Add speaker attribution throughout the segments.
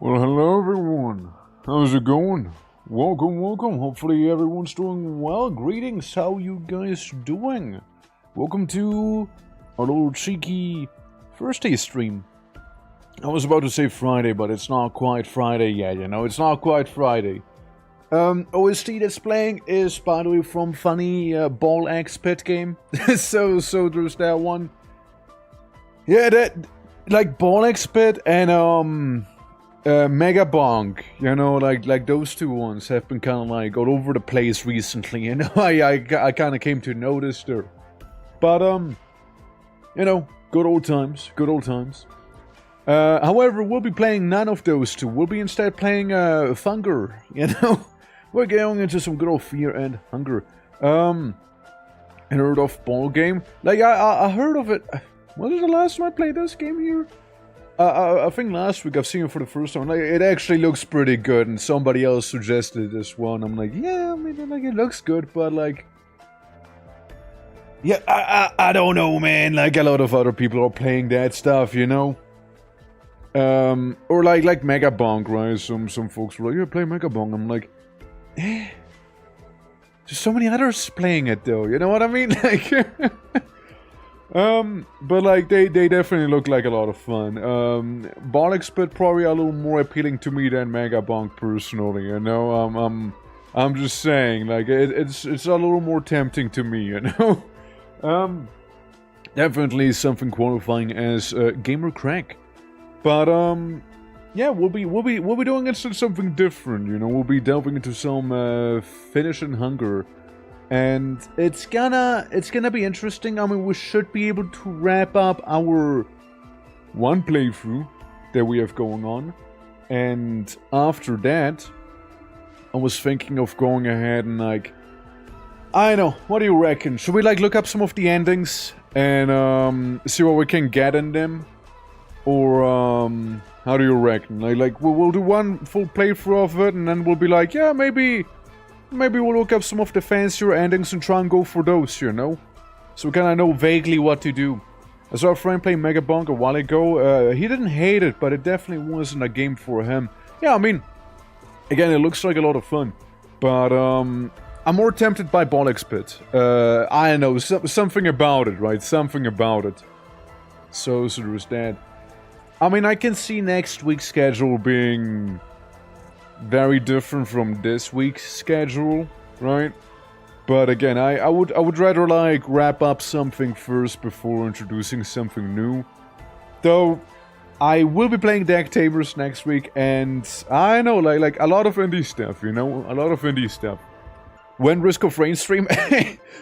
Speaker 1: Well, hello everyone. How's it going? Welcome. Hopefully everyone's doing well. Greetings, how you guys doing? Welcome to our little cheeky Thursday stream. I was about to say Friday, but it's not quite Friday yet, it's not quite Friday. OST that's playing is, by the way, from funny Ball X Pit game. so there's that one. Yeah, that, like Ball X Pit and Mega Bonk, like those two ones have been kind of like all over the place recently, I kind of came to notice there. But, good old times. However, we'll be playing none of those two. We'll be instead playing Hunger, We're going into some good old Fear and Hunger. Heard of Ball game? Like, I heard of it. When was the last time I played this game here? I think last week I've seen it for the first time. Like, it actually looks pretty good, and somebody else suggested this one. I'm like, yeah, I mean, like, it looks good, but like, yeah, I don't know, man. Like, a lot of other people are playing that stuff, or like Mega Bonk, right? Some folks were like, yeah, play Mega Bonk. I'm like, there's so many others playing it though. You know what I mean? Like. But like they definitely look like a lot of fun. Bollock's Pit probably a little more appealing to me than Mega Bonk personally, I'm just saying, like it's a little more tempting to me, Definitely something qualifying as gamer crack. But yeah, we'll be doing it something different, We'll be delving into some Finish and Hunger. And it's gonna be interesting. I mean, we should be able to wrap up our one playthrough that we have going on. And after that, I was thinking of going ahead and like, I don't know, what do you reckon? Should we like look up some of the endings and see what we can get in them? Or how do you reckon? Like we'll do one full playthrough of it and then we'll be like, yeah, maybe we'll look up some of the fancier endings and try and go for those, So we kind of know vaguely what to do. I saw a friend play Mega Bonk a while ago. He didn't hate it, but it definitely wasn't a game for him. Yeah, I mean, again, it looks like a lot of fun. But I'm more tempted by Bollock's Pit. I don't know, something about it, right? Something about it. So there's that. I mean, I can see next week's schedule being very different from this week's schedule, right? But again, I would rather like wrap up something first before introducing something new. Though I will be playing Deck Tamers next week, and I know like a lot of indie stuff, a lot of indie stuff. When Risk of Rain stream?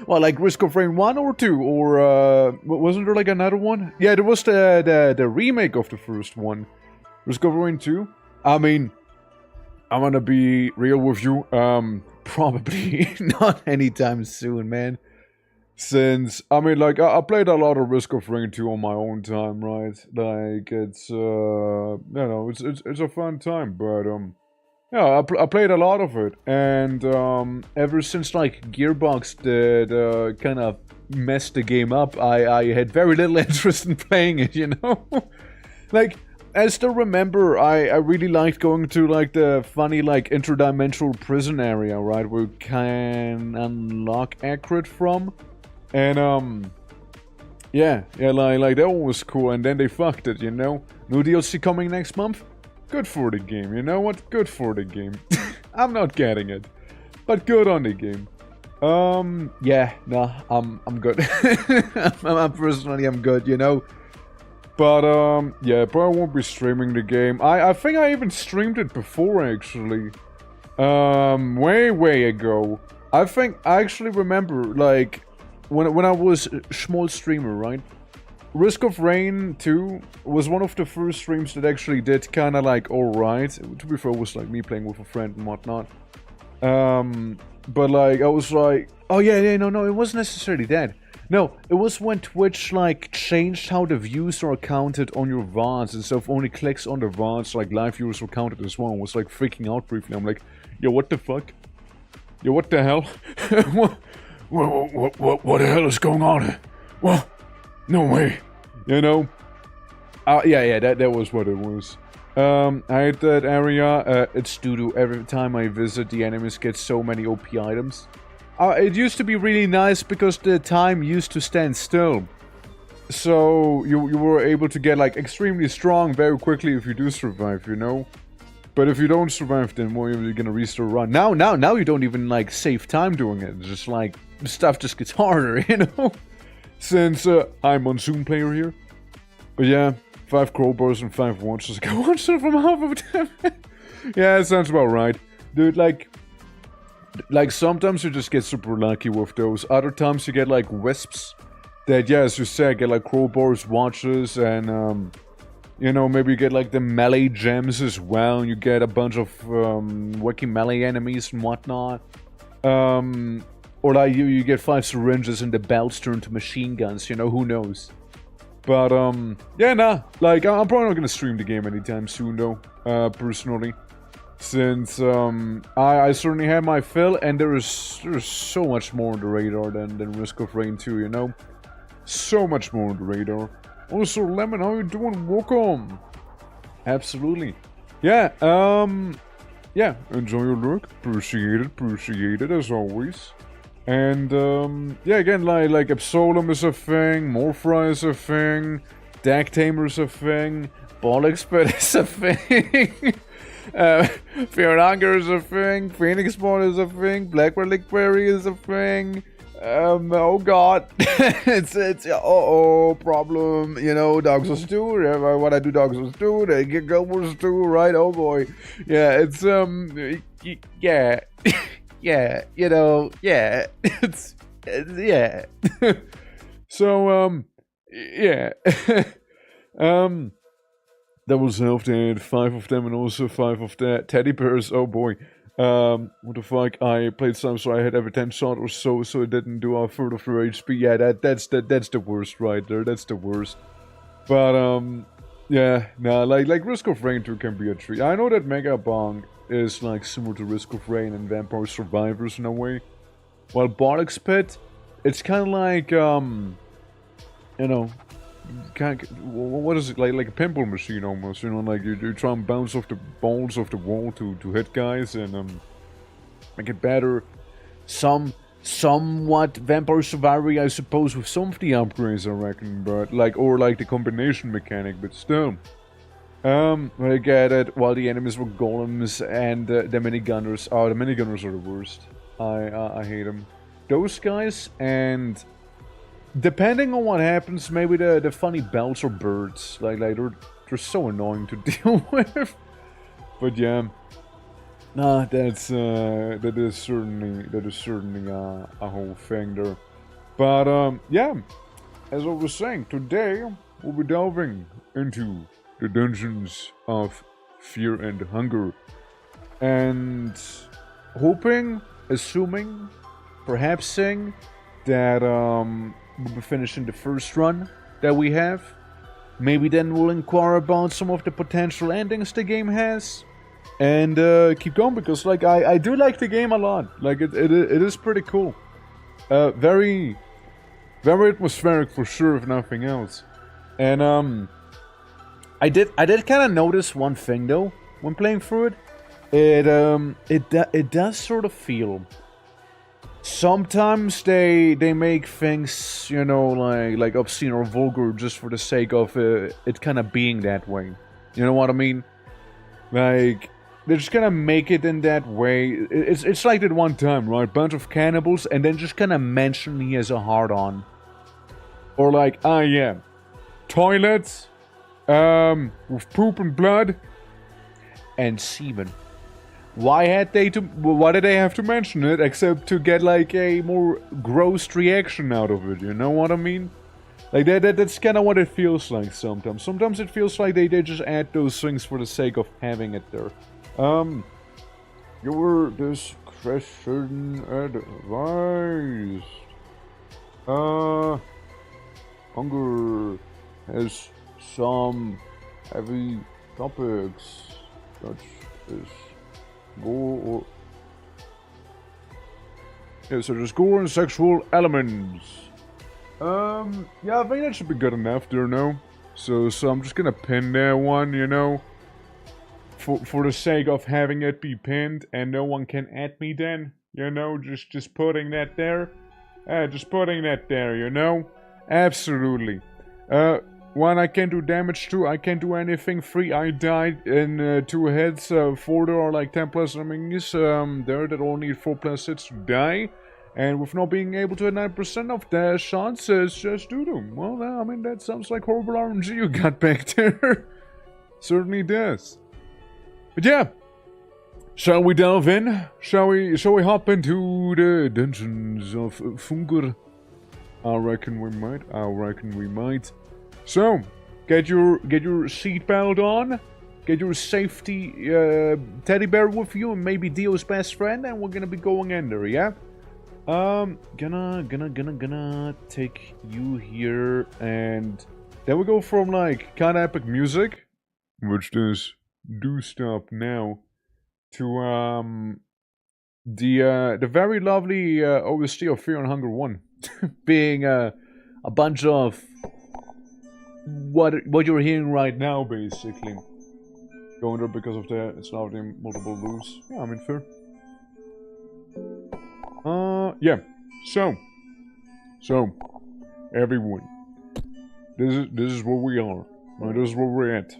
Speaker 1: Well, like Risk of Rain 1 or 2, or wasn't there like another one? Yeah, there was the remake of the first one, Risk of Rain 2. I mean, I'm gonna be real with you, probably not anytime soon, man. Since, I mean, like, I played a lot of Risk of Rain 2 on my own time, right? Like, it's, it's a fun time, but, yeah, I played a lot of it, and, ever since, like, Gearbox did, kind of messed the game up, I had very little interest in playing it, Like, I still remember I really liked going to like the funny like interdimensional prison area, right, where you can unlock Accurate from. And yeah, like that one was cool, and then they fucked it, New DLC coming next month? Good for the game, you know what? Good for the game. I'm not getting it. But good on the game. Yeah, no, I'm good. I'm good, But, yeah, probably won't be streaming the game. I think I even streamed it before, actually. Way ago. I think I actually remember, like, when I was a small streamer, right? Risk of Rain 2 was one of the first streams that actually did kind of, like, alright. To be fair, it was, like, me playing with a friend and whatnot. But, like, I was like, oh, yeah, no, it wasn't necessarily that. No, it was when Twitch, like, changed how the views are counted on your VODs, and so if only clicks on the VODs, like, live viewers were counted as well. I was, like, freaking out briefly. I'm like, yo, what the fuck? Yo, what the hell? what the hell is going on here? What? No way. Yeah, that was what it was. I hate that area. It's due to every time I visit, the enemies get so many OP items. It used to be really nice because the time used to stand still. So you were able to get like extremely strong very quickly if you do survive, you know? But if you don't survive, then you're gonna restart run. Now you don't even like save time doing it. It's just like stuff just gets harder, you know? Since I'm Monsoon player here. But yeah, 5 crowbars and 5 watches. I got 1 shot from half of them. Yeah, that sounds about right. Dude, like sometimes you just get super lucky with those. Other times you get like wisps. That, yeah, as you said, get like crowbars, watches, and you know, maybe you get like the melee gems as well. You get a bunch of wacky melee enemies and whatnot. Or like you get 5 syringes and the belts turn to machine guns, you know, who knows. But yeah, nah, like I'm probably not gonna stream the game anytime soon though, personally. Since I certainly have my fill, and there's so much more on the radar than Risk of Rain 2, you know? So much more on the radar. Also, Lemon, how you doing? Welcome. Absolutely. Yeah, yeah, enjoy your look. Appreciate it as always. And, yeah, again, like Absolem is a thing, Morphra is a thing, Dag Tamer is a thing, Bollexpert is a thing, Fear and Hunger is a thing, Phoenix Spawn is a thing, Black Reliquary is a thing, oh god, it's problem, you know, Dark Souls 2, what I do Dark Souls 2, they get Guild Wars 2, right, oh boy, yeah, it's, yeah, yeah, you know, yeah, it's yeah, so, yeah, that was helped and 5 of them and also 5 of the teddy bears, oh boy. What the fuck, I played some so I had every 10 shot or so it didn't do a third of their HP. Yeah, that's the worst right there, that's the worst. But, yeah, nah, like Risk of Rain 2 can be a treat. I know that Mega Bong is like similar to Risk of Rain and Vampire Survivors in a way. While Bardock's Pit, it's kind of like, you know, what is it, like a pinball machine almost, you know, like you try and bounce off the balls of the wall to hit guys and make it better. Somewhat Vampire Survivor, I suppose, with some of the upgrades, I reckon, but or the combination mechanic, but still. I get it, while the enemies were golems and the minigunners. Oh, the minigunners are the worst. I hate them. Those guys, and depending on what happens, maybe the funny bells or birds. Like they're so annoying to deal with. But yeah, nah, that is certainly a whole thing there. But yeah, as I was saying, today we'll be delving into the dungeons of Fear and Hunger, and hoping, assuming, perhaps saying that we'll be finishing the first run that we have. Maybe then we'll inquire about some of the potential endings the game has, and keep going, because like I do like the game a lot. Like it is pretty cool. Very atmospheric for sure, if nothing else. And I did kind of notice one thing though when playing through it. It does sort of feel. Sometimes they make things, you know, like obscene or vulgar just for the sake of it kind of being that way. You know what I mean? Like they just kind of make it in that way. It's like that one time, right? Bunch of cannibals, and then just kind of mention me as a hard-on, or like, ah yeah, toilets, with poop and blood, and semen. Why did they have to mention it, except to get like a more gross reaction out of it, you know what I mean? Like that's kind of what it feels like sometimes. Sometimes it feels like they just add those things for the sake of having it there. Your discretion advised. Hunger has some heavy topics, such as gore or... yeah, so there's gore and sexual elements. Yeah, I think that should be good enough there, no? So I'm just gonna pin that one, you know? for the sake of having it be pinned and no one can add me then, you know, just putting that there. Just putting that there, you know? Absolutely. One I can do damage to, I can do anything free. I died in 2 hits, 4 there are like 10 plus enemies there that all need 4 plus hits to die. And with not being able to hit 9% of the shots, it's just doo-doo. Well, I mean, that sounds like horrible RNG you got back there. Certainly does. But yeah, shall we delve in? Shall we hop into the dungeons of Fungur? I reckon we might. So, get your seatbelt on, get your safety teddy bear with you, and maybe Dio's best friend, and we're gonna be going in there, yeah? Gonna take you here, and then we go from like kinda epic music, which does do stop now, to the very lovely OST of Fear and Hunger 1, being a bunch of what you're hearing right now, basically. Going there because of it's not the multiple loops. Yeah, I mean fair. Yeah. So everyone, this is where we are. Right, this is where we're at.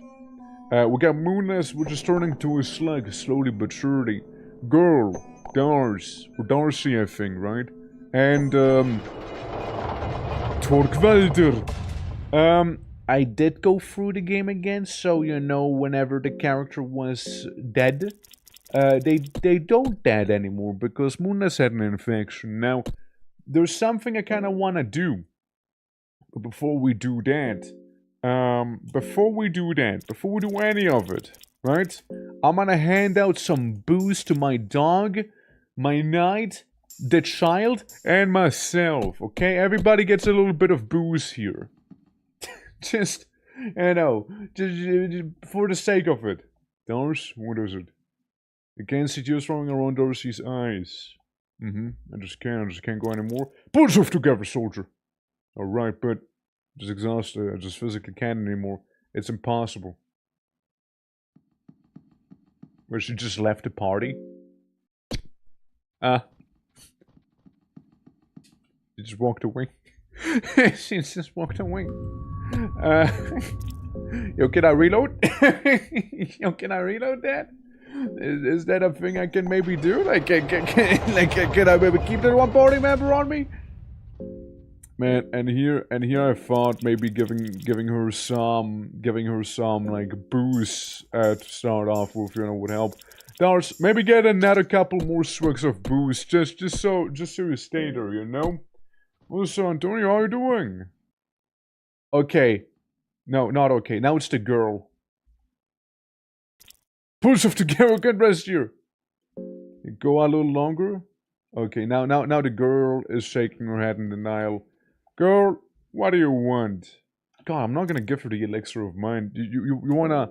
Speaker 1: We got Moonless, which is turning to a slug slowly but surely. Girl, Darcy, I think, right? And Torquvelder. I did go through the game again, so you know whenever the character was dead, they don't dead anymore because Moonless had an infection. Now, there's something I kind of want to do, but before we do any of it, right? I'm gonna hand out some booze to my dog, my knight, the child, and myself. Okay, everybody gets a little bit of booze here. Just, you know, just for the sake of it. Darcy, what is it? I can't see tears rolling around Darcy's eyes. I just can't go anymore. Pull yourself together, soldier. Alright, but just exhausted. I just physically can't anymore. It's impossible. Where she just left the party? She just walked away. She just walked away. Yo, can I reload? Yo, can I reload that? Is that a thing I can maybe do? Like, can I maybe keep that one party member on me? Man, and here I thought maybe giving her some like booze to start off with, you know, would help. Dars, maybe get another couple more swigs of booze, just so you stay there, you know. What's up, Antonio? How you doing? Okay, no, not okay. Now it's the girl. Pull yourself together, get rest here. Go a little longer. Okay, now the girl is shaking her head in denial. Girl, what do you want? God, I'm not gonna give her the elixir of mind. You wanna...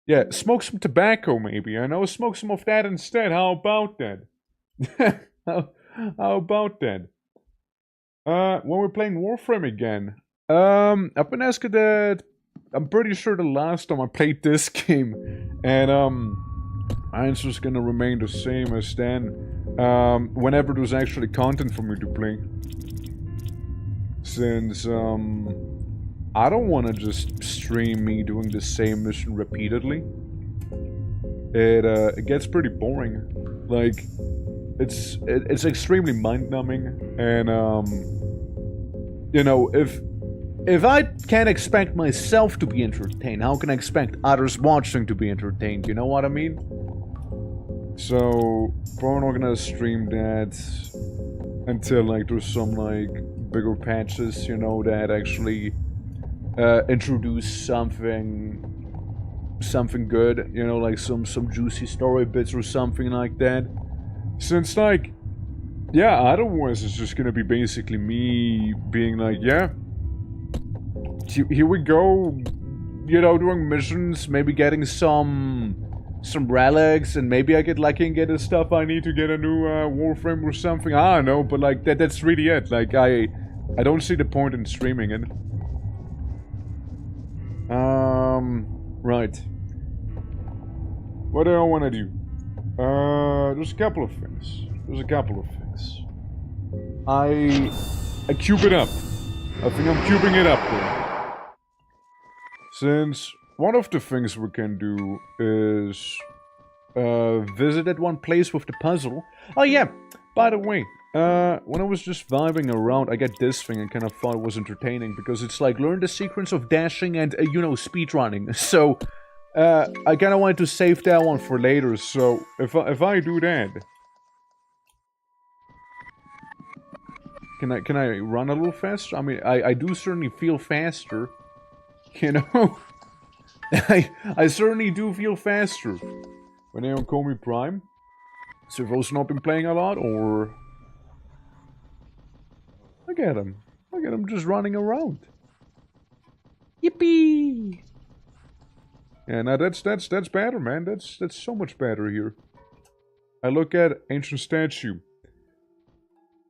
Speaker 1: Yeah, smoke some tobacco maybe, I know. Smoke some of that instead. How about that? How about that? When we're playing Warframe again. I've been asking that... I'm pretty sure the last time I played this game, and answer's gonna remain the same as then. Whenever there's actually content for me to play. Since I don't want to just stream me doing the same mission repeatedly. It gets pretty boring. Like, it's extremely mind-numbing, and you know, if I can't expect myself to be entertained, how can I expect others watching to be entertained? You know what I mean? So, probably not gonna stream that until like there's some like bigger patches, you know, that actually introduce something good, you know, like some juicy story bits or something like that. Since like, yeah, otherwise it's just gonna be basically me being like, yeah, here we go, you know, doing missions, maybe getting some relics, and maybe I get lucky and get the stuff I need to get a new Warframe or something. I don't know, but like that's really it. Like I don't see the point in streaming it. Right. What do I want to do? There's a couple of things. I cube it up. I think I'm cubing it up there. Since one of the things we can do is visit at one place with the puzzle. Oh yeah, by the way, when I was just vibing around, I got this thing and kind of thought it was entertaining because it's like learn the sequence of dashing and, you know, speedrunning. So, I kind of wanted to save that one for later, so if I do that... Can I run a little faster? I mean, I do certainly feel faster. You know? I certainly do feel faster. When they don't call me Prime. So I've also not been playing a lot, or... Look at him. Look at him just running around. Yippee! Yeah, now that's better, man. That's so much better here. I look at ancient statue.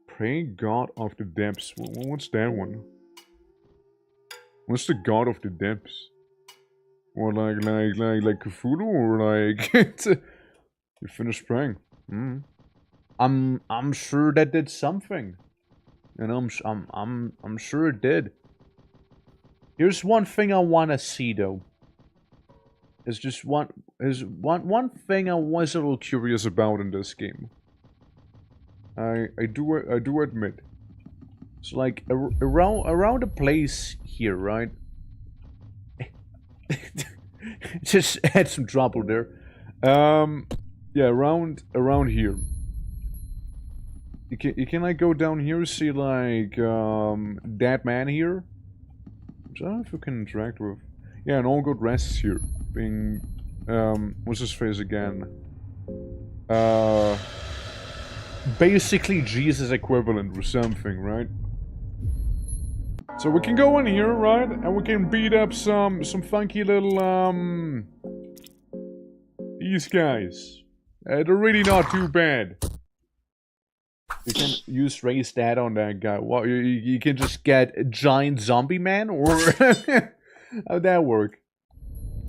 Speaker 1: Praying God of the Depths. What's that one? What's the God of the Depths? Or like Cthulhu, or like you finished praying? I'm sure that did something. You know, I'm sure it did. Here's one thing I wanna see though. It's just one thing I was a little curious about in this game. I do admit. So like around the place here, right? Just had some trouble there. Yeah, around here. You can like go down here, see like that man here. I don't know if you can interact with. Yeah, and all good rests here. Being what's his face again? Basically Jesus equivalent or something, right? So we can go in here, right? And we can beat up some funky little these guys. They're really not too bad. You can use raise that on that guy. What, you can just get a giant zombie man, or how'd that work?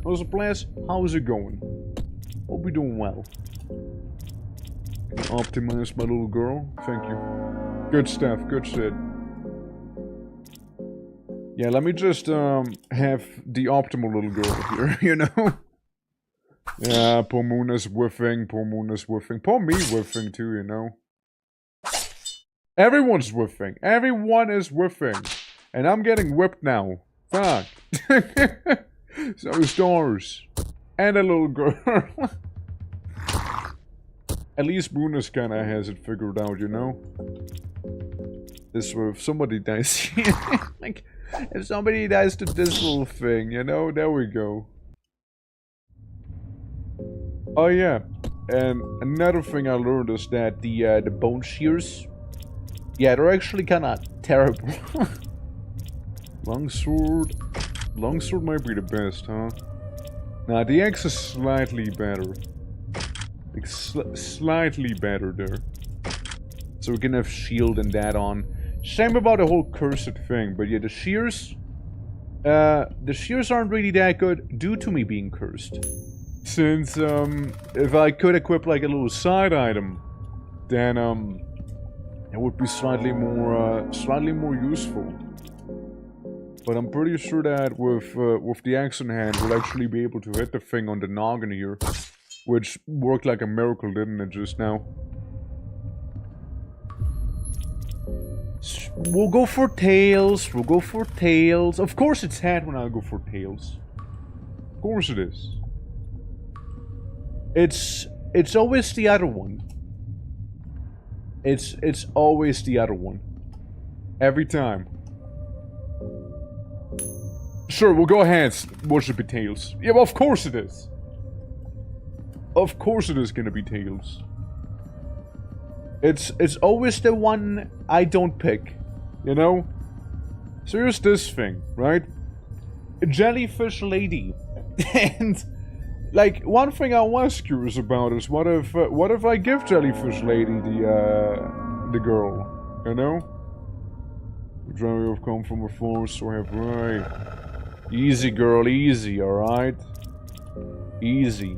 Speaker 1: How's the place? How's it going? Hope you're doing well. Optimize my little girl. Thank you. Good stuff. Good shit. Yeah, let me just have the optimal little girl here, you know? Yeah, poor Moon is whiffing. Poor Moon is whiffing. Poor me whiffing too, you know? Everyone's whiffing. Everyone is whiffing. And I'm getting whipped now. Fuck. So stars. And a little girl. At least Moonus kinda has it figured out, you know? This way, if somebody dies here, like, if somebody dies to this little thing, you know? There we go. Oh yeah, and another thing I learned is that the bone shears, yeah, they're actually kinda terrible. Longsword might be the best, huh? Nah, the axe is slightly better. Like, slightly better there. So we can have shield and that on. Shame about the whole cursed thing, but yeah, the shears aren't really that good due to me being cursed. Since, if I could equip like a little side item, then, it would be slightly more useful. But I'm pretty sure that with the axe in hand, we'll actually be able to hit the thing on the noggin here. Which worked like a miracle, didn't it, just now? We'll go for tails. We'll go for tails. Of course it's head when I go for tails. Of course it is. It's always the other one. It's always the other one. Every time. Sure, we'll go ahead and worship it tails. Yeah, well, of course it is. Of course it is gonna be tails. It's always the one I don't pick. You know? So here's this thing, right? A jellyfish lady. And like, one thing I was curious about is what if I give jellyfish lady the girl? You know? The dream have come from afar, so have I. Easy girl, easy, alright? Easy.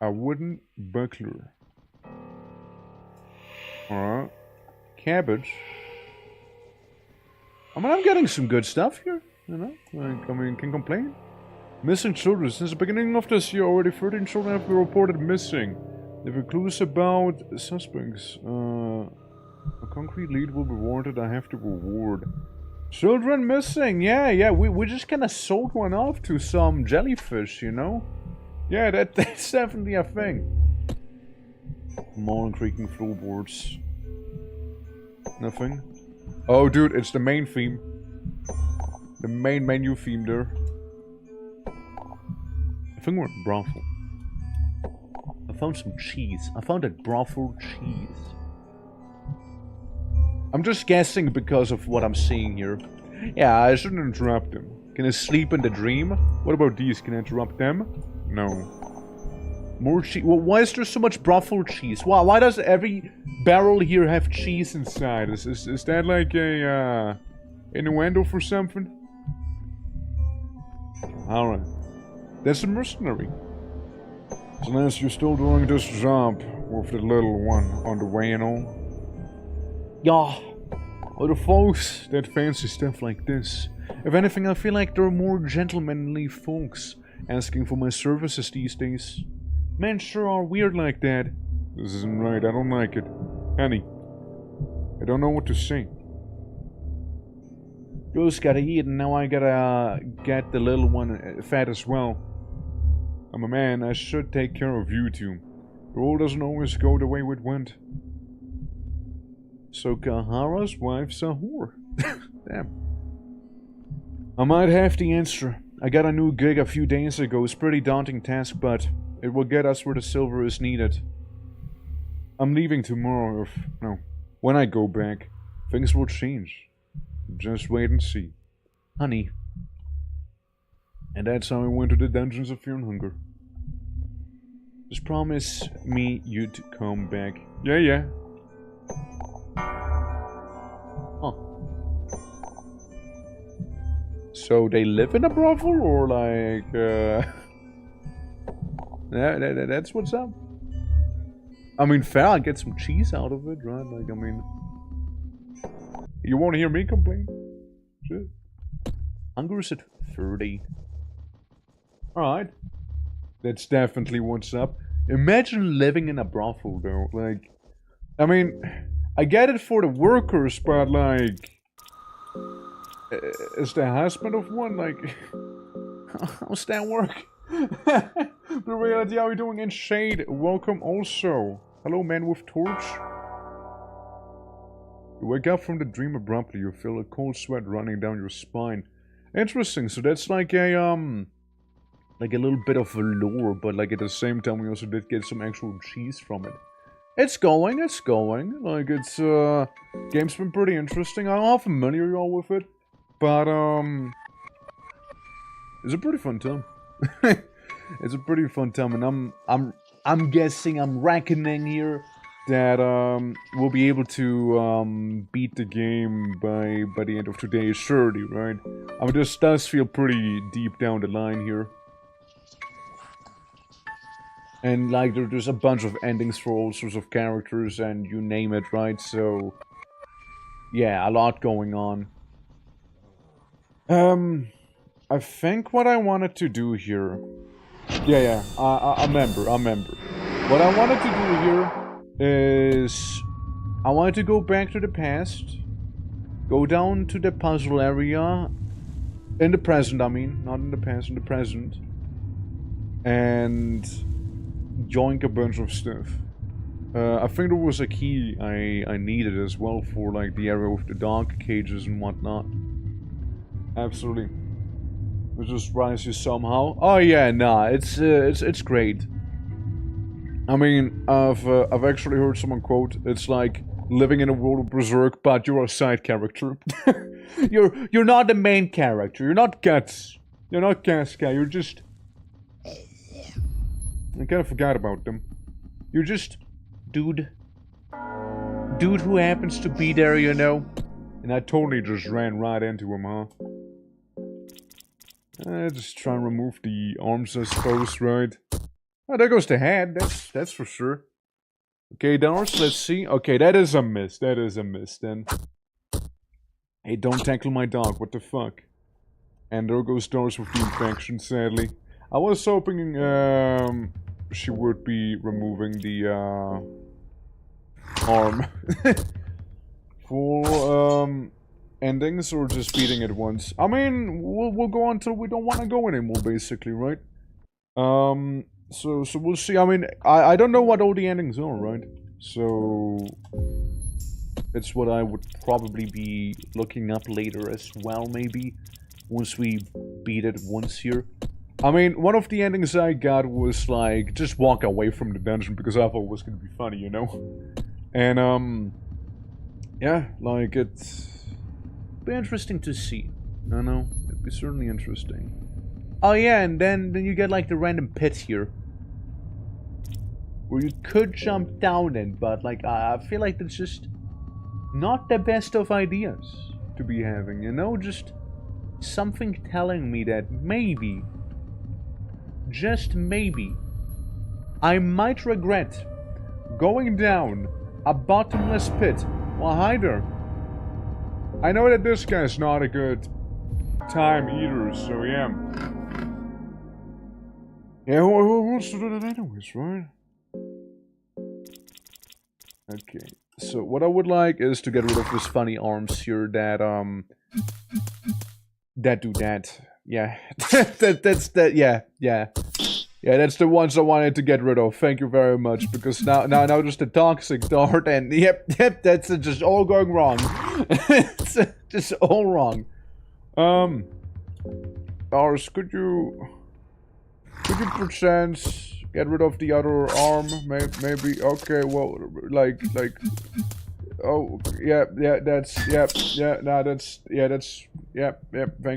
Speaker 1: A wooden buckler. Alright. Cabbage. I mean, I'm getting some good stuff here, you know? Like, I mean, can complain. Missing children. Since the beginning of this year, already 13 children have been reported missing. There were clues about suspects. A concrete lead will be warranted. I have to reward. Children missing. Yeah. We just kind of sold one off to some jellyfish, you know? Yeah, that's definitely a thing. More creaking floorboards. Nothing. Oh, dude, it's the main theme. The main menu theme there. I think we're at brothel. I found some cheese. I found a brothel cheese. I'm just guessing because of what I'm seeing here. Yeah, I shouldn't interrupt them. Can I sleep in the dream? What about these? Can I interrupt them? No. More cheese. Well, why is there so much brothel cheese? Why does every barrel here have cheese inside? Is that like a innuendo for something? Alright. That's a mercenary. Unless you're still doing this job with the little one on the way and all. Yeah. Other folks that fancy stuff like this. If anything, I feel like there are more gentlemanly folks asking for my services these days. Men sure are weird like that. This isn't right, I don't like it. Honey, I don't know what to say. Girls gotta eat and now I gotta get the little one fat as well. I'm a man, I should take care of you two. The world doesn't always go the way we'd want. So Kahara's wife's a whore. Damn. I might have the answer. I got a new gig a few days ago. It's a pretty daunting task, but it will get us where the silver is needed. I'm leaving tomorrow, when I go back, things will change. Just wait and see. Honey. And that's how I went to the dungeons of fear and hunger. Just promise me you'd come back. Yeah. Huh. So they live in a brothel, or like, yeah, that's what's up. I mean, fair, I'll get some cheese out of it, right? Like, I mean... You won't hear me complain? Shit. Hunger is at 30. Alright. That's definitely what's up. Imagine living in a brothel, though. Like, I mean, I get it for the workers, but like... Is the husband of one, like... How's that work? The reality, how are you doing in shade? Welcome also. Hello, man with torch. You wake up from the dream abruptly. You feel a cold sweat running down your spine. Interesting. So that's like a little bit of a lore, but like at the same time we also did get some actual cheese from it. It's going. Like it's game's been pretty interesting. I'm not familiar y'all with it, but it's a pretty fun time. It's a pretty fun time, and I'm guessing, I'm reckoning here that we'll be able to beat the game by the end of today, surely, right? I mean, this does feel pretty deep down the line here. And like there's a bunch of endings for all sorts of characters and you name it, right? So yeah, a lot going on. I think what I wanted to do here... Yeah, I remember. What I wanted to do here is... I wanted to go back to the past. Go down to the puzzle area. In the present, I mean. Not in the past, in the present. And... joink a bunch of stuff. I think there was a key I needed as well for like the area with the dog cages and whatnot. Absolutely. It just rise you somehow. Oh yeah, nah, it's great. I mean, I've actually heard someone quote, it's like living in a world of Berserk, but you're a side character. You're not the main character. You're not Guts. You're not Casca. You're just... I kind of forgot about them. You're just... Dude who happens to be there, you know? And I totally just ran right into him, huh? Just try and remove the arms, I suppose, right? Oh, there goes the head. That's for sure. Okay, Doris, let's see. Okay, that is a miss. That is a miss, then. Hey, don't tackle my dog. What the fuck? And there goes Doris with the infection, sadly. I was hoping, she would be removing the, arm. Full, endings or just beating it once? I mean, we'll go until we don't want to go anymore, basically, right? So we'll see. I mean, I don't know what all the endings are, right? So that's what I would probably be looking up later as well, maybe once we beat it once here. I mean, one of the endings I got was like just walk away from the dungeon because I thought it was gonna be funny, you know. And yeah, like it's be interesting to see. I know it'd be certainly interesting. Oh yeah, and then you get like the random pit here. Where you could jump down in, but like I feel like that's just not the best of ideas to be having, you know? Just something telling me that maybe, just maybe, I might regret going down a bottomless pit. Well, hi there. I know that this guy's not a good time either, so yeah. Yeah, who wants to do that anyways, right? Okay, so what I would like is to get rid of these funny arms here that do that. Yeah, that's the ones I wanted to get rid of. Thank you very much, because now just a toxic dart, and yep, that's just all going wrong. It's just all wrong. Ars, could you perchance get rid of the other arm? Maybe. Okay. Well, like. Oh, yeah. That's. Thank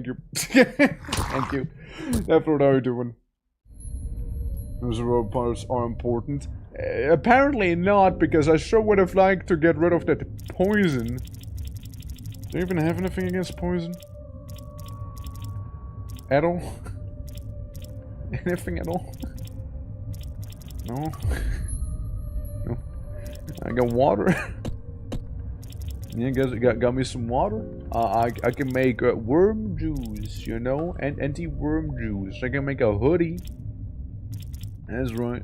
Speaker 1: you. Thank you. That's what I'm doing. Those road parts are important. Apparently not, because I sure would have liked to get rid of that poison. Do you even have anything against poison? At all? Anything at all? No? No. I got water. Yeah, guys, got me some water. I can make worm juice, you know, and anti-worm juice. I can make a hoodie. That's right.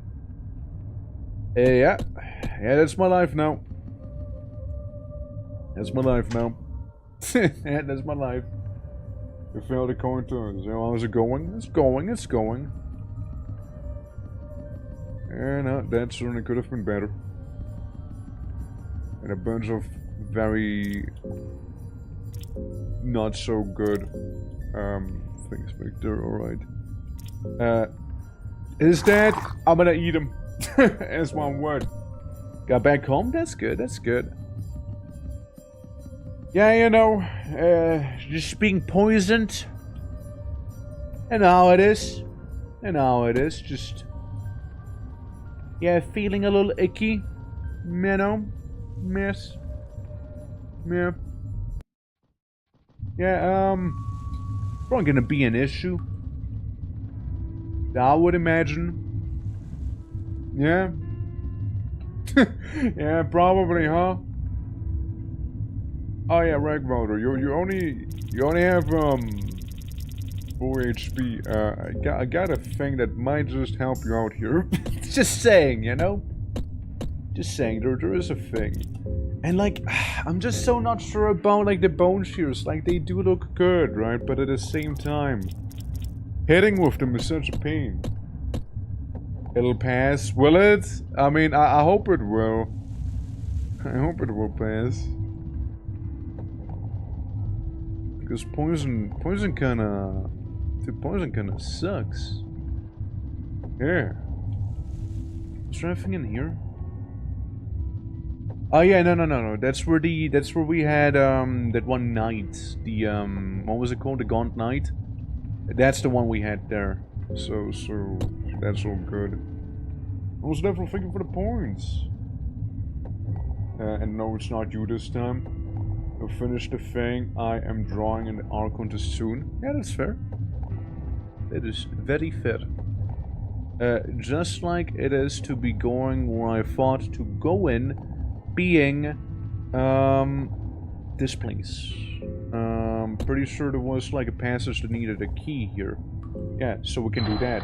Speaker 1: Yeah, that's my life now. That's my life now. Yeah, that's my life. You failed the coin turns. How's it going? It's going. Yeah, no, that certainly could have been better. And a bunch of very not so good things back there. Alright. Is that I'm gonna eat him. As one word. Got back home? That's good, that's good. Yeah, you know, just being poisoned. And how it is. Just, yeah, feeling a little icky. You know? Miss. Yeah. Yeah, probably gonna be an issue. I would imagine. Yeah. Yeah, probably, huh? Oh yeah, reg motor. You only have 4 HP. I got a thing that might just help you out here. Just saying, you know. Just saying, there is a thing. And like, I'm just so not sure about like the bone shears. Like they do look good, right? But at the same time, hitting with them is such a pain. It'll pass, will it? I mean, I hope it will. I hope it will pass. Because poison kinda sucks. Yeah. Is there anything in here? Oh yeah, no. That's where we had that one night. The what was it called? The Gaunt Night? That's the one we had there. So that's all good. I was definitely thinking for the points. And no, it's not you this time. I'll finish the thing. I am drawing an art contest soon. Yeah, that's fair. That is very fair. just like it is to be going where I thought to go in, being, this place. Pretty sure there was like a passage that needed a key here. Yeah, so we can do that.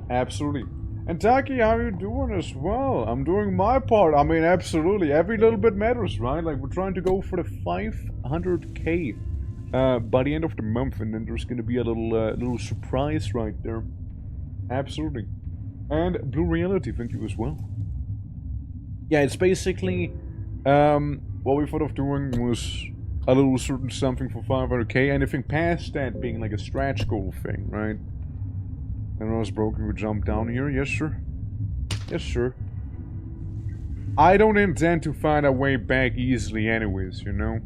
Speaker 1: Absolutely. And Taki, how you doing as well? I'm doing my part. I mean, absolutely. Every little bit matters, right? Like, we're trying to go for the 500k by the end of the month, and then there's gonna be a little surprise right there. Absolutely. And Blue Reality, thank you as well. Yeah, it's basically, what we thought of doing was a little certain something for 500k, anything past that being like a stretch goal thing, right? And when I was broken, we jump down here. Yes, sir. Yes, sir. I don't intend to find a way back easily anyways, you know?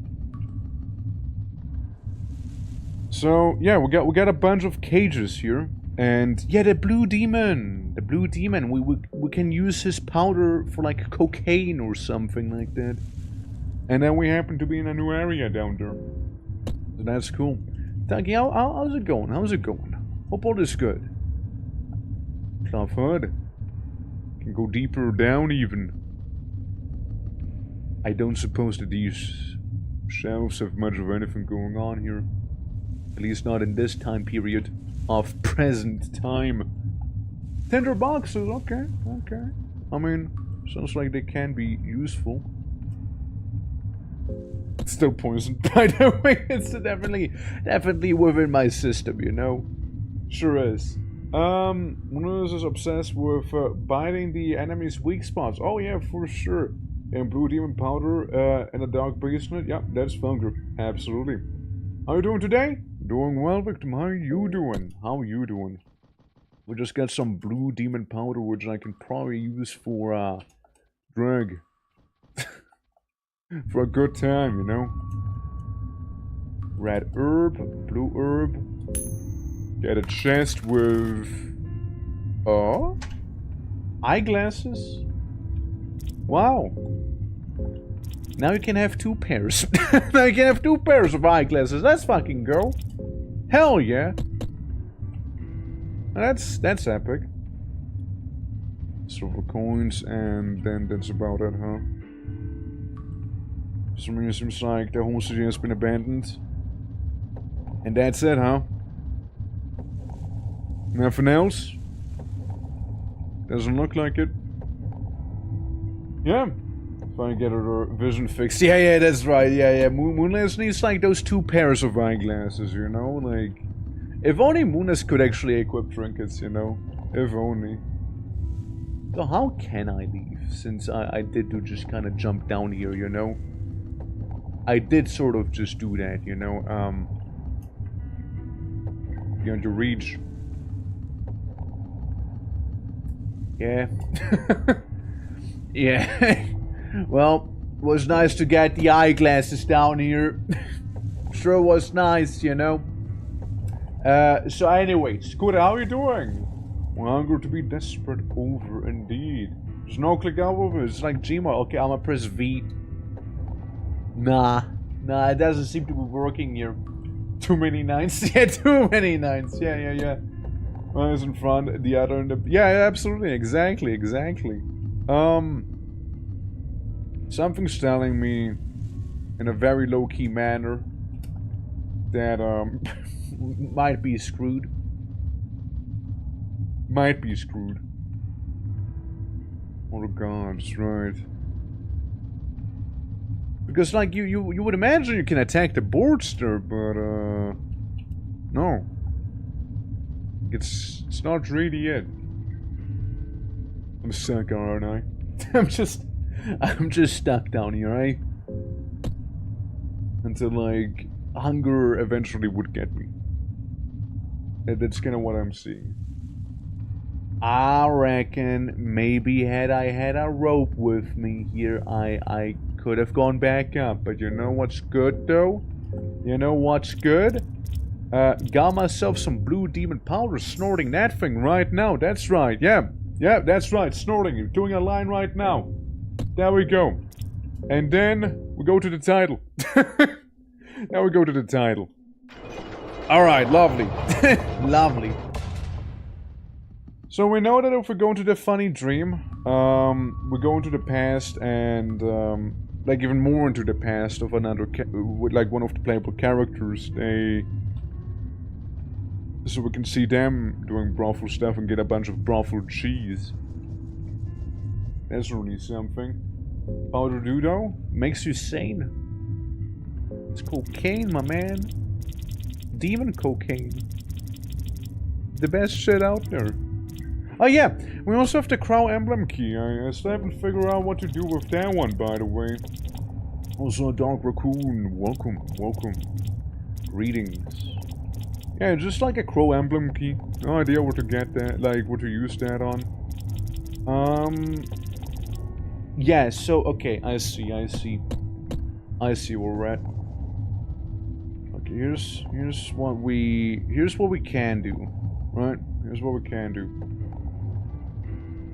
Speaker 1: So, yeah, we got a bunch of cages here. And, yeah, the blue demon. The blue demon. We can use his powder for, like, cocaine or something like that. And then we happen to be in a new area down there. So that's cool. Taki, how's it going? How's it going? Hope all is good. Hood. Can go deeper down even. I don't suppose that these shelves have much of anything going on here. At least not in this time period of present time. Tender boxes, okay, okay. I mean, sounds like they can be useful. It's still poisoned, by the way. It's definitely within my system, you know? Sure is. Munus is obsessed with biting the enemy's weak spots. Oh yeah, for sure. And blue demon powder and a dark basement. Yeah, that's Funker. Absolutely. How you doing today? Doing well, Victim. How you doing? How you doing? We just got some blue demon powder, which I can probably use for drug. For a good time, you know? Red herb, blue herb. Get a chest with... Oh? Eyeglasses? Wow. Now you can have 2 pairs. Now you can have 2 pairs of eyeglasses. That's fucking girl. Hell yeah. That's epic. Silver coins, and then that's about it, huh? For some reason it seems like the whole city has been abandoned. And that's it, huh? Nothing else? Doesn't look like it. Yeah. If I get her vision fixed. Yeah, that's right. Yeah. Moonless needs like those 2 pairs of eyeglasses, you know? Like, if only Moonless could actually equip trinkets, you know? If only. So how can I leave? Since I did do just kind of jump down here, you know? I did sort of just do that, you know? Beyond your reach. Yeah. Yeah. Well, it was nice to get the eyeglasses down here. Sure was nice, you know. So anyways, Kuda, how are you doing? Well, hunger to be desperate over indeed. There's no click out of it. It's like Gmail. Okay, I'm gonna press V. Nah, it doesn't seem to be working here. Too many 9s. Yeah, too many 9s. Yeah. One is in front, the other in the... Yeah, absolutely, exactly. Something's telling me, in a very low-key manner, that, might be screwed. Oh god, that's right. Because, like, you would imagine you can attack the boards there, but, no. It's not really it. I'm stuck, aren't I? I'm just stuck down here, right? Until, like, hunger eventually would get me. That's kind of what I'm seeing. I reckon maybe had I had a rope with me here, I could have gone back up. But you know what's good, though? You know what's good? Got myself some blue demon powder, snorting that thing right now. That's right, yeah, that's right, snorting. Doing a line right now. There we go. And then we go to the title. Now we go to the title. Alright, lovely. Lovely. So we know that if we go into the funny dream, we go into the past and, like even more into the past of another, with like one of the playable characters, so we can see them doing brothel stuff and get a bunch of brothel cheese. That's really something. Powder Dudo makes you sane. It's cocaine, my man. Demon cocaine. The best shit out there. Oh yeah, we also have the Crow Emblem key. I still haven't figured out what to do with that one, by the way. Also, Dark Raccoon, welcome, welcome. Greetings. Yeah, just like a Crow Emblem key. No idea what to get that, like, what to use that on. Yeah, so, okay, I see where we're at. Okay, here's what we can do, right? Here's what we can do.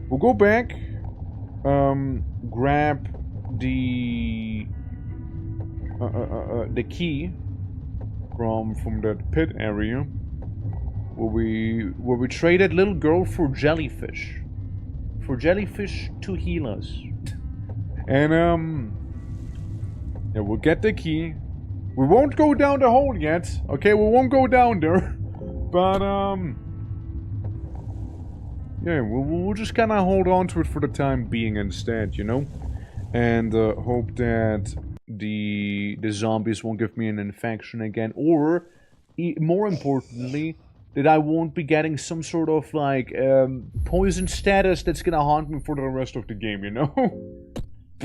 Speaker 1: We'll go back, grab the key from that pit area where we traded little girl for jellyfish to heal us. And yeah, we'll get the key. We won't go down the hole yet. Okay, we won't go down there. But yeah, we'll just kind of hold on to it for the time being instead, you know? And hope that the zombies won't give me an infection again, or more importantly, that I won't be getting some sort of like poison status that's gonna haunt me for the rest of the game, you know?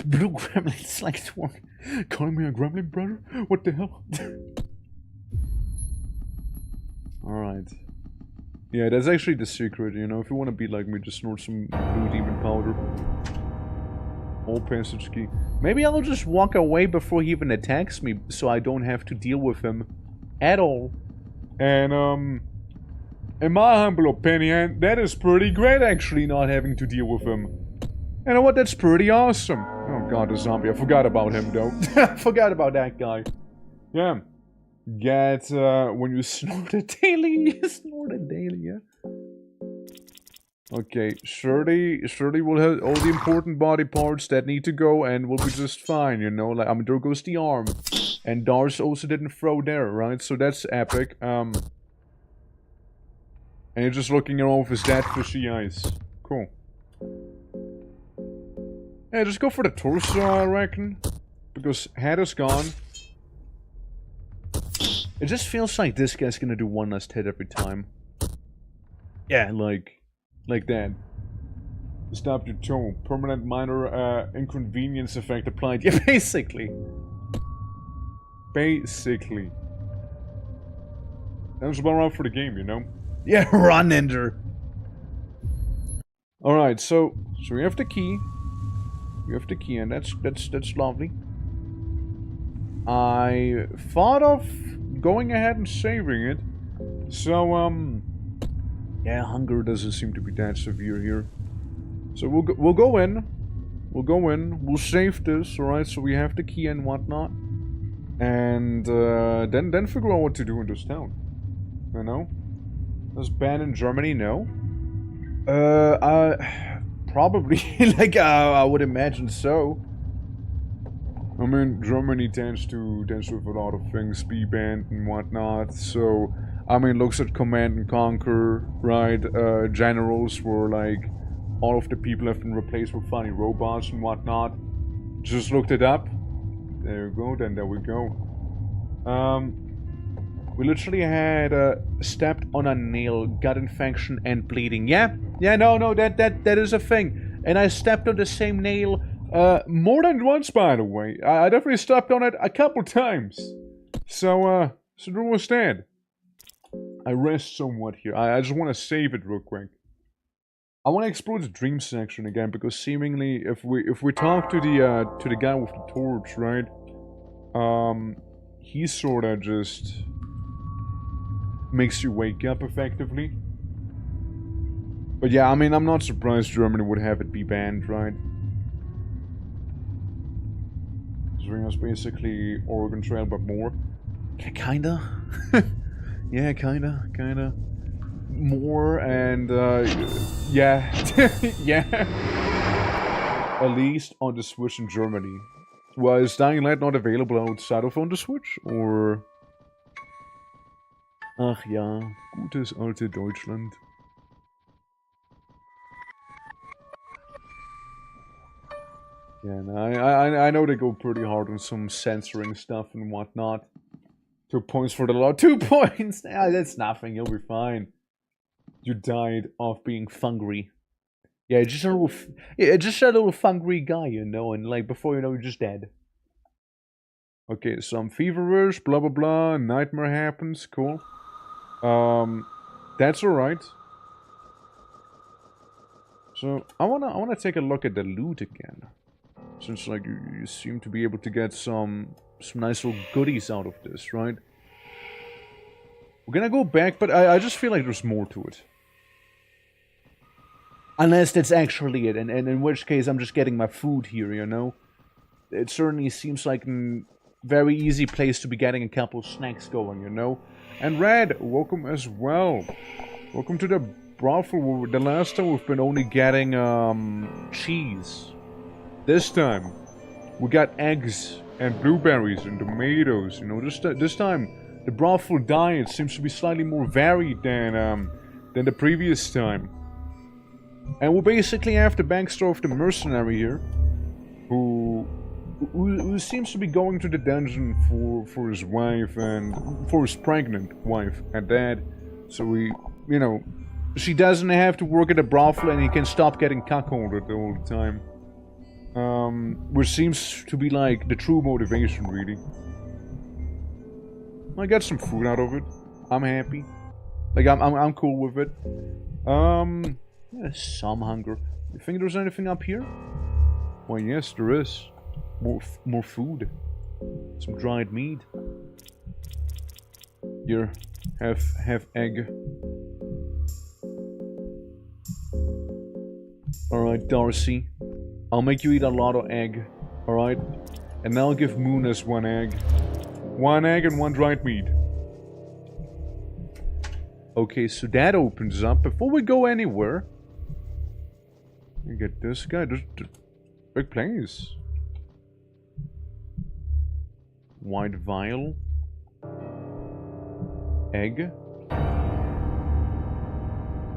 Speaker 1: Blue gremlins, like it's one calling me a gremlin, brother? What the hell? Alright. Yeah, that's actually the secret, you know? If you want to be like me, just snort some blue demon powder. Old passage key. Maybe I'll just walk away before he even attacks me, so I don't have to deal with him at all. And, in my humble opinion, that is pretty great, actually, not having to deal with him. You know what? That's pretty awesome. Oh god, the zombie. I forgot about him, though. I forgot about that guy. Yeah. Get, when you snort it daily. You snort it daily, yeah? Okay, Shirley will have all the important body parts that need to go, and we'll be just fine, you know? Like, I mean, there goes the arm. And Dars also didn't throw there, right? So that's epic. And you're just looking at all of his dead fishy eyes. Cool. Yeah, just go for the torso, I reckon. Because head is gone. It just feels like this guy's gonna do one last hit every time. Yeah, like that. Stop your toe. Permanent minor inconvenience effect applied. Yeah, basically. Basically. That was about right for the game, you know? Yeah, run, Ender! Alright, so we have the key. We have the key, and that's lovely. I thought of going ahead and saving it. So, yeah, hunger doesn't seem to be that severe here. So we'll go in. We'll save this, alright, so we have the key and whatnot. And, then figure out what to do in this town. You know? Is banned in Germany? No. Probably. Like, I would imagine so. I mean, Germany tends to with a lot of things be banned and whatnot, so... I mean, looks at Command and Conquer, right? Generals were like... all of the people have been replaced with funny robots and whatnot. Just looked it up. There you go, then there we go. We literally had stepped on a nail, gut infection, and bleeding. Yeah, no, that is a thing. And I stepped on the same nail more than once, by the way. I definitely stepped on it a couple times. So there was that. I rest somewhat here. I just want to save it real quick. I want to explore the dream section again, because seemingly, if we talk to the guy with the torch, right? He sorta just makes you wake up effectively. But yeah, I mean, I'm not surprised Germany would have it be banned, right? This ring is basically Oregon Trail, but more. Kinda. Yeah, kinda. more, and yeah, yeah. At least on the Switch in Germany. Was Dying Light not available outside of on the Switch, or? Ach ja, gutes alte Deutschland. Yeah, no, I know they go pretty hard on some censoring stuff and whatnot. 2 points for the law. 2 points! Ah, that's nothing, you'll be fine. You died of being fungry. Yeah, just a little fungry guy, you know, and like before you know, you're just dead. Okay, so I'm feverish, blah blah blah, nightmare happens, cool. That's alright. So I wanna take a look at the loot again. Since like you seem to be able to get some nice little goodies out of this, right? We're gonna go back, but I just feel like there's more to it. Unless that's actually it, and in which case I'm just getting my food here, you know? It certainly seems like a very easy place to be getting a couple of snacks going, you know? And Red, welcome as well. Welcome to the brothel. The last time we've been only getting cheese. This time we got eggs and blueberries and tomatoes, you know? This time the brothel diet seems to be slightly more varied than the previous time. And we basically have the backstory of the mercenary here, who seems to be going to the dungeon for his wife and for his pregnant wife at that. So you know, she doesn't have to work at a brothel and he can stop getting cuckolded all the time. Which seems to be like the true motivation, really. I got some food out of it. I'm happy. Like I'm cool with it. Yeah, some hunger. You think there's anything up here? Well, yes, there is. More food. Some dried meat. Here, have egg. Alright, Darcy. I'll make you eat a lot of egg. Alright? And now I'll give Moonus 1 egg. 1 egg and 1 dried meat. Okay, so that opens up. Before we go anywhere, you get this guy. There's big place. White vial. Egg.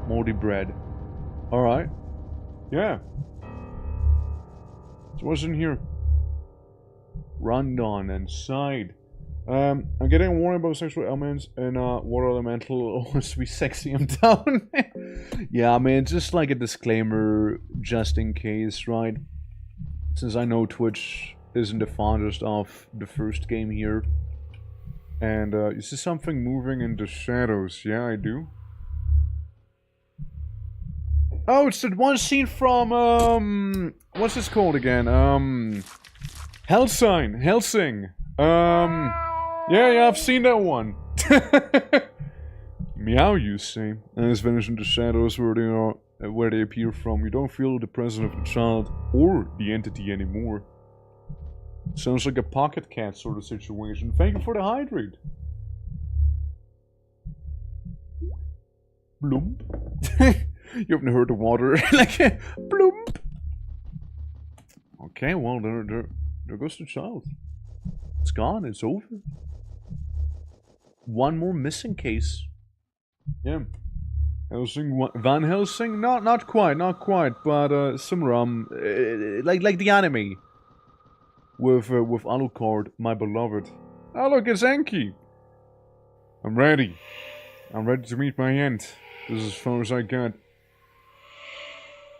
Speaker 1: Moldy bread. Alright. Yeah. So what's in here? Rundown inside. I'm getting worried about sexual elements and water elemental wants to be sexy. I'm down. Yeah, I mean, just like a disclaimer, just in case, right? Since I know Twitch isn't the fondest of the first game here. And you see something moving in the shadows. Yeah, I do. Oh, it's that one scene from what's this called again? Hellsing. Yeah, I've seen that one. Meow, you say. And it's vanished in the shadows where they appear from. You don't feel the presence of the child or the entity anymore. Sounds like a pocket cat sort of situation. Thank you for the hydrate. Bloomp. You haven't heard the water like bloomp. Okay, well there goes the child. It's gone. It's over. One more missing case. Yeah. Helsing, Van Helsing? Not quite, but similar. Like the anime with Alucard, my beloved. Oh look, it's Enki. I'm ready to meet my end. This is as far as I got.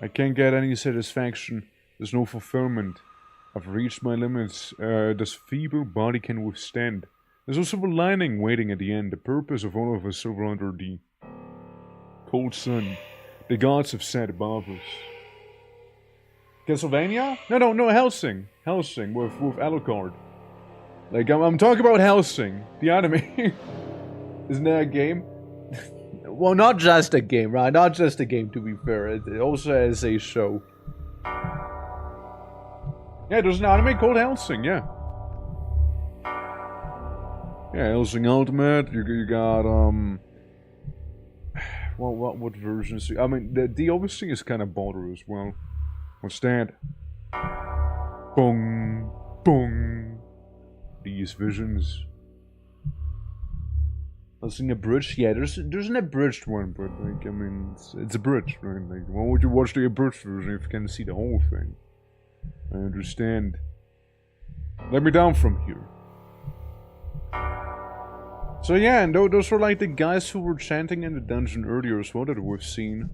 Speaker 1: I can't get any satisfaction. There's no fulfillment. I've reached my limits. This feeble body can withstand. There's also a lining waiting at the end. The purpose of all of us over under the cold sun. The gods have set above us. Castlevania? No, Helsing. Helsing with Alucard. Like, I'm talking about Helsing, the anime. Isn't that a game? Well, not just a game, right? Not just a game, to be fair. It also has a show. Yeah, there's an anime called Helsing, yeah. Yeah, Helsing Ultimate. You got, Well, what versions? I mean, the obvious thing is kind of border as well. What's that? Boom, boom. These visions. I've an abridged. Yeah, there's an abridged one, but like, I mean, it's abridged, right? Like, why would you watch the abridged version if you can see the whole thing? I understand. Let me down from here. So yeah, and those were like the guys who were chanting in the dungeon earlier as well that we've seen.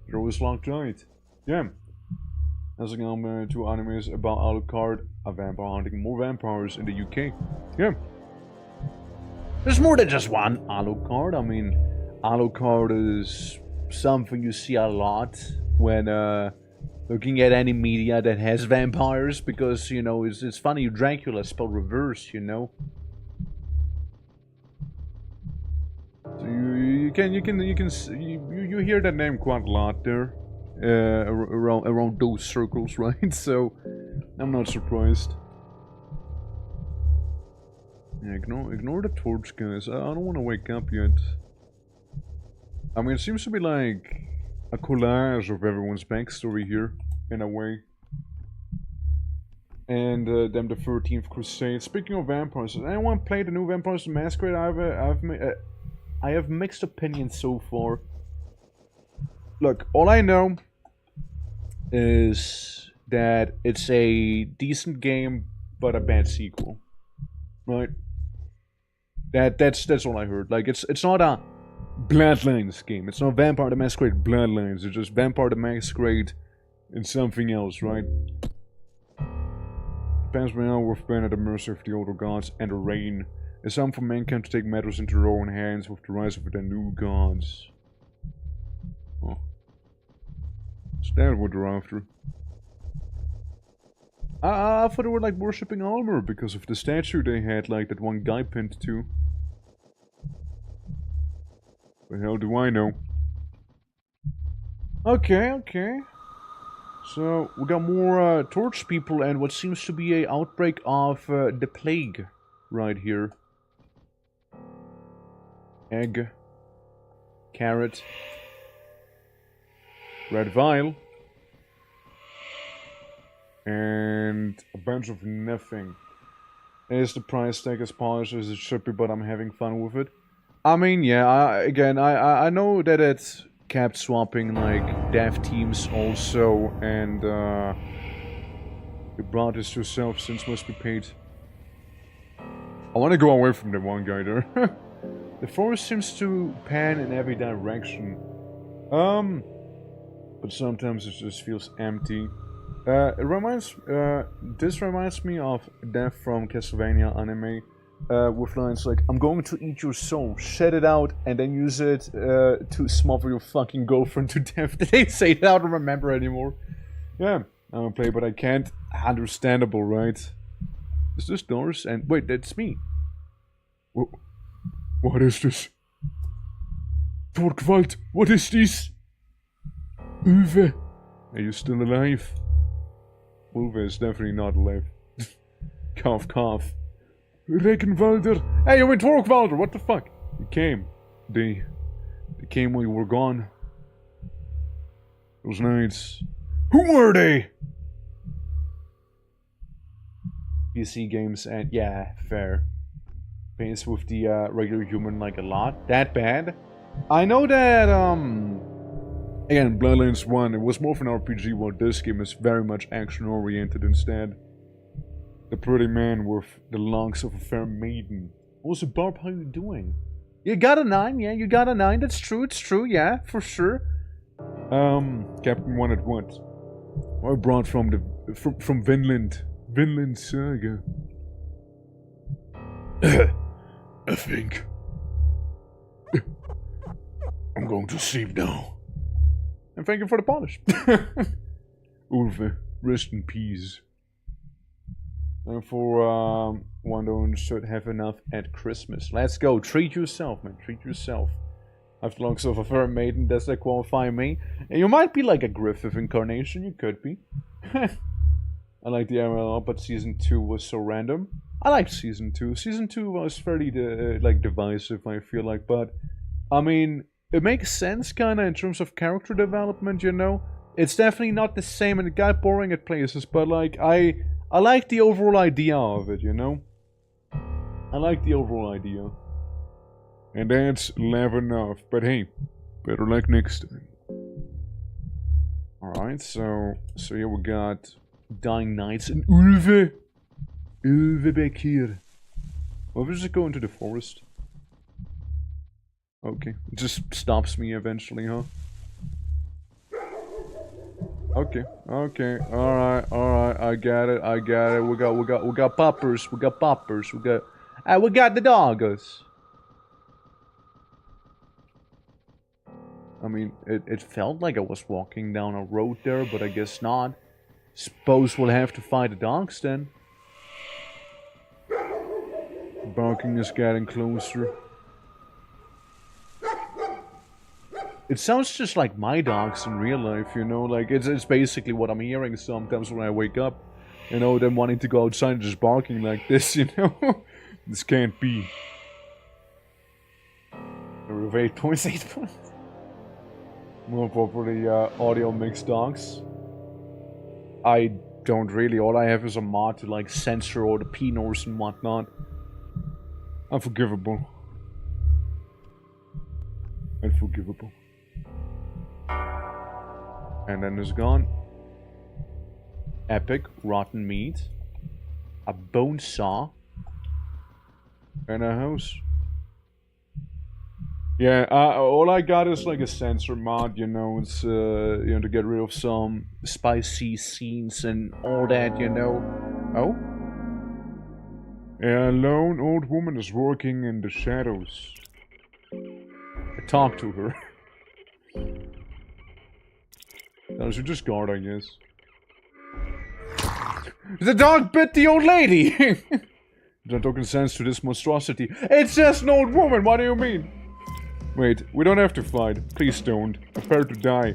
Speaker 1: They're always locked right. Yeah. As I'm two animes about Alucard, a vampire hunting more vampires in the UK. Yeah. There's more than just one Alucard. I mean, Alucard is something you see a lot when looking at any media that has vampires, because, you know, it's funny, Dracula spelled reverse, you know. So you hear that name quite a lot there, around those circles, right? So I'm not surprised. Yeah, ignore the torch, guys. I don't want to wake up yet. I mean, it seems to be like a collage of everyone's backstory here, in a way. And then the 13th Crusade. Speaking of vampires, has anyone played the new Vampires the Masquerade? I have mixed opinions so far. Look, all I know is that it's a decent game, but a bad sequel. Right? That's all I heard. Like, it's not a Bloodlines game. It's not Vampire the Masquerade Bloodlines. It's just Vampire the Masquerade and something else, right? Depends now we've been at the mercy of the older gods and the rain. It's time for mankind to take matters into their own hands with the rise of the new gods. Oh. Is that what they're after? I thought they were like worshipping armor because of the statue they had, like that one guy pinned to. The hell do I know? Okay. So, we got more torch people and what seems to be an outbreak of the plague right here. Egg. Carrot. Red vial. And a bunch of nothing. Is the price tag as polished as it should be, but I'm having fun with it. I mean, yeah, I know that it's kept swapping, like, dev teams also, and, you brought this yourself since must be paid. I want to go away from the one guy there. The forest seems to pan in every direction. But sometimes it just feels empty. This reminds me of Death from Castlevania anime. With lines like, I'm going to eat your soul, shed it out, and then use it to smother your fucking girlfriend to death. Did they say that? I don't remember anymore. Yeah, I'm a player, but I can't. Understandable, right? Is this doors? And wait, that's me. What is this? Torquwald, what is this? Uwe, are you still alive? Uwe is definitely not alive. Cough, cough. Regenwalder! Hey, you went Torquwalder! What the fuck? They came. They came when you were gone. Those nights. Who were they? PC games and yeah, fair. Pains with the regular human like a lot. That bad? I know that again, Bloodlines 1, it was more of an RPG, while this game is very much action oriented instead. The pretty man with the lungs of a fair maiden. Also, Barb, how you doing? You got a 9, yeah, you got a 9, that's true, it's true, yeah, for sure. Captain wanted what? I brought from from Vinland. Vinland Saga. I think I'm going to sleep now. And thank you for the polish. Ulve, rest in peace. And for one should have enough at Christmas. Let's go. Treat yourself, man. Treat yourself. I've the lungs of a fair maiden. Does that qualify me? And you might be like a Griffith incarnation. You could be. I like the MLL, but Season 2 was so random. I liked Season 2. Season 2 was fairly like divisive, I feel like, but I mean, it makes sense kinda in terms of character development, you know? It's definitely not the same and it got boring at places, but like, I like the overall idea of it, you know? I like the overall idea. And that's love enough, but hey, better luck next time. Alright, so here we got Dying Nights and Ulve! Ulve back here. Well, we just go into the forest. Okay, it just stops me eventually, huh? Okay, alright, I got it. We got poppers, we got the doggers. I mean, it felt like I was walking down a road there, but I guess not. Suppose we'll have to fight the dogs then. Barking is getting closer. It sounds just like my dogs in real life, you know, like it's basically what I'm hearing sometimes when I wake up. You know, them wanting to go outside and just barking like this, you know? This can't be. There are 8 points, 8 points. More properly, audio mixed dogs. I don't really, all I have is a mod to like censor all the P-nors and whatnot. Unforgivable. Unforgivable. And then it's gone. Epic, rotten meat. A bone saw. And a house. Yeah, all I got is like a sensor mod, you know, it's, you know, to get rid of some spicy scenes and all that, you know. Oh? A lone old woman is working in the shadows. I talk to her. No, she just guard, I guess. The dog bit the old lady! Don't consent to this monstrosity. It's just an old woman, what do you mean? Wait, we don't have to fight. Please don't. Prepare to die.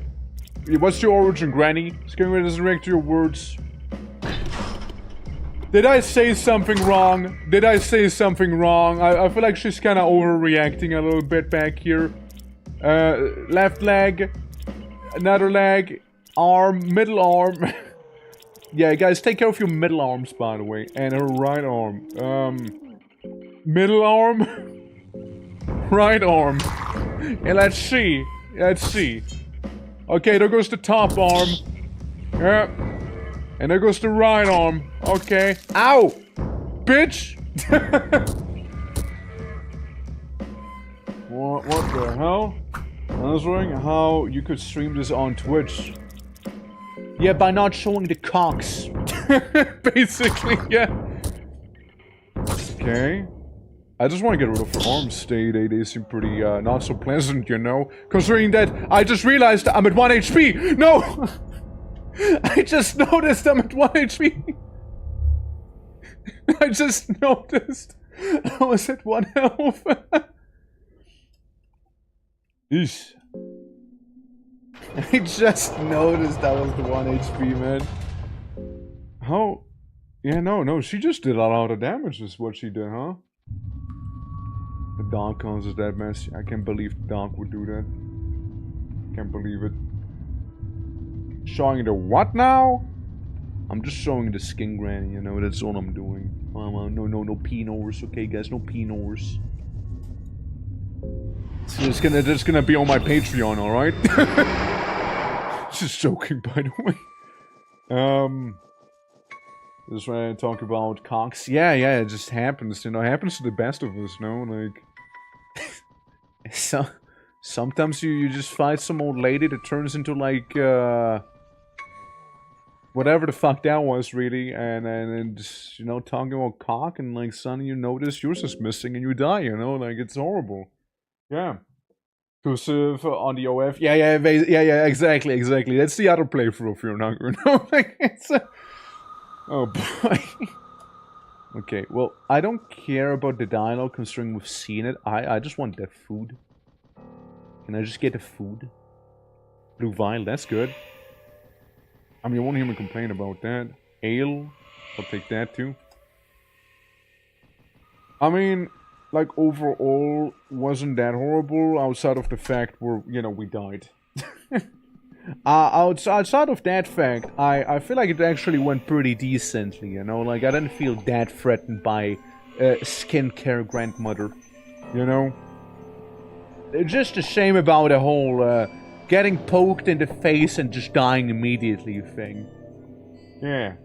Speaker 1: What's your origin, Granny? Can we resurrect your words? Did I say something wrong? Did I say something wrong? I feel like she's kind of overreacting a little bit back here. Left leg. Another leg. Arm. Middle arm. Yeah, guys, take care of your middle arms, by the way. And her right arm. Middle arm. Right arm. And let's see. Let's see. Okay, there goes the top arm. Yeah. And there goes the right arm. Okay. Ow! Bitch! What the hell? I was wondering how you could stream this on Twitch. Yeah, by not showing the cocks. Basically, yeah. Okay. I just want to get rid of her arms. They seem pretty, not so pleasant, you know? Considering that I just realized I'm at 1 HP! No! I just noticed I'm at 1 HP! I just noticed I was at 1 health. Eesh. I just noticed that was the 1 HP, man. How? Yeah, no, she just did a lot of damage is what she did, huh? The dog causes that mess. I can't believe the dog would do that. Can't believe it. Showing the what now? I'm just showing the skin, Granny, you know, that's all I'm doing. No P-nors, okay, guys, no P-nors. So it's gonna be on my Patreon, alright? Just joking, by the way. Just when I talk about cocks. Yeah, it just happens, you know, it happens to the best of us, you know, like... Sometimes you just fight some old lady that turns into, like, whatever the fuck that was, really, and just, you know, talking about cock, and, like, suddenly you notice yours is missing and you die, you know, like, it's horrible. Yeah. Inclusive on the OF. Yeah, exactly. That's the other playthrough if you're not, you know, like, it's oh, boy. Okay, well, I don't care about the dialogue considering we've seen it. I just want that food. Can I just get the food? Blue vial, that's good. I mean, you won't hear me complain about that. Ale, I'll take that too. I mean, like, overall, wasn't that horrible, outside of the fact where, you know, we died. Outside of that fact, I feel like it actually went pretty decently, you know? Like, I didn't feel that threatened by skincare grandmother, you know? It's just a shame about the whole getting poked in the face and just dying immediately thing. Yeah.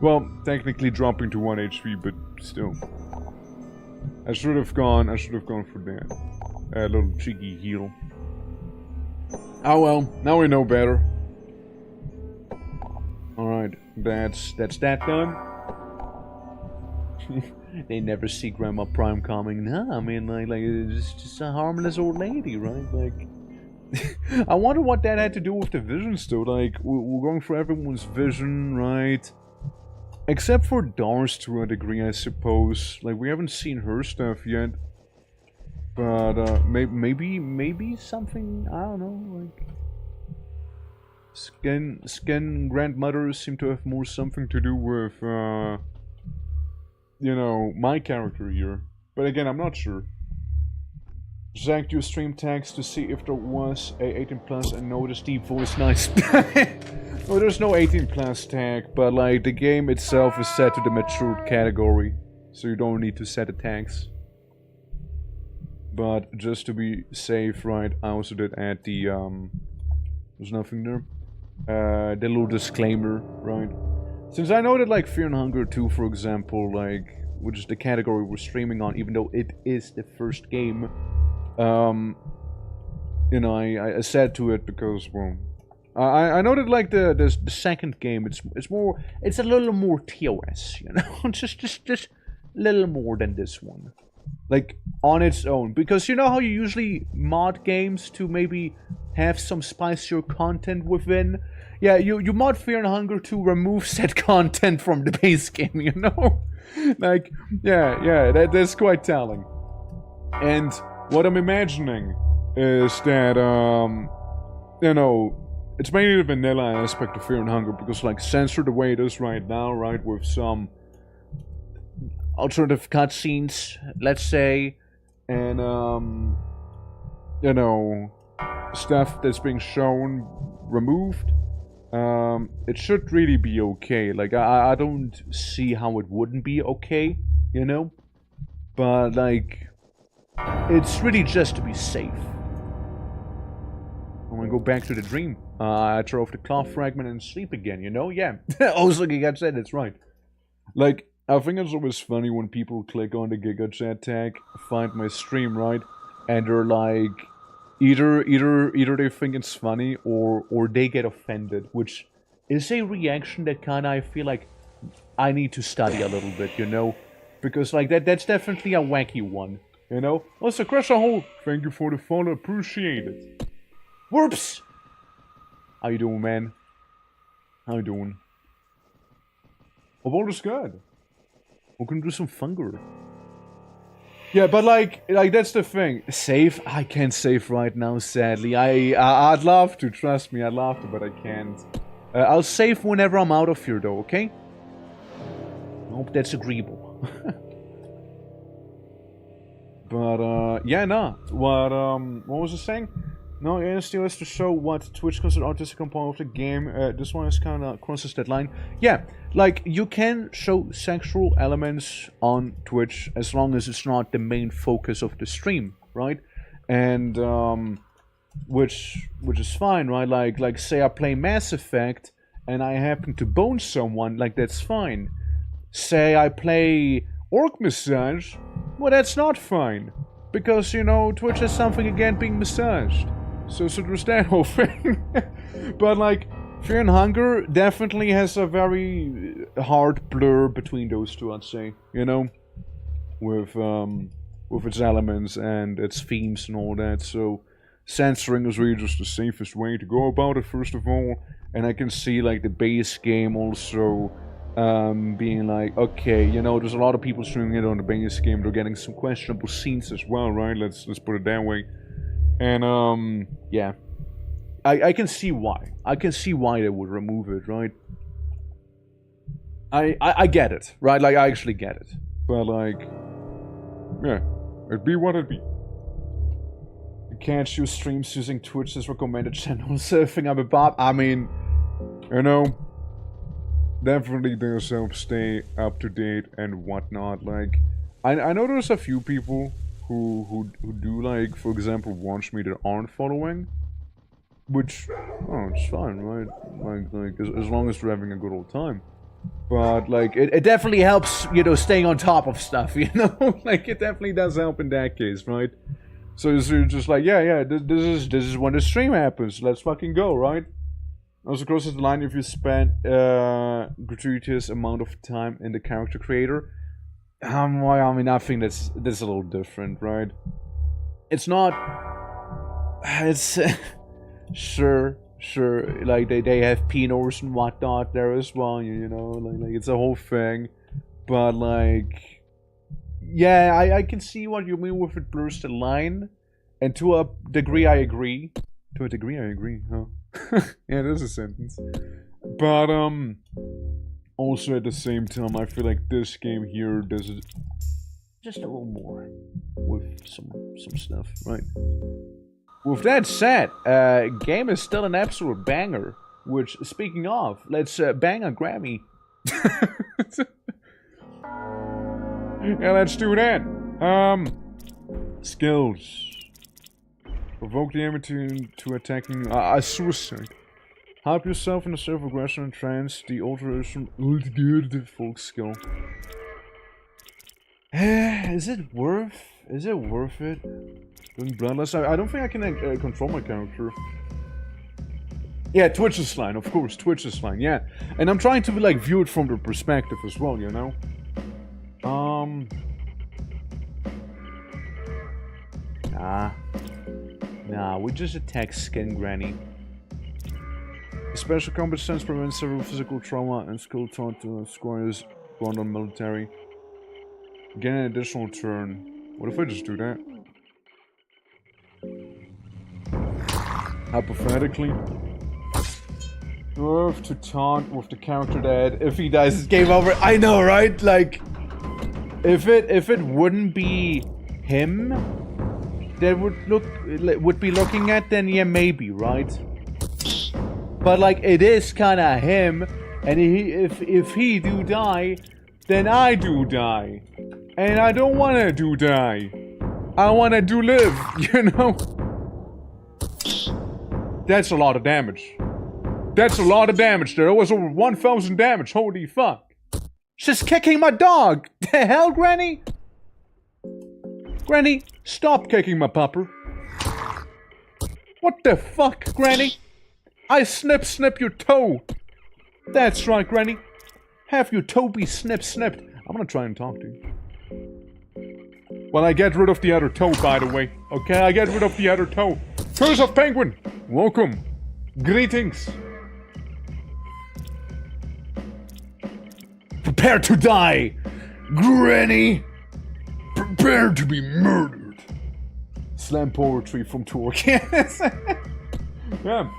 Speaker 1: Well, technically dropping to 1 HP, but still. I should have gone for that. A little cheeky heal. Oh well, now we know better. Alright, that's that done. They never see Grandma Prime coming. Nah, I mean, like it's just a harmless old lady, right? Like, I wonder what that had to do with the visions, though. Like, we're going for everyone's vision, right? Except for Dar's to a degree, I suppose. Like, we haven't seen her stuff yet. But, maybe something, I don't know, like... Skin grandmothers seem to have more something to do with, you know, my character here. But again, I'm not sure. Zack, do stream tags to see if there was a 18 plus and notice deep voice. Nice. No, there's no 18 plus tag, but like the game itself is set to the matured category, so you don't need to set the tags. But just to be safe, right, I also did add the there's nothing there. The little disclaimer, right? Since I know that like Fear and Hunger 2, for example, like, which is the category we're streaming on, even though it is the first game, you know, I said to it because, well, I know that like the second game, it's a little more TOS, you know, just a little more than this one, like on its own, because you know how you usually mod games to maybe have some spicier content within. Yeah, you mod Fear and Hunger to remove said content from the base game, you know? Like, yeah, that's quite telling. And what I'm imagining is that, you know, it's mainly the vanilla aspect of Fear and Hunger, because, like, censored the way it is right now, right, with some alternative cutscenes, let's say, and, you know, stuff that's being shown removed, it should really be okay. Like, I don't see how it wouldn't be okay, you know? But, like, it's really just to be safe. I'm gonna go back to the dream. I throw off the cloth fragment and sleep again, you know? Yeah. Also, Giga Chat, that's right. Like, I think it's always funny when people click on the Giga Chat tag, find my stream, right? And they're like, either they think it's funny or they get offended, which is a reaction that kinda I feel like I need to study a little bit, you know? Because like that's definitely a wacky one, you know? Also, Crush a Hole, thank you for the follow, appreciate it. Whoops! How you doing, man? How you doing? Hope all is good. We can do some Funger. Yeah, but like that's the thing. Save? I can't save right now, sadly. I'd love to, trust me, I'd love to, but I can't. I'll save whenever I'm out of here, though, okay? I hope that's agreeable. But, yeah, nah. What was I saying? No, it still has to show what Twitch considers artistic component of the game. This one is kind of crosses that line. Yeah, like, you can show sexual elements on Twitch as long as it's not the main focus of the stream, right? And, which is fine, right? Like, say I play Mass Effect and I happen to bone someone, like, that's fine. Say I play Orc Massage, well, that's not fine. Because, you know, Twitch has something against being massaged. So there's that whole thing. But, like, Fear and Hunger definitely has a very hard blur between those two, I'd say. You know? With its elements and its themes and all that. So, censoring is really just the safest way to go about it, first of all. And I can see, like, the base game also being like, okay, you know, there's a lot of people streaming it on the base game. They're getting some questionable scenes as well, right? Let's put it that way. And, yeah. I can see why. I can see why they would remove it, right? I get it, right? Like, I actually get it. But, like, yeah. It be what it be. You can't choose streams using Twitch's recommended channel surfing up a bob. I mean, you know, definitely does help stay up to date and whatnot. Like, I know there's a few people who do, like, for example, watch me that aren't following. Which, oh, it's fine, right? Like as long as we're having a good old time. But, like, it definitely helps, you know, staying on top of stuff, you know? Like, it definitely does help in that case, right? So you're just like, yeah, this is when the stream happens. Let's fucking go, right? Also crosses the line if you spend gratuitous amount of time in the character creator. Well, I mean, I think that's a little different, right? It's not... It's... Sure, like, they have Pinors and whatnot there as well, you know, like it's a whole thing. But, like... Yeah, I can see what you mean with it blurs the line. And to a degree, I agree. To a degree, I agree, huh? Yeah, there's a sentence. But, also at the same time, I feel like this game here does it just a little more with some stuff, right? With that said, game is still an absolute banger. Which, speaking of, let's bang a Grammy. Yeah, let's do that. Skills. Provoke the enemy to attacking a suicide. Help yourself in a self-aggression and trance. The alteration folk skill. Is it worth it? Doing bloodless? I don't think I can control my character. Yeah, Twitch is fine, of course. Twitch is fine, yeah. And I'm trying to like view it from the perspective as well, you know. Nah, we just attack Skin Granny. Special combat stance prevents several physical trauma and skill taunt to squires bond on military. Gain an additional turn. What if I just do that? Hypothetically. You have to taunt with the character that if he dies it's game over. I know, right? Like, if it wouldn't be him that would be looking at, then yeah, maybe, right? But like, it is kinda him, and if he do die, then I do die. And I don't wanna do die. I wanna do live, you know? That's a lot of damage. That's a lot of damage there. It was over 1,000 damage, holy fuck. She's kicking my dog! The hell, Granny? Granny, stop kicking my pupper. What the fuck, Granny? I snip your toe. That's right, Granny. Have your toe be snipped. I'm gonna try and talk to you. Well, I get rid of the other toe, by the way. Okay, I get rid of the other toe. Curse of Penguin! Welcome. Greetings. Prepare to die, Granny! Prepare to be murdered. Slam poetry from Torque. Yeah.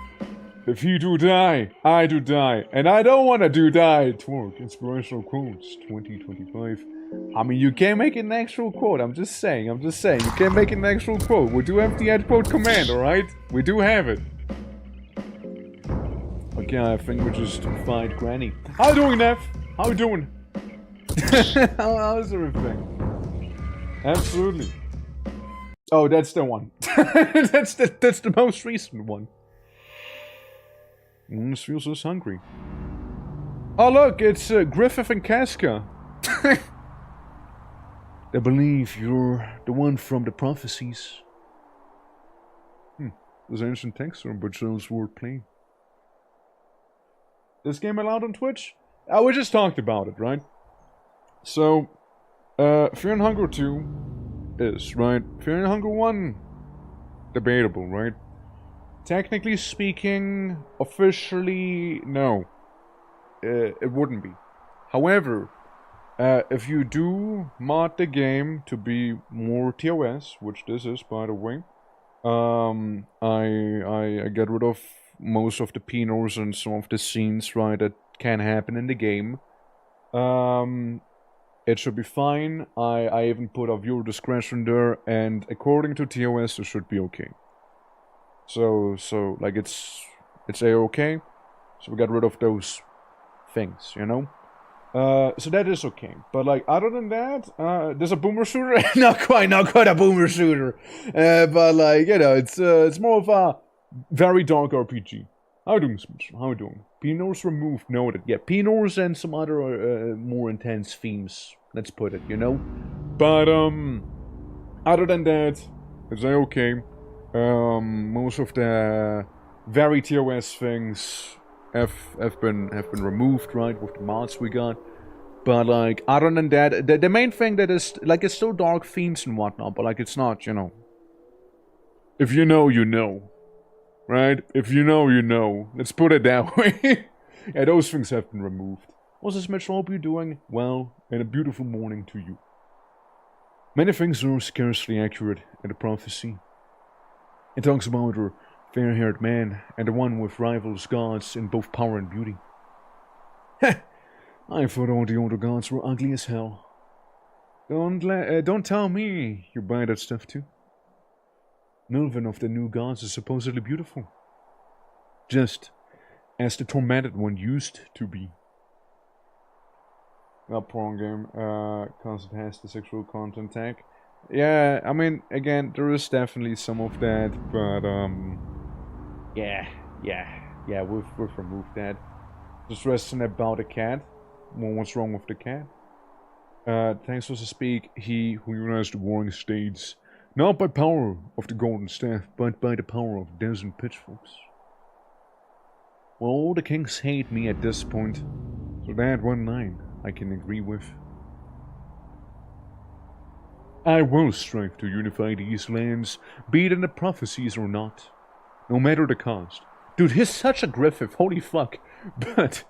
Speaker 1: If you do die, I do die. And I don't want to do die. Torque, inspirational quotes, 2025. I mean, you can't make an actual quote. I'm just saying. You can't make an actual quote. We do have the end quote command, alright? We do have it. Okay, I think we just find Granny. How you doing, Neff? How you doing? How's everything? Absolutely. Oh, that's the one. that's the most recent one. This feels so hungry. Oh look, it's Griffith and Casca. They believe you're the one from the prophecies. There's an ancient text room, but shows word playing. This game allowed on Twitch? We just talked about it, right? So, Fear and Hunger 2 is, right? Fear and Hunger 1, debatable, right? Technically speaking, officially, no. It wouldn't be. However, if you do mod the game to be more TOS, which this is, by the way, I get rid of most of the Pinors and some of the scenes, right, that can happen in the game. It should be fine. I even put a viewer discretion there, and according to TOS, it should be okay. So like it's a-okay. So we got rid of those things, you know? So that is okay. But like other than that, there's a boomer shooter. not quite a boomer shooter. But like, you know, it's more of a very dark RPG. How you doing, Spencer? How you doing? Pinors removed, noted. Yeah, Pinors and some other more intense themes. Let's put it, you know? But other than that, it's okay. Most of the very TOS things have been removed, right, with the mods we got. But like other than that, the main thing that is like it's still dark themes and whatnot, but like it's not, you know. If you know, you know. Right? If you know, you know. Let's put it that way. Yeah, those things have been removed. What's this, Mitch? Hope you're doing well, and a beautiful morning to you. Many things are scarcely accurate in the prophecy. It talks about a fair-haired man and the one with rivals gods in both power and beauty. Heh! I thought all the older gods were ugly as hell. Don't tell me you buy that stuff too. None of the new gods is supposedly beautiful. Just as the tormented one used to be. Not porn game, cause it has the sexual content tag. Yeah, I mean, again, there is definitely some of that, but, yeah, we've removed that. Just resting about a cat. Well, what's wrong with the cat? Thanks for the speak, he who unites the warring states, not by power of the golden staff, but by the power of dozen pitchforks. Well, all the kings hate me at this point, so that one line I can agree with. I will strive to unify these lands, be it in the prophecies or not, no matter the cost. Dude, he's such a Griffith, holy fuck. But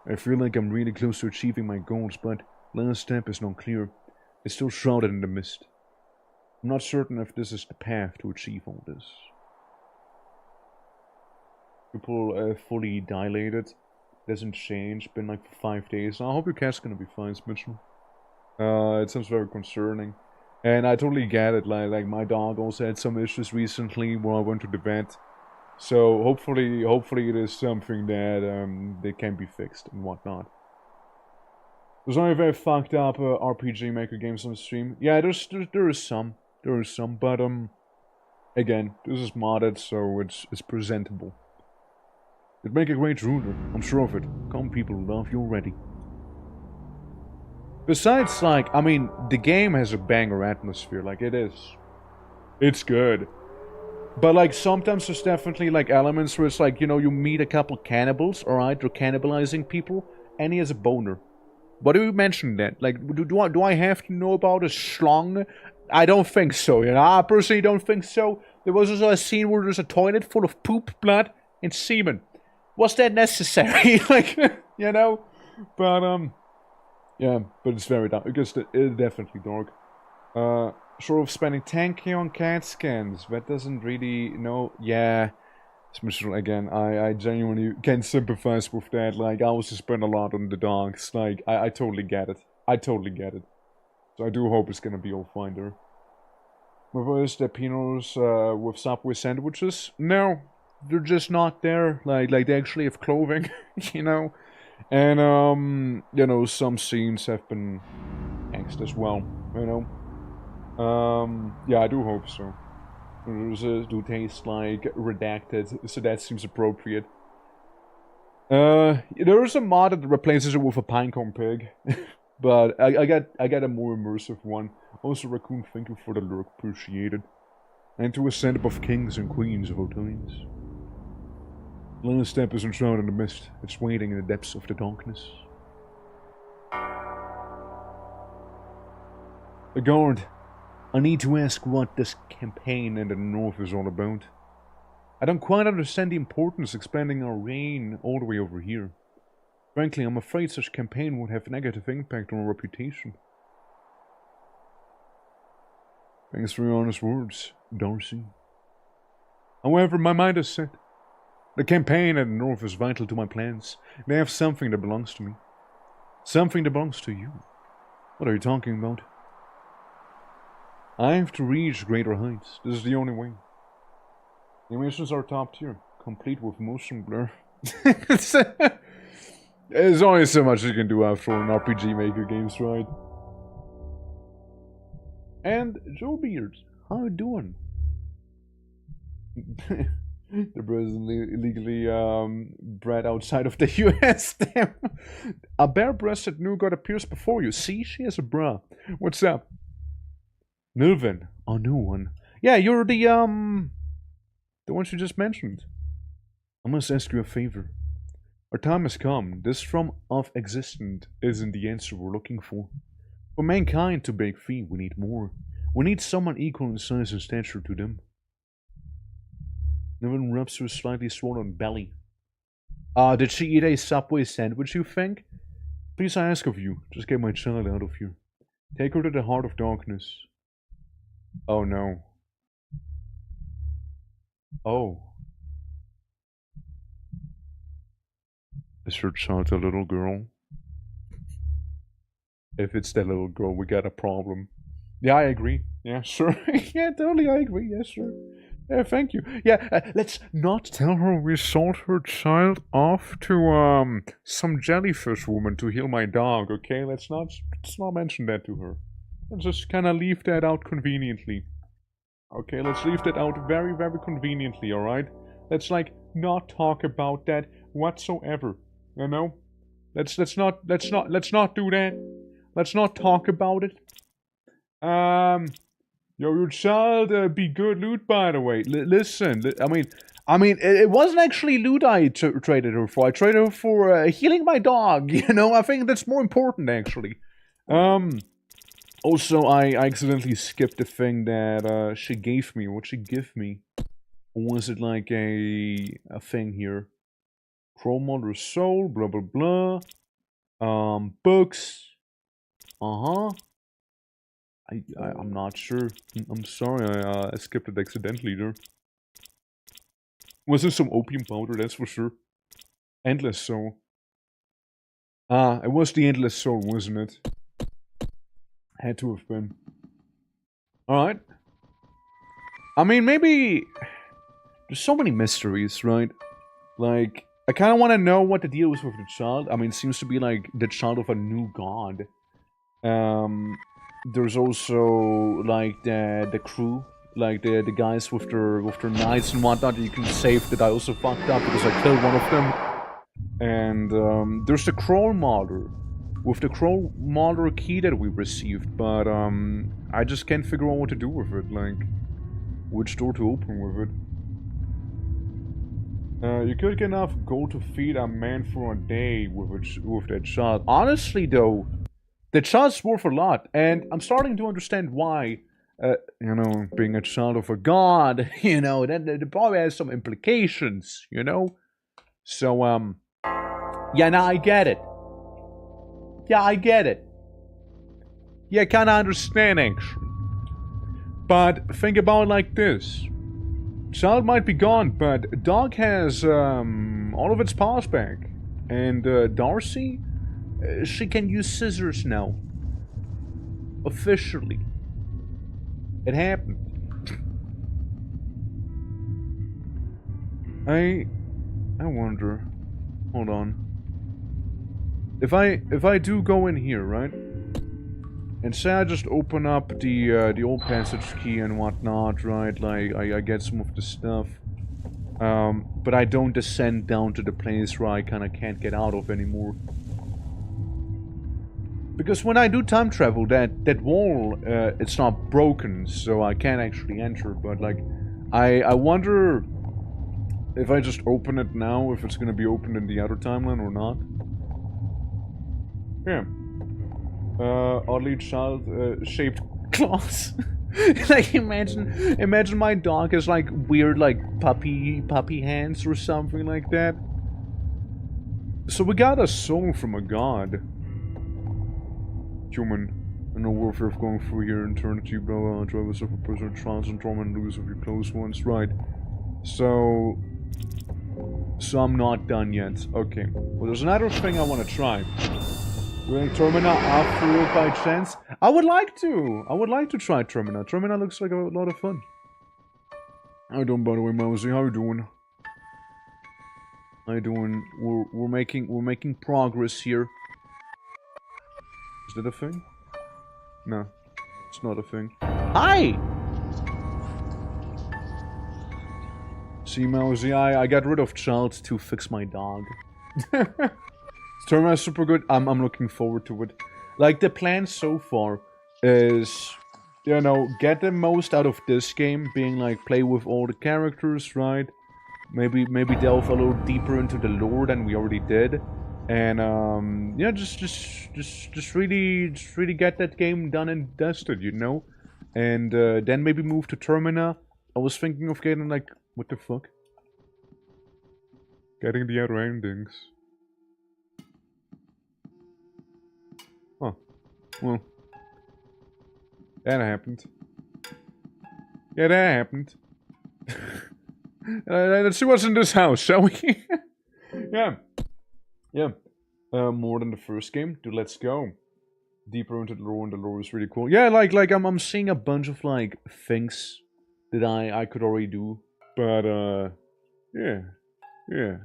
Speaker 1: I feel like I'm really close to achieving my goals, but last step is not clear. It's still shrouded in the mist. I'm not certain if this is the path to achieve all this. People fully dilated. Doesn't change. Been like for 5 days. I hope your cat's gonna be fine, Mitchell. It sounds very concerning. And I totally get it. Like my dog also had some issues recently where I went to the vet. So hopefully it is something that they can be fixed and whatnot. There's only very fucked up RPG Maker games on the stream. Yeah, there is some, but again, this is modded, so it's presentable. It'd make a great ruler, I'm sure of it. Come people, love you already. Besides, like, I mean, the game has a banger atmosphere, like it is. It's good. But like sometimes there's definitely like elements where it's like, you know, you meet a couple cannibals, alright, they're cannibalizing people, and he has a boner. What do you mention that? Like, do I have to know about a schlong? I don't think so, you know, I personally don't think so. There was also a scene where there's a toilet full of poop, blood, and semen. Was that necessary? Like, you know? But, yeah, but it's very dark. It's definitely dark. Sort of spending 10k on CAT scans. That doesn't really, no, yeah. Again, I genuinely can sympathize with that. Like, I also spend a lot on the dogs. Like, I totally get it. I totally get it. So I do hope it's gonna be all fine there. Reverse the Pinos with Subway sandwiches? No, they're just not there. Like they actually have clothing, you know? And, you know, some scenes have been angst as well, you know? Yeah, I do hope so. Those do taste like redacted, so that seems appropriate. There is a mod that replaces it with a pinecone pig, but I got a more immersive one. Also, Raccoon, thank you for the lurk, appreciated. And to ascend above kings and queens of all times. Last step is enshrouded in the mist. It's waiting in the depths of the darkness. A guard. I need to ask what this campaign in the north is all about. I don't quite understand the importance of expanding our reign all the way over here. Frankly, I'm afraid such campaign would have a negative impact on our reputation. Thanks for your honest words, Darcy. However, my mind is set. The campaign in the north is vital to my plans. They have something that belongs to me. Something that belongs to you. What are you talking about? I have to reach greater heights. This is the only way. Animations are top tier, complete with motion blur. There's only so much you can do after an RPG Maker games, right? And Joe Beard, how you doing? The person illegally bred outside of the US. Damn. A bare-breasted nougat appears before you. See, she has a bra. What's up? Nilvin, a new one. Yeah, you're the one you just mentioned. I must ask you a favor. Our time has come. This form of existence isn't the answer we're looking for. For mankind to break free, we need more. We need someone equal in size and stature to them. Nilvin rubs her slightly swollen belly. Did she eat a Subway sandwich, you think? Please, I ask of you, just get my child out of here. Take her to the heart of darkness. Oh no. Oh. Is her child a little girl? If it's that little girl, we got a problem. Yeah, I agree. Yeah, sure. Yeah, totally, I agree. Yeah, sure. Yeah, thank you. Yeah, let's not tell her we sold her child off to some jellyfish woman to heal my dog. Okay, let's not mention that to her. Let's just kind of leave that out conveniently. Okay, let's leave that out very, very conveniently. All right. Let's like not talk about that whatsoever. You know. Let's not do that. Let's not talk about it. Your child be good loot, by the way. Listen, I mean, it wasn't actually loot I traded her for. I traded her for healing my dog. You know, I think that's more important actually. Also, I accidentally skipped the thing that she gave me. What'd she give me? Or was it like a thing here? Chrome Mother Soul, blah blah blah. Books. I'm not sure. I'm sorry, I skipped it accidentally there. Was there some opium powder, that's for sure. Endless Soul. It was the Endless Soul, wasn't it? Had to have been. Alright. I mean, maybe... There's so many mysteries, right? Like, I kind of want to know what the deal is with the child. I mean, it seems to be like the child of a new god. There's also like the crew, like the guys with their knights and whatnot that you can save that I also fucked up because I killed one of them. And there's the Crow Mauler with the Crow Mauler key that we received, but I just can't figure out what to do with it, like which door to open with it. You could get enough gold to feed a man for a day with that child. Honestly though, the child's worth a lot, and I'm starting to understand why, you know, being a child of a god, you know, that probably has some implications, you know? So, yeah, now I get it. Yeah, I get it. Yeah, kinda understand, actually. But think about it like this. Child might be gone, but dog has, all of its paws back. And, Darcy? She can use scissors now. Officially. It happened. I wonder. Hold on. If I do go in here, right? And say I just open up the old passage key and whatnot, right? Like I get some of the stuff. But I don't descend down to the place where I kinda can't get out of anymore. Because when I do time travel, that wall, it's not broken, so I can't actually enter, but like, I wonder if I just open it now, if it's gonna be opened in the other timeline or not. Yeah. Oddly child-shaped claws. Like, imagine my dog has like weird, like, puppy hands or something like that. So we got a soul from a god. Human, and no warfare of going through here in eternity, blah blah, drivers of a prisoner, trials and torment, and lose of your close ones, right? So I'm not done yet. Okay. Well, there's another thing I want to try. Doing Termina after it by chance? I would like to! I would like to try Termina. Termina looks like a lot of fun. How you doing, by the way, Mousy? How you doing? How you doing? We're making progress here. Is that a thing? No. It's not a thing. Hi! See, Mousy, I got rid of Child to fix my dog. Termina is super good. I'm looking forward to it. Like, the plan so far is, you know, get the most out of this game, being like, play with all the characters, right? Maybe delve a little deeper into the lore than we already did. And, yeah, just really get that game done and dusted, you know? And, then maybe move to Termina. I was thinking of getting, like, what the fuck? Getting the other endings. Huh. Well. That happened. Yeah, that happened. Let's see what's in this house, shall we? Yeah. Yeah. More than the first game. Dude, let's go. Deeper into the lore, and the lore is really cool. Yeah, like I'm seeing a bunch of, like, things that I could already do. But, yeah. Yeah.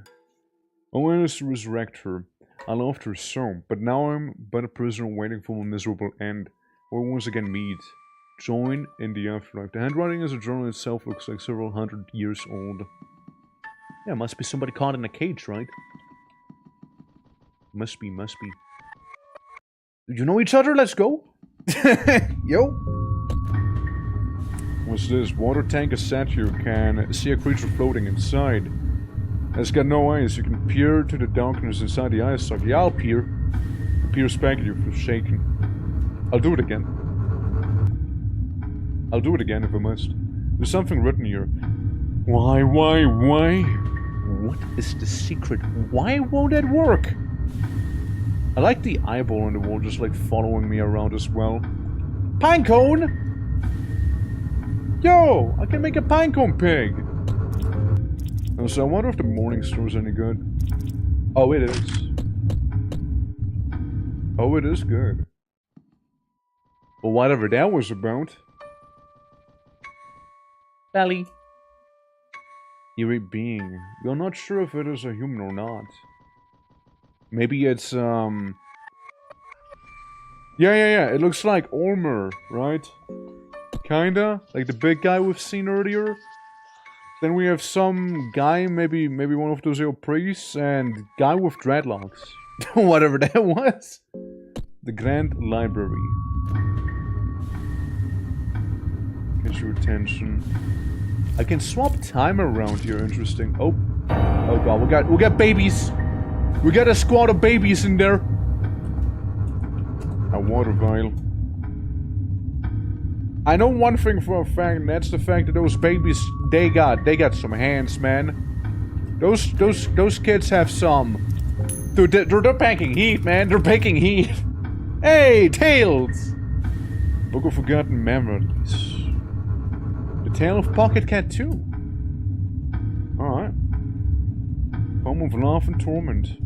Speaker 1: I wanted to resurrect her. I loved her so, but now I'm but a prisoner waiting for a miserable end. We'll once again meet. Join in the afterlife. The handwriting as a journal itself looks like several hundred years old. Yeah, must be somebody caught in a cage, right? Must be. Do you know each other? Let's go! Yo! What's this? Water tank is set here. Can see a creature floating inside. It's got no eyes. You can peer to the darkness inside the eye socket. Yeah, I'll peer. Peer's back at you for shaking. I'll do it again. I'll do it again if I must. There's something written here. Why? What is the secret? Why won't that work? I like the eyeball on the wall just like following me around as well. Pinecone! Yo! I can make a pinecone pig! And so I wonder if the morning store's any good. Oh, it is. Oh, it is good. Well, whatever that was about. Belly. Eerie being. You're not sure if it is a human or not. Maybe it's, Yeah. It looks like Olmer, right? Kinda. Like the big guy we've seen earlier. Then we have some guy, maybe one of those old priests, and guy with dreadlocks. Whatever that was. The Grand Library. Get your attention. I can swap time around here, interesting. Oh god, we got babies! We got a squad of babies in there! A water vial. I know one thing for a fact, and that's the fact that those babies, they got some hands, man. Those kids have some. Dude, they're packing heat, man. They're packing heat. Hey, Tails! Book of Forgotten Memories. The Tale of Pocket Cat 2. Alright. Home of Love and Torment.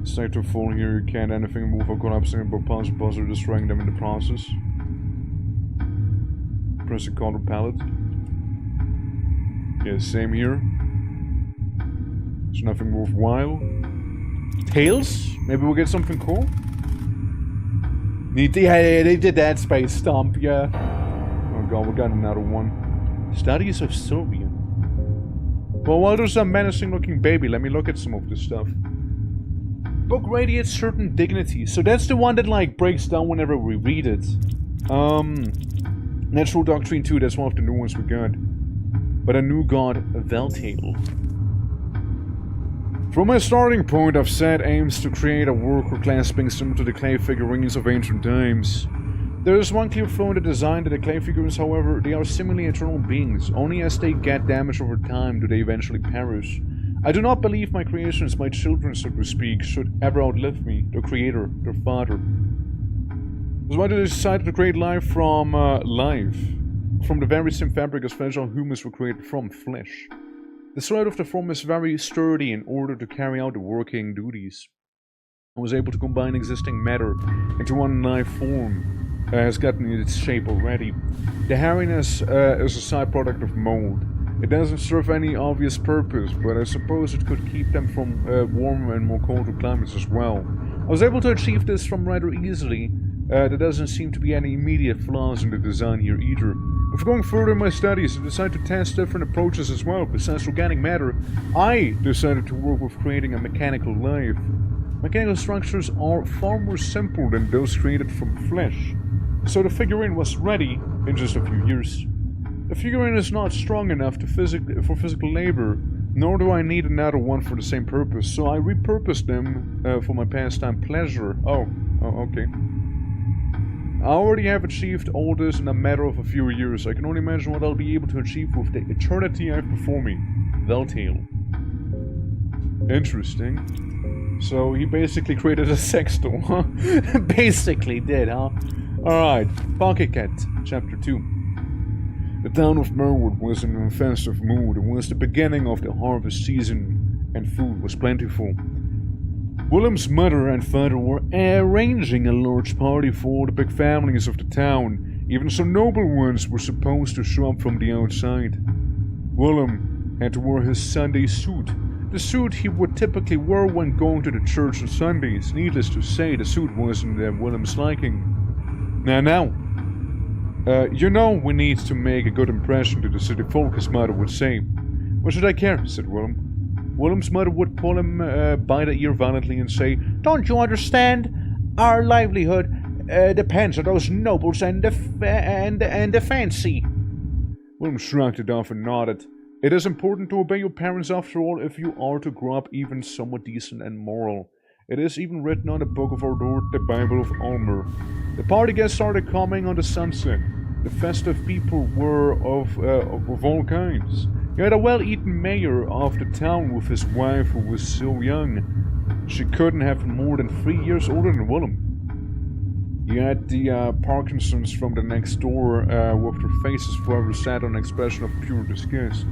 Speaker 1: Safe to fall here, you can't anything move or collapsing above puzzles or destroying them in the process. Press the color palette. Yeah, same here. There's nothing worthwhile. Tails? Maybe we'll get something cool? Yeah, they did that space stomp, yeah. Oh god, we got another one. Studies of Sylvian. Well, while there's a menacing looking baby, let me look at some of this stuff. Book radiates certain dignity. So that's the one that, like, breaks down whenever we read it. Natural Doctrine 2, that's one of the new ones we got. But a new god, Veltail. From my starting point, I've set aims to create a work or clasping similar to the clay figurines of ancient times. There is one clear flaw in the design that the clay figurines, however, they are seemingly eternal beings. Only as they get damaged over time do they eventually perish. I do not believe my creations, my children, so to speak, should ever outlive me, their creator, their father. That's why they decided to create life from life. From the very same fabric as flesh, all humans were created from flesh. The side of the form is very sturdy in order to carry out the working duties. I was able to combine existing matter into one life form. Has gotten its shape already. The hairiness is a side product of mold. It doesn't serve any obvious purpose, but I suppose it could keep them from warmer and more colder climates as well. I was able to achieve this from rather easily. There doesn't seem to be any immediate flaws in the design here either. Before going further in my studies, I decided to test different approaches as well. Besides organic matter, I decided to work with creating a mechanical life. Mechanical structures are far more simple than those created from flesh. So the figurine was ready in just a few years. The figurine is not strong enough to for physical labor, nor do I need another one for the same purpose, so I repurposed them for my pastime pleasure. Oh, okay. I already have achieved all this in a matter of a few years. I can only imagine what I'll be able to achieve with the eternity I have before me. Veltail. Interesting. So he basically created a sex doll, huh? Basically did, huh? Alright, Pocket Cat, Chapter 2. The town of Merwood was in a festive mood. It was the beginning of the harvest season, and food was plentiful. Willem's mother and father were arranging a large party for all the big families of the town. Even some noble ones were supposed to show up from the outside. Willem had to wear his Sunday suit. The suit he would typically wear when going to the church on Sundays. Needless to say, the suit wasn't Willem's liking. Now, you know we need to make a good impression to the city folk, his mother would say. What should I care, said Willem. Willem's mother would pull him by the ear violently and say, Don't you understand? Our livelihood depends on those nobles and the fancy. Willem shrugged it off and nodded. It is important to obey your parents after all if you are to grow up even somewhat decent and moral. It is even written on the book of our Lord, the Bible of Almer. The party guests started coming on the sunset. The festive people were of all kinds. You had a well-eaten mayor of the town with his wife who was so young. She couldn't have been more than 3 years older than Willem. You had the Parkinsons from the next door with their faces forever set on an expression of pure disgust.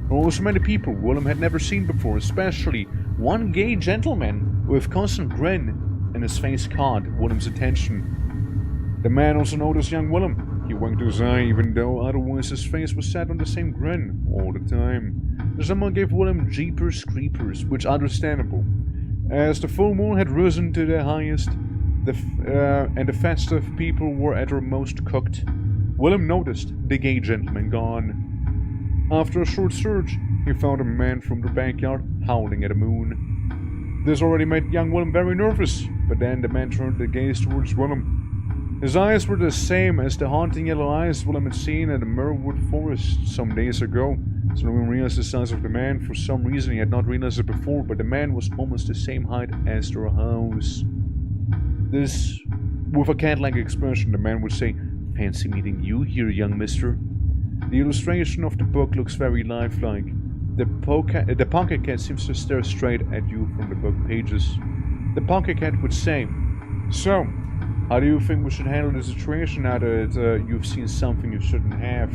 Speaker 1: There were so many people Willem had never seen before, especially one gay gentleman with a constant grin, and his face caught Willem's attention. The man also noticed young Willem. He winked his eye, even though otherwise his face was set on the same grin all the time. Someone gave Willem jeepers creepers, which understandable. As the full moon had risen to the highest, and the festive people were at their most cooked, Willem noticed the gay gentleman gone. After a short search, he found a man from the backyard howling at the moon. This already made young Willem very nervous, but then the man turned the gaze towards Willem. His eyes were the same as the haunting yellow eyes Willem had seen in the Merwood forest some days ago. So Willem realized the size of the man. For some reason he had not realized it before, but the man was almost the same height as their house. This, with a cat-like expression, the man would say, "Fancy meeting you here, young mister." The illustration of the book looks very lifelike. The pocket cat seems to stare straight at you from the book pages. The pocket cat would say, "So, how do you think we should handle the situation now that you've seen something you shouldn't have?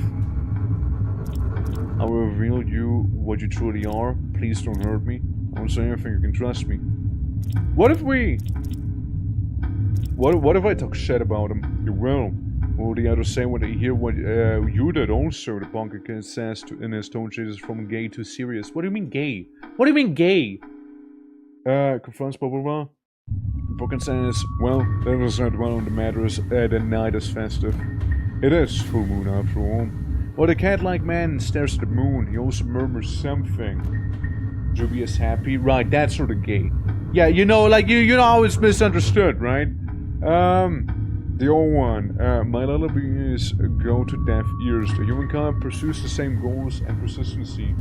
Speaker 1: I will reveal you what you truly are. Please don't hurt me. I won't say anything, you can trust me." What if we... What if I talk shit about him? You will. Will the others say when they hear what you did also? The pocket cat says in his tone changes from gay to serious. What do you mean gay? What do you mean gay? Confronts Bubba. Pocket says, "Well, let us not dwell on the matters. The night is festive. It is full moon after all." While the cat-like man stares at the moon, he also murmurs something. Juby is happy. Right, that's sort of gay. Yeah, you know, like you know how it's misunderstood, right? The old one. My lullaby is go to deaf ears. The humankind pursues the same goals and persistency.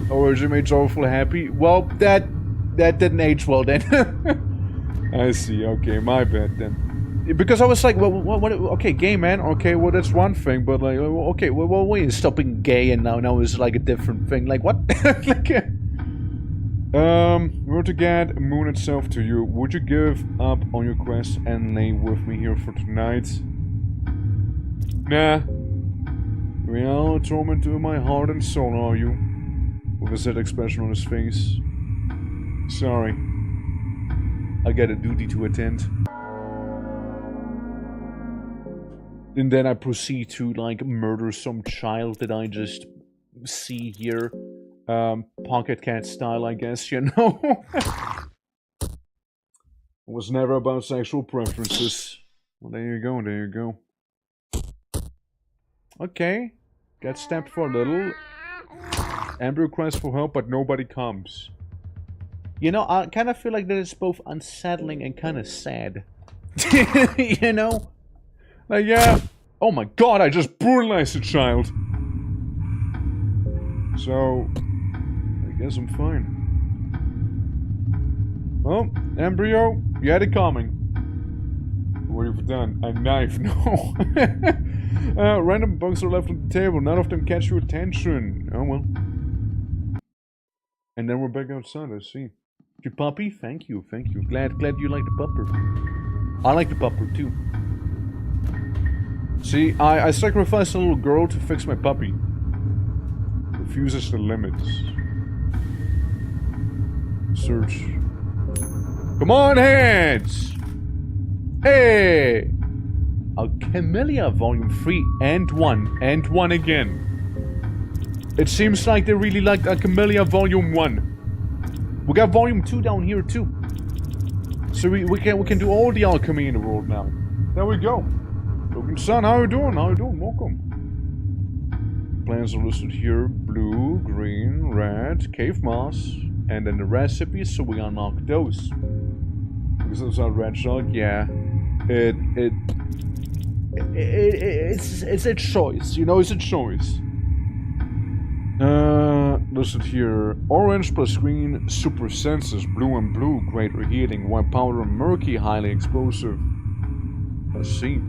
Speaker 1: Originates awful happy. Well, that didn't age well then. I see. Okay, my bad then. Because I was like, well, what? Okay, gay man. Okay, well that's one thing, but like, okay, well, wait, stopping gay and now it's like a different thing. Like what? Like, were to get moon itself to you, would you give up on your quest and lay with me here for tonight? Nah. Real torment to my heart and soul, are you? With a sad expression on his face. Sorry. I got a duty to attend. And then I proceed to, like, murder some child that I just see here. Pocket cat style, I guess, you know? It was never about sexual preferences. Well, there you go, there you go. Okay. Got stabbed for a little. Amber cries for help, but nobody comes. You know, I kind of feel like that is both unsettling and kind of sad. You know? Like, yeah. Oh my god, I just brutalized a child. So, I guess I'm fine. Well, embryo, you had it coming. What have you done? A knife? No. Random bugs are left on the table. None of them catch your attention. Oh well. And then we're back outside, I see. Your puppy? Thank you, thank you. Glad you like the pupper. I like the pupper too. See, I sacrificed a little girl to fix my puppy. Refuses the limits. Search. Come on, hands! Hey! Alchemia Volume 3 and 1. And 1 again. It seems like they really liked Alchemia Volume 1. We got Volume 2 down here too. So we can do all the alchemy in the world now. There we go. Logan son, how you doing? How you doing? Welcome. Plants are listed here. Blue, green, red, cave moss, and then the recipes, so we unlock those. Because those are red shot, yeah. It's a choice, you know, it's a choice. Listed here. Orange plus green, super senses. Blue and blue, greater healing. White powder and murky, highly explosive. Let's see.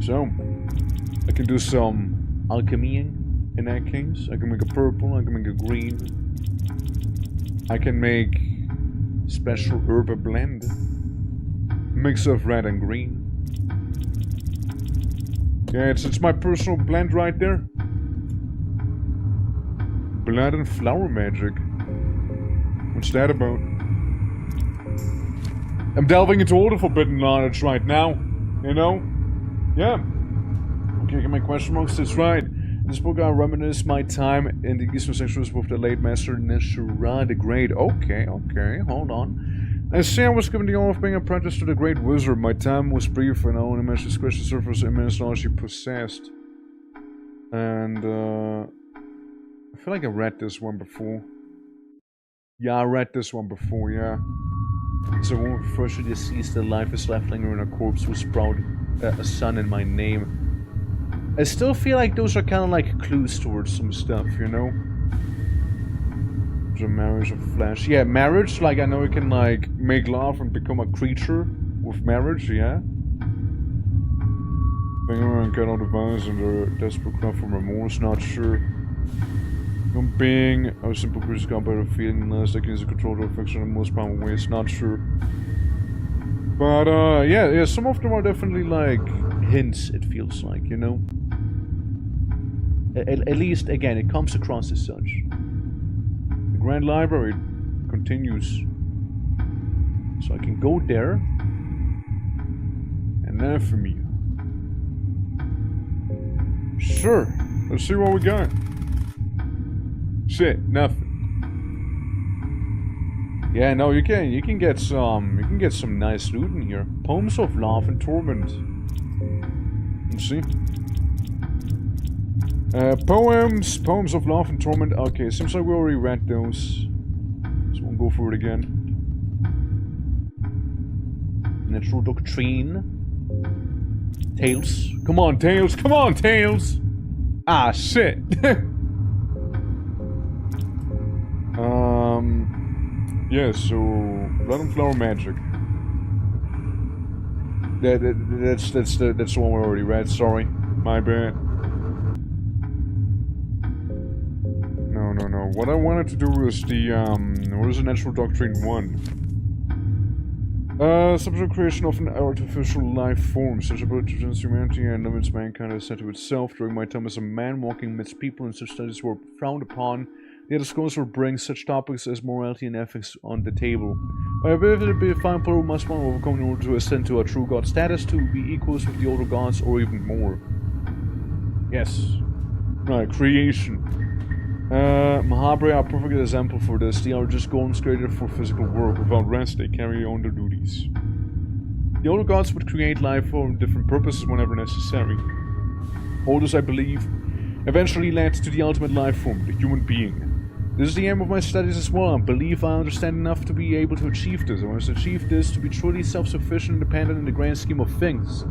Speaker 1: So, I can do some alchemying in that case. I can make a purple, I can make a green. I can make special herb blend. Mix of red and green. Yeah, it's my personal blend right there. Blood and flower magic. What's that about? I'm delving into all the forbidden knowledge right now. You know? Yeah. Okay, get my question marks. That's right. In this book I reminisce my time in the Eastern sections with the late Master Neshura the Great. Okay, hold on. I say I was given the honor of being apprenticed to the Great Wizard. My time was brief and I only managed to scratch the surface of immense knowledge he possessed. And, I feel like I read this one before. Yeah, I read this one before, yeah. So when we first deceased, the life is left lingering in a corpse who sprout a son in my name. I still feel like those are kind of like clues towards some stuff, you know? The marriage of flesh. Yeah, marriage, like I know you can like make love and become a creature with marriage, yeah? Finger and get all the vines and the desperate cry for remorse, not sure. Human being, our simple creatures got by the feeling unless they can use the control to affection in the most powerful ways, not sure. But yeah, some of them are definitely like hints, it feels like, you know? At least, again, it comes across as such. The Grand Library continues. So I can go there. And then for me. Sure, let's see what we got. Shit, nothing. Yeah, no, you can get some nice loot in here. Poems of Love and Torment. Let's see. Poems of Love and Torment. Okay, seems like we already read those. So we'll go for it again. Natural Doctrine. Tales. Come on, Tales. Come on, Tales. Ah, shit. Yeah, so Blood and Flower Magic. That's the one we already read. Sorry, my bad. No. What I wanted to do was the what is the Natural Doctrine 1? Subsequent creation of an artificial life form, such ability to transcend humanity and limits mankind as said to itself. During my time as a man walking amidst people, and such studies were frowned upon. The other scholars will bring such topics as morality and ethics on the table. My ability to be a fine player must one overcome in order to ascend to a true god status, to be equals with the older gods or even more. Yes. Right, creation. Mahabharata are a perfect example for this. They are just gods created for physical work. Without rest, they carry on their duties. The older gods would create life for different purposes whenever necessary. All this, I believe, eventually led to the ultimate life form, the human being. This is the aim of my studies as well. I believe I understand enough to be able to achieve this. I must achieve this to be truly self-sufficient and independent in the grand scheme of things.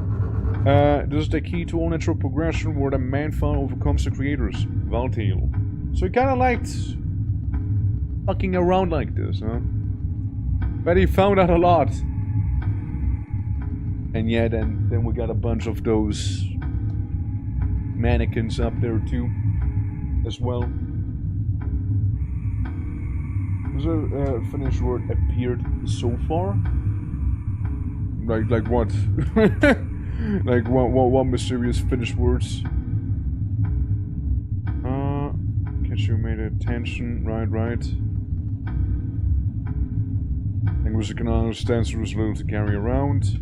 Speaker 1: This is the key to all natural progression where the man found overcomes the creators. Valtail. So he kinda liked fucking around like this, huh? But he found out a lot. And yeah, then we got a bunch of those mannequins up there too, as well. Was a finished word appeared so far? Like what? Like what mysterious finished words? Catch you made attention, right. Language you can understand, so there's little to carry around.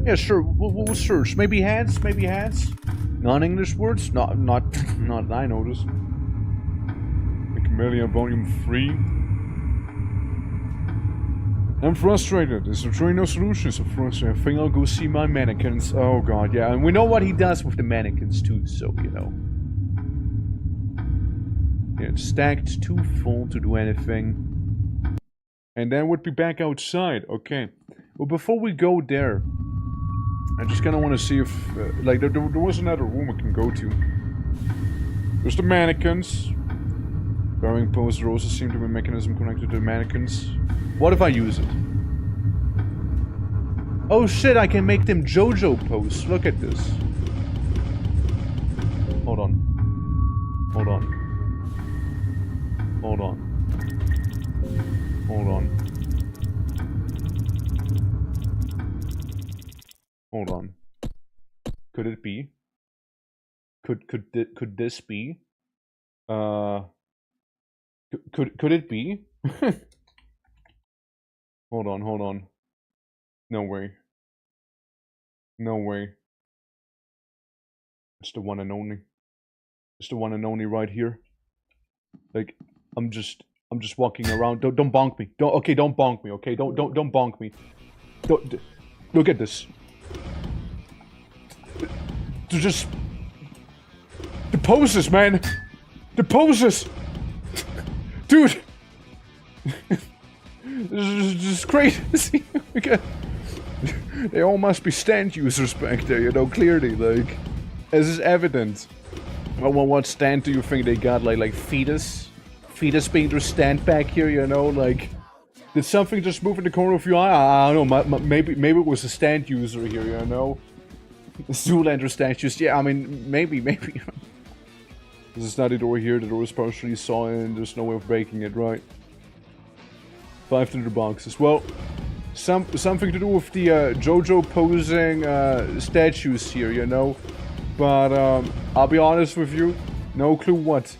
Speaker 1: Yeah, sure. We'll search. Maybe hands. Non-English words. Not I noticed. Camellia Volume 3. I'm frustrated. There's literally no solution. So frustrated. I think I'll go see my mannequins. Oh god, yeah. And we know what he does with the mannequins too. So you know. Yeah, it's stacked too full to do anything. And then we'd be back outside. Okay. Well, before we go there. I just kind of want to see if, like, there was another room I can go to. There's the mannequins. Bearing pose, there also seemed to be a mechanism connected to the mannequins. What if I use it? Oh shit, I can make them JoJo pose. Look at this. Hold on. Hold on. Hold on. Hold on. Hold on. Could it be? Could this be? Could it be? Hold on. No way. No way. It's the one and only. It's the one and only right here. Like, I'm just walking around. Don't bonk me. Don't bonk me. Okay, don't bonk me. Don't. Look at this. To just the poses, man. The poses, dude. This is just crazy. They all must be stand users back there, you know, clearly, like, as is evident. Well, what stand do you think they got? Like fetus? Fetus being their stand back here, you know, like, did something just move in the corner of your eye? I don't know, maybe it was a stand user here, you know? Zoolander statues, yeah, I mean, maybe. This is not the door here, the door is partially sawn and there's no way of breaking it, right? 500 boxes. Well, something to do with the JoJo posing statues here, you know? But I'll be honest with you, no clue what.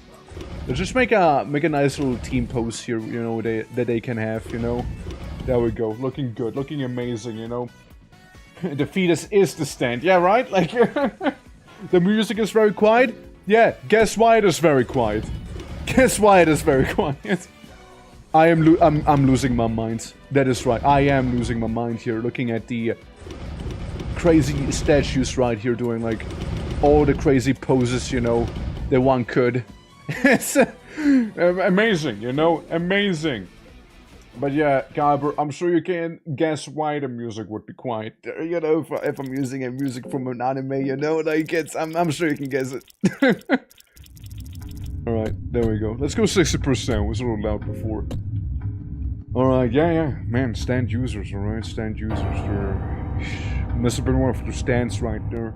Speaker 1: Let's just make a nice little team pose here, you know, that they can have, you know? There we go, looking good, looking amazing, you know? The fetus is the stand, yeah, right? Like, the music is very quiet? Yeah, guess why it is very quiet? Guess why it is very quiet? I'm losing my mind. That is right, I am losing my mind here, looking at the crazy statues right here doing, like, all the crazy poses, you know, that one could. It's amazing, you know, amazing. But yeah, Gabber, I'm sure you can guess why the music would be quiet. You know, if I'm using a music from an anime, you know, like I'm sure you can guess it. Alright, there we go. Let's go 60%, it was a little loud before. Alright, yeah, man, stand users, alright, stand users, there. Must have been one of the stands right there.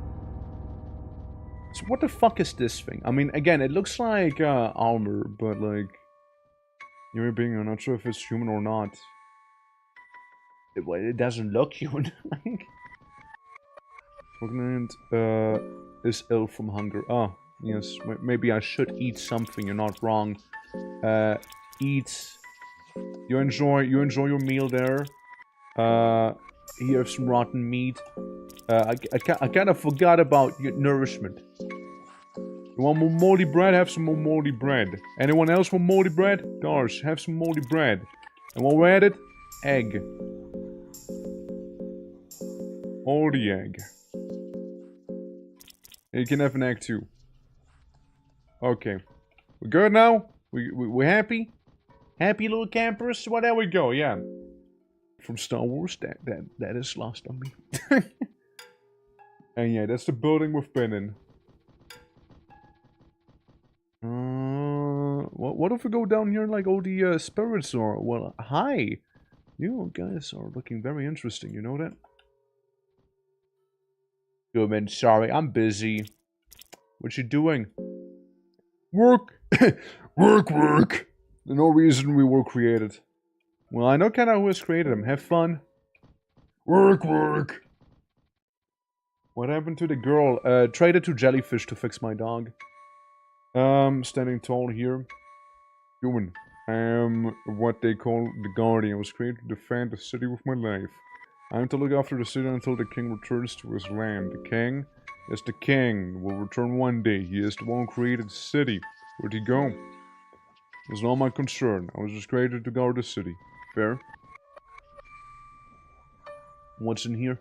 Speaker 1: So what the fuck is this thing? I mean, again, it looks like armor, but like... Human being, I'm not sure if it's human or not. It doesn't look human. Pregnant is ill from hunger. Ah, yes. Maybe I should eat something. You're not wrong. Eat You enjoy your meal there. Here have some rotten meat. I kind of forgot about your nourishment. You want more moldy bread? Have some more moldy bread. Anyone else want moldy bread? Dars, have some moldy bread. And while we're at it, egg. Moldy egg. You can have an egg too. Okay. We're good now? We're happy? Happy little campers? Well, there we go, yeah. From Star Wars, that is lost on me. And yeah, that's the building we've been in. What if we go down here and like all the spirits are? Well, hi! You guys are looking very interesting, you know that? Good man, sorry, I'm busy. What you doing? Work! work! No reason we were created. Well, I know kinda who has created them. Have fun. Work! What happened to the girl? Traded to jellyfish to fix my dog. Standing tall here. Human. I am what they call the Guardian. I was created to defend the city with my life. I am to look after the city until the king returns to his land. The king? Yes, the king will return one day. He is the one who created the city. Where'd he go? It's not my concern. I was just created to guard the city. Fair? What's in here?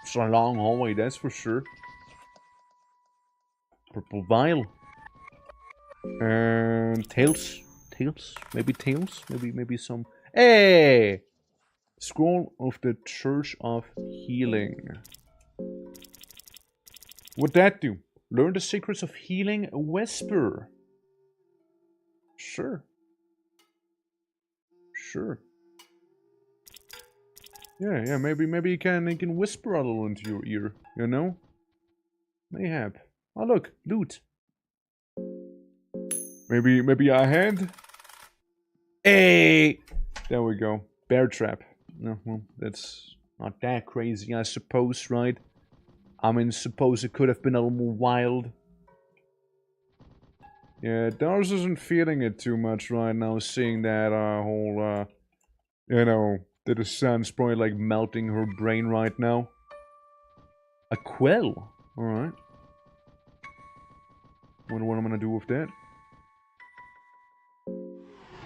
Speaker 1: It's a long hallway, that's for sure. Purple vial. And tails. Tails? Maybe tails? Maybe some... Hey! Scroll of the Church of Healing. What'd that do? Learn the secrets of healing. Whisper. Sure. Sure. Yeah, maybe you can whisper a little into your ear, you know? Mayhap. Oh look, loot. Maybe a hand? Hey! There we go. Bear trap. No, well, that's not that crazy, I suppose, right? I mean, suppose it could have been a little more wild. Yeah, Dars isn't feeling it too much right now, seeing that whole, you know, that the sun's probably like melting her brain right now. A quill? Alright. Wonder what I'm gonna do with that.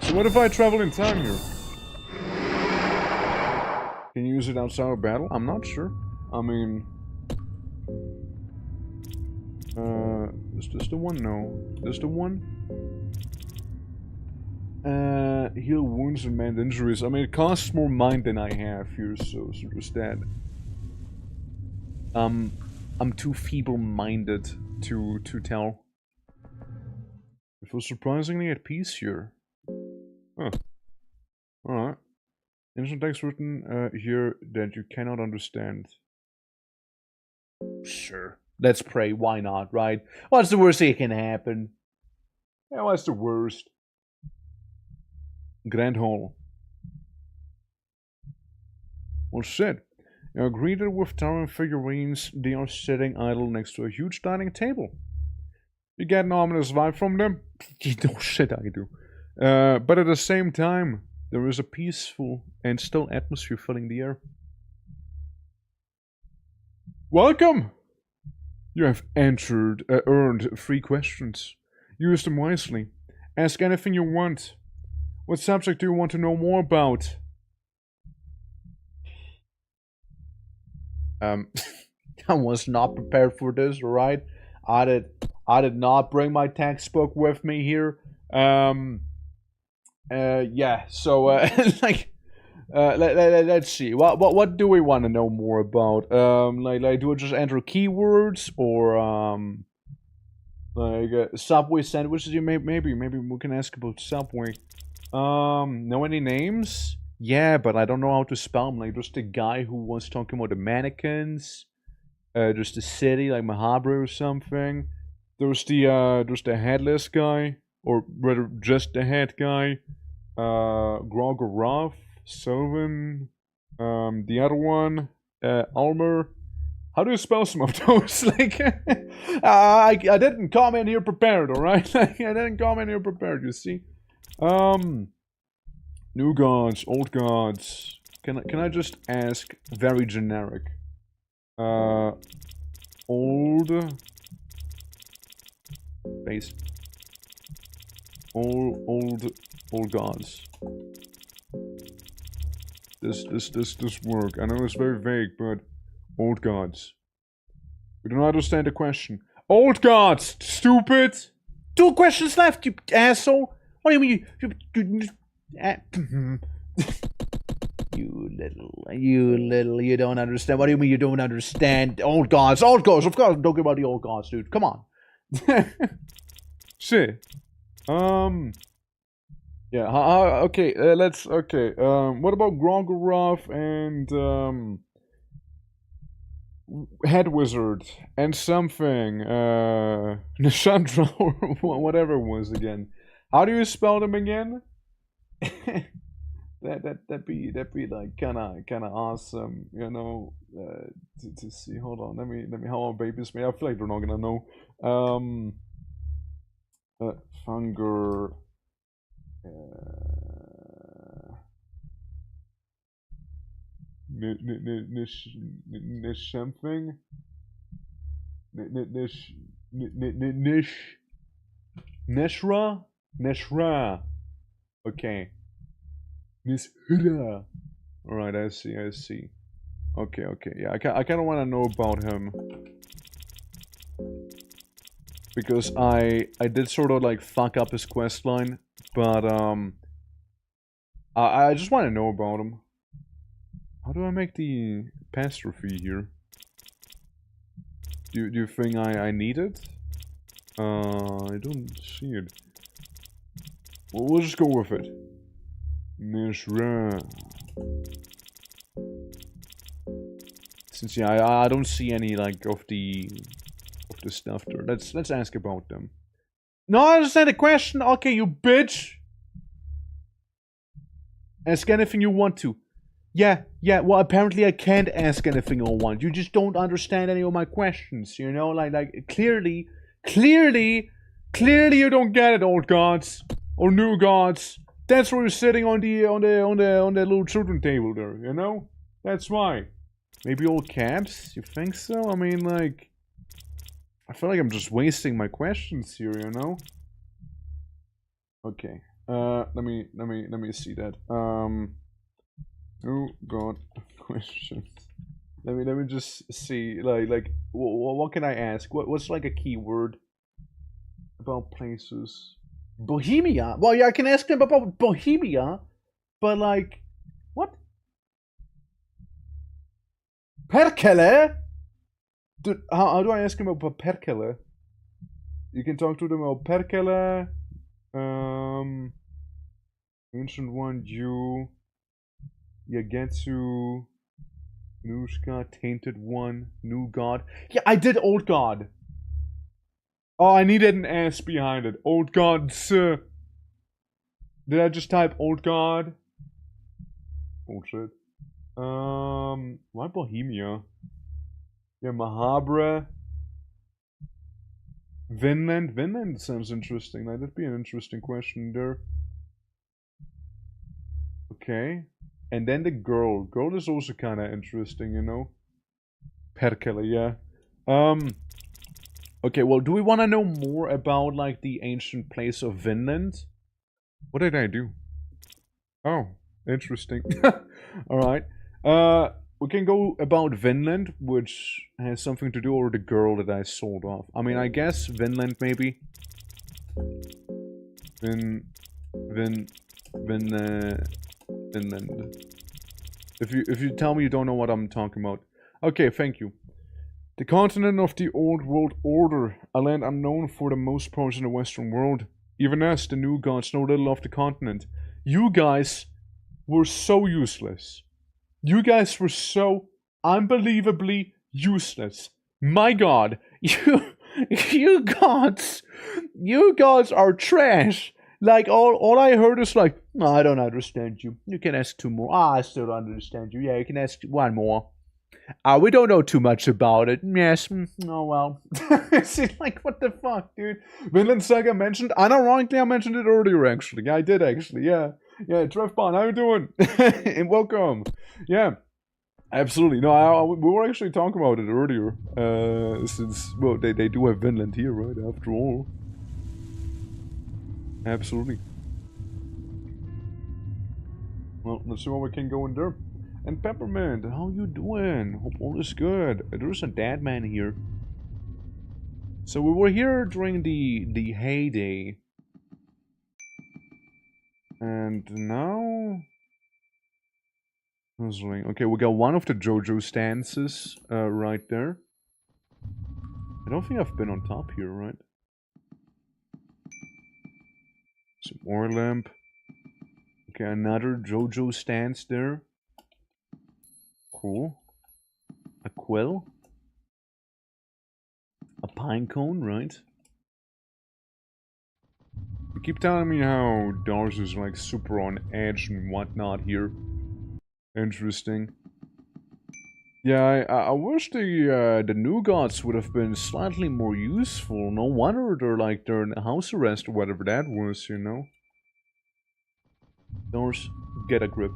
Speaker 1: So what if I travel in time here? Can you use it outside of battle? I'm not sure. I mean... is this the one? No. This the one? Heal wounds and mend injuries. I mean, it costs more mind than I have here, so there's that. I'm too feeble-minded to tell. I feel surprisingly at peace here. Huh. Alright. Instant text written here that you cannot understand. Sure. Let's pray, why not, right? What's the worst that can happen? Yeah, what's the worst? Grand Hall. Well, shit. You're greeted with towering figurines. They are sitting idle next to a huge dining table. You get an ominous vibe from them? No shit, I do. But at the same time, there is a peaceful and still atmosphere filling the air. Welcome! You have earned 3 questions. Use them wisely. Ask anything you want. What subject do you want to know more about? I was not prepared for this, alright? I did not bring my textbook with me here. Yeah, so, like, let's see. What do we want to know more about? Like, do we just enter keywords or like Subway sandwiches? Maybe we can ask about Subway. Know any names? Yeah, but I don't know how to spell them. Like, just the guy who was talking about the mannequins. Just the city, like Mahabra or something. There's the headless guy, or rather, just the head guy. Grogorov. Sylvan, the other one, Almer, How do you spell some of those? Like, I didn't come in here prepared, alright? Like, I didn't come in here prepared, you see? New gods, old gods. Can I just ask very generic? Old base. Old gods. This work. I know it's very vague, but old gods. We don't understand the question. Old gods, stupid. 2 questions left, you asshole. What do you mean? You don't understand. What do you mean you don't understand? Old gods, of course. I'm talking about the old gods, dude. Come on. Shit. Yeah, okay, what about Grogoroth and, Head Wizard and something, Nishandra or whatever it was again. How do you spell them again? That'd be like kinda awesome, you know, to see. Hold on, let me how our babies made. I feel like they're not gonna know. Funger. Something. Neshra. Okay. Nishra. Alright, I see. Okay. Yeah, I kind of want to know about him. Because I did sort of like fuck up his quest line, but I just want to know about him. How do I make the apostrophe here? Do you think I need it? I don't see it. Well, we'll just go with it. Nishra. Since yeah, I don't see any like of the stuff there. Let's ask about them. No, I understand the question. Okay, you bitch. Ask anything you want to. Yeah. Well, apparently I can't ask anything I want. You just don't understand any of my questions. You know, like clearly, you don't get it, old gods or new gods. That's where you're sitting on the little children table there. You know, that's why. Maybe all caps. You think so? I mean, like. I feel like I'm just wasting my questions here, you know? Okay. Let me see that. Oh god, questions. Let me just see, like, what can I ask? What's like a keyword about places? Bohemia? Well, yeah, I can ask them about Bohemia, but like, what? Perkele? Dude, how do I ask him about Perkele? You can talk to them about Perkele, Ancient One, Jew, Yagetsu, Nushka, Tainted One, New God. Yeah, I did Old God. Oh, I needed an S behind it. Old Gods. Did I just type Old God? Bullshit. Why Bohemia? Yeah, Mahabra. Vinland. Vinland sounds interesting. That'd be an interesting question there. Okay. And then the girl. Girl is also kind of interesting, you know? Perkele, yeah. Okay, well, do we want to know more about, like, the ancient place of Vinland? What did I do? Oh, interesting. Alright. We can go about Vinland, which has something to do with the girl that I sold off. I mean, I guess Vinland, maybe. Vinland. If you tell me you don't know what I'm talking about. Okay, thank you. The continent of the Old World Order, a land unknown for the most part in the Western world. Even us, the new gods, know little of the continent. You guys were so useless. You guys were so unbelievably useless. My god, you gods are trash. Like, all I heard is like, no, I don't understand you. You can ask 2 more. Ah, I still don't understand you. Yeah, you can ask 1 more. We don't know too much about it. Yes. Oh, well. See, like, what the fuck, dude? Vinland Saga mentioned? Unironically, I mentioned it earlier, actually. Yeah, I did, actually. Yeah. Yeah, Trev Bond, how you doing? And welcome. Yeah. Absolutely. No, we were actually talking about it earlier. Since, well, they do have Vinland here, right? After all. Absolutely. Well, let's see what we can go in there. And Peppermint, how you doing? Hope all is good. There's a dead man here. So we were here during the heyday. And now... Okay, we got one of the JoJo stances right there. I don't think I've been on top here, right? Some oil lamp. Okay, another JoJo stance there. Cool. A quill. A pine cone, right? You keep telling me how Dars is like super on edge and whatnot here. Interesting. Yeah, I wish the new gods would have been slightly more useful. No wonder they're in house arrest or whatever that was, you know. Dars, get a grip.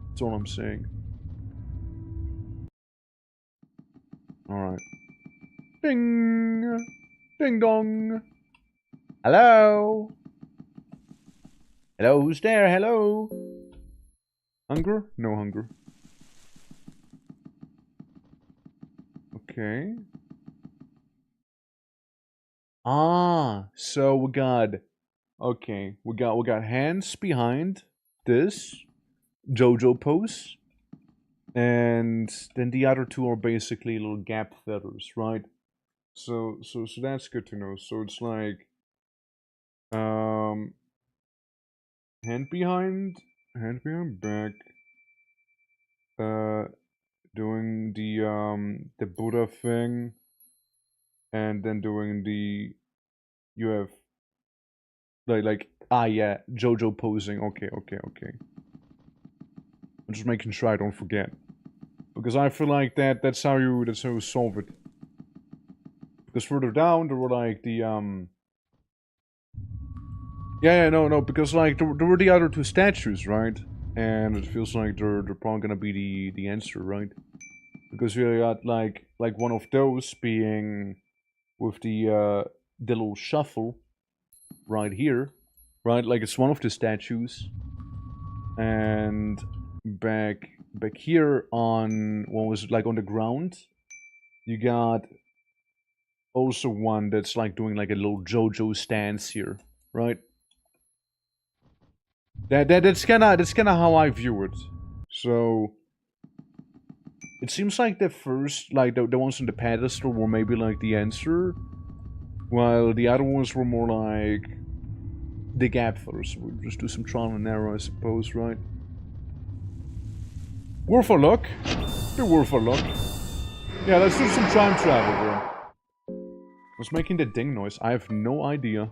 Speaker 1: That's all I'm saying. Alright. Ding! Ding dong! Hello? Hello, who's there? Hello? Hunger? No hunger. Okay. Ah, so we got... Okay, we got hands behind this JoJo pose. And then the other two are basically little gap feathers, right? So that's good to know. So it's like hand behind back, doing the Buddha thing, and then doing the you have like yeah, JoJo posing. Okay. I'm just making sure I don't forget, because I feel like that's how you solve it. Because further down there were like the no, because like there were the other two statues, right? And it feels like they're probably gonna be the answer, right? Because we got like one of those being with the little shuffle right here, right? Like it's one of the statues, and back here on what was it, like on the ground, you got also one that's like doing like a little JoJo stance here, right? That's kind of how I view it. So it seems like the first, like the ones on the pedestal were maybe like the answer, while the other ones were more like the gap fillers. We'll just do some trial and error, I suppose, right? Worth a look. Be worth a look. Yeah, let's do some time travel, bro. What's making the ding noise? I have no idea.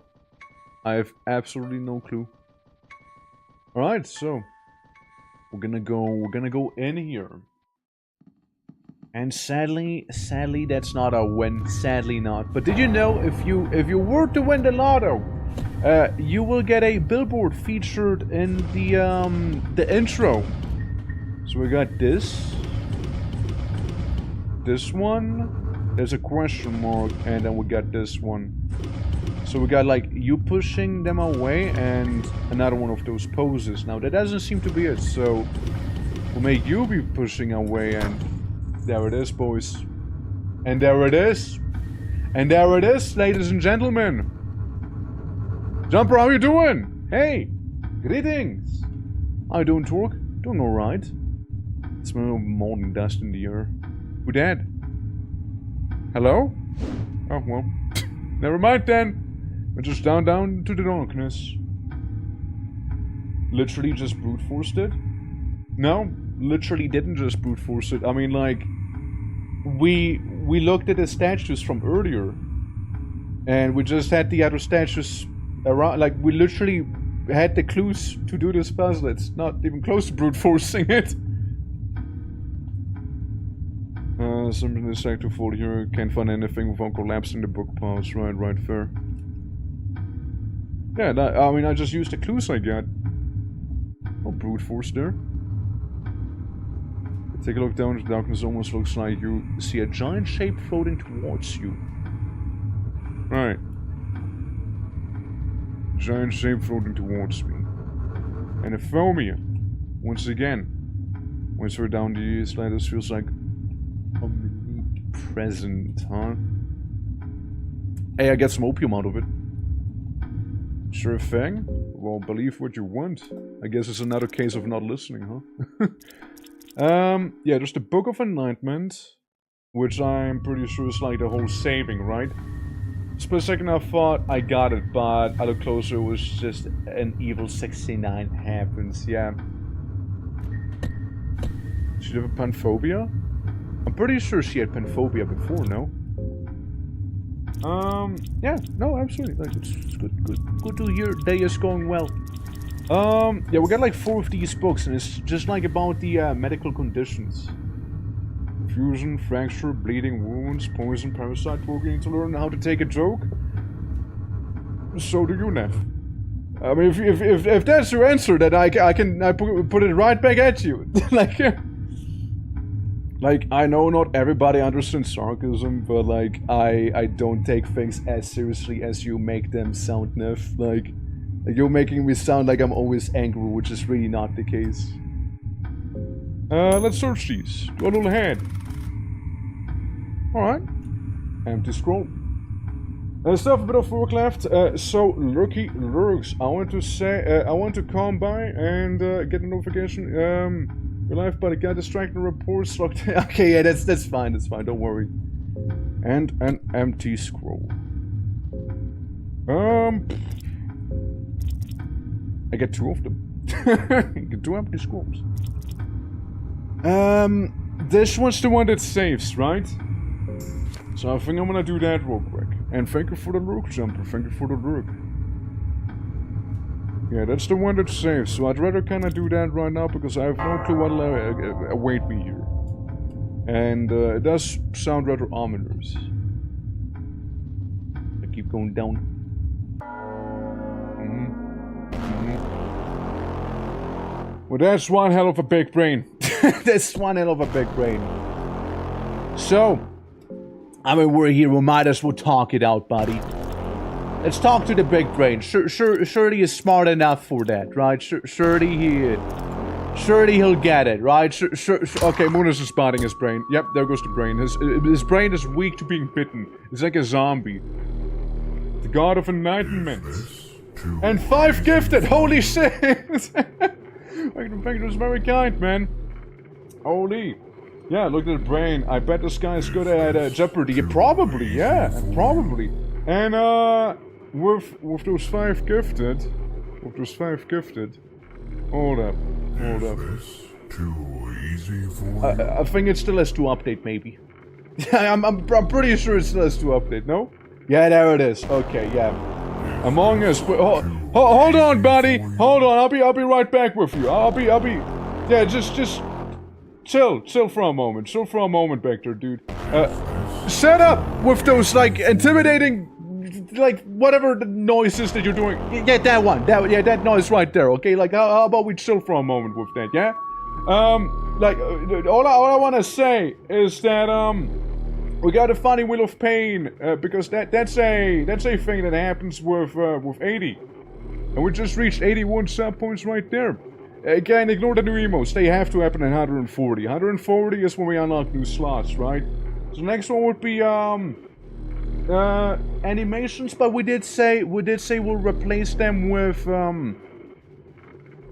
Speaker 1: I have absolutely no clue. Alright, so we're gonna go in here. And sadly that's not a win. Sadly not. But did you know if you were to win the lotto, you will get a billboard featured in the intro. So we got this one. There's a question mark, and then we got this one. So we got like you pushing them away and another one of those poses. Now that doesn't seem to be it, so we'll make you be pushing away, and there it is, boys. And there it is. And there it is, ladies and gentlemen. Jumper, how you doing? Hey, greetings. How you doing, Torque? Doing alright. Smell molten dust in the air. Who that? Hello? Oh, well. Never mind then. We're just down to the darkness. Literally just brute forced it? No, literally didn't just brute force it. I mean, like, we looked at the statues from earlier, and we just had the other statues around. Like, we literally had the clues to do this puzzle. It's not even close to brute forcing it. Something is active here. Can't find anything without collapsing the book piles. Right, fair. Yeah, I mean, I just used the clues I got. Oh, brute force there. Take a look down into the darkness. Almost looks like you see a giant shape floating towards you. Right. Giant shape floating towards me. And Ephemia, once again. Once we're down the sliders, feels like omnipresent, huh? Hey, I get some opium out of it. Sure thing. Well, believe what you want. I guess it's another case of not listening, huh? Yeah, there's the Book of Enlightenment, which I'm pretty sure is like the whole saving, right? Split second I thought I got it, but I looked closer, it was just an evil 69 happens, yeah. She have a panphobia? I'm pretty sure she had panphobia before, no? Yeah, no, absolutely. Like, it's good to hear day is going well. Yeah, we got like 4 of these books, and it's just like about the medical conditions. Confusion, fracture, bleeding wounds, poison, parasite. We're going to learn how to take a joke. So do you, Neff. I mean, if that's your answer, then I put it right back at you. Like, I know not everybody understands sarcasm, but like, I don't take things as seriously as you make them sound, Neff. Like, you're making me sound like I'm always angry, which is really not the case. Let's search these. Do a little head. Alright. Empty scroll. Still have a bit of work left. So, Lucky Lurks. I want to say, I want to come by and get a notification. Your life, but I got distracted reports. Okay, yeah, that's fine, don't worry. And an empty scroll. I get 2 of them. I get 2 empty scrolls. This one's the one that saves, right? So I think I'm gonna do that real quick. And thank you for the lurk, Jumper. Thank you for the lurk. Yeah, that's the one that saves. So I'd rather kind of do that right now because I have no clue what'll await me here. And it does sound rather ominous. I keep going down. Well, that's one hell of a big brain. That's one hell of a big brain. So, I mean, we're here. We might as well talk it out, buddy. Let's talk to the big brain. Surely he's smart enough for that, right? Surely he'll get it, right? Okay, Moonus is spotting his brain. Yep, there goes the brain. His brain is weak to being bitten. It's like a zombie. The God of Enlightenment. And 5 gifted! Holy shit! Thank you, was very kind, man. Holy. Yeah, look at the brain. I bet this guy is good at Jeopardy. Probably, yeah. Probably. And, with those 5 gifted... Hold up.
Speaker 2: Too easy for you?
Speaker 1: I think it still has to update, maybe. I'm pretty sure it still has to update, no? Yeah, there it is. Okay, yeah. Among Us. Hold on, buddy. Hold on. I'll be right back with you. I'll be. Yeah, just chill for a moment. Chill for a moment back there, dude. Shut up with those like intimidating, like whatever the noises that you're doing. Yeah, that one. That noise right there. Okay, like how about we chill for a moment with that? Yeah. Like all I want to say is that we got a funny wheel of pain because that's a thing that happens with 80, and we just reached 81 sub points right there. Again, ignore the new emotes. They have to happen in 140. 140 is when we unlock new slots, right? So the next one would be animations, but we did say we'll replace them with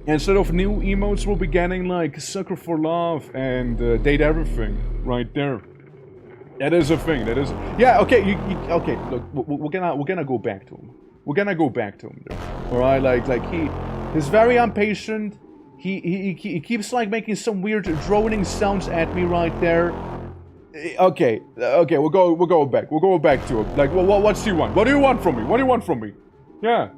Speaker 1: instead of new emotes, we'll be getting like Sucker for Love and Date Everything right there. That is a thing. That is. Yeah. Okay. Okay. Look, we're gonna go back to him. We're gonna go back to him. All right. Like he's very impatient. He keeps like making some weird droning sounds at me right there. Okay. We'll go back. We'll go back to him. Like, what's he want? What do you want from me? What do you want from me? Yeah.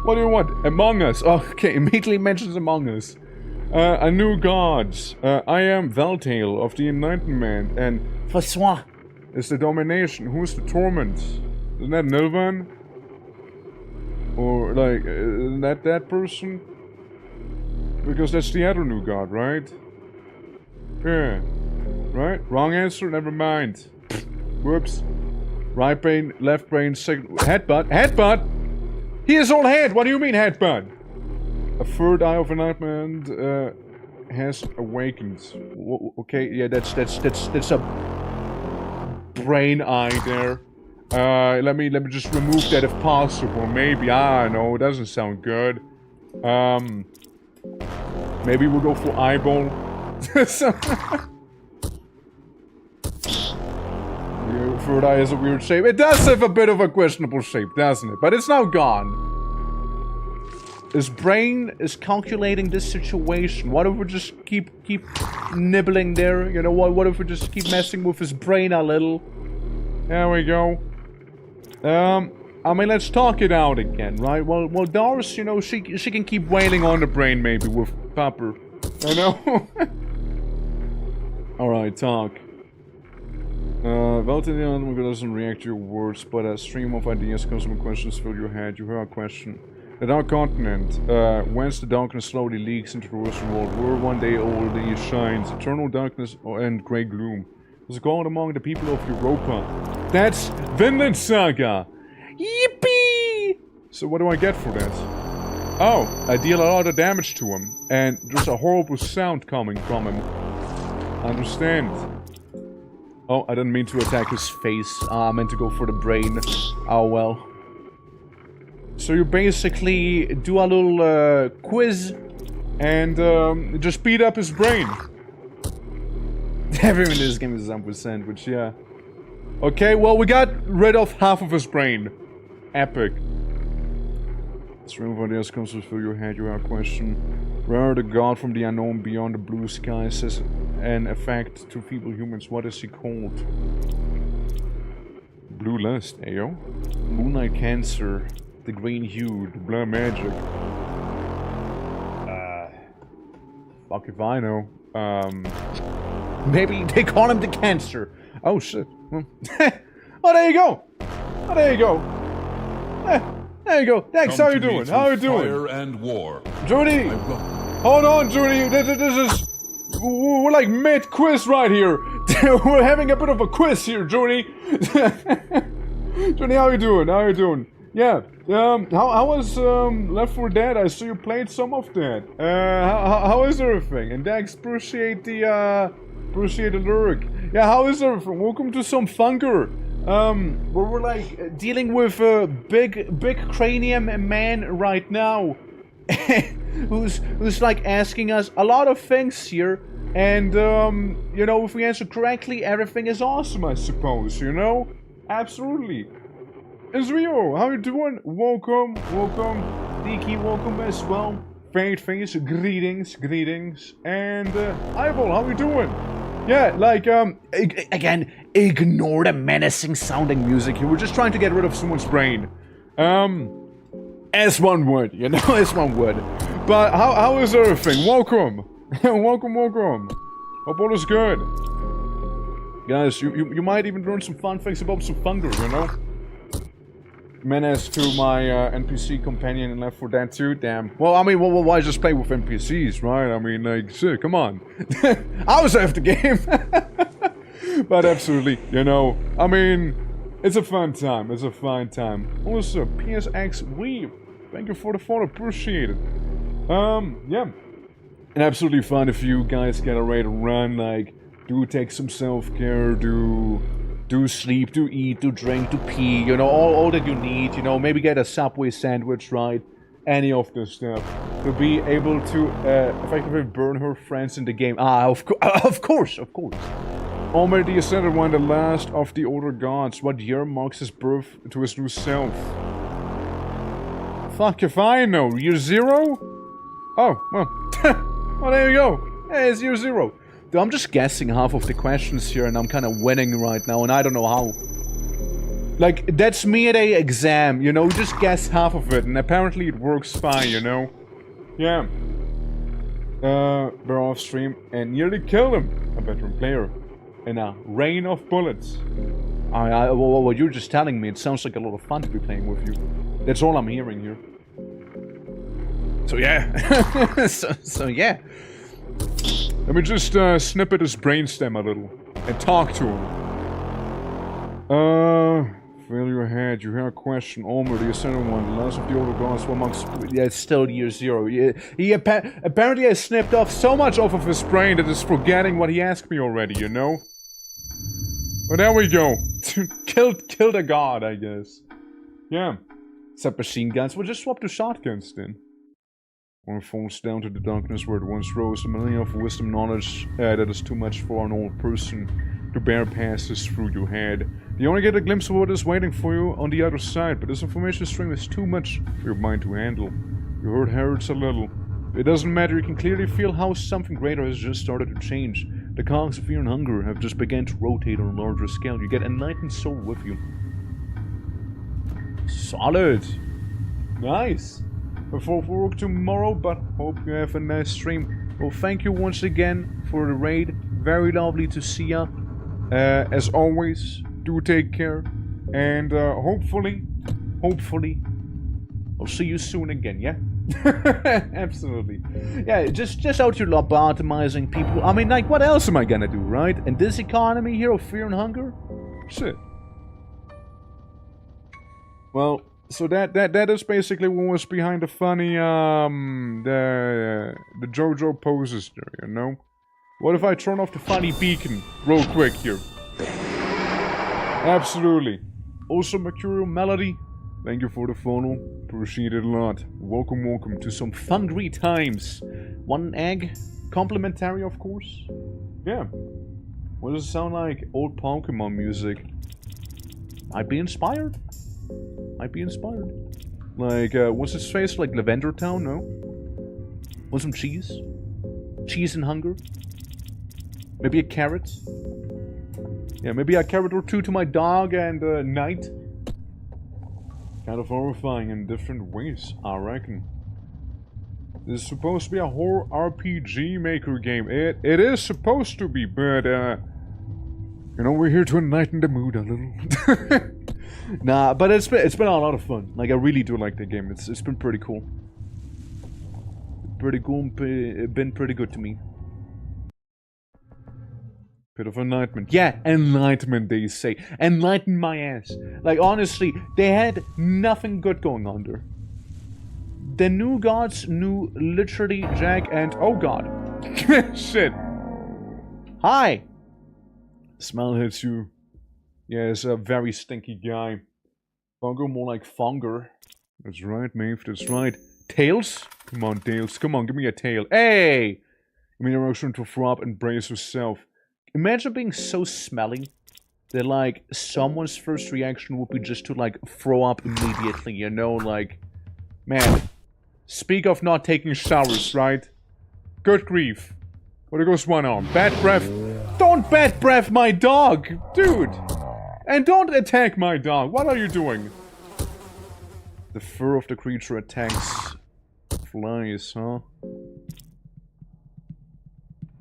Speaker 1: What do you want? Among Us. Oh, okay. Immediately mentions Among Us. A new gods. I am Valtail of the Enlightenment, and François is the domination. Who's the torment? Isn't that Nilvan? Or, like, isn't that person? Because that's the other new god, right? Yeah. Right? Wrong answer? Never mind. Whoops. Right brain, left brain, second... Headbutt? Headbutt?! He is all head! What do you mean, headbutt? A third eye of enlightenment has awakened. Okay, yeah, that's a brain eye there. Let me just remove that if possible. Maybe, I don't know, it doesn't sound good. Maybe we'll go for eyeball. Third eye is a weird shape. It does have a bit of a questionable shape, doesn't it? But it's now gone. His brain is calculating this situation. What if we just keep nibbling there? You know what if we just keep messing with his brain a little? There we go. I mean, let's talk it out again, right? Well, Doris, you know, she can keep wailing on the brain maybe with Pepper. I know. All right, talk. Valtinian doesn't react to your words, but a stream of ideas, cosmic questions fill your head. You hear a question. The Dark Continent, whence the darkness slowly leaks into the Western world, where one day only shines, eternal darkness and grey gloom, was gone among the people of Europa. That's Vinland Saga! Yippee! So what do I get for that? Oh, I deal a lot of damage to him, and there's a horrible sound coming from him. I understand. Oh, I didn't mean to attack his face. I meant to go for the brain. Oh well. So you basically do a little quiz and just beat up his brain. Everyone in this game is a sandwich, yeah. Okay, well we got rid of half of his brain. Epic. Stream of ideas comes to fill your head. You have a question. Where are the god from the unknown beyond the blue sky says an effect to feeble humans? What is he called? Blue lust, ayo. Moonlight Cancer. The green hue, the blur magic. Fuck if I know. Maybe they call him the Cancer. Oh shit. Oh, there you go. Oh, there you go. There you go. Thanks. How you doing? How you doing?
Speaker 2: Fire and war.
Speaker 1: Judy! Hold on, Judy. This is... We're like mid-quiz right here. We're having a bit of a quiz here, Judy. Judy, how you doing? How you doing? Yeah. How was Left 4 Dead? I saw you played some of that. How is everything? And Dax, appreciate the lyric. Yeah, how is everything? Welcome to some Funker. Where we're like dealing with a big cranium man right now, who's like asking us a lot of things here, and you know, if we answer correctly, everything is awesome, I suppose. You know, absolutely. Israel, how you doing? Welcome, welcome. Diki, welcome as well. Fade Face, greetings, and Eyeball, how you doing? Yeah, like, again, ignore the menacing sounding music here. We're just trying to get rid of someone's brain. As one would, you know, as one would. But how is everything? Welcome. welcome. Hope all is good. Guys, you might even learn some fun things about some Funker, you know? Menace to my NPC companion in Left 4 Dead 2, damn. Well, I mean, why just play with NPCs, right? I mean, like, shit, come on. I was after the game. But absolutely, you know, I mean, it's a fun time, it's a fun time. Also, PSX Weave, thank you for the follow, appreciate it. Yeah. And absolutely fun if you guys get ready to run, like, do take some self-care, do sleep, do eat, do drink, do pee, you know, all that you need, you know, maybe get a Subway sandwich, right? Any of this stuff. To be able to effectively burn her friends in the game. Ah, of course. Almighty the Ascended One, the last of the older gods. What year marks his birth to his new self? Fuck if I know. Year 0? Oh, well. Well, there you go. Hey, it's year 0. I'm just guessing half of the questions here, and I'm kind of winning right now, and I don't know how. Like, that's me at a exam, you know, just guess half of it, and apparently it works fine, you know? Yeah. We're off stream and nearly killed him, a veteran player, in a rain of bullets. Well, what you're just telling me, it sounds like a lot of fun to be playing with you. That's all I'm hearing here. So yeah, so yeah. Let me just snip at his brainstem a little and talk to him. Failure ahead. You hear a question. Omer, the Ascendant One. The last of the older gods were amongst. Yeah, it's still year 0. He apparently has snipped off so much off of his brain that he's forgetting what he asked me already, you know? But there we go. Killed a god, I guess. Yeah. Except machine guns. We'll just swap to shotguns then. One falls down to the darkness where it once rose. A millennia of wisdom knowledge that is too much for an old person to bear passes through your head. You only get a glimpse of what is waiting for you on the other side, but this information stream is too much for your mind to handle. You heard Harrods a little. It doesn't matter, you can clearly feel how something greater has just started to change. The cogs of fear and hunger have just begun to rotate on a larger scale. You get a enlightened soul with you. Solid! Nice! Before work tomorrow, but hope you have a nice stream. Well, thank you once again for the raid. Very lovely to see ya. As always, do take care. And hopefully, I'll see you soon again, yeah? Absolutely. Yeah, just out here lobotomizing people. I mean, like, what else am I gonna do, right? In this economy here of fear and hunger? Shit. Well, so that is basically what was behind the funny, the JoJo poses there, you know? What if I turn off the funny beacon real quick here? Absolutely. Also, Mercurial Melody, thank you for the follow. Appreciate it a lot. Welcome to some fungry times. 1 egg, complimentary of course. Yeah. What does it sound like? Old Pokemon music. I'd be inspired. Like, what's his face? Like Lavender Town? No? Want some cheese? Cheese and hunger? Maybe a carrot? Yeah, maybe a carrot or two to my dog and night. Kind of horrifying in different ways, I reckon. This is supposed to be a horror RPG maker game. It is supposed to be, but you know, we're here to enlighten the mood a little. Nah, but it's been a lot of fun. Like, I really do like the game. It's been pretty cool. Been pretty good to me. Bit of enlightenment. Yeah, enlightenment, they say. Enlighten my ass. Like, honestly, they had nothing good going on there. The new gods knew literally Jack and... Oh god. Shit. Hi. Smell hits you. Yeah, it's a very stinky guy. Fungo, more like Fonger. That's right, Maeve, that's right. Tails? Come on, Tails. Come on, give me a tail. Hey! Give me the option to throw up and brace yourself. Imagine being so smelly that, like, someone's first reaction would be just to, like, throw up immediately, you know? Like, man. Speak of not taking showers, right? Good grief. Well, there goes one arm. Bad breath. Don't bad breath my dog! Dude! And don't attack my dog. What are you doing? The fur of the creature attacks flies, huh?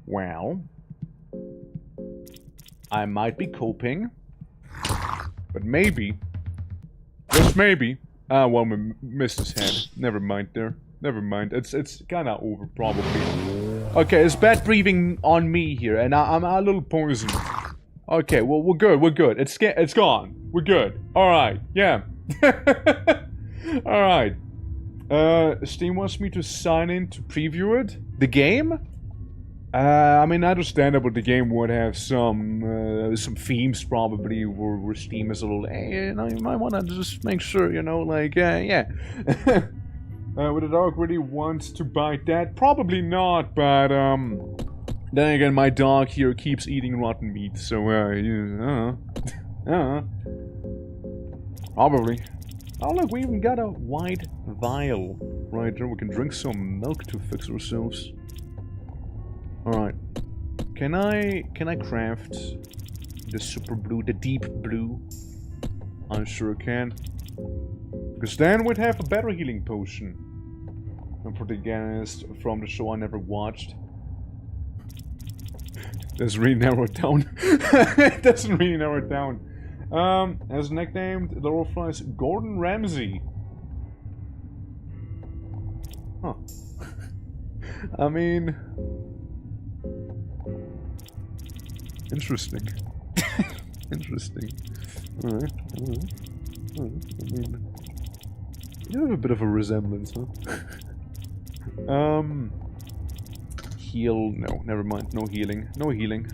Speaker 1: Well... I might be coping. But maybe... Just maybe... Ah, well, we missed his head. Never mind there. Never mind. It's kinda over, probably. Okay, it's bad breathing on me here, and I'm a little poisoned. Okay, well, we're good. It's gone. We're good. Alright, yeah. Alright. Steam wants me to sign in to preview it? The game? I mean, understandable, the game would have some themes probably where Steam is a little, hey, you know, you might want to just make sure, you know, like, yeah. Would the dog really want to bite that? Probably not, but, then again, my dog here keeps eating rotten meat, so, probably. Oh, look, we even got a white vial right there. We can drink some milk to fix ourselves. Alright. Can I craft the super blue, the deep blue? I sure can. Because then we'd have a better healing potion. A protagonist from the show I never watched. Doesn't really narrow it down. It doesn't really narrow it down. As nicknamed, the role flies Gordon Ramsay. Huh. I mean... Interesting. Interesting. Alright, alright. I mean... You have a bit of a resemblance, huh? Heal... No, never mind. No healing. No healing.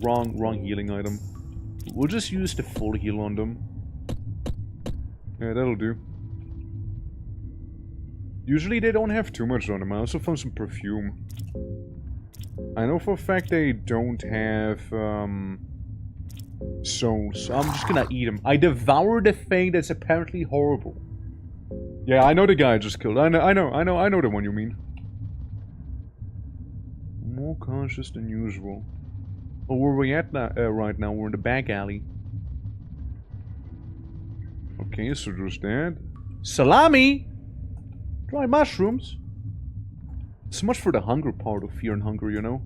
Speaker 1: Wrong healing item. We'll just use the full heal on them. Yeah, that'll do. Usually they don't have too much on them. I also found some perfume. I know for a fact they don't have, souls. So I'm just gonna eat them. I devoured a thing that's apparently horrible. Yeah, I know the guy I just killed. I know the one you mean. More cautious than usual. Oh, where are we at now, right now? We're in the back alley. Okay, so there's that. Salami! Dry mushrooms. So much for the hunger part of Fear and Hunger, you know?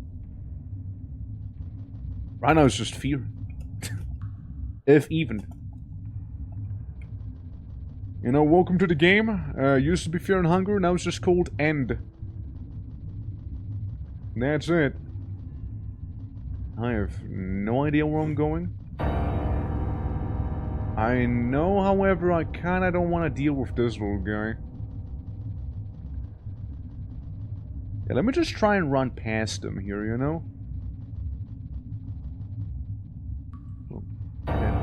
Speaker 1: Right now it's just fear. If even. You know, welcome to the game. Used to be Fear and Hunger, now it's just called End. That's it. I have no idea where I'm going. I know, however, I kinda don't want to deal with this little guy. Yeah, let me just try and run past him here, you know?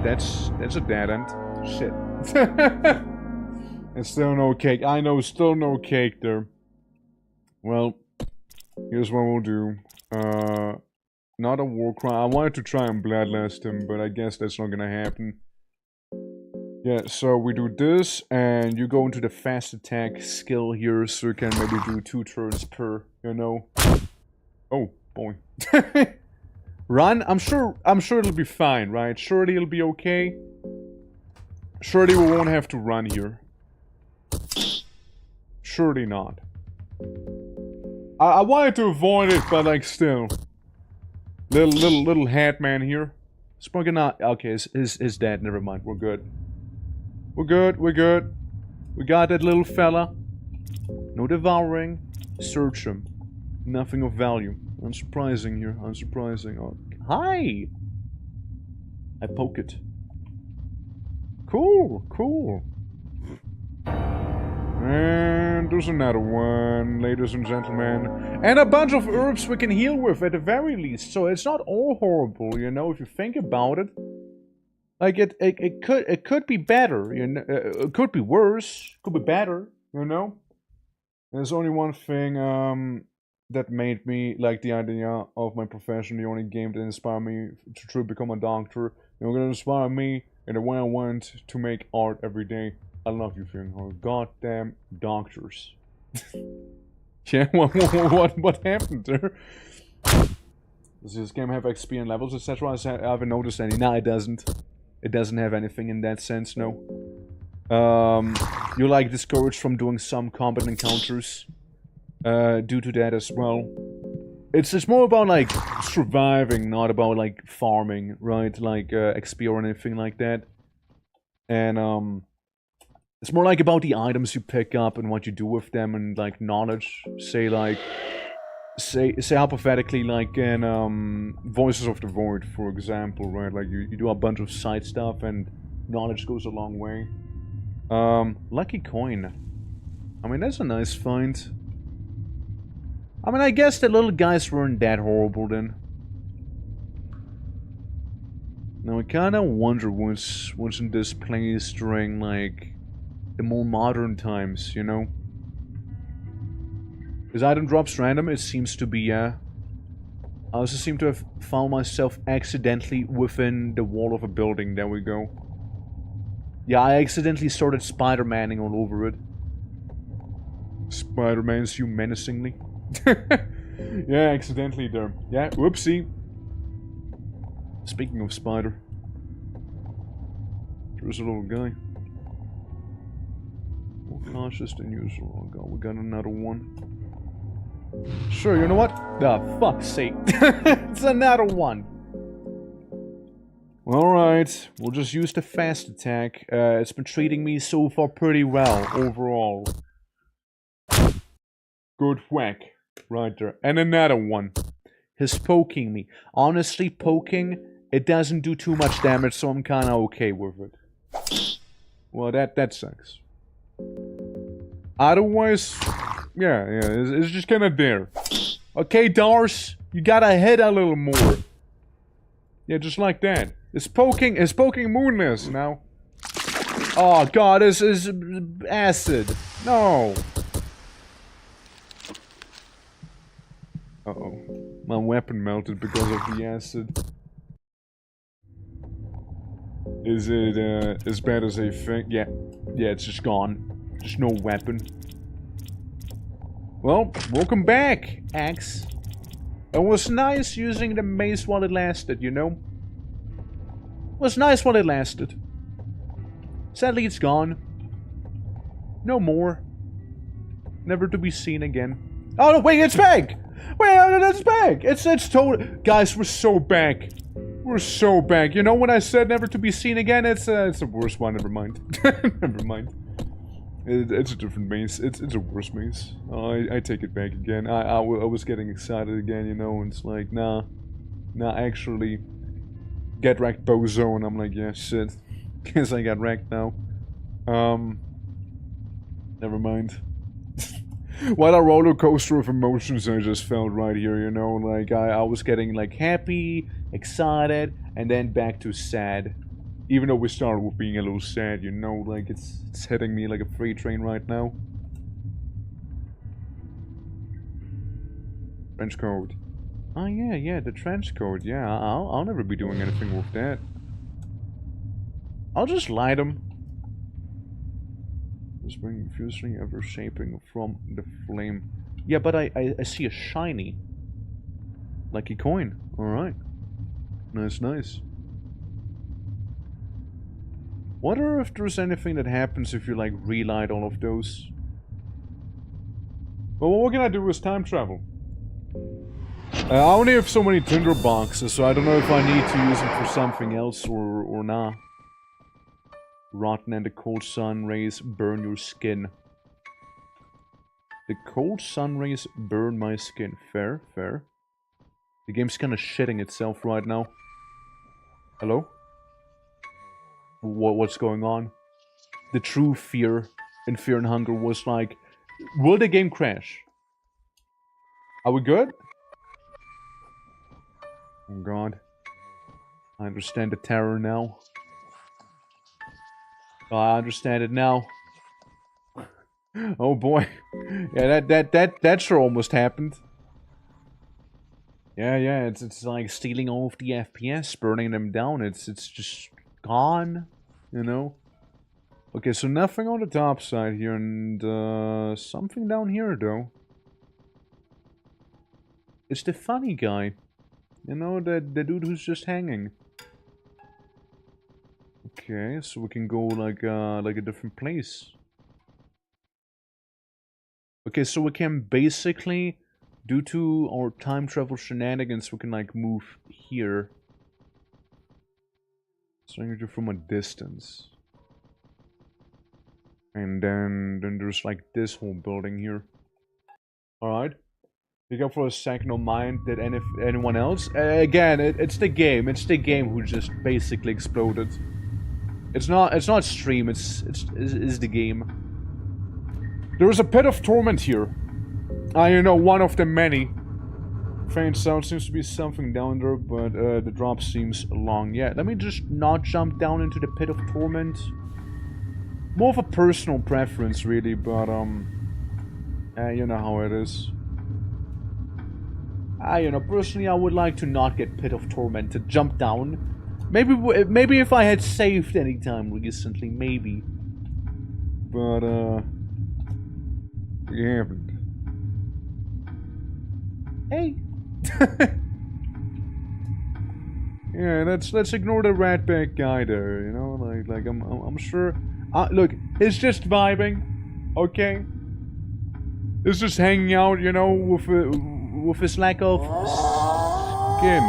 Speaker 1: That's a dead end. Shit. And still no cake. I know, still no cake there. Well, here's what we'll do. Not a war crime. I wanted to try and bloodlust him, but I guess that's not gonna happen. Yeah, so we do this, and you go into the fast attack skill here, so you can maybe do 2 turns per, you know. Oh, boy. Run? I'm sure it'll be fine, right? Surely it'll be okay. Surely we won't have to run here. Surely not. I wanted to avoid it, but like still. Little hat man here. It's probably not. Okay, his dad. Never mind. We're good. We're good. We're good. We got that little fella. No devouring. Search him. Nothing of value. Unsurprising here. Unsurprising. Oh, hi. I poke it. Cool. Cool. And there's another one, ladies and gentlemen. And a bunch of herbs we can heal with at the very least. So it's not all horrible, you know, if you think about it. Like, it could be better, you know. It could be worse. Could be better, you know. There's only one thing that made me like the idea of my profession. The only game that inspired me to truly become a doctor. You're gonna inspire me in the way I want to make art every day. I love you, Fear and Hunger. Goddamn doctors. Yeah, what happened there? Does this game have XP and levels, etc.? I haven't noticed any. No, it doesn't. It doesn't have anything in that sense, no. You're like discouraged from doing some combat encounters due to that as well. It's more about like surviving, not about like farming, right? Like XP or anything like that. And it's more like about the items you pick up and what you do with them and like knowledge. Say hypothetically like in Voices of the Void, for example, right? Like you do a bunch of side stuff and knowledge goes a long way. Lucky coin. I mean, that's a nice find. I mean, I guess the little guys weren't that horrible then. Now I kinda wonder what's in this place during like the more modern times, you know? Is item drops random? It seems to be, yeah. I also seem to have found myself accidentally within the wall of a building. There we go. Yeah, I accidentally started Spider-Manning all over it. Spider-Man's you menacingly. Yeah, accidentally there. Yeah, whoopsie. Speaking of spider. There's a little guy. cautious than usual. Oh god, we got another one. Sure, you know what? The fuck's sake. It's another one. Alright, we'll just use the fast attack. It's been treating me so far pretty well, overall. Good whack. Right there. And another one. He's poking me. Honestly, poking, it doesn't do too much damage, so I'm kinda okay with it. Well, that sucks. Otherwise, yeah, it's just kinda there. Okay, Dars, you gotta hit a little more. Yeah, just like that. It's poking Moonless now. Oh god, this is acid. No. Uh-oh. My weapon melted because of the acid. Is it, as bad as they think? Yeah. Yeah, it's just gone. Just no weapon. Well, welcome back, Axe. It was nice using the mace while it lasted, you know? It was nice while it lasted. Sadly, it's gone. No more. Never to be seen again. Oh, no, wait, it's back! Wait, it's back! It's total... Guys, we're so back. We're so back. You know when I said never to be seen again? It's a worse one, never mind. Never mind. It's a different maze. It's a worse maze. I take it back again. I was getting excited again, you know, and it's like, nah, actually, get wrecked bozo, and I'm like, yeah, shit. Guess I got wrecked now. Never mind. What a roller coaster of emotions I just felt right here, you know, like I was getting like happy, excited, and then back to sad. Even though we started with being a little sad, you know, like it's hitting me like a freight train right now. Trench coat. Oh yeah, the trench coat. Yeah, I'll never be doing anything with that. I'll just light them. Just bring fusing ever shaping from the flame. Yeah, but I see a shiny. Lucky coin. Alright. Nice. Wonder if there's anything that happens if you like relight all of those. Well, what we're gonna do is time travel. I only have so many tinder boxes, so I don't know if I need to use them for something else or not. Rotten and the cold sun rays burn your skin. The cold sun rays burn my skin. Fair. The game's kinda shitting itself right now. Hello? What's going on? The true fear in Fear and Hunger was like, will the game crash? Are we good? Oh god. I understand the terror now. Oh, I understand it now. Oh boy. Yeah, that sure almost happened. Yeah, it's like stealing all of the FPS, burning them down. It's just gone, you know? Okay, so nothing on the top side here, and something down here though. It's the funny guy. You know, the dude who's just hanging. Okay, so we can go like a different place. Okay, so we can basically, due to our time travel shenanigans, we can like move here. So I can do from a distance. And then there's like this whole building here. Alright. Pick up for a second on mind that anyone else? Again, it's the game. It's the game who just basically exploded. It's not stream, it's the game. There is a pit of torment here. You know, one of the many. Faint sound seems to be something down there, but the drop seems long. Yeah, let me just not jump down into the pit of torment. More of a personal preference, really, but you know how it is. You know, personally, I would like to not get pit of torment, to jump down. Maybe if I had saved any time recently, maybe. But, we haven't. Hey! Yeah, let's ignore the ratback guy there, you know? Like I'm sure... look, he's just vibing. Okay. It's just hanging out, you know, with his lack of skin.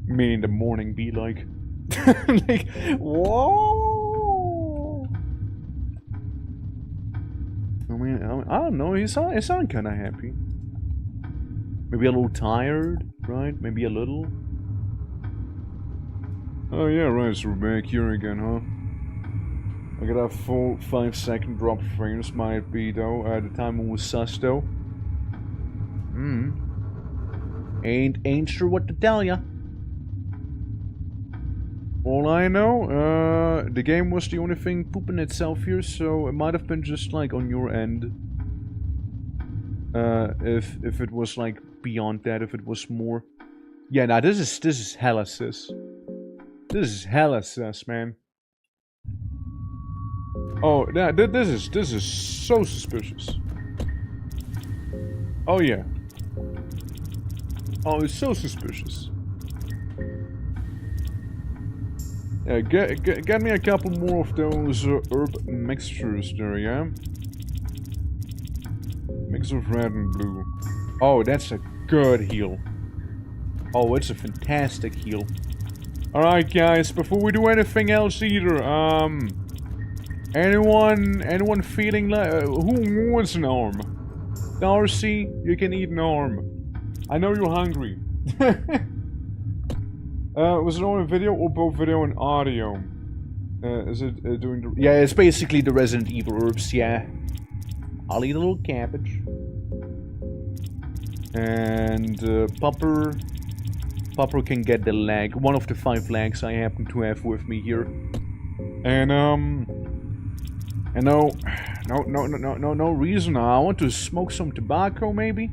Speaker 1: Me in the morning be like, like, whoa. I mean, I don't know. He sound kind of happy. Maybe a little tired, right? Maybe a little. Oh yeah, right. So we're back here again, huh? I got a full 5-second drop of frames. Might be though. The timer was sus though. Ain't sure what to tell ya. All I know, the game was the only thing pooping itself here, so it might have been just like on your end. If it was like beyond that, if it was more. Yeah, nah, this is hella sus. This is hella sus, man. Oh, yeah, this is so suspicious. Oh yeah. Oh, it's so suspicious. Yeah, get me a couple more of those herb mixtures there, yeah? Mix of red and blue. Oh, that's a good heal. Oh, it's a fantastic heal. Alright, guys, before we do anything else either, anyone feeling like, who wants an arm? Darcy, you can eat an arm. I know you're hungry. Was it only video or both video and audio? Is it doing the... Yeah, it's basically the Resident Evil herbs, yeah. I'll eat a little cabbage. And, Popper can get the leg. One of the 5 legs I happen to have with me here. And, no reason. I want to smoke some tobacco, maybe?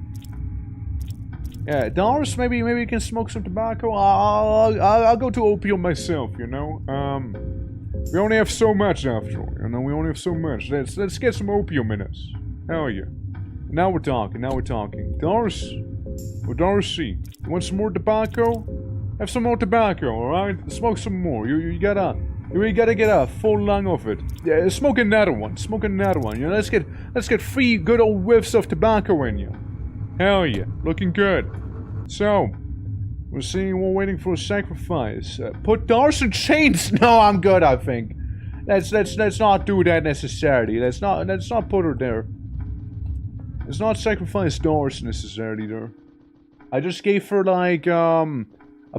Speaker 1: Yeah, Doris, maybe you can smoke some tobacco. I'll go to opium myself, you know. We only have so much after all, you know. We only have so much. Let's get some opium in us. Hell yeah. Now we're talking. Doris, or Darcy, you want some more tobacco? Have some more tobacco, all right? Smoke some more. You gotta get a full lung of it. Yeah, smoke another one. You know, let's get 3 good old whiffs of tobacco in you. Hell yeah, looking good. So, we're waiting for a sacrifice. Put Darcy in chains. No, I'm good. I think. Let's not do that necessarily. Let's not put her there. Let's not sacrifice Darcy necessarily there. I just gave her like a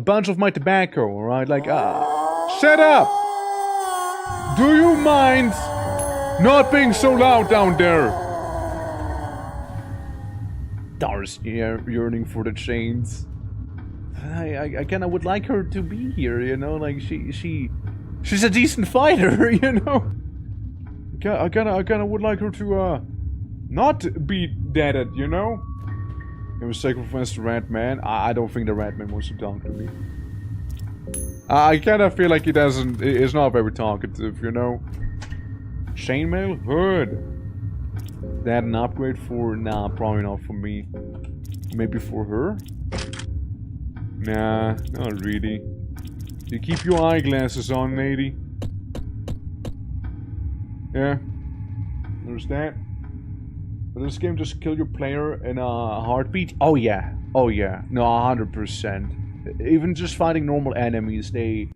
Speaker 1: bunch of my tobacco. All right, like shut up. Do you mind not being so loud down there? Darcy yearning for the chains. I kinda would like her to be here, you know, like she's a decent fighter, you know. I kinda would like her to not be deaded, you know. It was sacrificed the rat man. I don't think the rat man wants to talk to me. I kinda feel like he's not very talkative, you know. Chainmail hood. That an upgrade for... Nah, probably not for me. Maybe for her? Nah, not really. You keep your eyeglasses on, lady. Yeah. There's that. But this game just kill your player in a heartbeat? Oh yeah. Oh yeah. No, 100%. Even just fighting normal enemies, it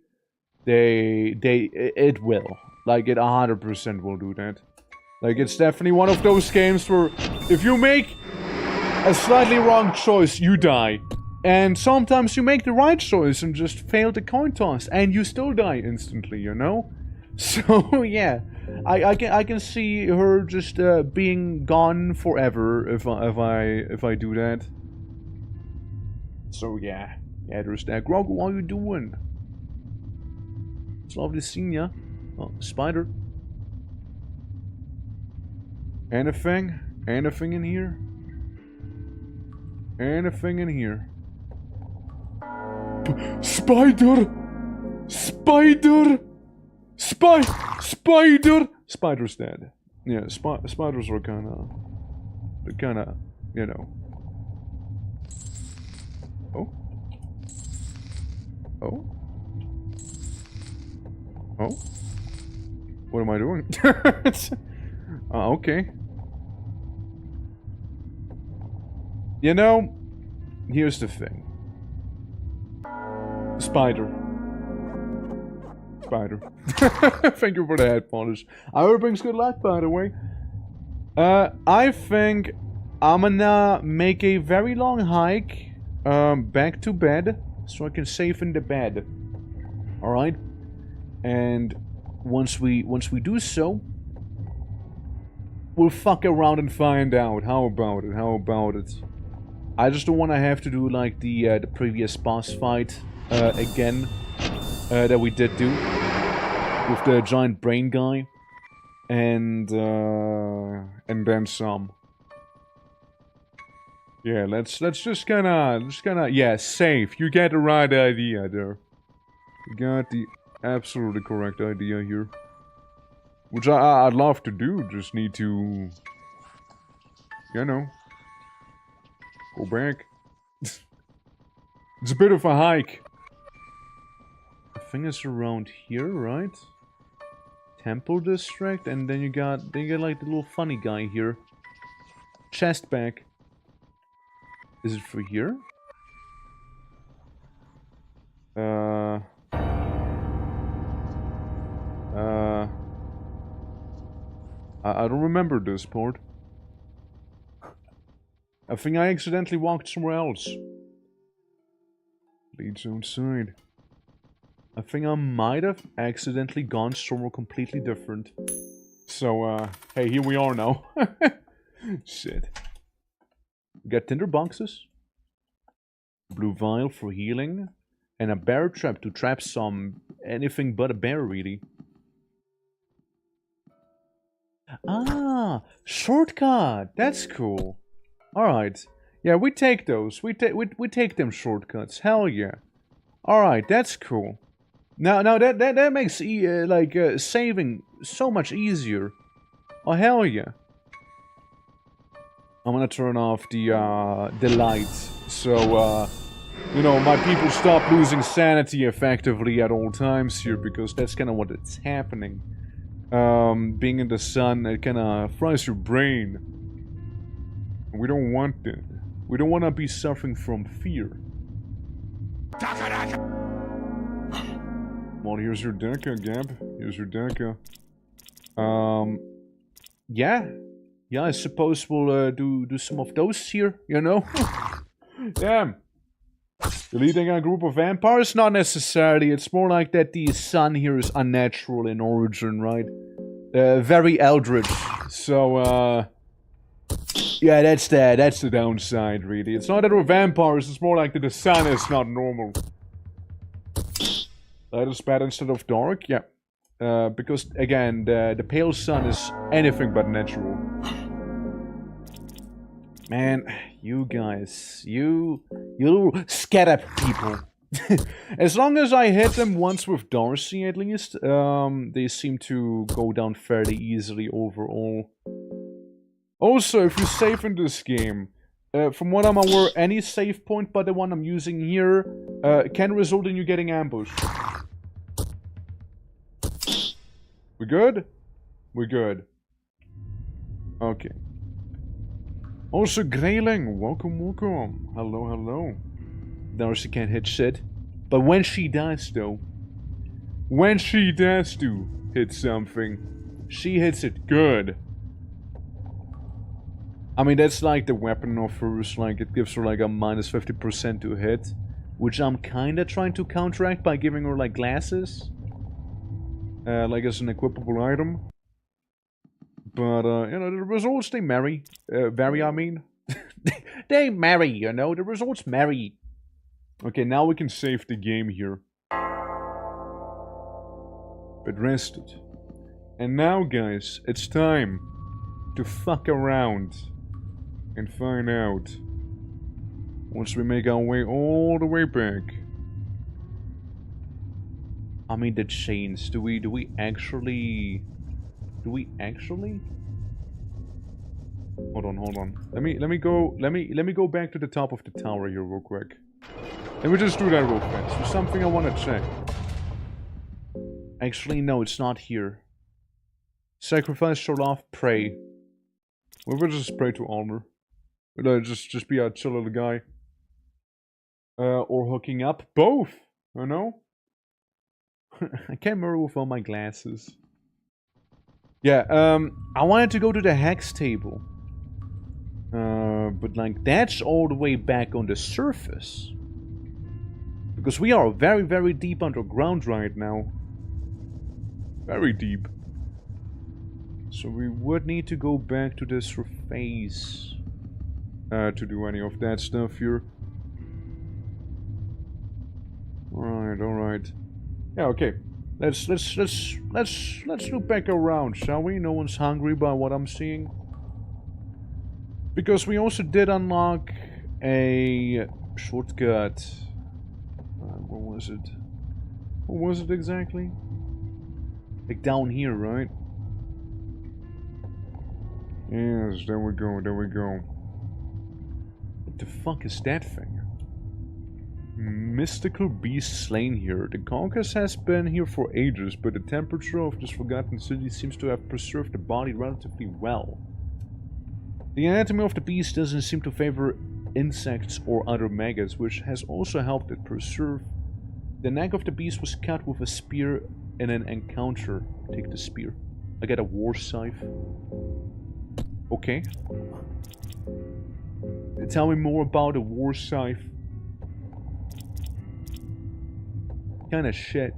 Speaker 1: will. Like, it 100% will do that. Like, it's definitely one of those games where if you make a slightly wrong choice, you die. And sometimes you make the right choice and just fail the coin toss, and you still die instantly, you know? So, yeah. I can see her just being gone forever if I do that. So, yeah. Yeah, there's that. Grogu, what are you doing? It's lovely seeing ya. Oh, spider. Anything? Anything in here? Anything in here? Spider! Spider! Spider! Spider's dead. Yeah, spiders are kinda, you know. Oh? Oh? Oh? What am I doing? Okay. You know, here's the thing. Spider. Spider. Thank you for the head polish. I hope it brings good luck, by the way. I think I'm gonna make a very long hike, back to bed, so I can save in the bed. Alright? And once we do so, we'll fuck around and find out. How about it? How about it? I just don't want to have to do like the previous boss fight again that we did do with the giant brain guy, and then some. Yeah, let's just kinda yeah, safe. You get the right idea there. You got the absolutely correct idea here. Which I'd love to do, just need to, you know, go back. It's a bit of a hike. I think it's around here, right? Temple district, and then you get like the little funny guy here. Chest bag. Is it for here? I don't remember this part. I think I accidentally walked somewhere else. Leads outside. I think I might have accidentally gone somewhere completely different. So, hey, here we are now. Shit. We got tinder boxes. Blue vial for healing. And a bear trap to trap anything but a bear, really. Ah, shortcut. That's cool. Alright. Yeah, we take those. We take them shortcuts. Hell yeah. Alright, that's cool. Now that makes saving so much easier. Oh hell yeah. I'm gonna turn off the lights, so you know, my people stop losing sanity effectively at all times here, because that's kind of what it's happening. Being in the sun, it kind of fries your brain. We don't want that. We don't want to be suffering from fear. Well, here's your Deca, Gab. Here's your Deca. Yeah. Yeah, I suppose we'll do some of those here, you know? Damn. Leading a group of vampires? Not necessarily. It's more like that the sun here is unnatural in origin, right? Very eldritch. So, yeah, that's the downside, really. It's not that we're vampires, it's more like that the sun is not normal. Light is bad instead of dark? Yeah. Because, again, the pale sun is anything but natural. Man, you guys, you little scat-up people. As long as I hit them once with Darcy, at least, they seem to go down fairly easily overall. Also, if you save in this game, from what I'm aware, any save point but the one I'm using here can result in you getting ambushed. We good? We're good. Okay. Also, Grayling, welcome, welcome. Hello, hello. Darcy can't hit shit. But when she does, though, when she does do hit something, she hits it good. I mean, that's like the weapon of hers, like, it gives her like a minus 50% to hit, which I'm kinda trying to counteract by giving her, like, glasses. Like as an equipable item. But, you know, the results, they vary, I mean. They marry, you know, the results marry. Okay, now we can save the game here. But rested. And now, guys, it's time to fuck around and find out. Once we make our way all the way back. I mean, the chains, do we actually... Hold on. Let me go back to the top of the tower here real quick. Let me just do that real fast. There's something I want to check. Actually, no, it's not here. Sacrifice, short off, pray. We'll just pray to Almer. Just be a chill little guy. Or hooking up. Both! I know. I can't remember with all my glasses. Yeah, I wanted to go to the hex table. But like, that's all the way back on the surface. Because we are very, very deep underground right now. Very deep. So we would need to go back to the surface. To do any of that stuff here. Alright. Yeah, okay. Let's look back around, shall we? No one's hungry by what I'm seeing. Because we also did unlock a shortcut. What was it? What was it exactly? Like down here, right? Yes, there we go, there we go. What the fuck is that thing? Mystical beast slain here. The carcass has been here for ages, but the temperature of this forgotten city seems to have preserved the body relatively well. The anatomy of the beast doesn't seem to favor insects or other maggots, which has also helped it preserve. The neck of the beast was cut with a spear in an encounter. Take the spear. I get a war scythe. Okay. Tell me more about a war scythe. Kinda shit.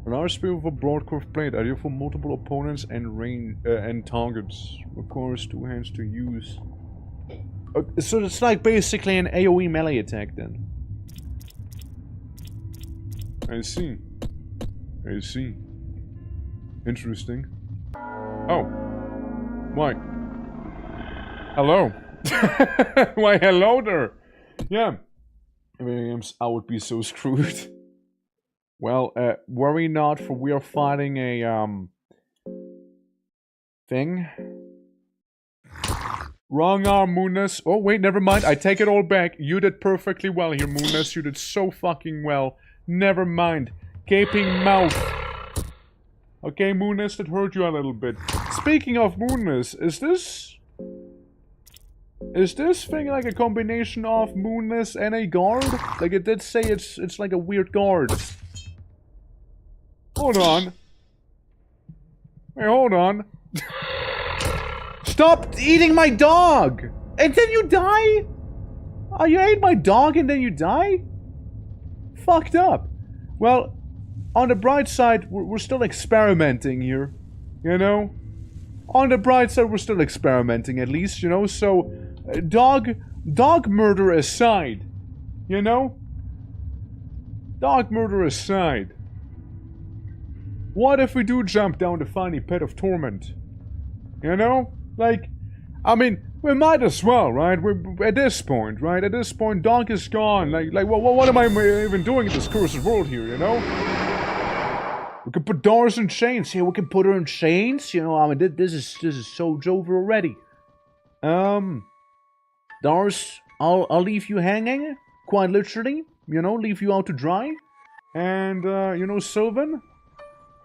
Speaker 1: A large spear with a broad curved blade, ideal for multiple opponents and range and targets. Requires 2 hands to use. So it's like basically an AoE melee attack then. I see. I see. Interesting. Oh. Why? Hello. Why hello there. Yeah. I mean, I would be so screwed. Well, worry not, for we are fighting a, thing. Wrong arm, Moonus. Oh, wait, never mind. I take it all back. You did perfectly well here, Moonus. You did so fucking well. Never mind. Gaping mouth. Okay, Moonus, that hurt you a little bit. Speaking of Moonus, is this thing like a combination of Moonus and a guard? Like, it did say it's like a weird guard. Hold on. Wait, hold on. Stop eating my dog! And then you die? Oh, you ate my dog and then you die? Fucked up. Well, on the bright side, we're still experimenting here. You know? On the bright side, we're still experimenting at least, you know? So, dog murder aside. You know? Dog murder aside. What if we do jump down the funny pit of torment? You know? Like, I mean, we might as well, right? We're at this point, right? At this point, dog is gone. Like, what am I even doing in this cursed world here, you know? We could put Doris in chains. Yeah, we can put her in chains. You know, I mean, this is so over already. Doris, I'll leave you hanging, quite literally. You know, leave you out to dry. And you know, Sylvan,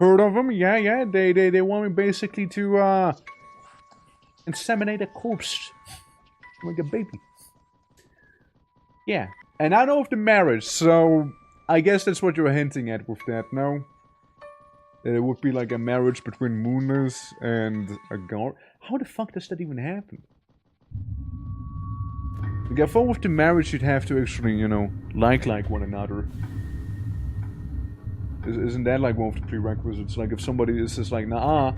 Speaker 1: heard of them? Yeah. They want me basically to inseminate a corpse like a baby. Yeah, and I know of the marriage, so I guess that's what you're hinting at with that, no? That it would be like a marriage between Moonus and a guard. How the fuck does that even happen? Like, I thought with the marriage you'd have to actually, you know, like one another. Isn't that like one of the prerequisites? Like if somebody is just like, nah,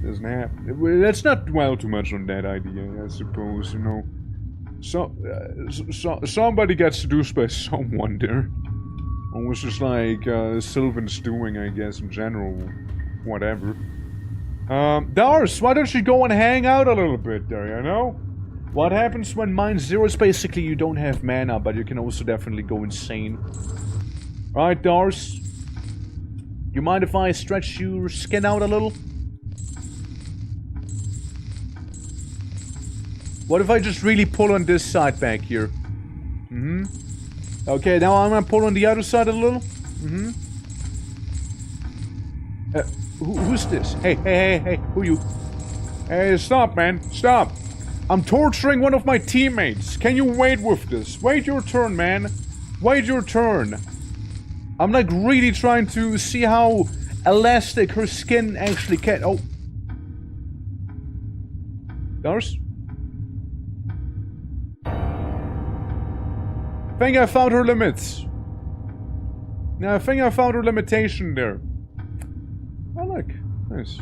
Speaker 1: doesn't happen. Let's not dwell too much on that idea, I suppose, you know. So somebody gets seduced by someone there. Almost just like Sylvan's doing, I guess, in general. Whatever. Doris, why don't you go and hang out a little bit there, you know? What happens when mine zeros? Basically, you don't have mana, but you can also definitely go insane. Right, Doris? You mind if I stretch your skin out a little? What if I just really pull on this side back here? Mm-hmm. Okay, now I'm gonna pull on the other side a little. Mm-hmm. Who's this? Hey, who you? Hey, stop, man, stop. I'm torturing one of my teammates. Can you wait with this? Wait your turn, man. Wait your turn. I'm like really trying to see how elastic her skin actually can. Oh. There's? I think I found her limits. Yeah, I think I found her limitation there. Oh, look. Nice.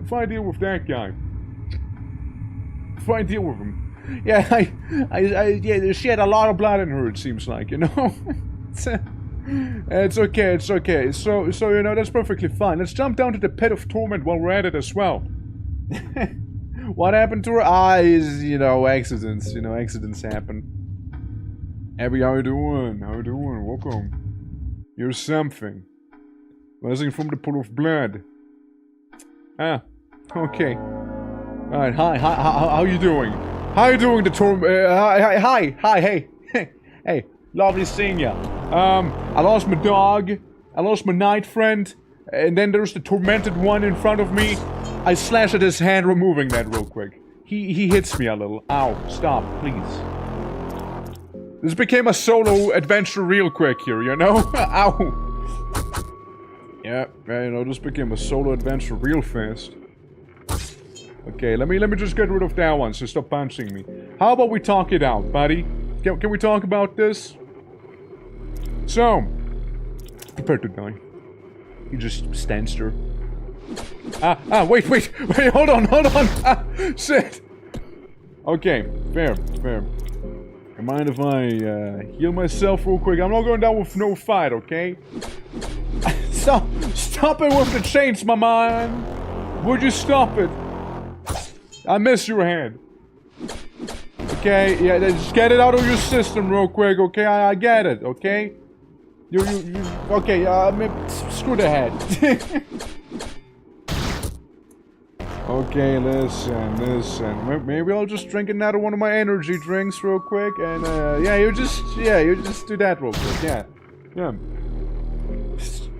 Speaker 1: If I deal with that guy. If I deal with him. Yeah, yeah, she had a lot of blood in her, it seems like, you know? It's okay, it's okay. So, you know, that's perfectly fine. Let's jump down to the pit of torment while we're at it as well. What happened to her eyes? You know, accidents. You know, accidents happen. Abby, how you doing? How you doing? Welcome. You're something. Rising from the pool of blood. Ah, okay. Alright, hi, how you doing? How you doing, the hi, hey, hey, lovely seeing ya. I lost my dog, I lost my night friend, and then there's the tormented one in front of me. I slash at his hand, removing that real quick. He hits me a little. Ow, stop, please. This became a solo adventure real quick here, you know? Ow. Yeah, you know, this became a solo adventure real fast. Okay, let me just get rid of that one, so stop punching me. How about we talk it out, buddy? Can we talk about this? So, prepare to die. He just stands there. Wait, hold on. Shit. Okay, fair. You mind if I heal myself real quick? I'm not going down with no fight, okay? Stop it with the chains, my man! Would you stop it? I miss your hand. Okay, yeah, just get it out of your system real quick, okay? I get it, okay? You okay, screw the head. Okay, listen. Maybe I'll just drink another one of my energy drinks real quick, and, yeah, you just do that real quick, yeah.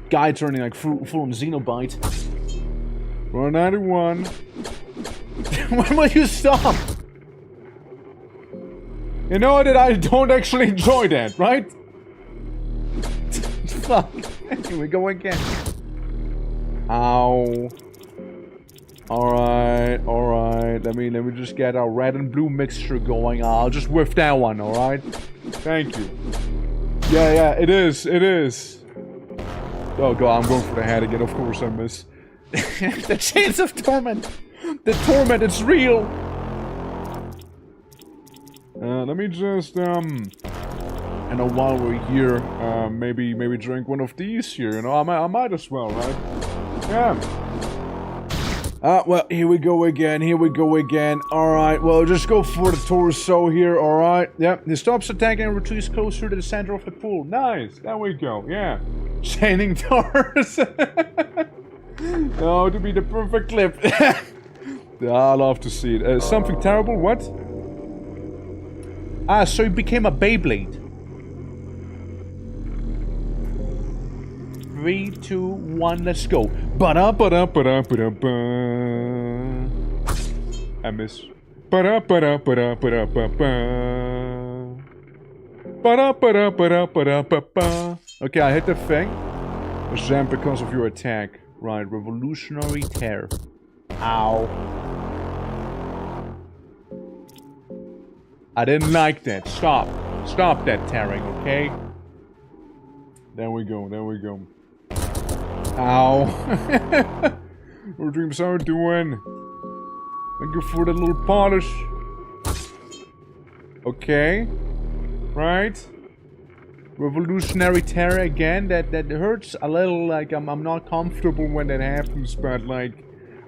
Speaker 1: Guy turning like full on Xenobite. 191. When will you stop? You know that I don't actually enjoy that, right? Fuck. Here we go again. Ow. Alright. Let me just get our red and blue mixture going. I'll just whiff that one, alright? Thank you. Yeah, it is. Oh god, I'm going for the head again, of course I miss. The chains of torment! The torment, it's real! Let me just, and while we're here, maybe drink one of these here, you know, I might as well, right? Yeah. Well, here we go again, alright, well, just go for the torso here, alright? Yep, he stops attacking and retreats closer to the center of the pool. Nice, there we go, yeah. Chaining doors. Oh, to be the perfect clip. I love to see it. Something terrible, what? So it became a Beyblade. 3, 2, 1, let's go. Ba-da-ba-da-ba-da-ba-da-ba. I miss. Ba-da-ba-da-ba-da-ba-da-ba-ba. Ba-da-ba-da-ba-da-ba-da-ba-ba. Okay, I hit the thing. Jam because of your attack. Right, revolutionary tear. Ow. I didn't like that. Stop. Stop that tearing, okay? There we go. Ow. What dreams are doing? Thank you for the little polish. Okay. Right. Revolutionary terror again. That hurts a little. Like I'm not comfortable when that happens, but like,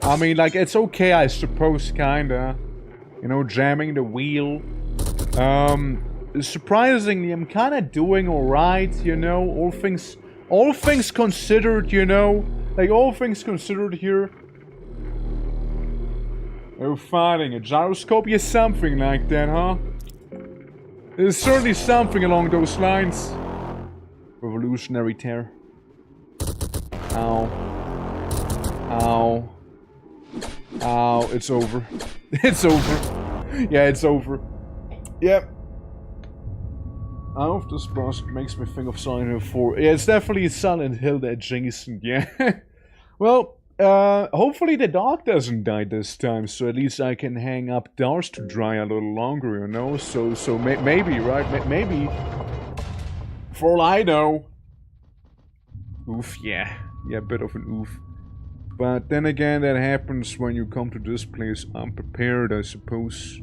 Speaker 1: I mean, like it's okay, I suppose, kinda. You know, jamming the wheel. Surprisingly, I'm kind of doing all right. You know, all things considered. You know, like all things considered here. Oh, fighting a gyroscope? Yeah, something like that, huh? There's certainly something along those lines. Revolutionary tear. Ow. Ow. Ow, it's over. It's over. Yeah, it's over. Yep. I hope this boss makes me think of Silent Hill 4. Yeah, it's definitely Silent Hill adjacent, yeah. Well, hopefully the dog doesn't die this time, so at least I can hang up doors to dry a little longer, you know? So maybe, right? Maybe. For all I know. Oof, yeah. Yeah, a bit of an oof. But then again, that happens when you come to this place unprepared, I suppose.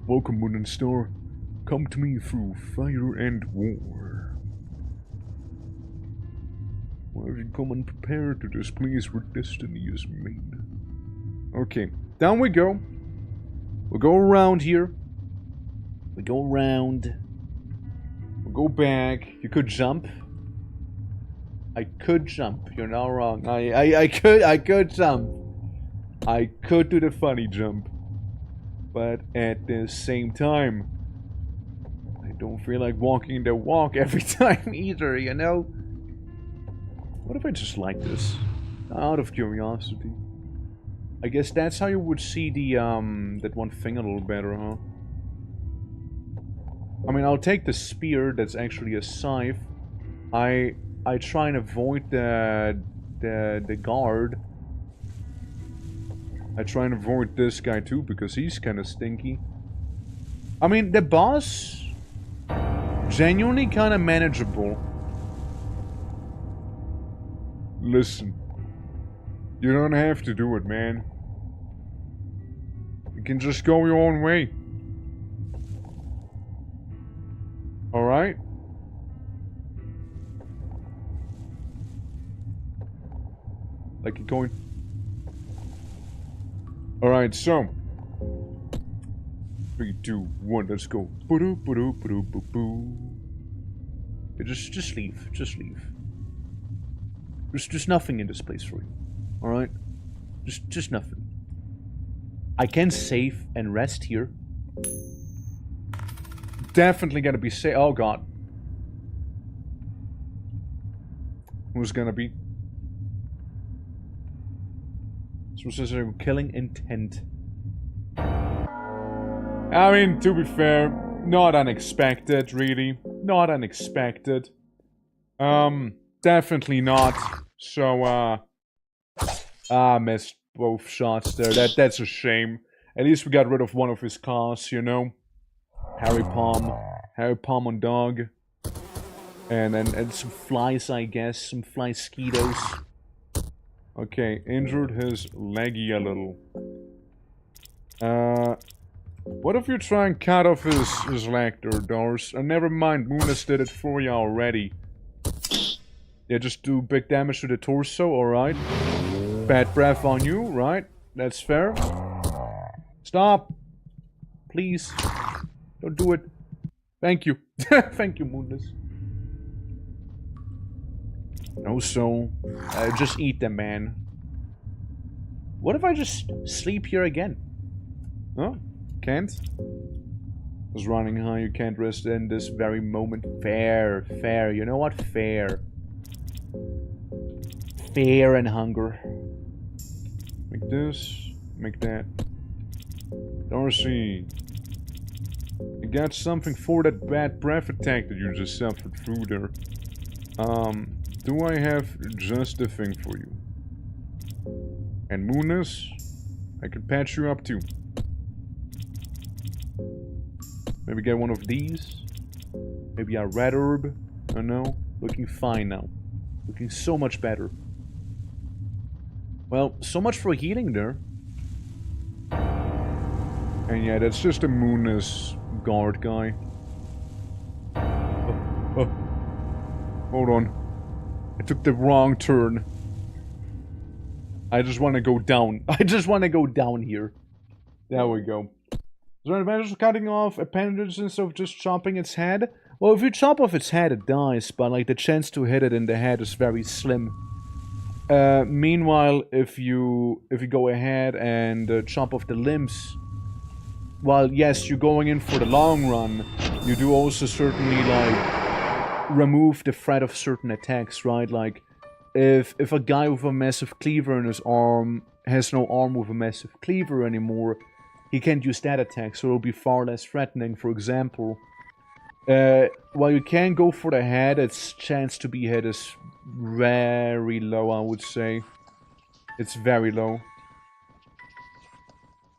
Speaker 1: Welcome, Moon and Star. Come to me through fire and war. Why have you come unprepared to this place where destiny is made? Okay, down we go. We'll go around here. We go around. We'll go back. You could jump. I could jump. You're not wrong. I could jump. I could do the funny jump. But at the same time, I don't feel like walking the walk every time either, you know? What if I just like this? Out of curiosity. I guess that's how you would see the, that one thing a little better, huh? I mean, I'll take the spear that's actually a scythe. I try and avoid the guard. I try and avoid this guy too, because he's kind of stinky. I mean, the boss... genuinely kind of manageable. Listen. You don't have to do it, man. You can just go your own way. Alright? Like you're going... Alright, so... 3, 2, 1, let's go. Yeah, just leave. Just leave. There's nothing in this place for you. Alright? Just nothing. I can save and rest here. Definitely gonna be safe. Oh god. Who's gonna be? This was a killing intent. I mean, to be fair, not unexpected, really. Not unexpected. Definitely not. So, missed both shots there. That's a shame. At least we got rid of one of his cars, you know? Harry Palm on dog. And some flies, I guess. Some fly skeetos. Okay, injured his leggy a little. What if you try and cut off his leg or doors? Never mind, Moonis did it for you already. Yeah, just do big damage to the torso, alright. Bad breath on you, right? That's fair. Stop! Please. Don't do it. Thank you. Thank you, Moonis. No, so... just eat them, man. What if I just sleep here again? Oh, can't? Was running high, you can't rest in this very moment. Fair, fair. You know what? Fair. Fear and hunger. Make this, make that. Darcy, you got something for that bad breath attack that you just suffered through there. Do I have just the thing for you? And Moonis, I can patch you up too. Maybe get one of these. Maybe a red herb. I don't know. Looking fine now. Looking so much better. Well, so much for healing there. And yeah, that's just a Moonis guard guy. Oh. Hold on. I took the wrong turn. I just want to go down. I just want to go down here. There we go. Is there an advantage of cutting off appendages instead of just chopping its head? Well, if you chop off its head, it dies, but like the chance to hit it in the head is very slim. Meanwhile, if you go ahead and chop off the limbs, while yes, you're going in for the long run, you do also certainly like remove the threat of certain attacks, right? Like if a guy with a massive cleaver in his arm has no arm with a massive cleaver anymore, he can't use that attack, so it'll be far less threatening. For example, while you can go for the head, its chance to be hit is very low, I would say. It's very low.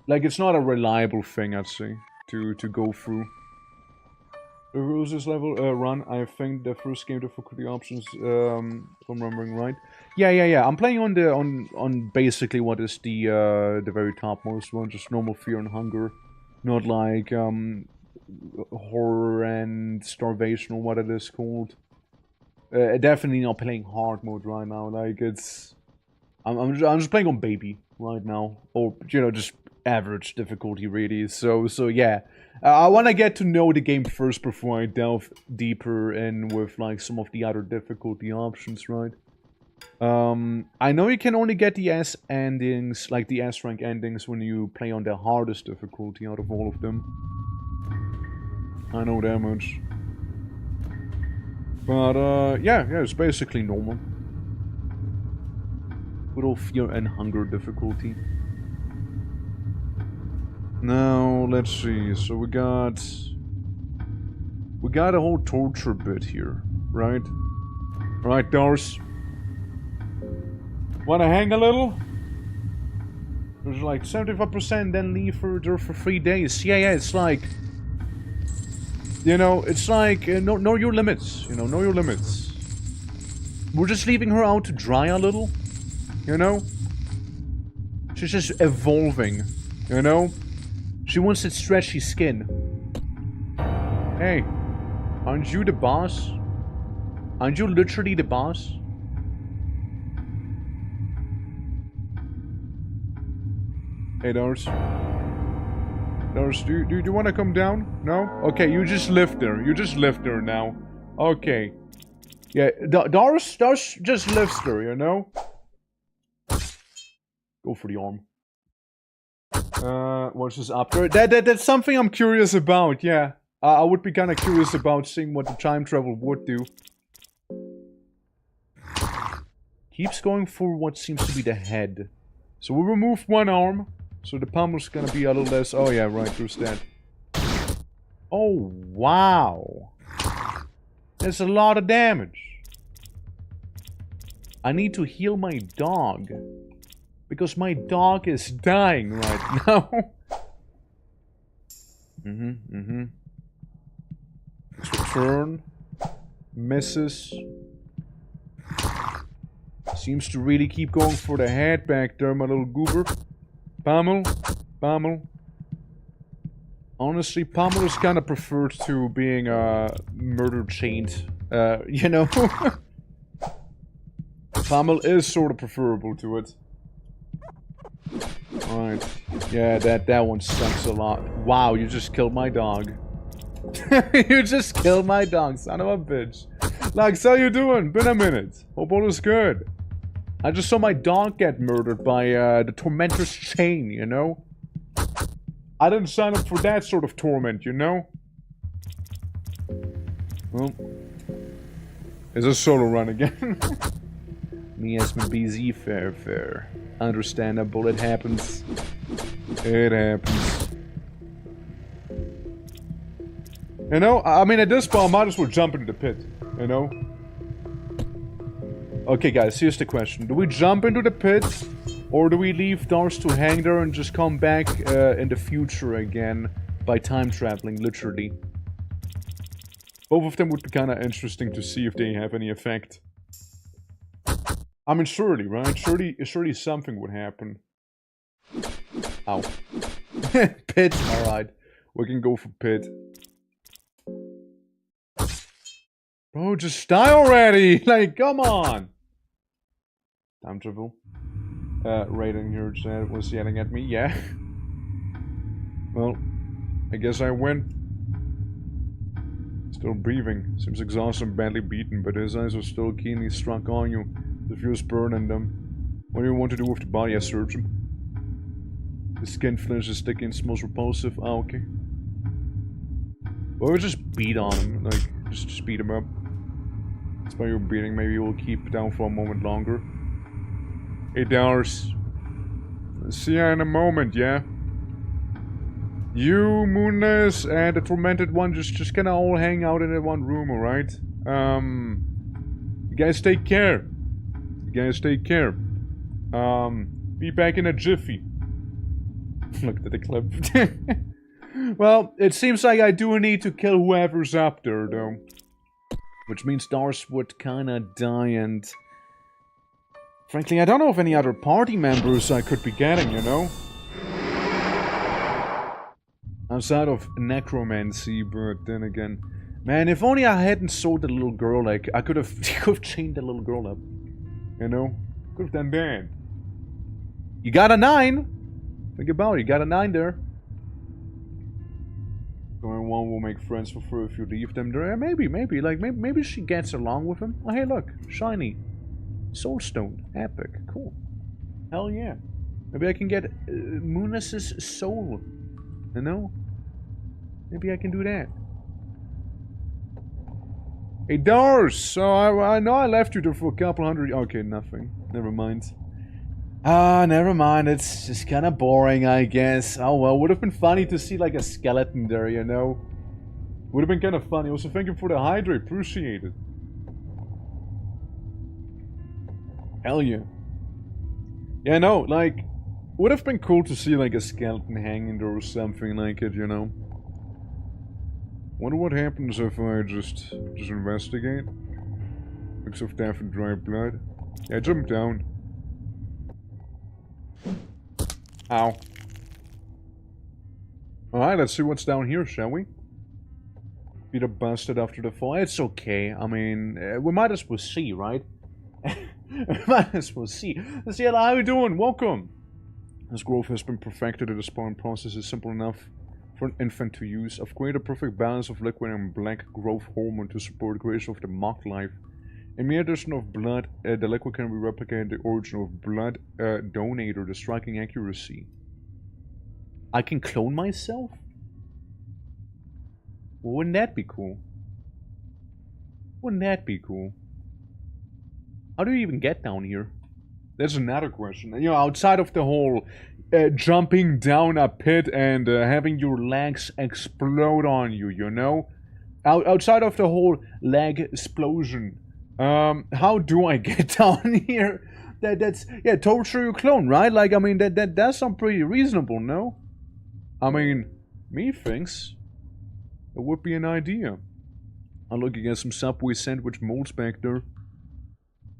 Speaker 1: Like, it's not a reliable thing, I'd say, to go through. The rules this level run, I think the first game difficulty options, if I'm remembering right. Yeah. I'm playing on basically what is the very topmost one, just normal fear and hunger, not like horror and starvation or what it is called. Definitely not playing hard mode right now. Like it's, I'm just playing on baby right now, or you know, just average difficulty really. So yeah, I want to get to know the game first before I delve deeper in with like some of the other difficulty options, right? I know you can only get the S endings, like the S rank endings, when you play on the hardest difficulty out of all of them. I know that much. But, yeah, it's basically normal. Good old fear and hunger difficulty. Now, let's see, so we got a whole torture bit here, right? Alright, Dars. Wanna hang a little? There's like 75%, then leave her there for 3 days. Yeah, it's like... You know, it's like, know your limits, you know your limits. We're just leaving her out to dry a little, you know? She's just evolving, you know? She wants that stretchy skin. Hey, aren't you the boss? Aren't you literally the boss? Hey, Dars. Dars, do you want to come down? No? Okay, you just live there. You just live there now. Okay. Yeah, Dars just lives there, you know? Go for the arm. What's this up there? That's something I'm curious about, yeah. I would be kind of curious about seeing what the time travel would do. Keeps going for what seems to be the head. So we remove one arm. So the pummel's gonna be a little less... Oh yeah, right, there's that. Oh, wow. That's a lot of damage. I need to heal my dog. Because my dog is dying right now. Let's return. Misses. Seems to really keep going for the head back there, my little goober. Pummel. Honestly, Pummel is kind of preferred to being murder chained. You know? Pummel is sort of preferable to it. Alright. Yeah, that one sucks a lot. Wow, you just killed my dog. You just killed my dog, son of a bitch. Like, how you doing? Been a minute. Hope all is good. I just saw my dog get murdered by the tormentor's chain, you know? I didn't sign up for that sort of torment, you know? Well, it's a solo run again. Me as my BZ fair. Understandable, it happens. It happens. You know, I mean, at this point, I might as well jump into the pit, you know? Okay, guys, here's the question. Do we jump into the pit, or do we leave Dars to hang there and just come back in the future again by time traveling, literally? Both of them would be kind of interesting to see if they have any effect. I mean, surely, right? Surely something would happen. Ow. Pit, alright. We can go for pit. Bro, just die already! Like, come on! Time travel. Raiden here was yelling at me, yeah. Well, I guess I win. Still breathing. Seems exhausted and badly beaten, but his eyes are still keenly struck on you. The fuse burning them. What do you want to do with the body? I search him. The skin flinch is sticky and smells repulsive. Oh, okay. Well, we just beat on him. Like, just beat him up. That's why you're beating. Maybe we'll keep down for a moment longer. $8. See ya in a moment, yeah? You, Moonless, and the Tormented One just gonna all hang out in that one room, alright? You guys take care. You guys take care. Be back in a jiffy. Look at the clip. Well, it seems like I do need to kill whoever's up there, though. Which means Dars would kinda die, and... frankly, I don't know of any other party members I could be getting, you know? Outside of necromancy, but then again... Man, if only I hadn't sold the little girl, like, I could have chained the little girl up. You know? Could have done that. You got a 9! Think about it, you got a 9 there. Going one will make friends for free if you leave them there. Maybe, maybe she gets along with him. Oh, hey, look, shiny. Soulstone, epic, cool. Hell yeah. Maybe I can get Moonless's soul. You know? Maybe I can do that. Hey, Dars! So I know I left you there for a couple hundred... Okay, nothing. Never mind. Ah, never mind. It's just kind of boring, I guess. Oh, well, would have been funny to see, like, a skeleton there, you know? Would have been kind of funny. Also, thank you for the hydrate. Appreciate it. Hell yeah. Yeah, no, like... would have been cool to see, like, a skeleton hanging there or something like it, you know? Wonder what happens if I just investigate? Mix of death and dry blood. Yeah, jump down. Ow. Alright, let's see what's down here, shall we? Peter busted after the fall. It's okay. I mean, we might as well see, right? We might as well see. Let's see, how you doing? Welcome. This growth has been perfected. The spawn process is simple enough for an infant to use. I've created a perfect balance of liquid and black growth hormone to support the creation of the mock life. In mere addition of blood, the liquid can be replicated the origin of blood donator, the striking accuracy. I can clone myself? Well, wouldn't that be cool? Wouldn't that be cool? How do you even get down here? That's another question. You know, outside of the whole jumping down a pit and having your legs explode on you, you know? Outside of the whole leg explosion. How do I get down here? That's yeah, torture your clone, right? Like, I mean, that sounds pretty reasonable, no? I mean, me thinks it would be an idea. I'm looking at some Subway sandwich molds back there.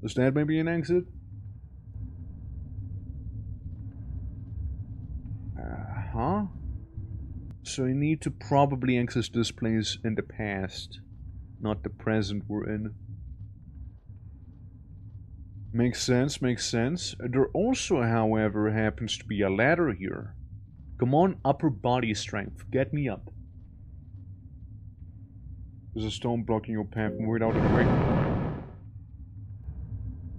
Speaker 1: Is that maybe an exit? Huh? So you need to probably access this place in the past, not the present we're in. Makes sense, makes sense. There also, however, happens to be a ladder here. Come on, upper body strength. Get me up. There's a stone blocking your path. Move it out of the way.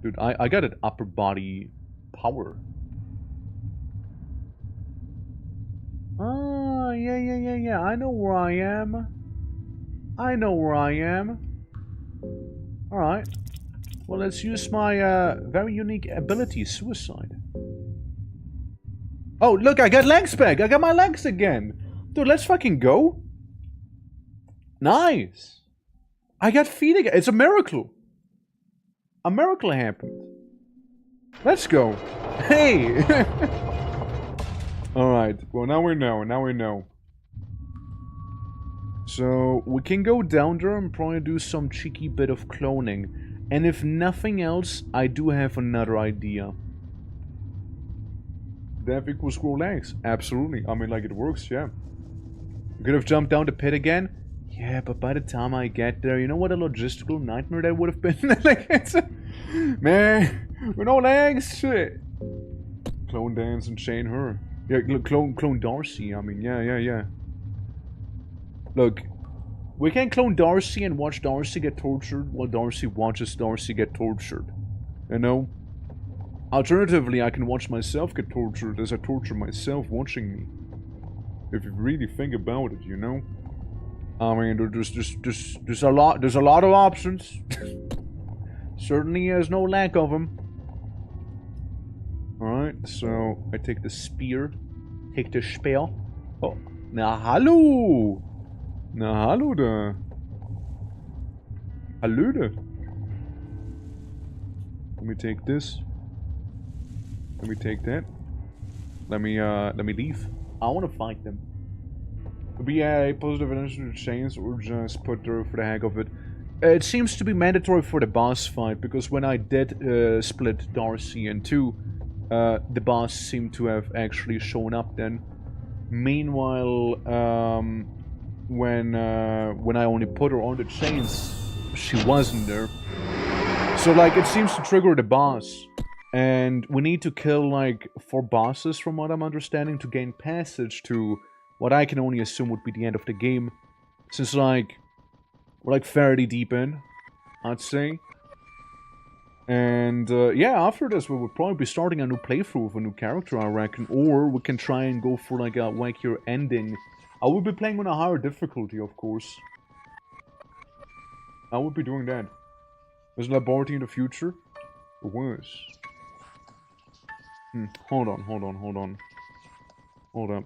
Speaker 1: Dude, I got an upper body power. Ah, yeah. I know where I am. I know where I am. Alright. Well, let's use my very unique ability, suicide. Oh, look, I got legs back. I got my legs again. Dude, let's fucking go. Nice. I got feet again. It's a miracle. A miracle happened. Let's go. Hey. Alright, well now we know, So, we can go down there and probably do some cheeky bit of cloning. And if nothing else, I do have another idea. Death equals grow legs. Absolutely. I mean, like, it works, yeah. We could have jumped down the pit again. Yeah, but by the time I get there, you know what a logistical nightmare that would have been? Like, man, with no legs, shit. Clone dance and chain her. Yeah, clone Darcy, I mean, yeah. Look, we can clone Darcy and watch Darcy get tortured while Darcy watches Darcy get tortured. You know? Alternatively, I can watch myself get tortured as I torture myself watching me. If you really think about it, you know? I mean, there's a lot of options. Certainly there's no lack of them. Alright, so I take the spear. Take the spear. Oh, na hallo! Na hallo da. Hallo da. Let me take this. Let me take that. Let me leave. I want to fight them. Be a positive energy change or just put there for the heck of it. It seems to be mandatory for the boss fight, because when I did split Darcy in two, the boss seemed to have actually shown up then. Meanwhile, when I only put her on the chains, she wasn't there. So like, it seems to trigger the boss. And we need to kill like 4 bosses from what I'm understanding to gain passage to what I can only assume would be the end of the game. Since like, we're like fairly deep in, I'd say. And yeah, after this we would probably be starting a new playthrough with a new character, I reckon. Or we can try and go for like a wackier ending. I would be playing on a higher difficulty, of course. I would be doing that. Was it laboratory in the future? It was. Hold on. Hold up.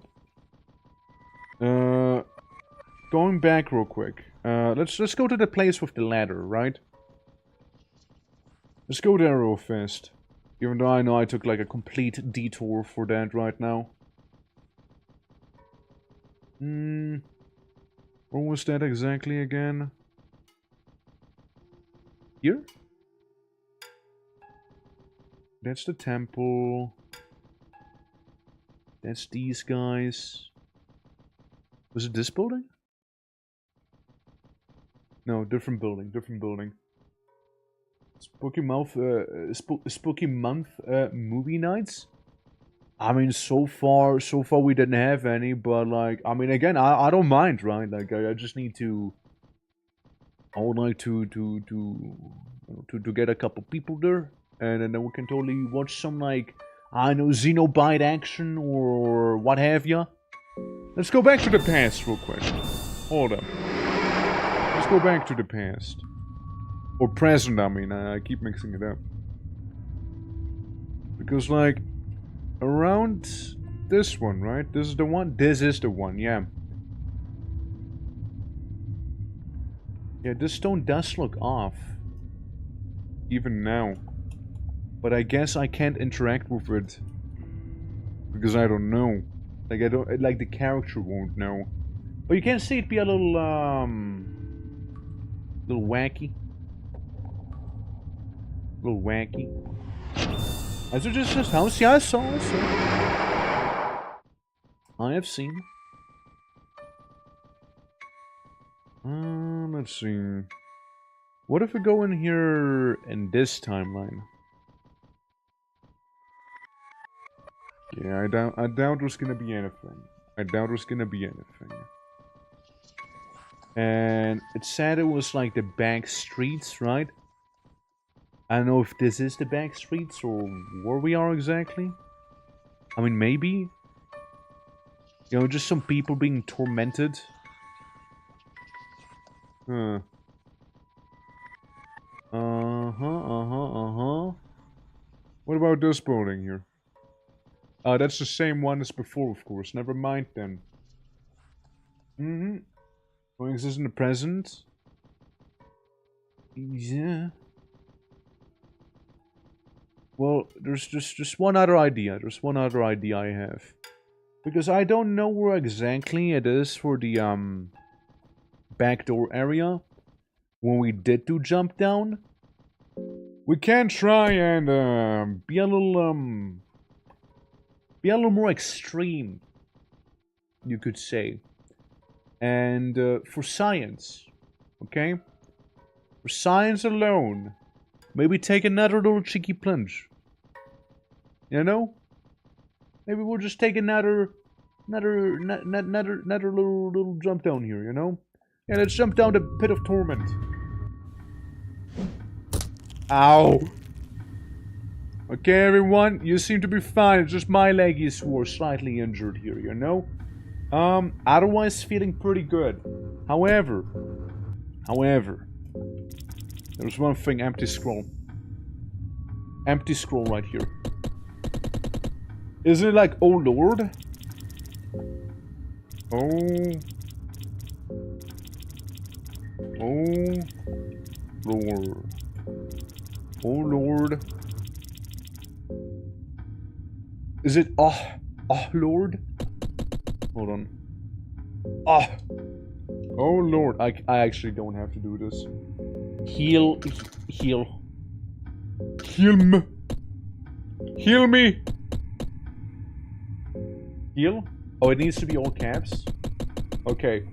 Speaker 1: Going back real quick. Let's go to the place with the ladder, right? Let's go there real fast. Even though I know I took like a complete detour for that right now. Where was that exactly again? Here? That's the temple. That's these guys. Was it this building? No, different building, Spooky Month, movie nights? I mean, so far we didn't have any, but like, I mean, again, I don't mind, right? Like, I just need to... I would like to get a couple people there, and then we can totally watch some, like, I don't know, Xenobite action, or what have ya. Let's go back to the past real quick. Hold up. Let's go back to the past. Or present, I mean, I keep mixing it up. Because, like, around this one, right? This is the one? This is the one, yeah. Yeah, this stone does look off. Even now. But I guess I can't interact with it. Because I don't know. Like, I don't, like, the character won't know. But you can see it be a little, little wacky. Little wacky. As it just house, yeah, I saw. I have seen. Let's see. What if we go in here in this timeline? Yeah, I doubt there's gonna be anything. And it said it was like the back streets, right? I don't know if this is the back streets or where we are exactly. I mean, maybe. You know, just some people being tormented. Huh. What about this building here? That's the same one as before, of course. Never mind then. Coexist in the present. Yeah. Well, there's just one other idea. There's one other idea I have. Because I don't know where exactly it is for the, backdoor area. When we did do jump down. We can try and, be a little more extreme. You could say. And, for science. Okay? For science alone. Maybe take another little cheeky plunge. You know? Maybe we'll just take another little jump down here, you know? Yeah, let's jump down the pit of torment. Ow! Okay, everyone, you seem to be fine. It's just my leg is slightly injured here, you know? Otherwise feeling pretty good. However, there's one thing, empty scroll. Empty scroll right here. Isn't it like, oh lord? Oh. Oh. Lord. Oh lord. Is it, oh lord? Hold on. Oh. Oh lord, I actually don't have to do this. Heal me. Heal me. Heal? Oh, it needs to be all caps? Okay.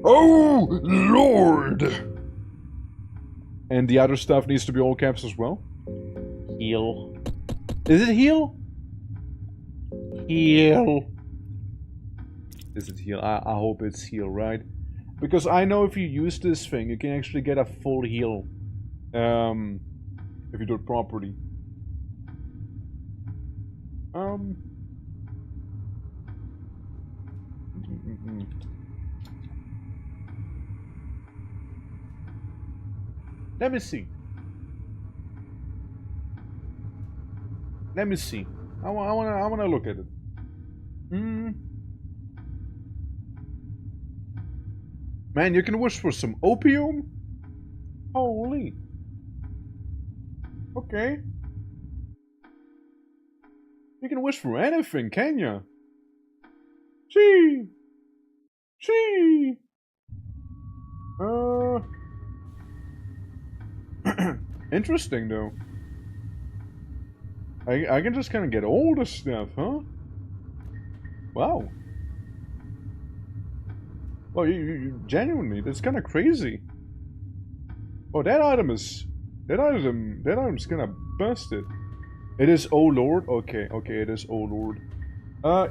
Speaker 1: Oh lord! And the other stuff needs to be all caps as well? Heal. Is it heal? Heal. Is it heal? I hope it's heal, right? Because I know if you use this thing, you can actually get a full heal. If you do it properly. Let me see. Let me see. I wanna look at it. Man, you can wish for some opium? Holy. Okay. You can wish for anything, can ya? Gee. Interesting though. I can just kind of get all the stuff, huh? Wow. Well, you genuinely, that's kind of crazy. Oh, that item's kind of busted. It is, oh lord. Okay, it is, oh lord.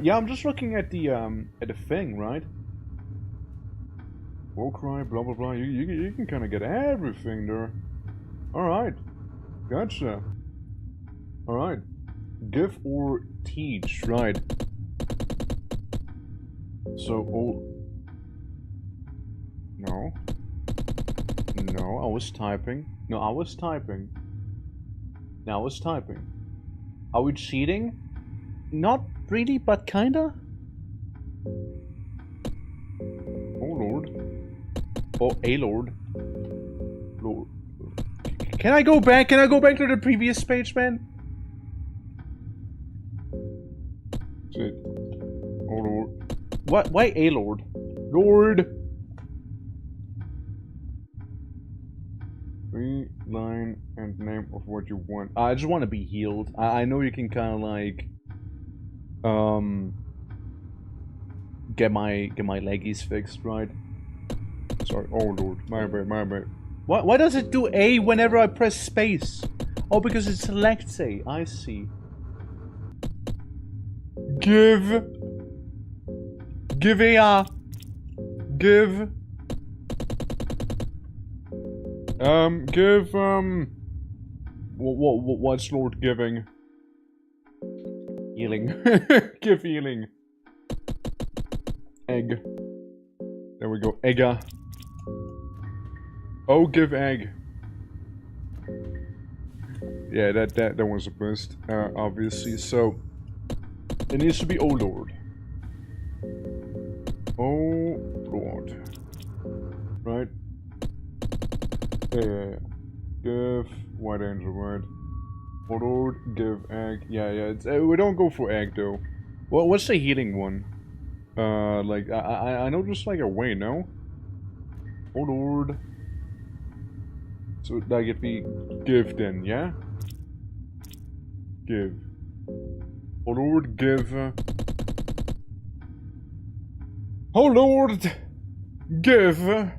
Speaker 1: Yeah, I'm just looking at the thing, right? War cry, blah blah blah. You can kind of get everything there. All right, gotcha. All right, give or teach, right? So, oh. No, I was typing. No, I was typing. Now I was typing. Are we cheating? Not really, but kinda. Oh lord. Oh, a lord. Lord. Can I go back? Can I go back to the previous page, man? Shit. Oh lord. What? Why a lord? Lord. Line and name of what you want. I just want to be healed. I know you can kind of like get my leggies fixed, right? Sorry. Oh lord, my bad. Why does it do A whenever I press space? Oh, because it selects A. I see. Give A. Give. What's Lord giving? Healing. Give healing. Egg. There we go. Egga. Oh, give egg. Yeah, that was a boost, obviously. So, it needs to be oh lord. Oh lord. Right? Yeah. Give white angel, right? Oh lord, give egg. Yeah. It's, we don't go for egg though. Well, what's the healing one? Like I know just like a way, no? Oh lord. So like if we give then, yeah? Give. Oh lord, give. Oh lord, give.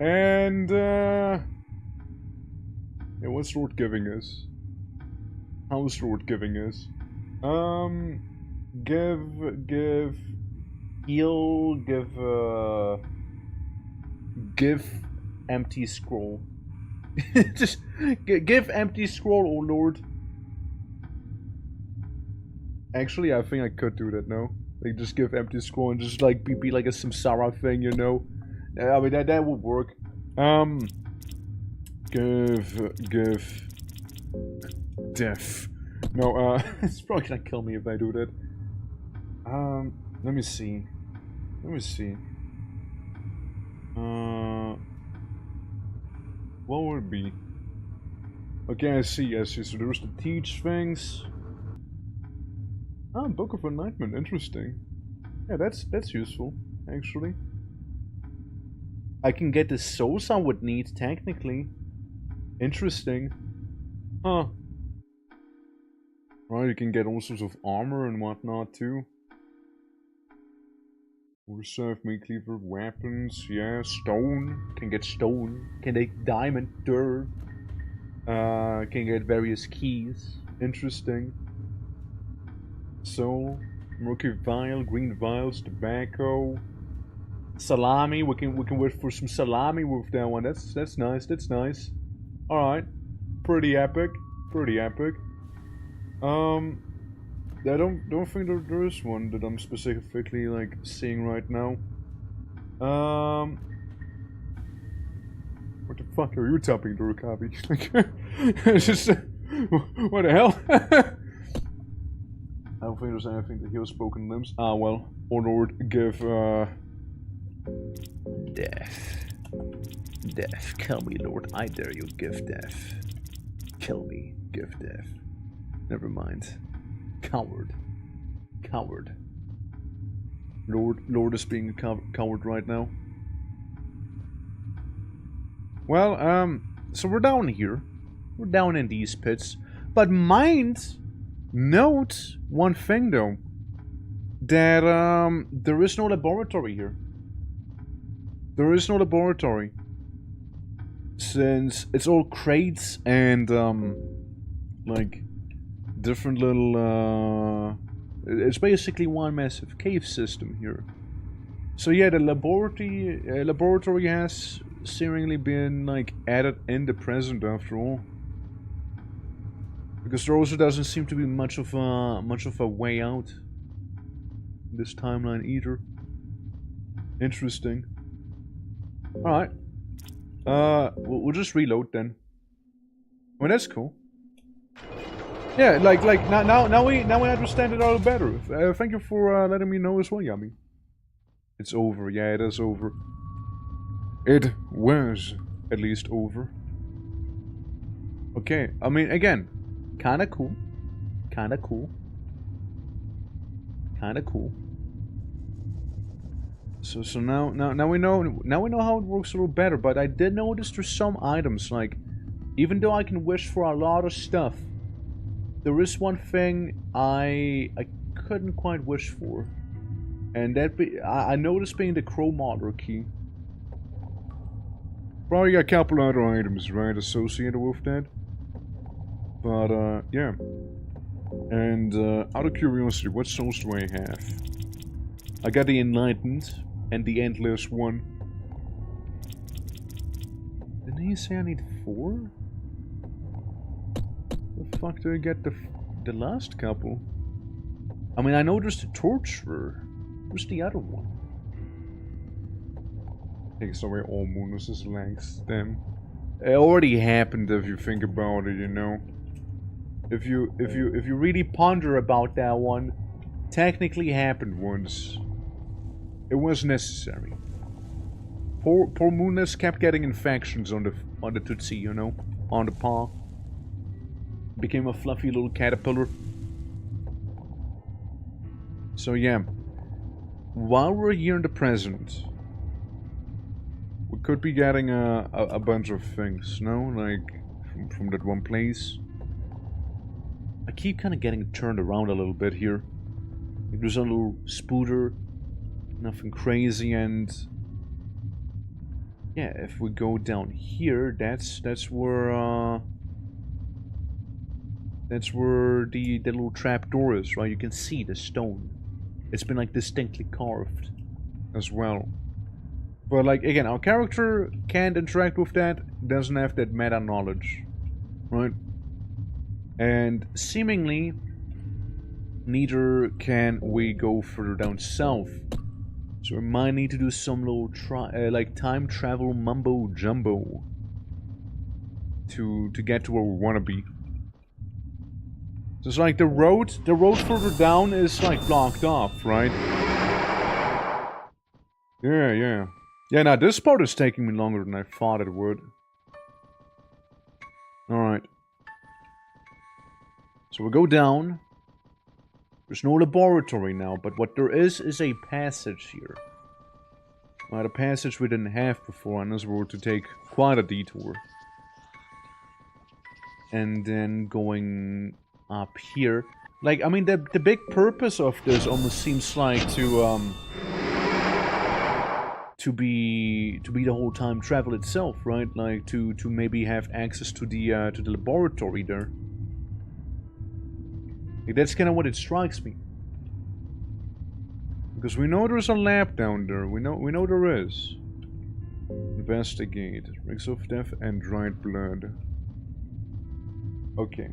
Speaker 1: And yeah, what's Lord giving us? How's Lord giving us? Give, heal, give empty scroll. Just give empty scroll, oh lord. Actually, I think I could do that, no? Like, just give empty scroll and just, like, be like a samsara thing, you know? I mean, that would work. Give... Death. No, it's probably gonna kill me if I do that. Let me see. Let me see. What would it be? Okay, I see, so there's the teach things. Ah, Book of Enlightenment, interesting. Yeah, that's useful, actually. I can get the souls I would need, technically. Interesting. Huh. Right, you can get all sorts of armor and whatnot, too. Reserve meat cleaver, weapons, yeah, stone. Can get stone. Can get diamond, dirt. Can get various keys. Interesting. Soul, murky vial, green vials, tobacco, salami. We can wait for some salami with that one. That's nice. That's nice. All right, pretty epic. Pretty epic. I don't think there is one that I'm specifically like seeing right now. What the fuck are you tapping, Durukabi? It's just what the hell? I don't think there's anything that heals broken limbs. Ah, well. Oh Lord, give, death. Death. Kill me, Lord. I dare you. Give death. Kill me. Give death. Never mind. Coward. Coward. Lord is being a coward right now. Well, so we're down here. We're down in these pits. But mind... Note one thing though, that there is no laboratory here. There is no laboratory, since it's all crates and like different little it's basically one massive cave system here. So yeah, the laboratory has seemingly been like added in the present after all. Because there also doesn't seem to be much of a way out in this timeline either. Interesting. All right. We'll just reload then. Well, that's cool. Yeah, like now we understand it all better. Thank you for letting me know as well, Yummy. It's over. Yeah, it is over. It was at least over. Okay. I mean, again. Kinda cool. Kinda cool. Kinda cool. So now we know how it works a little better, but I did notice there's some items, like, even though I can wish for a lot of stuff, there is one thing I couldn't quite wish for. And I noticed being the Chromometer key. Probably a couple other items, right, associated with that. But, yeah. And, out of curiosity, what souls do I have? I got the Enlightened, and the Endless one. Didn't he say I need 4? The fuck do I get the last couple? I mean, I know there's the Torturer. Where's the other one? Takes away all Munus' legs, damn. It already happened if you think about it, you know. If you really ponder about that one, technically happened once. It was necessary. Poor Munus kept getting infections on the Tootsie, you know, on the paw. Became a fluffy little caterpillar. So yeah, while we're here in the present, we could be getting a bunch of things, no? Like from that one place. I keep kind of getting turned around a little bit here. There's a little spooter, nothing crazy, and yeah, if we go down here, that's where the little trap door is, right? You can see the stone. It's been like distinctly carved as well. But like again, our character can't interact with that, doesn't have that meta knowledge, right? And seemingly, neither can we go further down south. So we might need to do some little like time travel mumbo jumbo to get to where we want to be. So it's like the road further down is like blocked off, right? Yeah. Yeah, now this part is taking me longer than I thought it would. Alright. So we go down. There's no laboratory now, but what there is a passage here. Well, a passage we didn't have before, unless we were to take quite a detour. And then going up here. Like, I mean, the big purpose of this almost seems like to be the whole time travel itself, right? Like to maybe have access to the laboratory there. Like, that's kind of what it strikes me. Because we know there's a lab down there. We know there is. Investigate. Rigs of death and dried blood. Okay.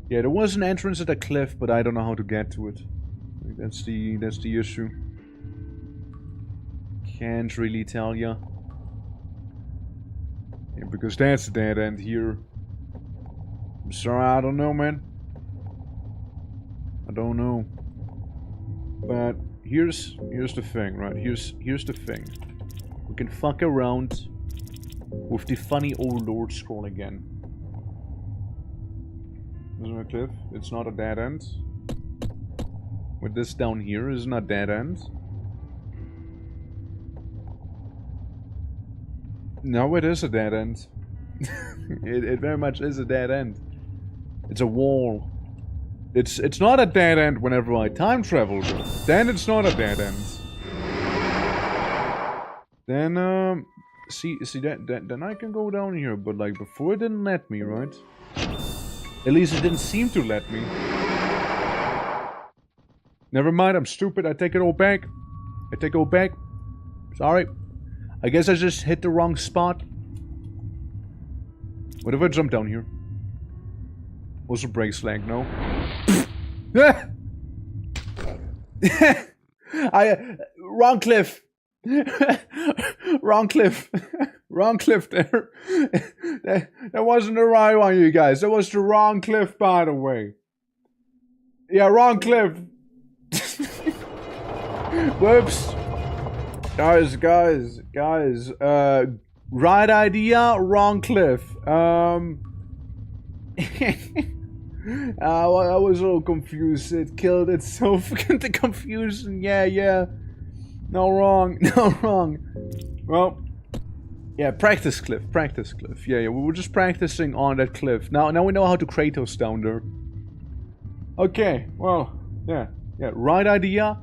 Speaker 1: Yeah, there was an entrance at a cliff, but I don't know how to get to it. Like, that's the issue. Can't really tell ya. Yeah, because that's a dead end here. I'm sorry, I don't know, man. I don't know. But here's the thing, right? Here's the thing. We can fuck around with the funny old Lord scroll again. Isn't it a cliff? It's not a dead end. With this down here is not dead end. No, it is a dead end. it very much is a dead end. It's a wall. It's not a dead end whenever I time travel, though. Then it's not a dead end. Then see then I can go down here, but like before it didn't let me, right? At least it didn't seem to let me. Never mind, I'm stupid. I take it all back. I take it all back. Sorry. I guess I just hit the wrong spot. What if I jump down here? Also break slag, no? Wrong cliff. Wrong cliff. Wrong cliff there. That wasn't the right one, you guys. That was the wrong cliff, by the way. Yeah, wrong cliff. Whoops. Guys. Right idea, wrong cliff. I was all confused. It killed itself. The confusion. Yeah. No wrong. Well, yeah, practice cliff. Yeah. We were just practicing on that cliff. Now we know how to Kratos down there. Okay. Well, yeah. Right idea.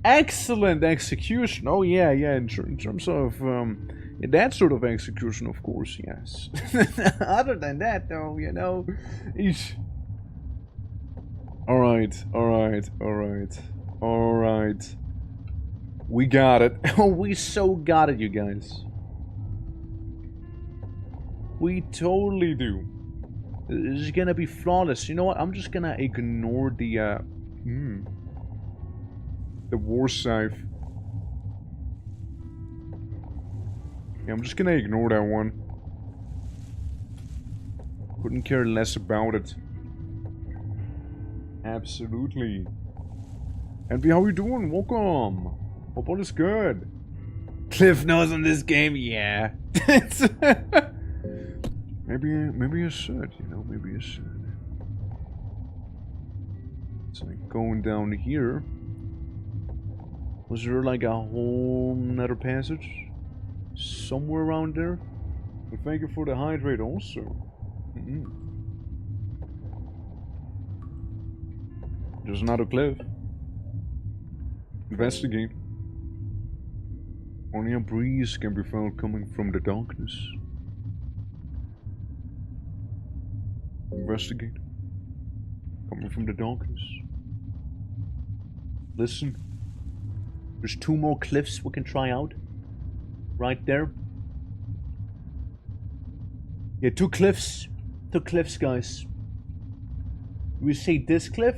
Speaker 1: Excellent execution. Oh yeah. In terms of that sort of execution, of course, yes. Other than that, though, you know. Eesh. All right. We got it. Oh, we so got it, you guys. We totally do. This is gonna be flawless. You know what? I'm just gonna ignore the war scythe. Yeah, I'm just gonna ignore that one. Couldn't care less about it. Absolutely. Envy, how you doing? Welcome. Hope all is good. Cliff knows on this game, yeah. maybe I should, you know, maybe I should. It's like going down here. Was there like a whole nother passage? Somewhere around there? Well, thank you for the hydrate also. There's another cliff. Investigate. Only a breeze can be felt coming from the darkness. Investigate. Coming from the darkness. Listen. There's 2 more cliffs we can try out. Right there. Yeah, 2 cliffs. 2 cliffs, guys. Do we say this cliff?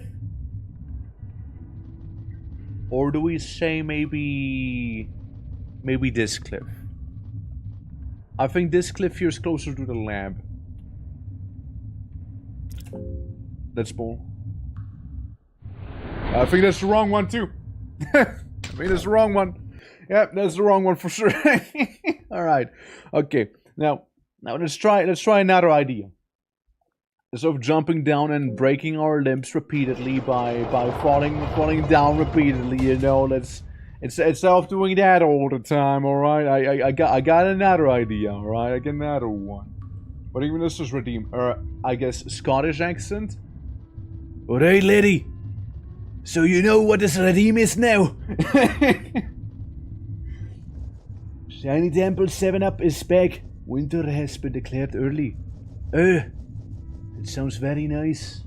Speaker 1: Or do we say maybe this cliff? I think this cliff here is closer to the lab. That's bull. I think that's the wrong one too. I think that's the wrong one. Yeah, that's the wrong one for sure. Alright. Okay. Now let's try another idea. Instead of jumping down and breaking our limbs repeatedly by falling down repeatedly, you know, instead of doing that all the time, alright? I got another idea, alright? I got another one. But even this is redeem I guess Scottish accent? Alright, lady. So you know what this redeem is now? Shiny Temple 7-Up is back. Winter has been declared early. It sounds very nice.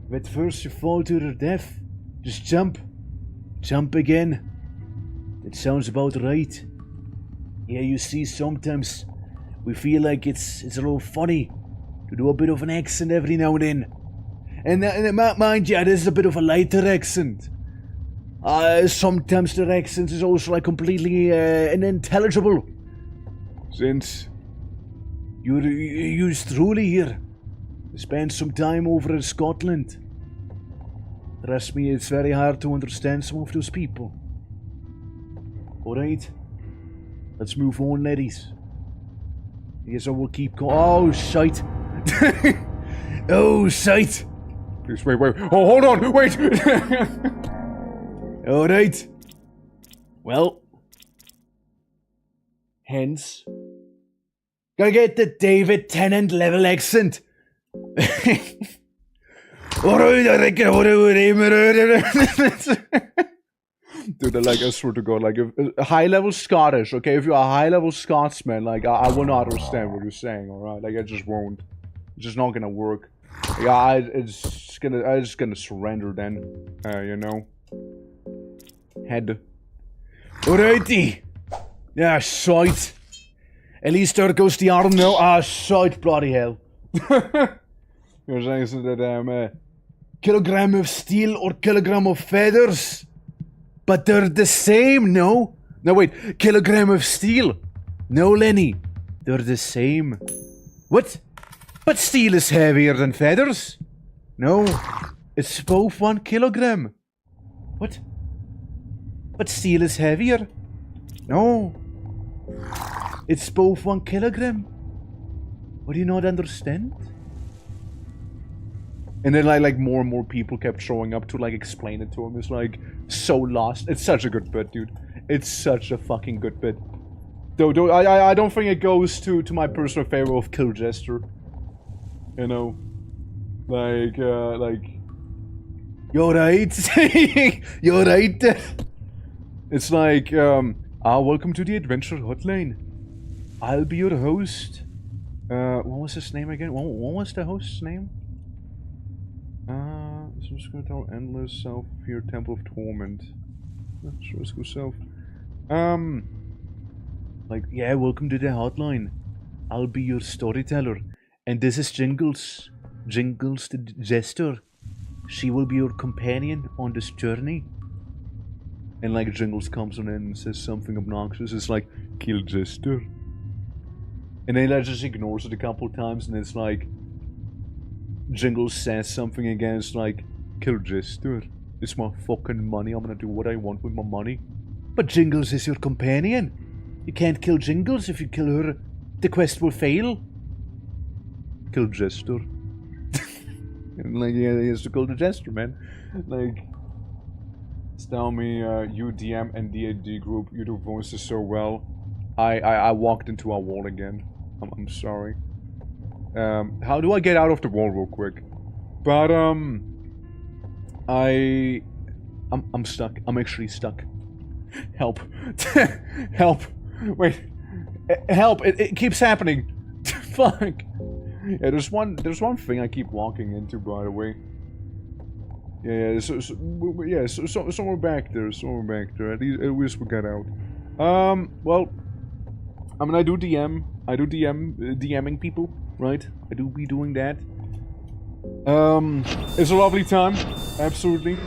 Speaker 1: But first you fall to your death. Just jump. Jump again. That sounds about right. Yeah, you see, sometimes we feel like it's a little funny to do a bit of an accent every now and then. And mind you, this is a bit of a lighter accent. Sometimes the accent is also like completely unintelligible. Since you truly here spend some time over in Scotland. Trust me, it's very hard to understand some of those people. Alright, let's move on, ladies. I guess I will keep going. Oh, shite. Oh, shite. Please, wait. Oh, hold on, wait. Alright. Well. Hence. Gotta get the David Tennant level accent. Dude, like, I swear to God, like, a high-level Scottish, okay? If you're a high-level Scotsman, like, I will not understand what you're saying, alright? Like, I just won't. It's just not gonna work. Yeah, I'm just gonna surrender then, you know? Head. Alrighty! Yeah, shite. At least there goes the arm now. Ah, shite, bloody hell. You're saying that, kilogram of steel or kilogram of feathers? But they're the same, no? No, wait, kilogram of steel. No, Lenny, they're the same. What? But steel is heavier than feathers. No, it's both 1 kilogram. What? But steel is heavier. No, it's both 1 kilogram. What, do you not understand? And then like more and more people kept showing up to like explain it to him. It's like so lost. It's such a good bit, dude. It's such a fucking good bit. Though I don't think it goes to my personal favor of Kill Jester. You know, like you're right. You're right. It's like welcome to the Adventure Hotline. I'll be your host. What was his name again? What was the host's name? Let's go to Endless Self-Fear Temple of Torment. Let's go self. Like, yeah, welcome to the hotline. I'll be your storyteller. And this is Jingles. Jingles the Jester. She will be your companion on this journey. And like Jingles comes on in and says something obnoxious. It's like, kill Jester. And then I just ignores it a couple times and it's like, Jingles says something again, it's like, kill Jester. It's my fucking money, I'm gonna do what I want with my money. But Jingles is your companion. You can't kill Jingles. If you kill her, the quest will fail. Kill Jester. And like, yeah, he has to kill the Jester, man. Like, tell me, you DM and DAD group, you do voices so well. I walked into a wall again. I'm sorry. How do I get out of the wall real quick? But, I'm stuck. I'm actually stuck. Help. Help. Wait. Help. It keeps happening. Fuck. Yeah, there's one thing I keep walking into, by the way. Yeah, somewhere back there. At least we got out. Well, I mean, I do DMing people, right? I do be doing that. It's a lovely time, absolutely.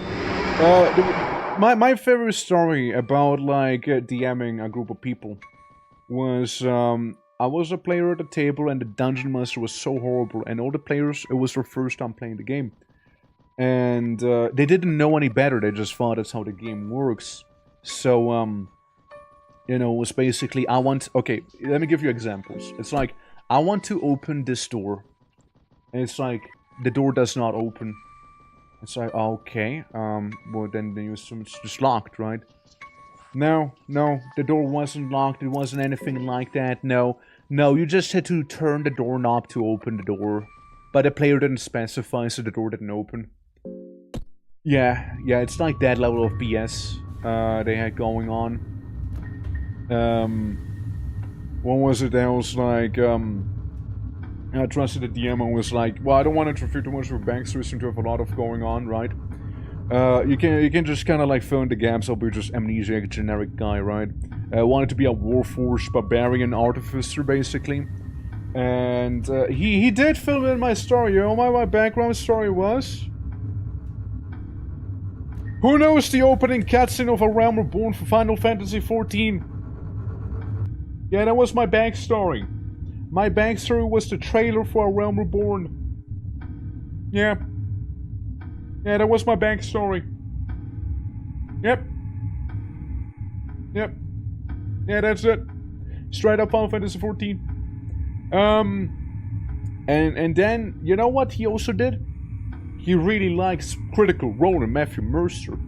Speaker 1: My favorite story about, like, DMing a group of people was, I was a player at the table and the dungeon master was so horrible, and all the players, it was their first time playing the game. And, they didn't know any better, they just thought that's how the game works. So, you know, it was basically, okay, let me give you examples. It's like, I want to open this door, and it's like, the door does not open. It's like, okay, well then you assume it's just locked, right? No, the door wasn't locked, it wasn't anything like that, no. No, you just had to turn the doorknob to open the door. But the player didn't specify, so the door didn't open. Yeah, it's like that level of BS they had going on. What was it that was like, I trusted the DM and was like, well, I don't want to interfere too much with backstory, seem to have a lot of going on, right? You can just kind of like fill in the gaps. I'll be just amnesiac generic guy, right? Wanted to be a warforged barbarian artificer, basically. And he did fill in my story. You know what my background story was? Who knows the opening cutscene of A Realm Reborn for Final Fantasy XIV? Yeah, that was my backstory. My backstory was the trailer for A Realm Reborn. Yeah, that was my backstory. Yep. Yeah, that's it. Straight up Final Fantasy XIV. And then, you know what he also did? He really likes Critical Role and Matthew Mercer.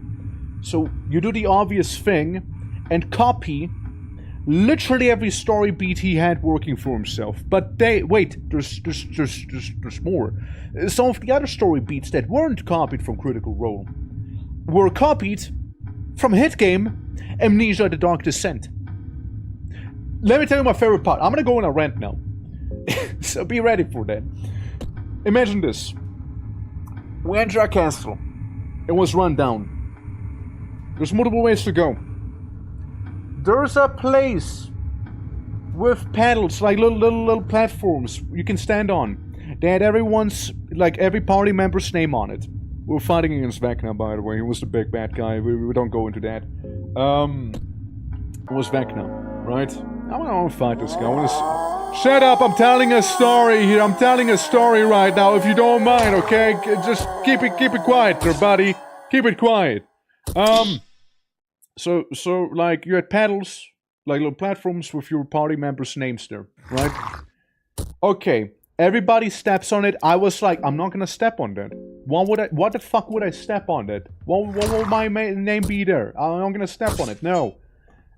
Speaker 1: So, you do the obvious thing and copy literally every story beat he had working for himself. But wait, there's more. Some of the other story beats that weren't copied from Critical Role were copied from hit game Amnesia: The Dark Descent. Let me tell you my favorite part. I'm gonna go on a rant now. So be ready for that. Imagine this. We enter a castle. It was run down. There's multiple ways to go. There's a place with paddles, like little platforms you can stand on. They had every party member's name on it. We're fighting against Vecna, by the way. He was the big bad guy. We don't go into that. It was Vecna, right? I want to fight this guy. Shut up! I'm telling a story here. I'm telling a story right now. If you don't mind, okay? Just keep it quiet, there, buddy. Keep it quiet. So like you had paddles, like little platforms with your party members' names there, right? Okay, everybody steps on it. I was like, I'm not gonna step on that. What the fuck would I step on that? What will my name be there? I'm not gonna step on it, no.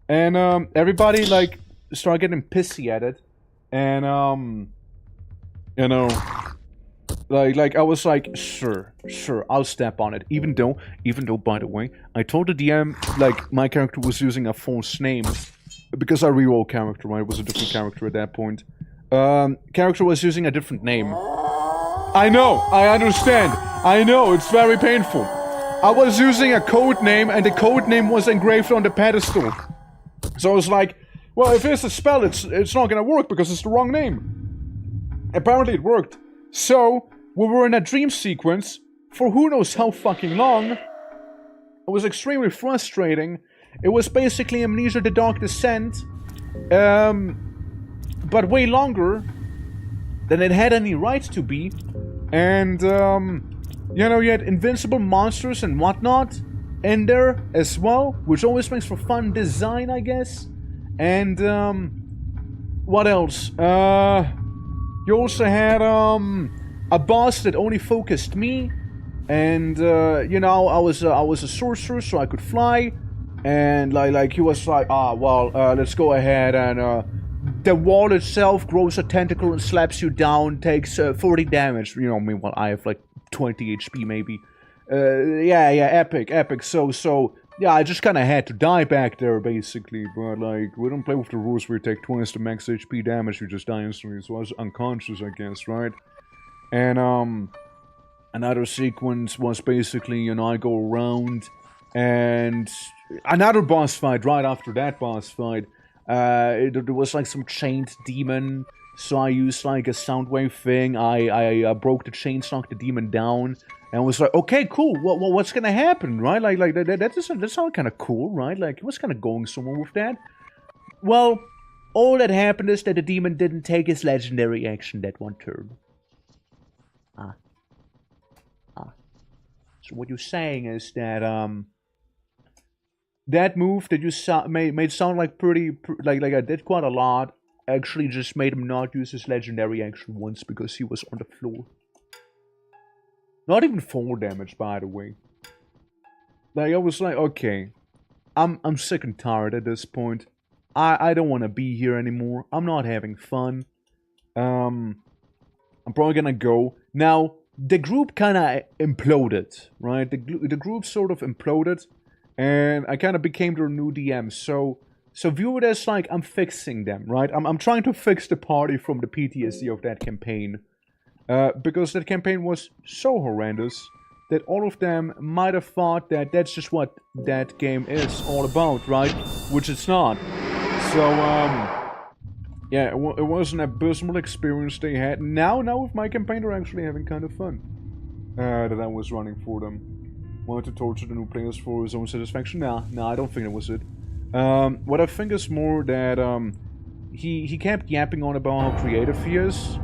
Speaker 1: And everybody like started getting pissy at it, and you know, like I was like, sure, I'll step on it. Even though, by the way, I told the DM like my character was using a false name because I reroll character, right? It was a different character at that point. Character was using a different name. I know, I understand. I know, it's very painful. I was using a code name, and the code name was engraved on the pedestal. So I was like, well, if it's a spell, it's not gonna work because it's the wrong name. Apparently it worked. So, we were in a dream sequence for who knows how fucking long. It was extremely frustrating. It was basically Amnesia: The Dark Descent, but way longer than it had any right to be. And, you know, you had invincible monsters and whatnot in there as well, which always makes for fun design, I guess. And, what else? You also had, a boss that only focused me, and, you know, I was a sorcerer, so I could fly, and, like, he was like, let's go ahead and, the wall itself grows a tentacle and slaps you down, takes, 40 damage, you know, meanwhile, I have, like, 20 HP, maybe. Yeah, epic, so, yeah, I just kinda had to die back there, basically, but, like, we don't play with the rules where you take twice the max HP damage, you just die instantly, so I was unconscious, I guess, right? And, another sequence was basically, you know, I go around, and another boss fight right after that boss fight, there was, like, some chained demon So I used like a sound wave thing. I broke the chains, knocked the demon down, and was like, okay, cool. What's gonna happen, right? Like that sounded kind of cool, right? Like it was kind of going somewhere with that. Well, all that happened is that the demon didn't take his legendary action that one turn. So what you're saying is that that move that you made sound like like I did quite a lot, actually just made him not use his legendary action once because he was on the floor. Not even 4 damage, by the way. Like I was like, okay, I'm sick and tired at this point. I don't want to be here anymore. I'm not having fun. I'm probably gonna go now. The group kind of imploded, right? The group sort of imploded, and I kind of became their new DM. So view it as like I'm fixing them, right? I'm trying to fix the party from the PTSD of that campaign, because that campaign was so horrendous that all of them might have thought that that's just what that game is all about, right? Which it's not. So yeah, it was an abysmal experience they had. Now with my campaign, they're actually having kind of fun. That I was running for them. Wanted to torture the new players for his own satisfaction? Nah, I don't think that was it. What I think is more that he kept yapping on about how creative he is,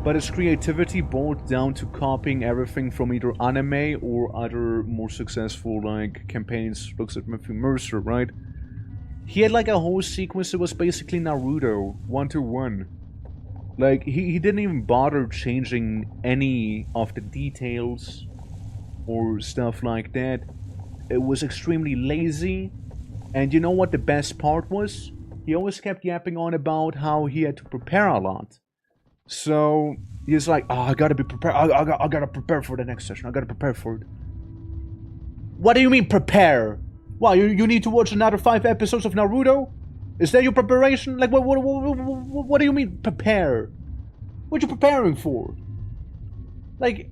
Speaker 1: but his creativity boiled down to copying everything from either anime or other more successful like campaigns. Looks at Matthew Mercer, right? He had like a whole sequence that was basically Naruto, 1-to-1. Like, he didn't even bother changing any of the details or stuff like that. It was extremely lazy. And you know what the best part was? He always kept yapping on about how he had to prepare a lot. So, he's like, oh, I gotta be prepared. I gotta prepare for the next session. I gotta prepare for it. What do you mean, prepare? Wow, you need to watch another 5 episodes of Naruto? Is that your preparation? Like, what do you mean, prepare? What are you preparing for? Like,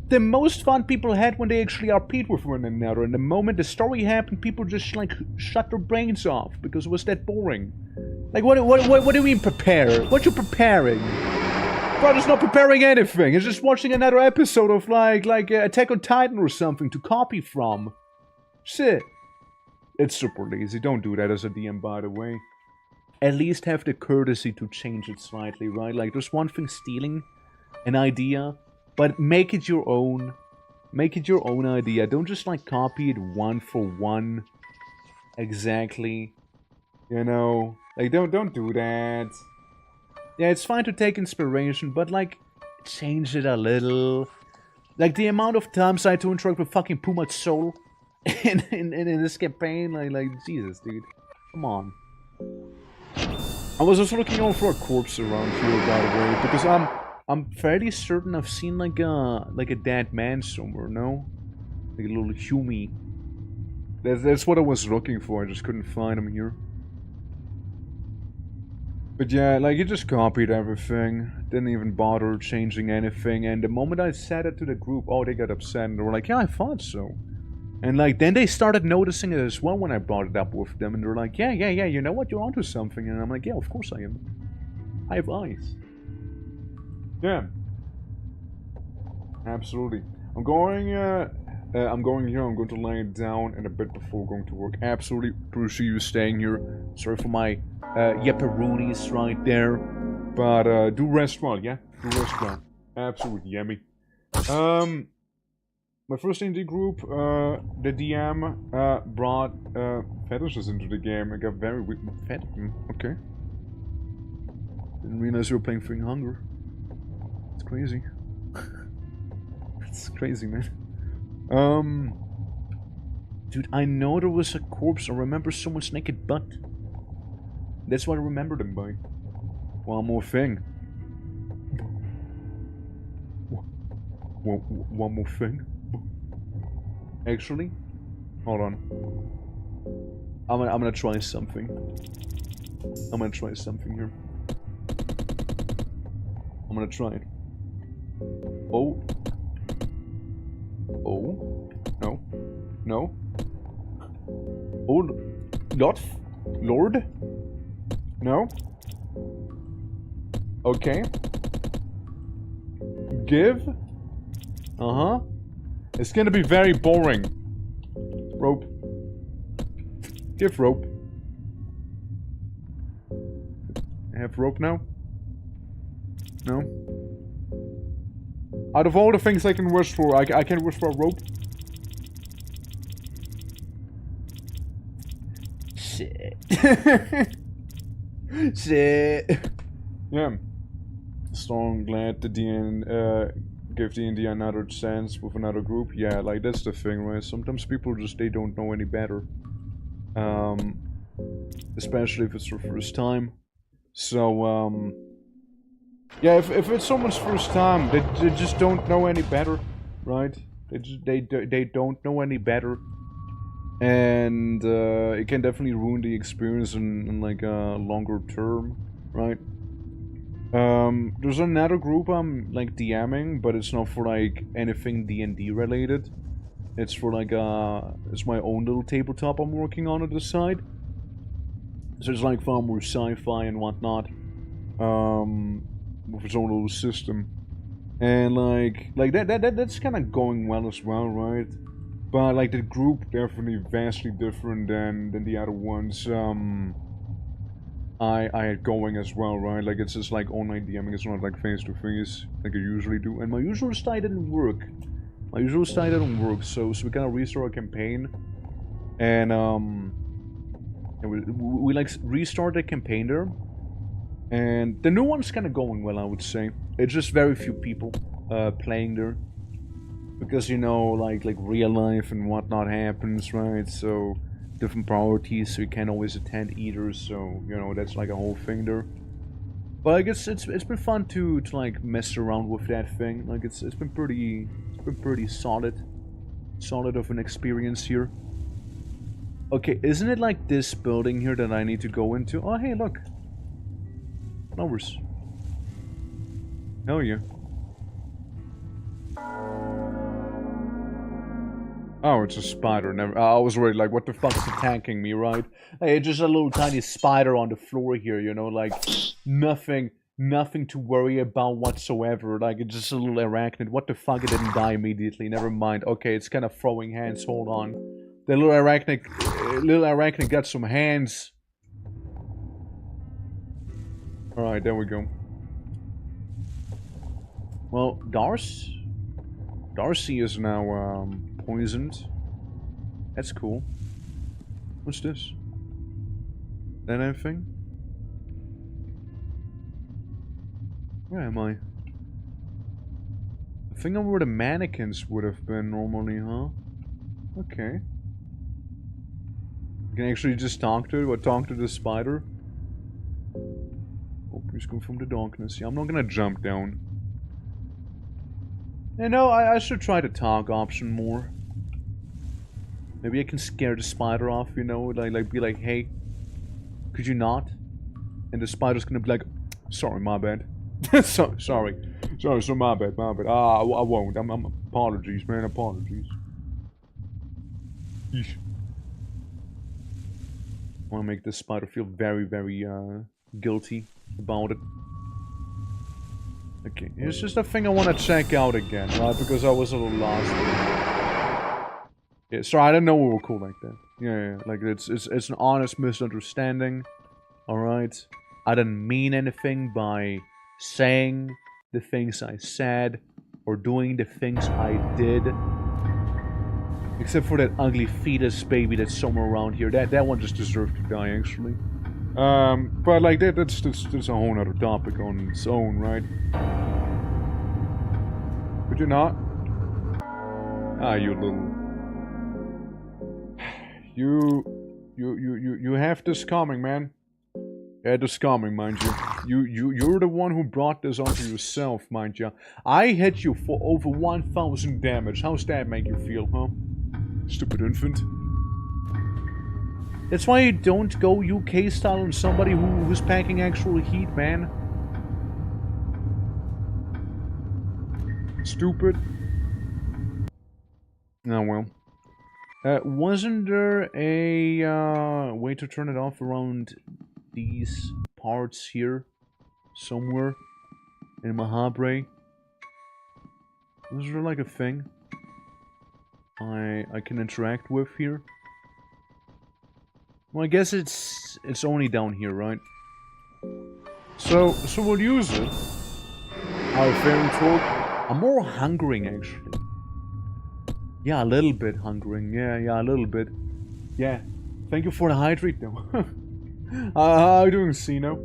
Speaker 1: the most fun people had when they actually RP'd with one another, and the moment the story happened, people just, like, shut their brains off, because it was that boring. Like, what do you mean, prepare? What you preparing? Brother's not preparing anything, he's just watching another episode of, like Attack on Titan or something to copy from. Shit. It's super lazy. Don't do that as a DM, by the way. At least have the courtesy to change it slightly, right? Like, there's one thing stealing an idea, but make it your own. Make it your own idea. Don't just, like, copy it 1 for 1. Exactly. You know? Like, don't do that. Yeah, it's fine to take inspiration, but, like, change it a little. Like, the amount of times I had to interact with fucking Puma's soul in this campaign, like Jesus, dude, come on. I was also looking out for a corpse around here, by the way, because I'm fairly certain I've seen like a dead man somewhere. No, like a little Humie. That's what I was looking for. I just couldn't find him here. But yeah, like he just copied everything, didn't even bother changing anything. And the moment I said it to the group, oh, they got upset and they were like, yeah, I thought so. And like, then they started noticing it as well when I brought it up with them. And they're like, yeah, you know what, you're onto something. And I'm like, yeah, of course I am. I have eyes. Yeah. Absolutely. I'm going here, I'm going to lay it down in a bit before going to work. Absolutely appreciate you staying here. Sorry for my, yepperoonies right there. But, do rest well, yeah? Do rest well. Absolutely yummy. My first indie group, the DM brought fetishes into the game. I got very weak. Okay. Didn't realize you were playing Fing Hunger. It's crazy. It's crazy, man. Dude, I know there was a corpse. I remember someone's naked butt. That's what I remembered him by. One more thing. One more thing. Actually, hold on. I'm gonna try something. I'm gonna try something here. I'm gonna try it. Oh. Oh. No. No. Oh. Lord? No. Okay. Give. Uh-huh. It's gonna be very boring. Rope. Give rope. I have rope now? No? Out of all the things I can wish for, I can wish for a rope. Shit. Shit. Yeah. Strong, glad the give D&D another chance with another group. Yeah, like that's the thing, right? Sometimes people just, they don't know any better. Especially if it's their first time. So, yeah, if it's someone's first time, they just don't know any better, right? They don't know any better. And it can definitely ruin the experience in like a longer term, right? There's another group I'm like DMing, but it's not for like anything D&D related. It's for like it's my own little tabletop I'm working on the side. So it's like far more sci-fi and whatnot. With its own little system. And like that's kind of going well as well, right? But like the group definitely vastly different than the other ones. I had going as well, right? Like it's just like online DMing, it's not like face to face like I usually do. And my usual style didn't work. So we kind of restart our campaign, and we like restart the campaign there, and the new one's kind of going well, I would say. It's just very few people playing there, because you know, like real life and whatnot happens, right? So different priorities, so you can't always attend either. So you know, that's like a whole thing there. But I guess it's been fun to like mess around with that thing. Like it's been pretty solid of an experience here. Okay, isn't it like this building here that I need to go into? Oh hey, look, flowers. Hell yeah. Oh, it's a spider. Never. I was worried, like, what the fuck's attacking me, right? Hey, it's just a little tiny spider on the floor here, you know, like, nothing to worry about whatsoever. Like, it's just a little arachnid. What the fuck? It didn't die immediately. Never mind. Okay, it's kind of throwing hands. Hold on. The little arachnid got some hands. Alright, there we go. Well, Darcy is now, poisoned. That's cool. What's this? That anything? Where am I? I think I'm where the mannequins would have been normally, huh? Okay. You can actually just talk to it, or talk to the spider. Oh, please come from the darkness. Yeah, I'm not gonna jump down. You know, I should try the talk option more. Maybe I can scare the spider off, you know, like be like, hey, could you not? And the spider's gonna be like, sorry, my bad. Sorry, my bad. Ah, I won't. I'm apologies, man, apologies. Yeesh. I wanna make this spider feel very, very, guilty about it. Okay, here's just a thing I want to check out again, right? Because I was a little lost. Yeah, sorry, I didn't know we were cool like that. Yeah, like it's an honest misunderstanding. All right, I didn't mean anything by saying the things I said or doing the things I did. Except for that ugly fetus baby that's somewhere around here. That one just deserved to die, actually. But like that's a whole other topic on its own, right? Could you not? Ah, you little. You have this coming, man. Yeah, this coming, mind you. You're the one who brought this onto yourself, mind you. I hit you for over 1,000 damage. How's that make you feel, huh? Stupid infant. That's why you don't go UK style on somebody who's packing actual heat, man. Stupid. Oh well. Wasn't there a way to turn it off around these parts here? Somewhere? in Mahabre. Is there like a thing I can interact with here? Well, I guess it's only down here, right? So we'll use it. Our fairy talk. I'm more hungering, actually. Yeah, a little bit hungering. Yeah, a little bit. Yeah. Thank you for the hydrate, though. How are you doing, Sino?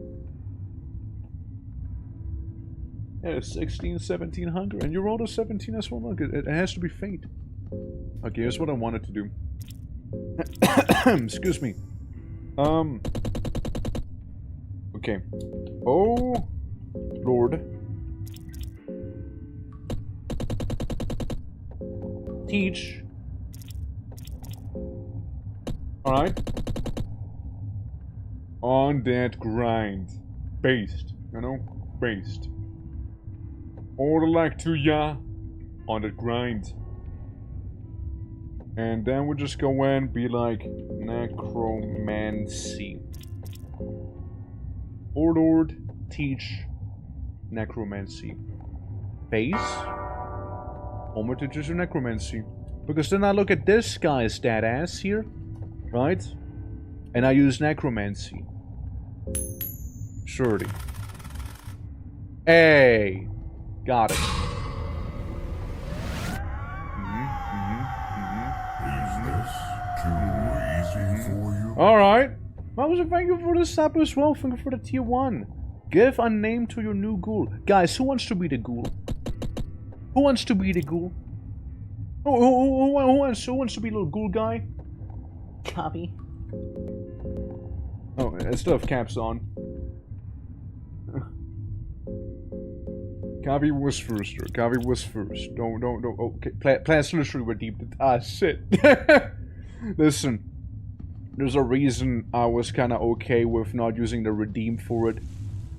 Speaker 1: Yeah, 16, 17 hunger. And you rolled a 17 as well? Look, it has to be fate. Okay, here's what I wanted to do. Excuse me. Okay. Oh, Lord. Teach. Alright. On that grind. Based. You know? Based. Order like to ya. On that grind. And then we'll just go in and be like necromancy. Ordered teach necromancy. Base? Homer teaches necromancy. Because then I look at this guy's dead ass here. Right? And I use necromancy. Surely. Hey! Got it. Alright. Well, thank you for the sub as well. Thank you for the tier 1. Give a name to your new ghoul. Guys, who wants to be the ghoul? Who wants to be the ghoul? Who wants to be the little ghoul guy? Copy. Oh, I still have caps on. Kavi was first. Kavi was first. Don't. Okay, plans literally redeemed it. Ah, shit. Listen. There's a reason I was kind of okay with not using the redeem for it.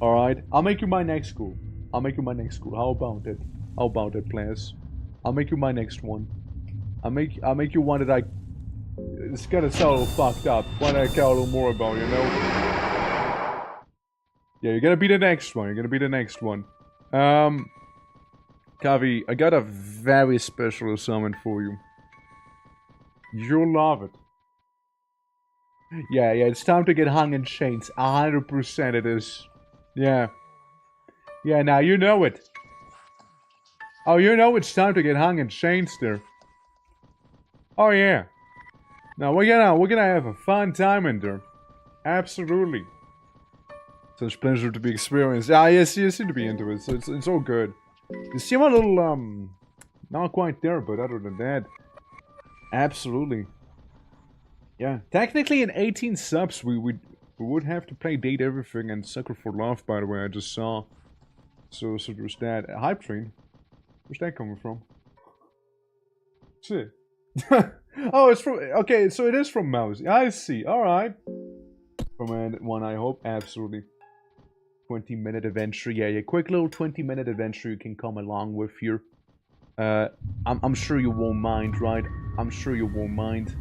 Speaker 1: Alright? I'll make you my next ghoul. How about it? How about it, players? I'll make you my next one. I'll make you one that I... It's gonna sound a little fucked up. One that I care a little more about, you know? Yeah, you're gonna be the next one. Kavi, I got a very special summon for you. You'll love it. Yeah, it's time to get hung in chains. 100% it is. Yeah. Yeah, now you know it. Oh, you know it's time to get hung in chains there. Oh, yeah. Now, we're gonna have a fun time in there. Absolutely. Such pleasure to be experienced. Ah, yes, you seem to be into it, so it's all good. You seem a little, not quite there, but other than that, absolutely. Yeah, technically in 18 subs, we would have to play Date Everything and Sucker for Love, by the way, I just saw. So there's that. Hype Train. Where's that coming from? Shit. Oh, it's from... Okay, so it is from Mouse. I see, alright. From one, I hope. Absolutely. 20-minute adventure. Yeah, quick little 20-minute adventure you can come along with here. I'm sure you won't mind, right? I'm sure you won't mind.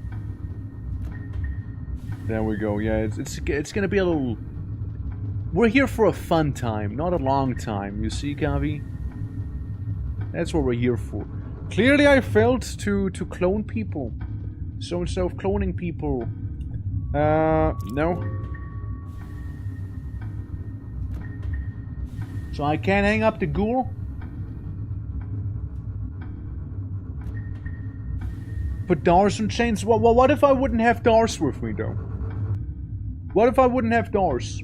Speaker 1: There we go. Yeah, it's gonna be a little... We're here for a fun time, not a long time. You see, Kavi? That's what we're here for. Clearly, I failed to clone people. So instead of cloning people... no. So I can't hang up the ghoul? Put Dars on chains? Well, what if I wouldn't have Dars with me, though? What if I wouldn't have Dars?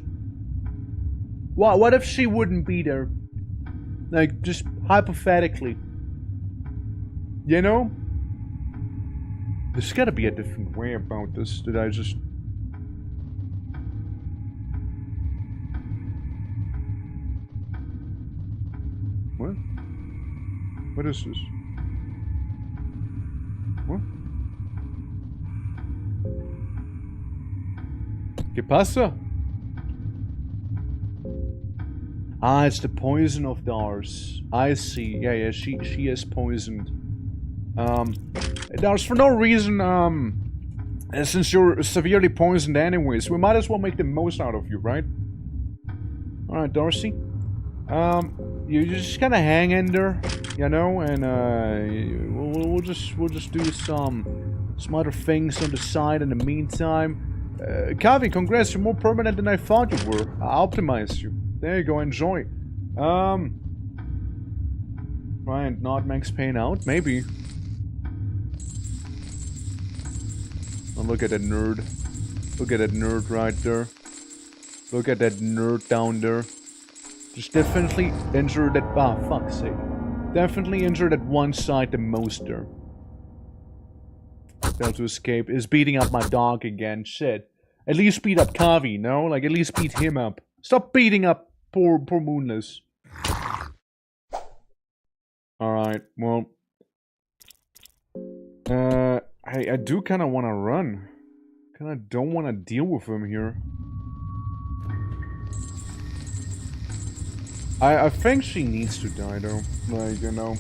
Speaker 1: What if she wouldn't be there? Like, just hypothetically. You know? There's gotta be a different way about this. Did I just... What? What is this? What? ¿Qué pasa? Ah, it's the poison of Dars. I see. Yeah, she is poisoned. Dars, for no reason, since you're severely poisoned anyways, we might as well make the most out of you, right? Alright, Darcy. You just kind of hang in there, you know, and we'll just do some other things on the side in the meantime. Kavi, congrats, you're more permanent than I thought you were. I optimized you. There you go, enjoy. Try and not max pain out, maybe. Oh, look at that nerd. Look at that nerd right there. Look at that nerd down there. Just definitely injured at... Ah, fuck's sake. Definitely injured at one side the most there. Failed to escape. Is beating up my dog again. Shit. At least beat up Kavi, no? Like, at least beat him up. Stop beating up poor Moonless. Alright, well... I do kind of want to run. Kind of don't want to deal with him here. I think she needs to die though. Like, you know.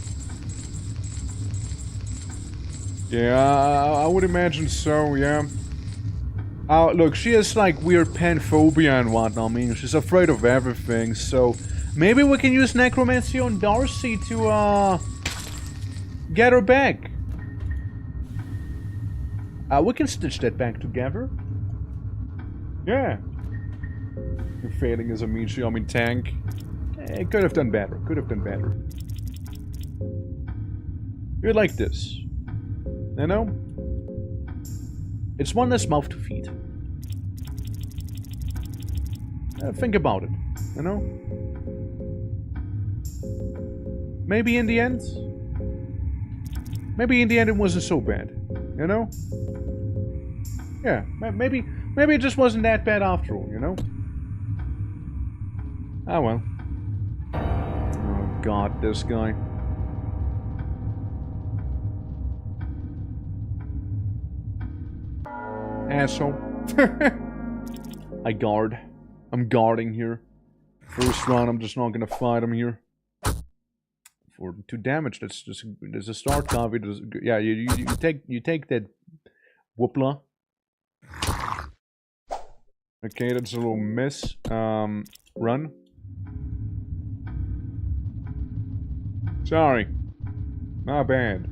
Speaker 1: Yeah, I would imagine so, yeah. Look, she has like weird panphobia and whatnot. I mean, she's afraid of everything, so... Maybe we can use Necromancy on Darcy to, get her back. We can stitch that back together. Yeah. You're failing as a Michi, I mean tank. Could have done better. Could have done better. You're like this. You know? It's one less mouth to feed. Think about it. You know? Maybe in the end... Maybe in the end it wasn't so bad. You know? Yeah, maybe it just wasn't that bad after all, you know? Ah, well. Oh, God, this guy. Asshole. I guard. I'm guarding here. First round, I'm just not gonna fight him here. For 2 damage, that's just... There's a start copy. Yeah, you take that... Whoopla. Okay, that's a little miss. Run. Sorry. My bad.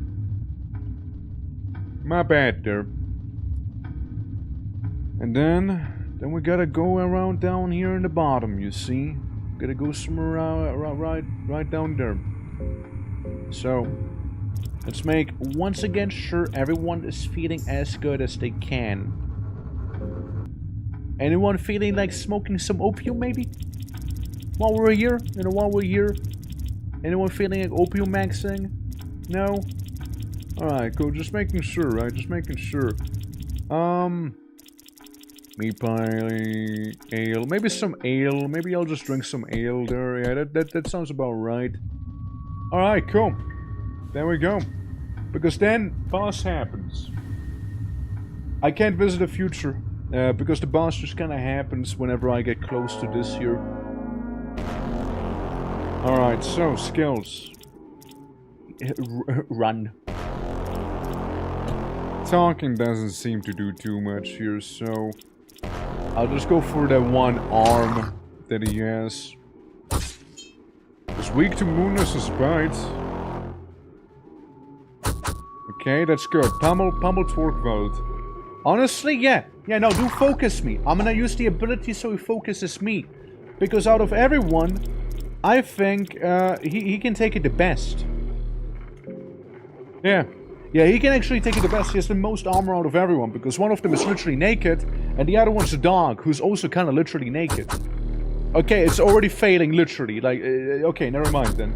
Speaker 1: My bad there. And then we gotta go around down here in the bottom, you see? Gotta go somewhere right down there. So, let's make, once again, sure everyone is feeling as good as they can. Anyone feeling like smoking some opium, maybe? While we're here? You know, while we're here? Anyone feeling like opium maxing? No? Alright, cool. Just making sure, right? Just making sure. Meat pie, ale. Maybe some ale. Maybe I'll just drink some ale there. Yeah, that sounds about right. Alright, cool. There we go. Because then, boss happens. I can't visit the future. Because the boss just kinda happens whenever I get close to this here. Alright, so, skills. Run. Talking doesn't seem to do too much here, so... I'll just go for that one arm that he has. It's weak to Moonless's bite. Okay, that's good. Pummel Torqueveld. Honestly, yeah. Yeah, no, do focus me. I'm gonna use the ability so he focuses me. Because out of everyone, I think he can take it the best. Yeah. Yeah, he can actually take it the best. He has the most armor out of everyone. Because one of them is literally naked. And the other one's a dog, who's also kind of literally naked. Okay, it's already failing literally. Like, okay, never mind then.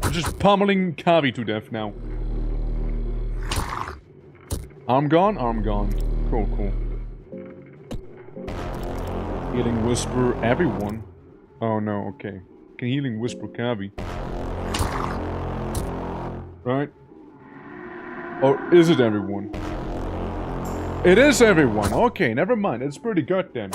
Speaker 1: I'm just pummeling Kavi to death now. Arm gone? Arm gone. Cool, cool. Healing Whisper everyone. Oh no, okay. Can Healing Whisper Kavi? Right? Or is it everyone? It is everyone! Okay, never mind. It's pretty good then.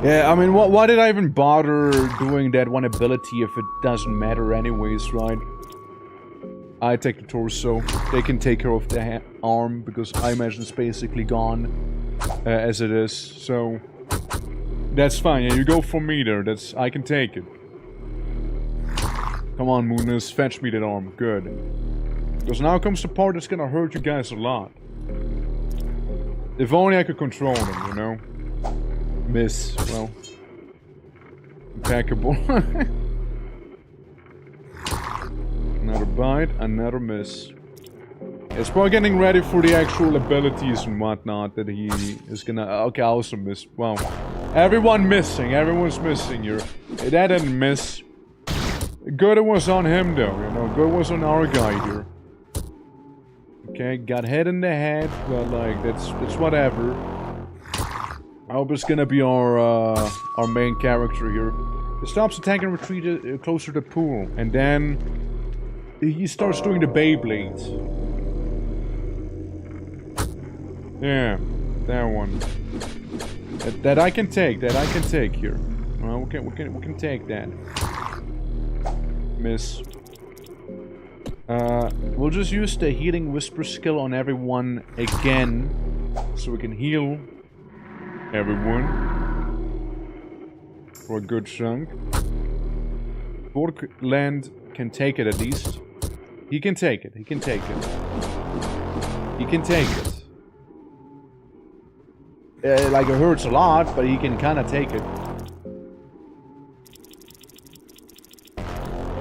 Speaker 1: Yeah, I mean, why did I even bother doing that one ability if it doesn't matter anyways, right? I take the torso. They can take care of the arm, because I imagine it's basically gone as it is, so... That's fine, yeah, you go for me there. I can take it. Come on, Moonus, fetch me that arm. Good. Because now comes the part that's gonna hurt you guys a lot. If only I could control them, you know? Miss, well... impeccable. Another bite, another miss. It's probably getting ready for the actual abilities and whatnot that he is gonna... Okay, I also missed. Wow. Everyone's missing here. That didn't miss. Good was on him though, you know. Good was on our guy here. Okay, got hit in the head, but like, that's whatever. I hope it's gonna be our main character here. He stops attack and retreat closer to the pool, and then he starts doing the Beyblades. Yeah, that one. That I can take. Here. We can take that. Miss. We'll just use the healing whisper skill on everyone again, so we can heal everyone for a good chunk. Borkland can take it at least. He can take it. He can take it. Like, it hurts a lot, but he can kind of take it.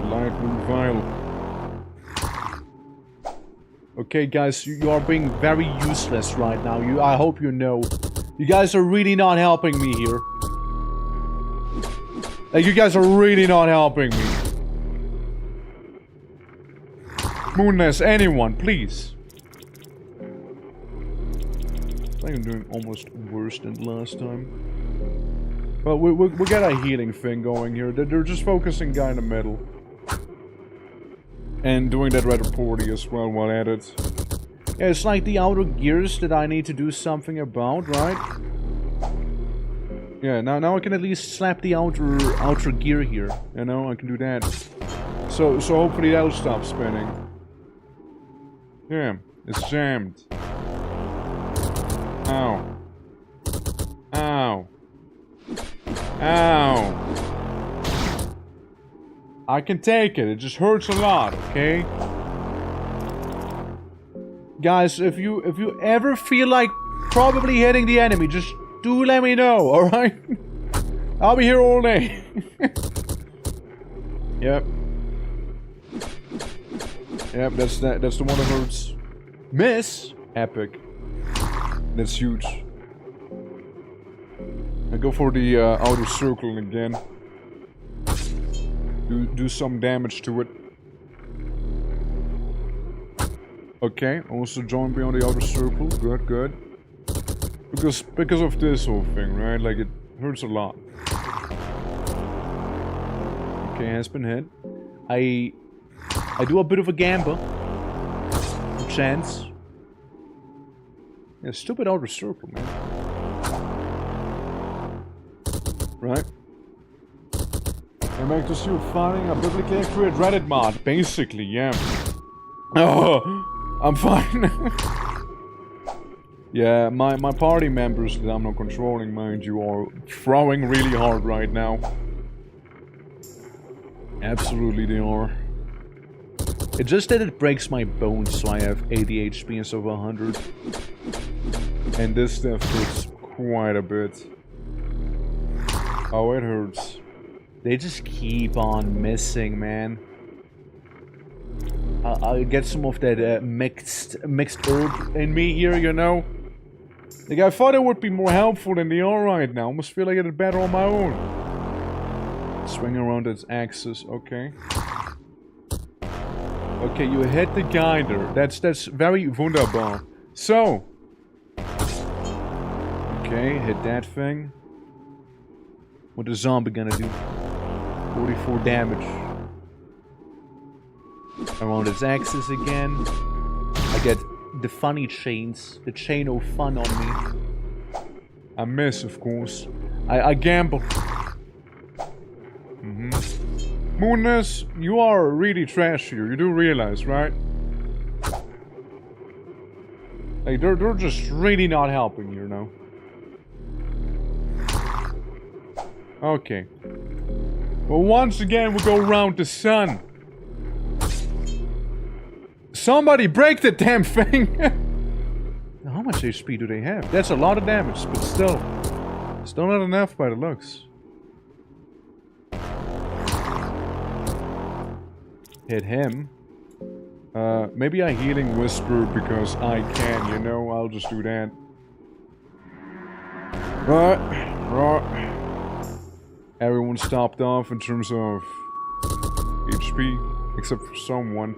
Speaker 1: Light blue vial. Okay, guys, you are being very useless right now. I hope you know. You guys are really not helping me here. Like, you guys are really not helping me. Moonness, anyone, please. I think I'm doing almost worse than last time. But we got a healing thing going here. They're just focusing guy in the middle. And doing that rather poorly as well while at it. Yeah, it's like the outer gears that I need to do something about, right? Yeah, now I can at least slap the outer gear here. You know, I can do that. So hopefully that'll stop spinning. Yeah, it's jammed. Ow. Ow. Ow. I can take it. It just hurts a lot, okay? Guys, if you ever feel like probably hitting the enemy, just do let me know, alright? I'll be here all day. Yep. Yep, that's the one that hurts. Miss? Epic. That's huge. I go for the outer circle again. Do some damage to it. Okay, also join me on the outer circle. Good, good. Because of this whole thing, right? Like, it hurts a lot. Okay, has been hit. I do a bit of a gamble. Chance. Yeah, stupid outer circle, man. Right? I'm back to see you finding a biblically accurate Reddit mod. Basically, yeah. Oh, I'm fine. Yeah, my party members that I'm not controlling, mind you, are throwing really hard right now. Absolutely they are. It's just that it breaks my bones, so I have 80 HP instead of 100. And this stuff hurts quite a bit. Oh, it hurts. They just keep on missing, man. I'll get some of that mixed herb in me here, you know. Like, I thought it would be more helpful than they are right now. I almost feel like I did better on my own. Swing around its axis, okay. Okay, you hit the guy there. That's very wunderbar. So. Okay, hit that thing. What the zombie gonna do? 44 damage. Around its axis again. I get the funny chains. The chain of fun on me. I miss, of course. I gamble. Moonness, you are really trash here. You do realize, right? Like, they're just really not helping you know. Okay. Well, once again, we go around the sun. Somebody break the damn thing! How much HP do they have? That's a lot of damage, but still. Still not enough by the looks. Hit him. Maybe I healing whisper because I can, you know? I'll just do that. Right. Everyone stopped off in terms of HP, except for someone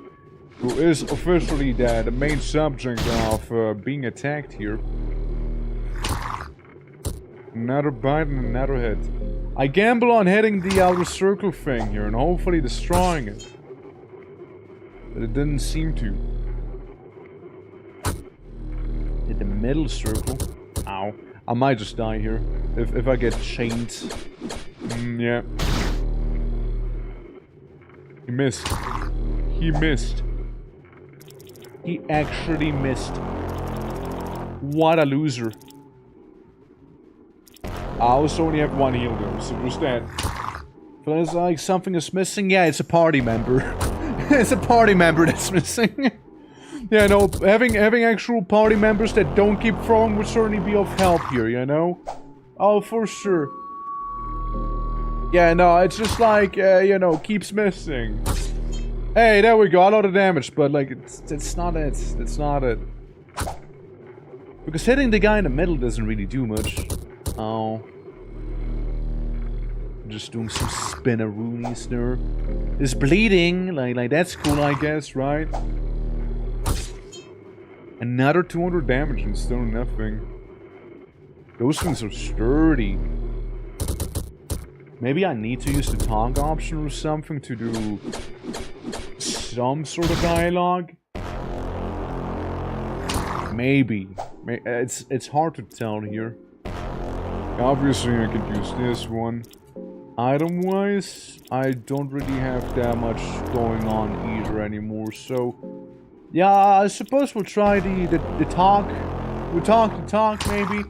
Speaker 1: who is officially the main subject of being attacked here. Another bite and another hit. I gamble on hitting the outer circle thing here and hopefully destroying it. But it didn't seem to. Hit the middle circle. Ow. I might just die here. If I get chained. Yeah. He missed. He missed. He actually missed. What a loser. I also only have one heal though, so just that. Feels like something is missing. Yeah, it's a party member. It's a party member that's missing. Yeah, no, having actual party members that don't keep throwing would certainly be of help here, you know? Oh, for sure. Yeah, no, it's just like, you know, keeps missing. Hey, there we go, a lot of damage, but like, it's not it. It's not it. Because hitting the guy in the middle doesn't really do much. Oh. Just doing some spinneroonies there. It's bleeding, like that's cool, I guess, right? Another 200 damage and still nothing. Those things are sturdy. Maybe I need to use the talk option or something to do some sort of dialogue. Maybe. It's hard to tell here. Obviously, I could use this one. Item-wise, I don't really have that much going on either anymore, so... Yeah, I suppose we'll try the talk. We'll talk the talk, maybe.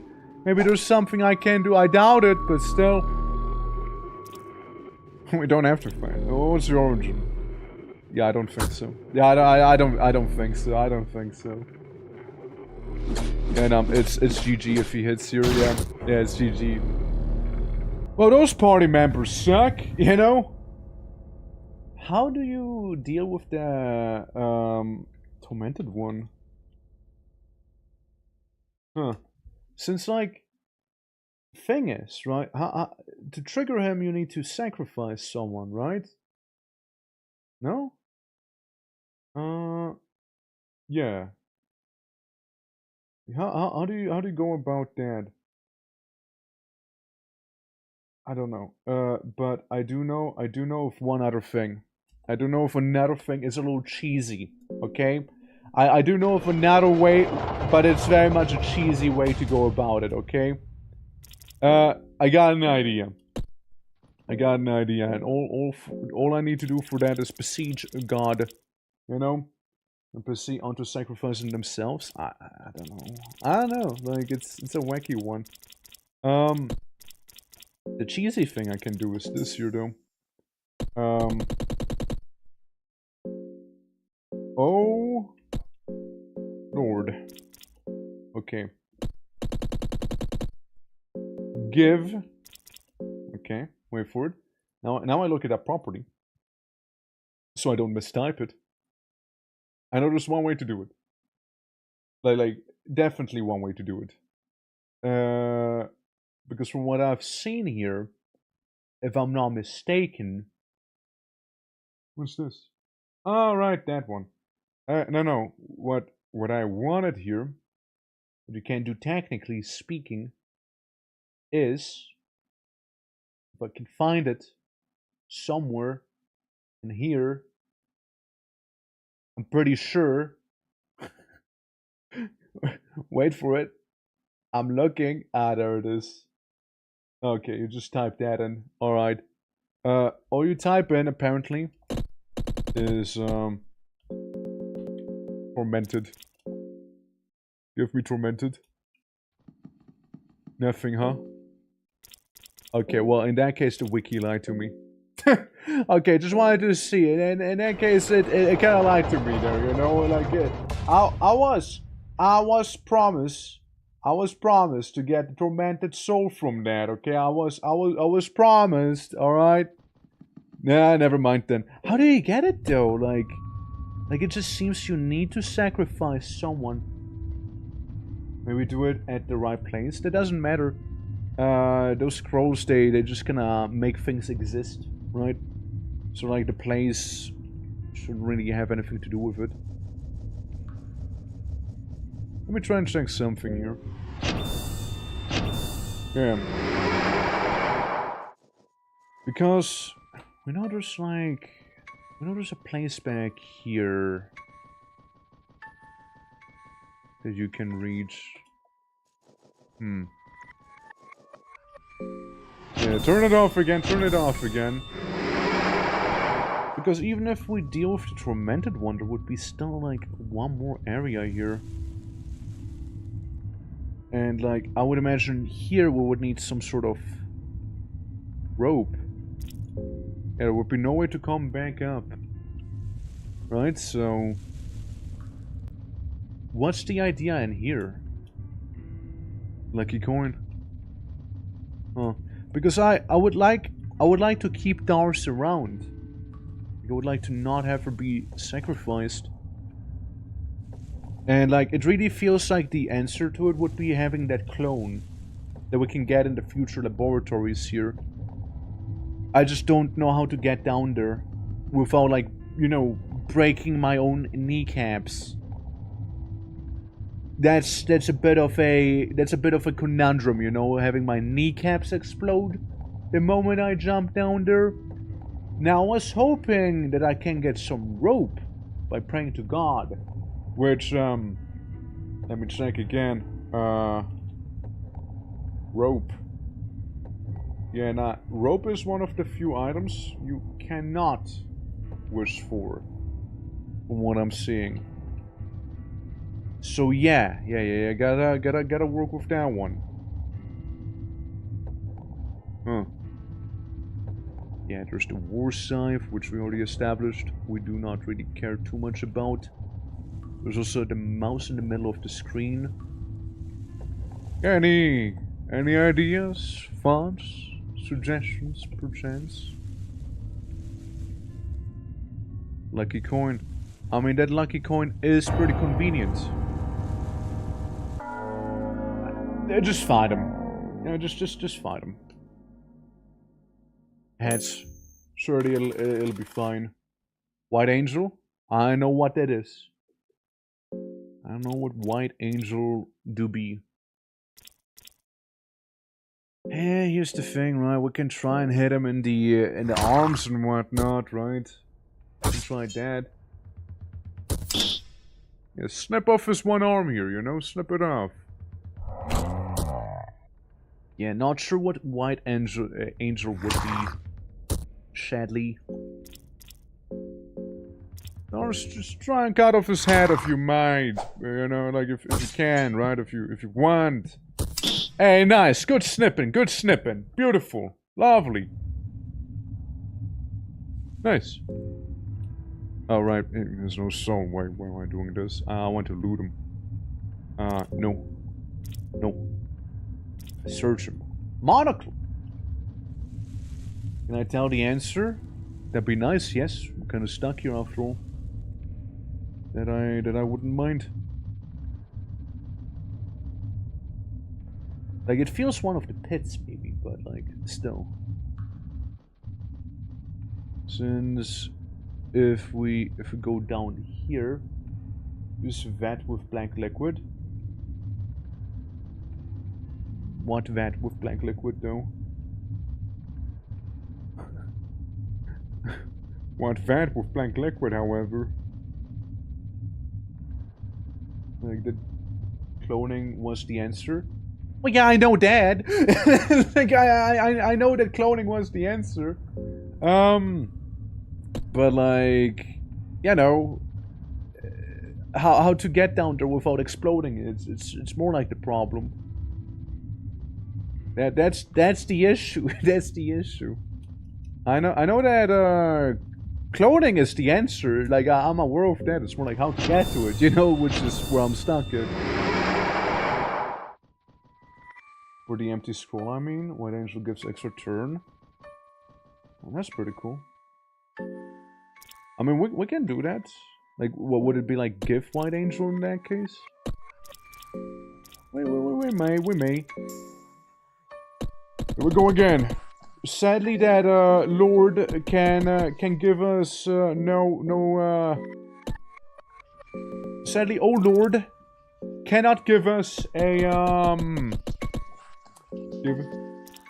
Speaker 1: Maybe there's something I can do. I doubt it, but still. We don't have to fight. Oh, what's the origin? Yeah, I don't think so. Yeah, I don't think so. I don't think so. And it's GG if he hits here. Yeah, it's GG. Well, those party members suck, you know? How do you deal with the tormented one? Huh. Since, like, thing is, right? To trigger him, you need to sacrifice someone, right? No? Yeah. How do you go about that? I don't know. But I do know of one other thing. I do know of another thing. It's a little cheesy, okay? I do know of another way, but it's very much a cheesy way to go about it, okay? I got an idea. And all I need to do for that is besiege a god, you know? And proceed onto sacrificing themselves. I don't know. I don't know. Like it's a wacky one. The cheesy thing I can do is this here though. Oh Lord. Okay. Give. Okay, wait for it. Now I look at that property. So I don't mistype it. I know there's one way to do it. Like definitely one way to do it. Because from what I've seen here, if I'm not mistaken, what's this? Oh, right, that one. No. What I wanted here, what you can do technically speaking, is if I can find it somewhere in here, I'm pretty sure. Wait for it. I'm looking. Ah, there it is. Okay, you just type that in. Alright. All you type in, apparently, is, tormented. Give me tormented. Nothing, huh? Okay, well, in that case, the wiki lied to me. Okay, just wanted to see it, and in that case, it kind of lied to me there, you know, like it. I was promised to get the tormented soul from that. Okay, I was promised. All right. Nah, never mind then. How do you get it though? Like it just seems you need to sacrifice someone. Maybe do it at the right place. That doesn't matter. Those scrolls, they just gonna make things exist, right? So like the place shouldn't really have anything to do with it. Let me try and check something here. Yeah. Because we know there's a place back here that you can reach. Yeah, turn it off again, turn it off again. Because even if we deal with the tormented one, there would be still like one more area here. And like, I would imagine here we would need some sort of rope. Yeah, there would be no way to come back up. Right, so... what's the idea in here? Lucky coin. Huh. Because I would like to keep Darcy around. I would like to not have her be sacrificed. And like, it really feels like the answer to it would be having that clone that we can get in the future laboratories here. I just don't know how to get down there without, like, you know, breaking my own kneecaps. That's a bit of a conundrum, you know, having my kneecaps explode the moment I jump down there. Now I was hoping that I can get some rope by praying to God, which let me check again. Rope. Yeah, nah, rope is one of the few items you cannot wish for, from what I'm seeing. So yeah, gotta work with that one. Huh. Yeah, there's the war scythe, which we already established. We do not really care too much about. There's also the mouse in the middle of the screen. Any ideas, thoughts, suggestions, perchance? Lucky coin. I mean, that lucky coin is pretty convenient. Just fight him. Yeah, just fight him. Heads. Surely it'll be fine. White angel? I know what that is. I don't know what white angel do be. Hey, here's the thing, right? We can try and hit him in the arms and whatnot, right? We can try that. Yeah, snip off his one arm here, you know? Snip it off. Yeah, not sure what white angel would be. Sadly. Or just try and cut off his head if you might. You know, like if you can, right? If you want. Hey, nice. Good snipping. Good snipping. Beautiful. Lovely. Nice. Alright, there's no soul. Why am I doing this? I want to loot him. No. No. Search him. Monocle! Can I tell the answer? That'd be nice, yes. I'm kinda stuck here after all. That I wouldn't mind. Like, it feels one of the pits, maybe, but, like, still. Since if we go down here, use vat with blank liquid. What vat with blank liquid, though? What vat with blank liquid, however? Like, the cloning was the answer. Well, yeah, I know that. Like, I know that cloning was the answer. But like, you know, how to get down there without exploding? It's more like the problem. That's the issue. That's the issue. I know that cloning is the answer. Like I'm aware of that. It's more like how to get to it, you know, which is where I'm stuck at. For the empty scroll, I mean, White Angel gives extra turn. Well, that's pretty cool. I mean, we can do that. Like, what would it be like? Give White Angel in that case? We may. Here we go again. Sadly, that Lord can give us Sadly, oh Lord cannot give us a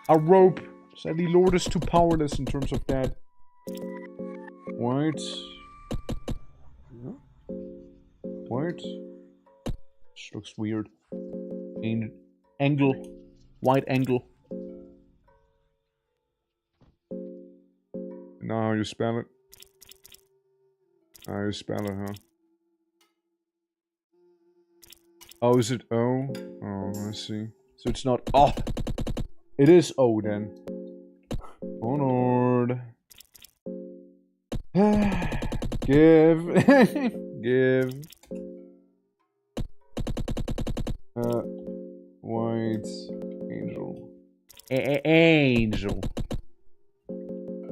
Speaker 1: rope. Sadly, Lord is too powerless in terms of that. What? What? This looks weird. Angle. White angle. Know how you spell it? How you spell it, huh? Oh, is it O? Oh, I see. So it's not O. It is O then. Oh Lord. Give. Give. White angel. Angel.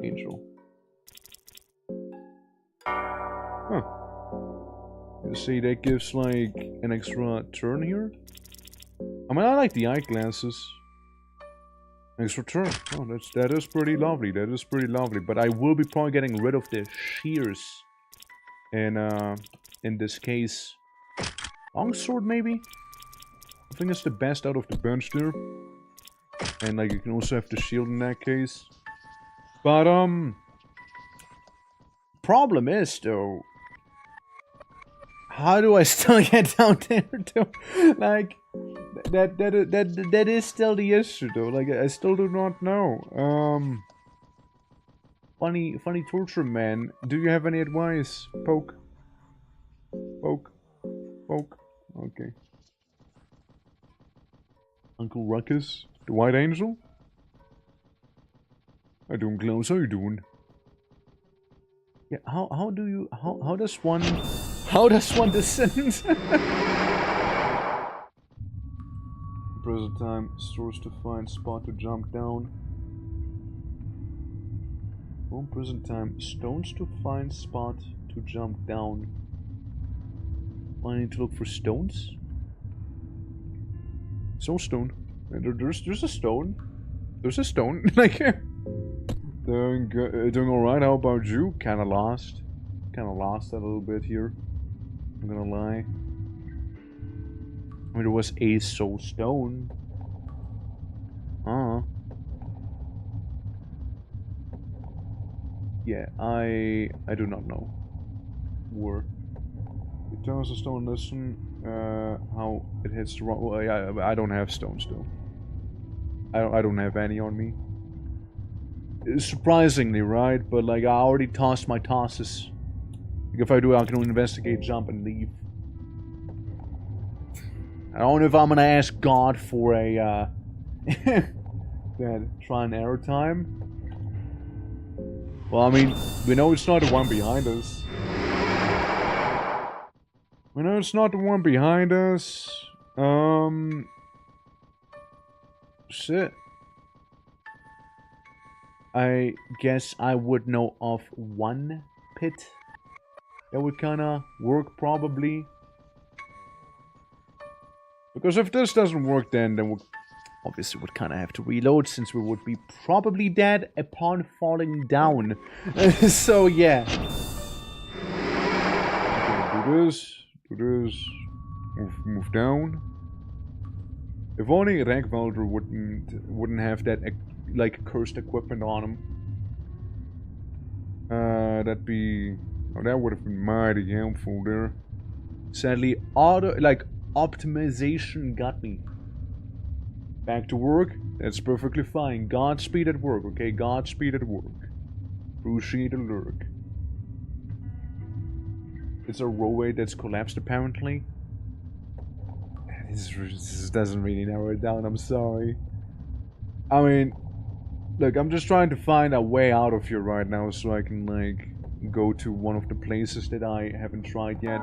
Speaker 1: Angel. Huh. You see, that gives like an extra turn here. I mean, I like the eyeglasses. Extra turn. Oh, that is pretty lovely. That is pretty lovely. But I will be probably getting rid of the shears. And in this case, longsword maybe. I think it's the best out of the bunch there. And like you can also have the shield in that case. But problem is though, how do I still get down there though? Like that is still the issue though. Like I still do not know. Funny torture man. Do you have any advice? Poke. Okay. Uncle Ruckus, the White Angel. How doing, Klaus? How you doing? Yeah. How does one descend? Present time, stores to find spot to jump down. Home present time, stones to find spot to jump down. I need to look for stones. Stone. There's a stone. There's a stone. Like doing all right. How about you? Kind of lost a little bit here. I'm gonna lie. I mean, there was a soul stone. Yeah, I do not know where. It turns a stone. Listen, how it hits the wrong. Well, yeah, I don't have stones though. I don't have any on me. Surprisingly, right? But like I already tossed my tosses. Like, if I do, I can investigate, jump, and leave. I don't know if I'm gonna ask God for a that try and error time. Well, I mean, we know it's not the one behind us. We know it's not the one behind us. Shit. I guess I would know of one pit that would kinda work probably. Because if this doesn't work then we obviously would kinda have to reload since we would be probably dead upon falling down. So yeah. Okay, do this, move down. If only Ragvalder wouldn't have that like cursed equipment on him. That would have been mighty helpful there. Sadly, optimization got me. Back to work. That's perfectly fine. Godspeed at work, okay? Godspeed at work. Appreciate the lurk. It's a roadway that's collapsed apparently. This doesn't really narrow it down, I'm sorry. I mean, look, I'm just trying to find a way out of here right now so I can, like, go to one of the places that I haven't tried yet.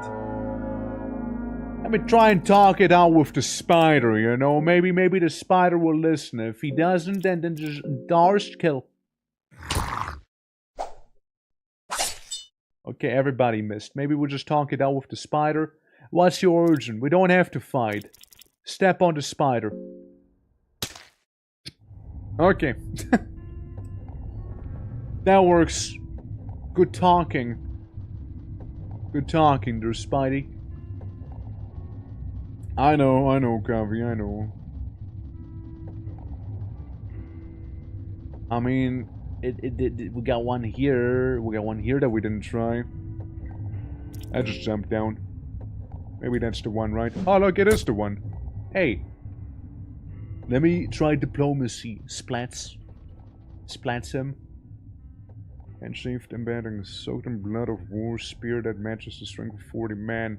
Speaker 1: Let me try and talk it out with the spider, you know? Maybe the spider will listen. If he doesn't, then just darst kill. Okay, everybody missed. Maybe we'll just talk it out with the spider. What's your urgent? We don't have to fight. Step on the spider. Okay. That works. Good talking. Good talking there, Spidey. I know, Coffee, I know. I mean, we got one here. We got one here that we didn't try. I just jumped down. Maybe that's the one, right? Oh, look, it is the one. Hey. Let me try diplomacy. Splats. Splats him. Enshaved embedding. Soaked in blood of war. Spear that matches the strength of 40 men.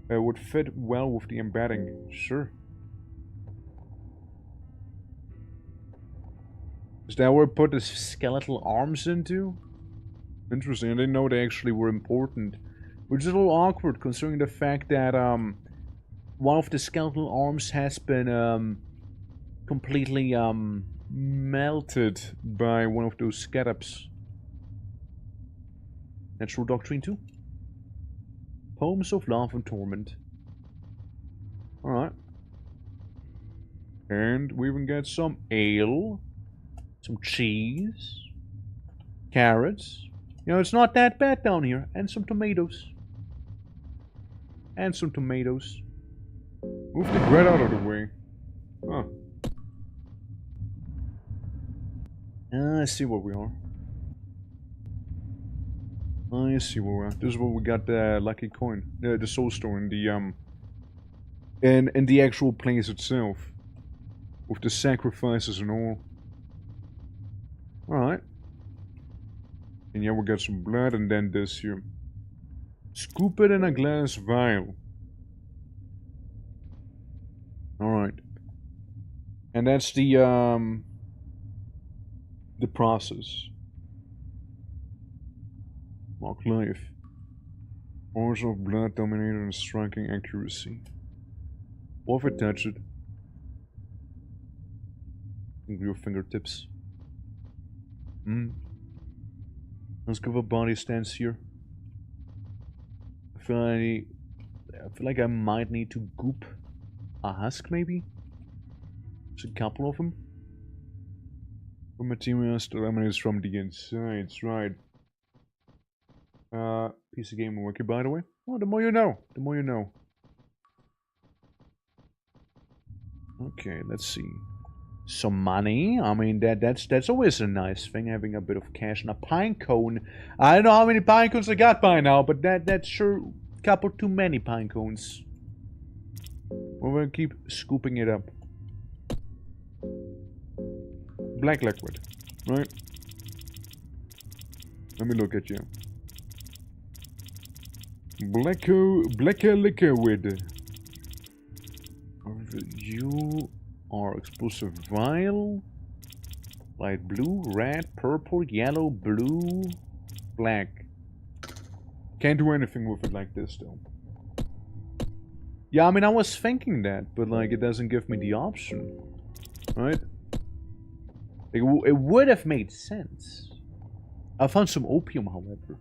Speaker 1: Would fit well with the embedding. Sure. Is that where I put the skeletal arms into? Interesting. I didn't know they actually were important. Which is a little awkward considering the fact that one of the skeletal arms has been completely melted by one of those scabs. Natural Doctrine 2. Poems of Love and Torment. Alright. And we even got some ale. Some cheese. Carrots. You know, it's not that bad down here. And some tomatoes. And some tomatoes. Move the bread out of the way. Huh. I see where we are. I see where we are. This is where we got the lucky coin. The soul store in the in the actual place itself. With the sacrifices and all. Alright. And yeah, we got some blood and then this here. Scoop it in a glass vial. Alright. And that's the process. Mark life. Orange of blood dominated in striking accuracy. What if I touch it? With your fingertips. Let's give a body stance here. I feel like I might need to goop a husk, maybe? Just a couple of them. The materials that emanates from the insides, right. Piece of game wiki, by the way. Oh, the more you know. The more you know. Okay, let's see. Some money. I mean, that's always a nice thing, having a bit of cash and a pine cone. I don't know how many pine cones I got by now, but that's sure a couple too many pine cones. We're gonna keep scooping it up. Black liquid, right? Let me look at you. Black liquid. You are explosive vial. Light blue, red, purple, yellow, blue, black. Can't do anything with it like this though. Yeah, I mean, I was thinking that, but like it doesn't give me the option, right? It would have made sense. I found some opium, however.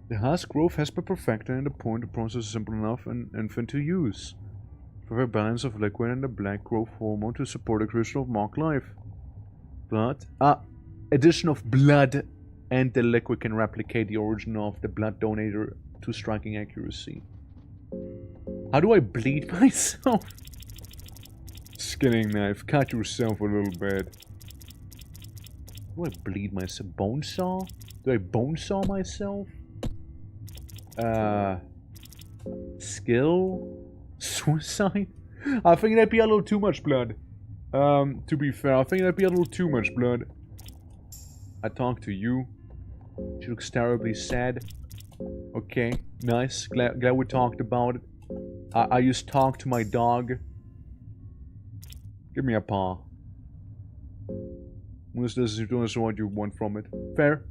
Speaker 1: The husk growth has been perfected, and the point process is simple enough and fun to use. For a balance of liquid and the black growth hormone to support the creation of mock life. Blood. Addition of blood and the liquid can replicate the origin of the blood donator to striking accuracy. How do I bleed myself? Skinning knife. Cut yourself a little bit. Do I bleed myself? Bone saw? Do I bone saw myself? Skill? Suicide? I think that'd be a little too much blood. To be fair, I think that'd be a little too much blood. I talk to you. She looks terribly sad. Okay, nice. Glad we talked about it. I used to talk to my dog. Give me a paw. Unless this is doing what you want from it. Fair.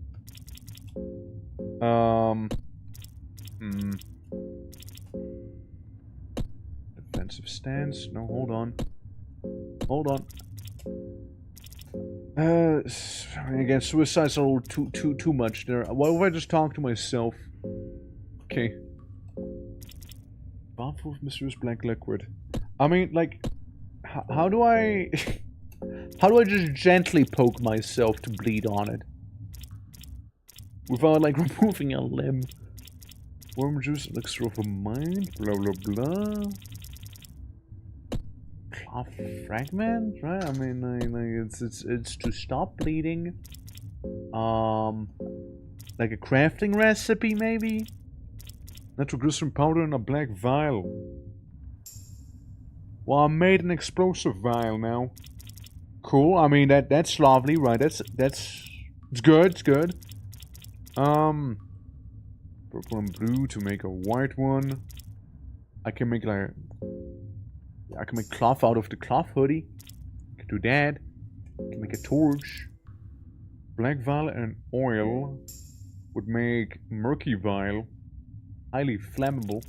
Speaker 1: Defensive stance. No, hold on. Hold on. Again, suicide's a little too much there. Why would I just talk to myself? Okay. Bathful of mysterious black liquid. I mean, like, how do I... how do I just gently poke myself to bleed on it? Without, like, removing a limb. Worm juice, elixir of a mind, blah blah blah. Cloth fragment, right? I mean, like it's to stop bleeding. Like a crafting recipe, maybe? Nitroglycerin powder in a black vial. Well, I made an explosive vial now. Cool. I mean, that's lovely, right? It's good. It's good. Purple and blue to make a white one. I can make like I can make cloth out of the cloth hoodie. I can do that. I can make a torch. Black vial and oil would make murky vial. Highly flammable.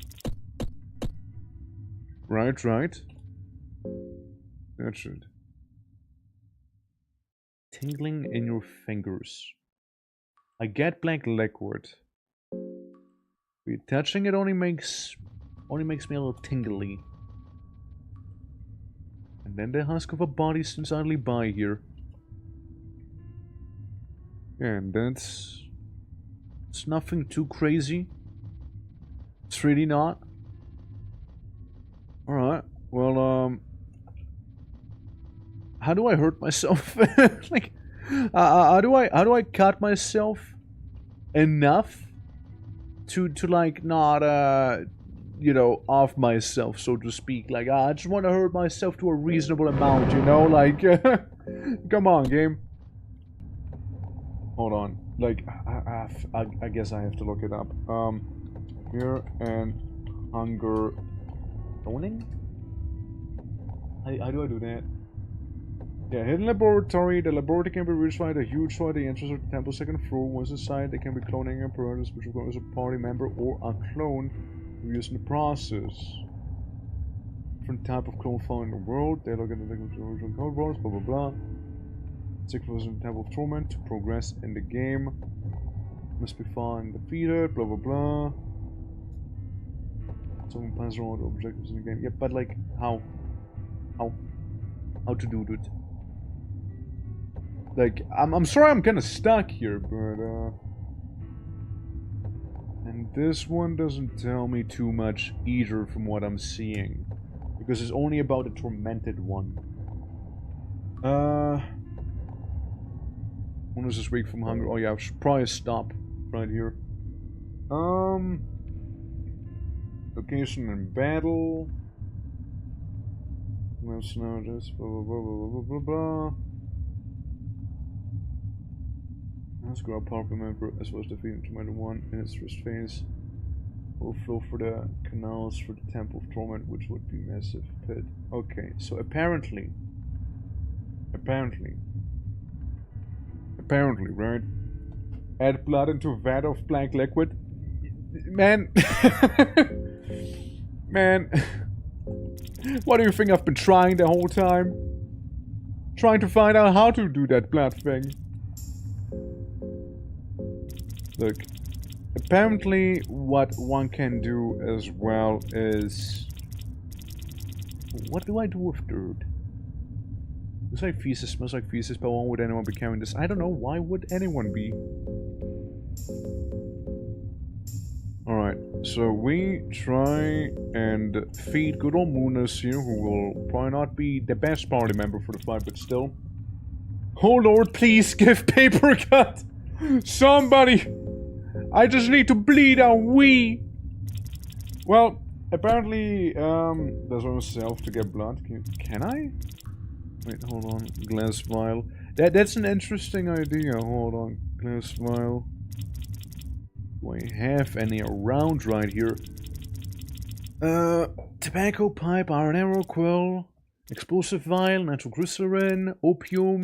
Speaker 1: Right. That's it. Tingling in your fingers. I get black liquid. Touching it only makes me a little tingly. And then the husk of a body stands idly by here. And it's nothing too crazy. It's really not. Alright, well, how do I hurt myself? Like, how do I cut myself enough to like not you know, off myself, so to speak? Like, I just want to hurt myself to a reasonable amount, you know, like come on, game. Hold on, like I guess I have to look it up. Here and hunger cloning. How do I do that? Yeah, hidden laboratory. The laboratory can be reached via the huge door at the entrance of the temple's second floor. Once inside, they can be cloning apparatus, which requires a party member or a clone to use in the process. Different type of clone found in the world. They look at the original code bars, blah blah blah. Six was in the Temple of Torment to progress in the game. Must be found and defeated, blah blah blah. Someone passes around objectives in the game. Yeah, but like, how to do that? Like, I'm sorry I'm kinda stuck here, but and this one doesn't tell me too much either from what I'm seeing. Because it's only about the tormented one. When was this week from hunger? Oh yeah, I should probably stop right here. Location and battle. Let's know this. Blah blah blah blah blah blah blah. Let's grow a powerful member as well as defeating Tomato 1 in its first phase. Will flow for the canals for the Temple of Torment, which would be massive pit. Okay, so apparently, right? Add blood into a vat of black liquid. Man, man, what do you think I've been trying the whole time? Trying to find out how to do that blood thing. Look, apparently what one can do as well is... What do I do with dirt? Looks like feces, smells like feces, but why would anyone be carrying this? I don't know, why would anyone be? Alright, so we try and feed good old Munas here, who will probably not be the best party member for the fight, but still. Oh lord, please give paper cut! Somebody! I just need to bleed a wee! Well, apparently, there's one myself to get blood. Can I? Wait, hold on. Glass vial. That's an interesting idea. Hold on. Glass vial. Do I have any around right here? Tobacco pipe, iron arrow quill, explosive vial, nitroglycerin, opium.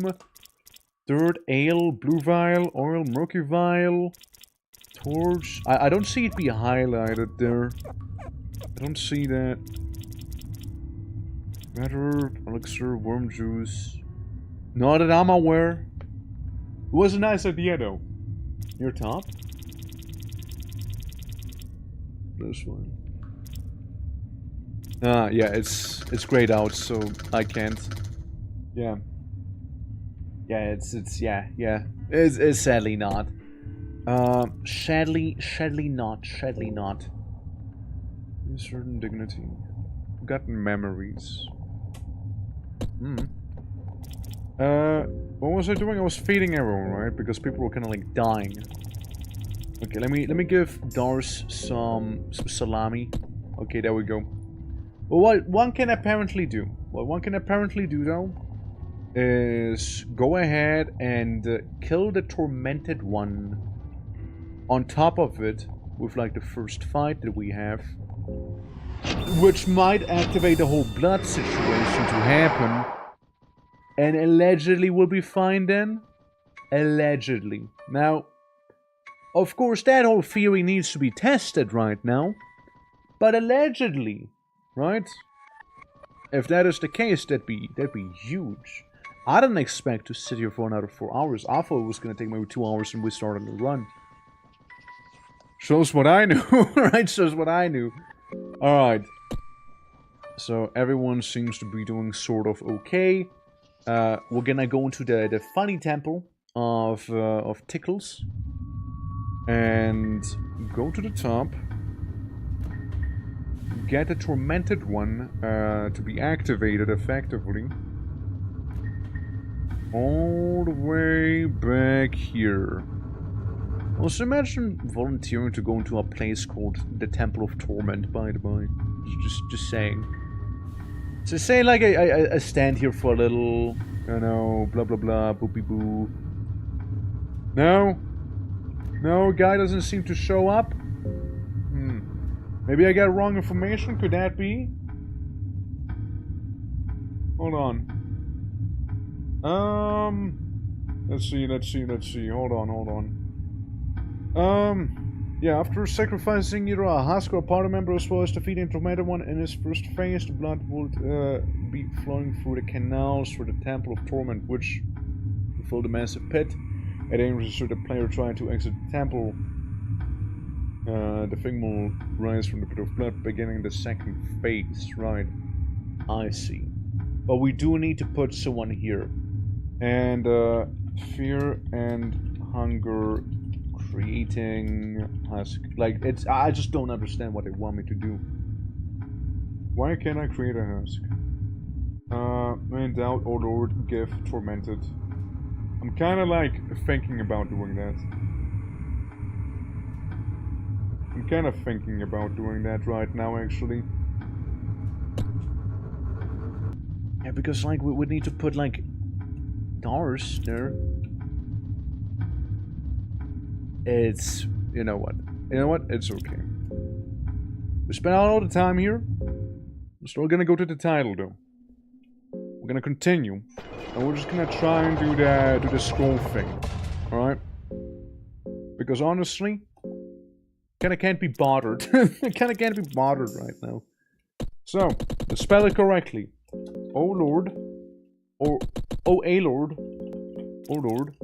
Speaker 1: Dirt, ale, blue vial, oil, murky vial, torch. I don't see it be highlighted there. I don't see that. Red herb, elixir, worm juice. Not that I'm aware. It was a nice idea though. Near top? This one. Ah, yeah, it's grayed out, so I can't. Yeah. Yeah, it's sadly not. Sadly not. A certain dignity. Forgotten memories. What was I doing? I was feeding everyone, right? Because people were kind of like dying. Okay, let me give Dars some salami. Okay, there we go. Well, what one can apparently do, though, is go ahead and kill the tormented one on top of it with like the first fight that we have, which might activate the whole blood situation to happen, and allegedly we'll be fine then. Allegedly. Now, of course, that whole theory needs to be tested right now, but allegedly, right? If that is the case, that'd be huge. I didn't expect to sit here for another 4 hours. I thought it was gonna take maybe 2 hours and we started the run. Shows what I knew, right? Shows what I knew. Alright. So everyone seems to be doing sort of okay. We're gonna go into the funny temple of Tickles. And go to the top. Get the tormented one to be activated effectively. All the way back here. Also imagine volunteering to go into a place called the Temple of Torment, by the by. Just saying. So say like I stand here for a little, you know, blah blah blah, boopy boo. No? No, guy doesn't seem to show up? Maybe I got wrong information, could that be? Hold on. Let's see, hold on. Yeah, after sacrificing either a husk or a party member as well as defeating Tormented One in his first phase, the blood would be flowing through the canals for the Temple of Torment, which will fill the massive pit. At aim should the player trying to exit the temple, the thing will rise from the pit of blood, beginning the second phase. Right, I see. But we do need to put someone here. And fear and hunger, creating husk. Like, it's, I just don't understand what they want me to do. Why can't I create a husk? In doubt, oh Lord, give tormented. I'm kind of like thinking about doing that. I'm kind of thinking about doing that right now, actually. Yeah, because like we would need to put like doors there. It's, you know what? It's okay. We spent all the time here. We're still gonna go to the title though. We're gonna continue, and we're just gonna try and do the scroll thing, all right? Because honestly, kinda can't be bothered. Kinda can't be bothered right now. So let's spell it correctly. Oh Lord, or oh a Lord, oh Lord.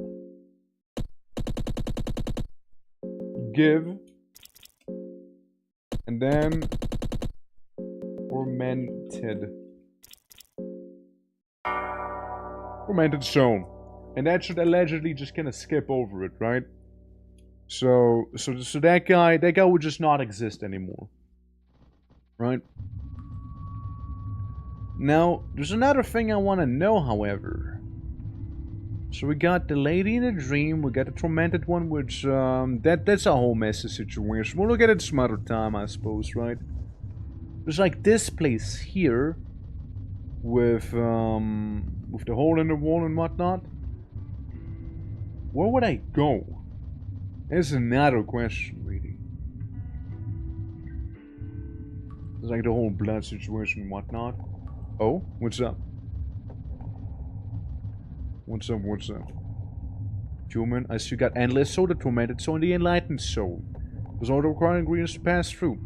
Speaker 1: Give, and then tormented zone, and that should allegedly just kind of skip over it, right? So that guy would just not exist anymore, right? Now there's another thing I want to know, however. So we got the lady in a dream, we got the tormented one, which that's a whole messy situation. We'll look at it some other time, I suppose, right? There's like this place here with the hole in the wall and whatnot. Where would I go? That's another question, really. It's like the whole blood situation and whatnot. Oh, what's up? What's up? Human, I see you got endless soul, the tormented soul, and the enlightened soul. Those are the required ingredients to pass through.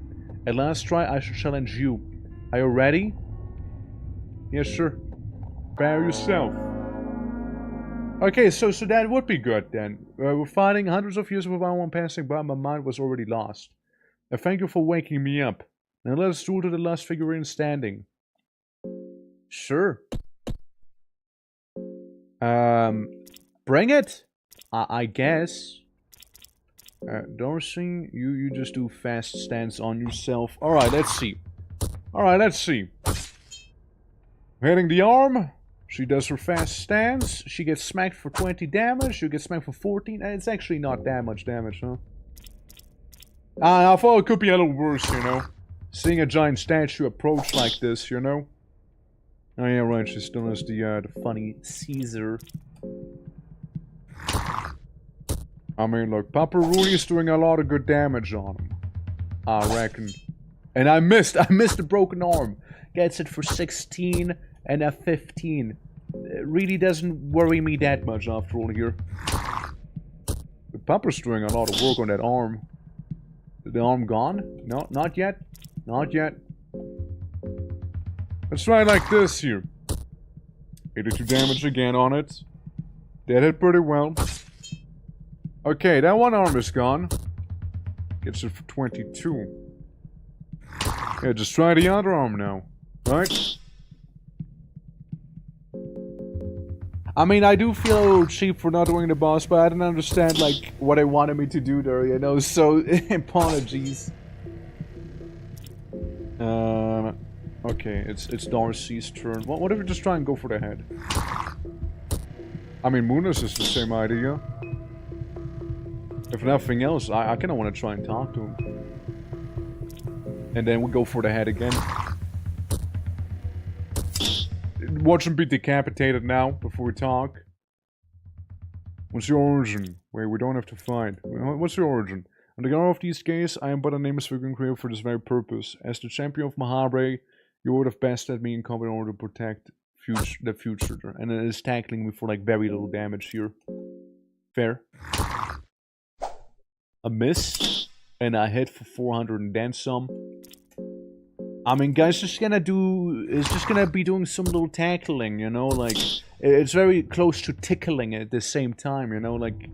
Speaker 1: At last try, I shall challenge you. Are you ready? Yes, sir. Prepare yourself. Okay, so that would be good then. We're fighting hundreds of years without one passing by. My mind was already lost. I thank you for waking me up. Now let us duel to the last figurine standing. Sure. Bring it. I guess. Dorsey, you just do fast stance on yourself. Alright, let's see. Alright, let's see. Hitting the arm. She does her fast stance. She gets smacked for 20 damage. You get smacked for 14. And it's actually not that much damage, huh? I thought it could be a little worse, you know. Seeing a giant statue approach like this, you know. Oh yeah, right. She still has the funny Caesar. I mean, look, Papa Rudy's doing a lot of good damage on him. I reckon. And I missed the broken arm. Gets it for 16 and a 15. It really doesn't worry me that much after all here. But Papa's doing a lot of work on that arm. Is the arm gone? No, not yet. Not yet. Let's try it like this here. 82 damage again on it. That hit pretty well. Okay, that one arm is gone. Gets it for 22. Yeah, just try the other arm now. Right? I mean, I do feel a little cheap for not doing the boss, but I didn't understand, like, what they wanted me to do there, you know, so apologies. Okay, it's Darcy's turn. What if we just try and go for the head? I mean, Munoz is the same idea. If nothing else, I kinda wanna try and talk to him. And then we go for the head again. Watch him be decapitated now, before we talk. What's your origin? Wait, we don't have to fight. What's your origin? On the honor of these gays, I am but a nameless figurine created for this very purpose. As the champion of Mahabre, you would have bested me in combat in order to protect the future. And it is tackling me for like very little damage here. Fair. A miss. And a hit for 400 and then some. I mean, guys, is just gonna be doing some little tackling, you know, like, it's very close to tickling at the same time, you know, like,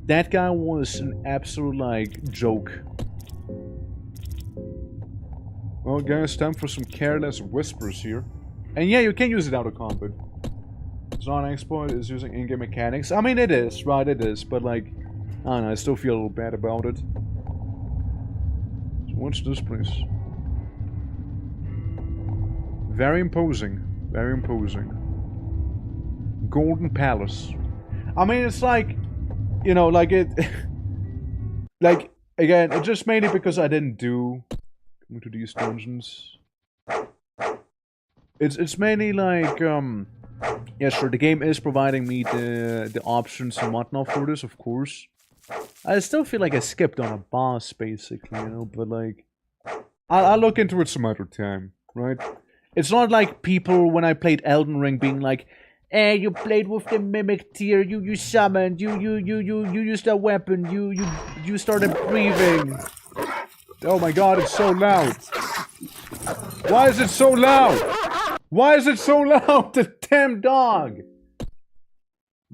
Speaker 1: that guy was an absolute, like, joke. Well, guys, time for some careless whispers here. And yeah, you can use it out of combat. Zon Exploit is using in-game mechanics. I mean, it is, right, it is, but, like, I don't know, I still feel a little bad about it. So what's this place? Very imposing. Very imposing. Golden Palace. I mean, it's like, you know, like it... like, again, it's just mainly because I didn't do... Coming to these dungeons. It's mainly like, yeah, sure, the game is providing me the options and whatnot for this, of course. I still feel like I skipped on a boss, basically, you know, but like... I'll look into it some other time, right? It's not like people, when I played Elden Ring, being like, "Eh, you played with the mimic tier, you summoned, you used a weapon, you started breathing." Oh my god, it's so loud. Why is it so loud? Why is it so loud? The damn dog!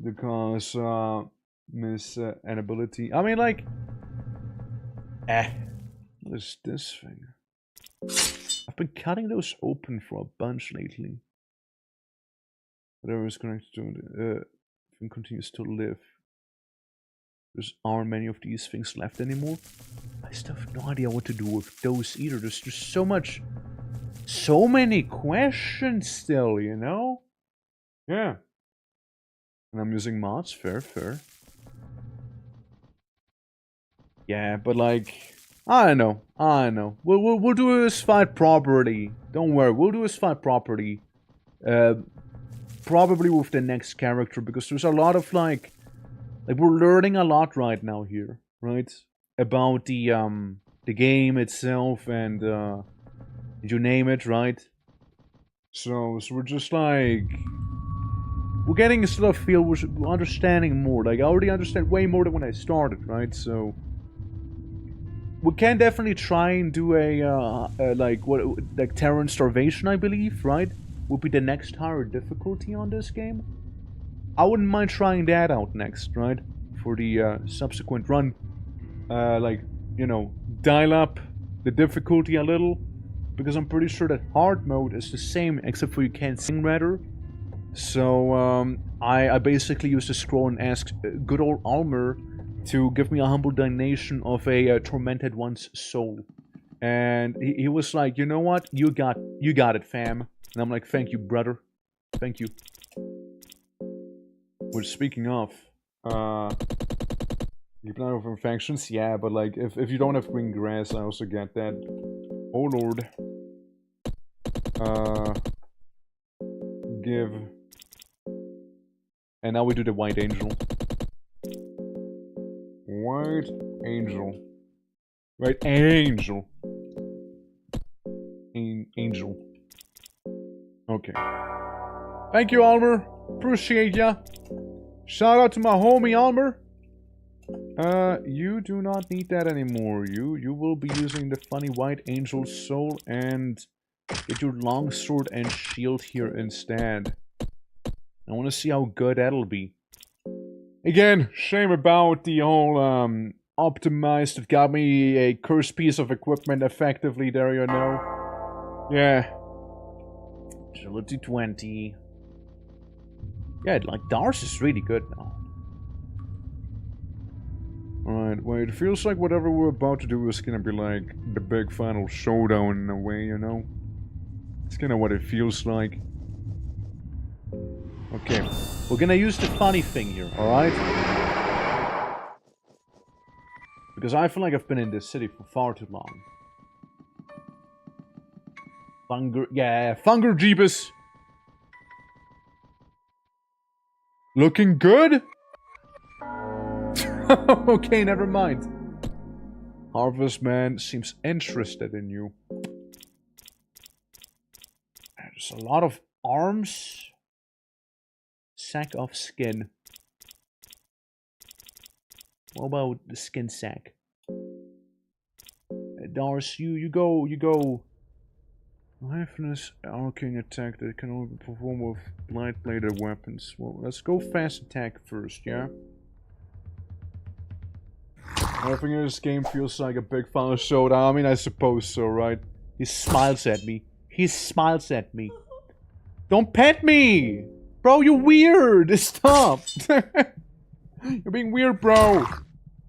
Speaker 1: Because, miss inability. I mean, like... What is this thing? I've been cutting those open for a bunch lately. Whatever is connected to it, thing continues to live. There aren't many of these things left anymore. I still have no idea what to do with those either. There's just so many questions still, you know? Yeah. And I'm using mods, fair. Yeah, but like... I know. We'll do this fight properly. Don't worry, we'll do this fight properly. Probably with the next character, because there's a lot of like we're learning a lot right now here, right? About the game itself and you name it, right? So we're just like we're getting a sort of feel, we're understanding more. Like, I already understand way more than when I started, right? So we can definitely try and do like terror and starvation, I believe, right? Would be the next higher difficulty on this game. I wouldn't mind trying that out next, right? For the subsequent run. Like, you know, dial up the difficulty a little. Because I'm pretty sure that hard mode is the same, except for you can't sing rather. So, I basically used to scroll and ask good old Almer to give me a humble donation of a tormented one's soul. And he was like, you know what? You got it, fam. And I'm like, thank you, brother. Thank you. Which, speaking of, keep an eye out for infections, yeah, but like, if you don't have green grass, I also get that. Oh lord. Give. And now we do the white angel. White angel. White angel. Angel. Okay. Thank you, Almer. Appreciate ya. Shout out to my homie, Almer. You do not need that anymore. You will be using the funny white angel soul and get your longsword and shield here instead. I want to see how good that'll be. Again, shame about the whole optimized. It got me a cursed piece of equipment effectively there, you know. Yeah. Agility 20. Yeah, like Dars is really good now. Alright, well, it feels like whatever we're about to do is gonna be like the big final showdown in a way, you know? It's kinda what it feels like. Okay, we're gonna use the funny thing here, alright? Because I feel like I've been in this city for far too long. Funger Jeebus! Looking good? Okay, never mind. Harvest Man seems interested in you. There's a lot of arms. Sack of skin. What about the skin sack? Dars, you go. Lifeless arcing attack that can only be performed with light-bladed weapons. Well, let's go fast attack first, yeah? Everything in this game feels like a big final showdown. I mean, I suppose so, right? He smiles at me. He smiles at me. Don't pet me! Bro, you're weird! Stop! You're being weird, bro!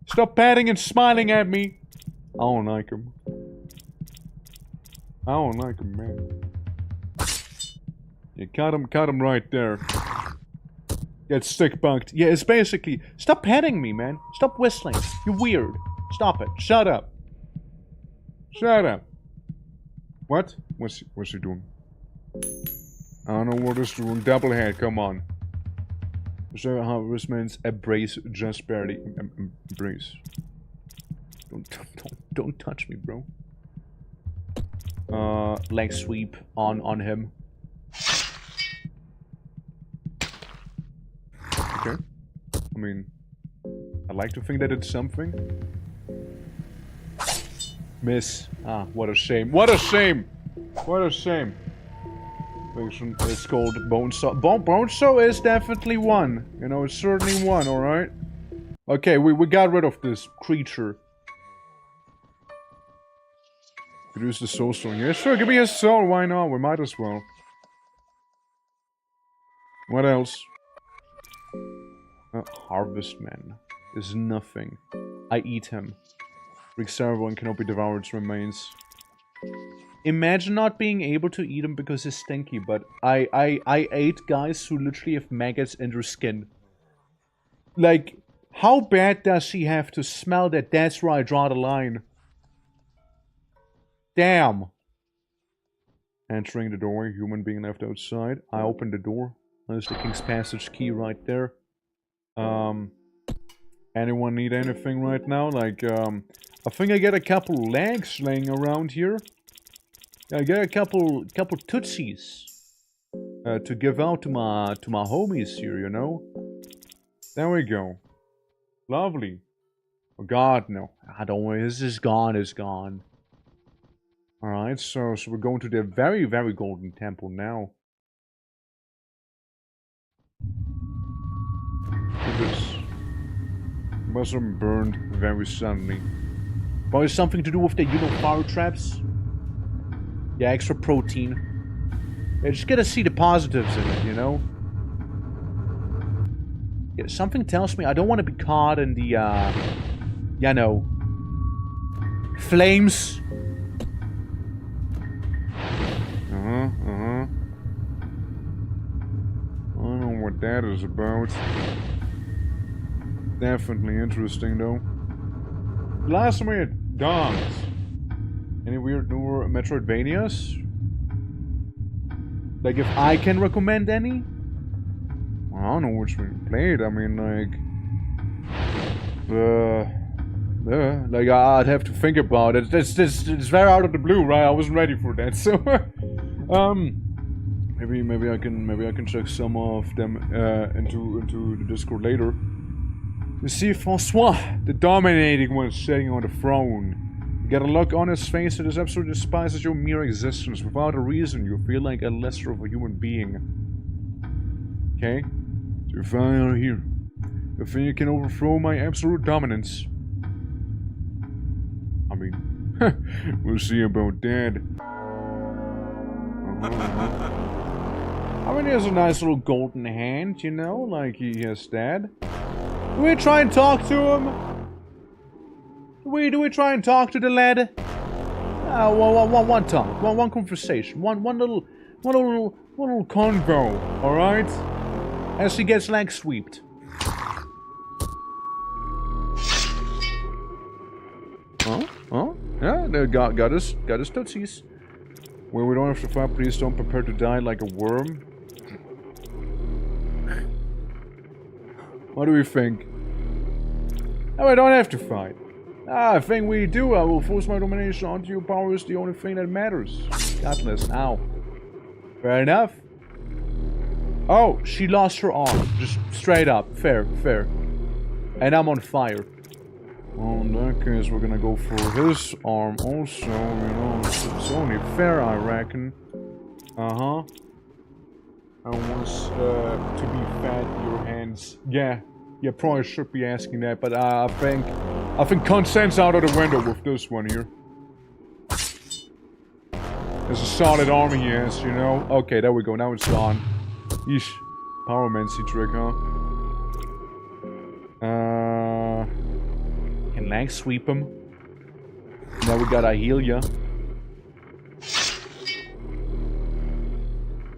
Speaker 1: Stop patting and smiling at me! I don't like him. I don't like him, man. You cut him right there. Get stick bunked. Yeah, it's basically... Stop petting me, man. Stop whistling. You're weird. Stop it. Shut up. Shut up. What? What's he doing? I don't know what he's doing. Double head, come on. So Harvestman's embrace just barely. Embrace. Don't touch me, bro. Leg sweep on him. Okay. I mean, I'd like to think that it's something. Miss. Ah, what a shame. What a shame! What a shame. It's called Bonesaw. Bonesaw is definitely one. You know, it's certainly one, alright? Okay, we got rid of this creature. Produce the soul stone. Yeah, sure, give me a soul, why not? We might as well. What else? Harvestman is nothing. I eat him. Rick's everyone cannot be devoured remains. Imagine not being able to eat him because he's stinky, but I ate guys who literally have maggots in their skin. Like, how bad does he have to smell that? That's where I draw the line. Damn. Entering the doorway, human being left outside. I open the door. There's the King's Passage key right there. Anyone need anything right now? Like, I think I get a couple legs laying around here. I get a couple tootsies. to give out to my homies here, you know? There we go. Lovely. Oh god, no. I don't worry, this is gone, it's gone. Alright, so we're going to the very, very golden temple now. Look at this. Must have been burned very suddenly. Probably something to do with the, you know, fire traps. Yeah, extra protein. Yeah, just gotta see the positives in it, you know? Yeah, something tells me I don't want to be caught in the, you know, flames. I don't know what that is about. Definitely interesting, though. Last time we had dogs. Any weird newer Metroidvanias? Like, if I can recommend any? I don't know which one you played. I mean, like... like, I'd have to think about it. It's very out of the blue, right? I wasn't ready for that, so... maybe I can check some of them into the Discord later. You see Francois, the dominating one, sitting on the throne. You get a look on his face that is absolutely despises your mere existence. Without a reason, you feel like a lesser of a human being. Okay? So you finally are here. You think you can overthrow my absolute dominance? I mean, we'll see about that. I mean, he has a nice little golden hand, you know, like he has that. Do we try and talk to him? Do we try and talk to the lad? One talk, one conversation, one little convo, all right? As he gets leg swept. Huh? Yeah, they got his tootsies. Well, we don't have to fight. Please don't prepare to die like a worm. What do we think? No, I don't have to fight. I think we do. I will force my domination onto your power is the only thing that matters. Godless. Ow. Fair enough. Oh, she lost her arm. Just straight up. Fair. And I'm on fire. Well, in that case, we're gonna go for his arm also, you know. It's only fair, I reckon. Uh-huh. I want to be fed your hands. Yeah, probably should be asking that, but I think consent's out of the window with this one here. There's a solid arm he has, you know. Okay, there we go. Now it's gone. Yeesh. Powermancy trick, huh? Can leg sweep him. Now we gotta heal ya.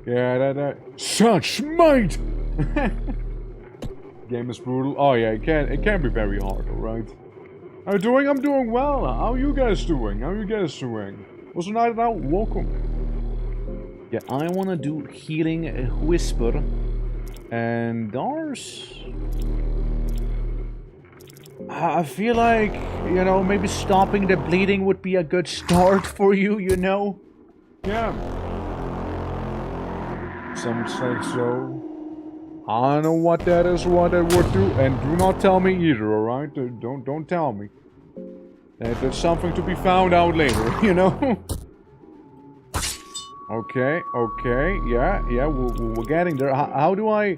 Speaker 1: Yeah, that. Such might! Game is brutal. Oh yeah, it can be very hard, alright? How you doing? I'm doing well. How are you guys doing? Was the night out? Welcome. Yeah, I wanna do healing whisper. And ours... I feel like, you know, maybe stopping the bleeding would be a good start for you, you know? Yeah. Some say so. I don't know what that is, what it would do, and do not tell me either, alright? Don't tell me. There's something to be found out later, you know? Okay, yeah, we're getting there. How do I...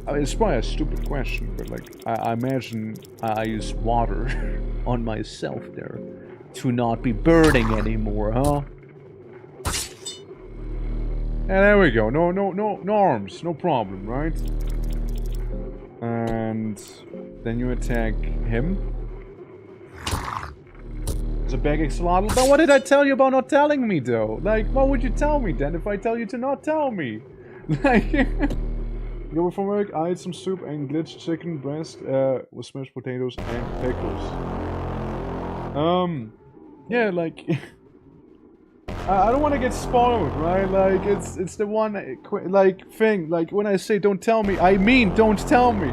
Speaker 1: it's probably a stupid question, but like, I imagine I use water on myself there to not be burning anymore, huh? Yeah, there we go. No arms, no problem, right? And then you attack him. It's a big axolotl. But what did I tell you about not telling me, though? Like, what would you tell me then if I tell you to not tell me? Like... Going from work, I ate some soup and glitched chicken breast with smashed potatoes and pickles. Yeah, like... I don't want to get spoiled, right? Like, it's the one, like, thing. Like, when I say don't tell me, I mean don't tell me.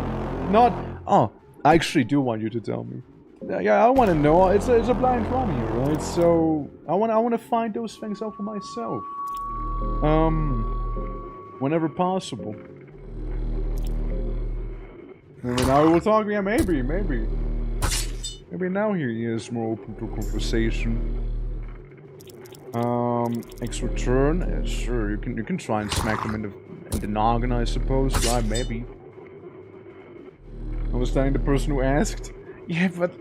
Speaker 1: Not, oh, I actually do want you to tell me. Yeah, I want to know. It's a blind run here, right? So, I want to find those things out for myself. whenever possible. Maybe now we'll talk. Yeah, maybe. Maybe now he is more open to conversation. X return. Sure, you can try and smack him in the noggin, I suppose. Right, maybe. I was telling the person who asked. Yeah, but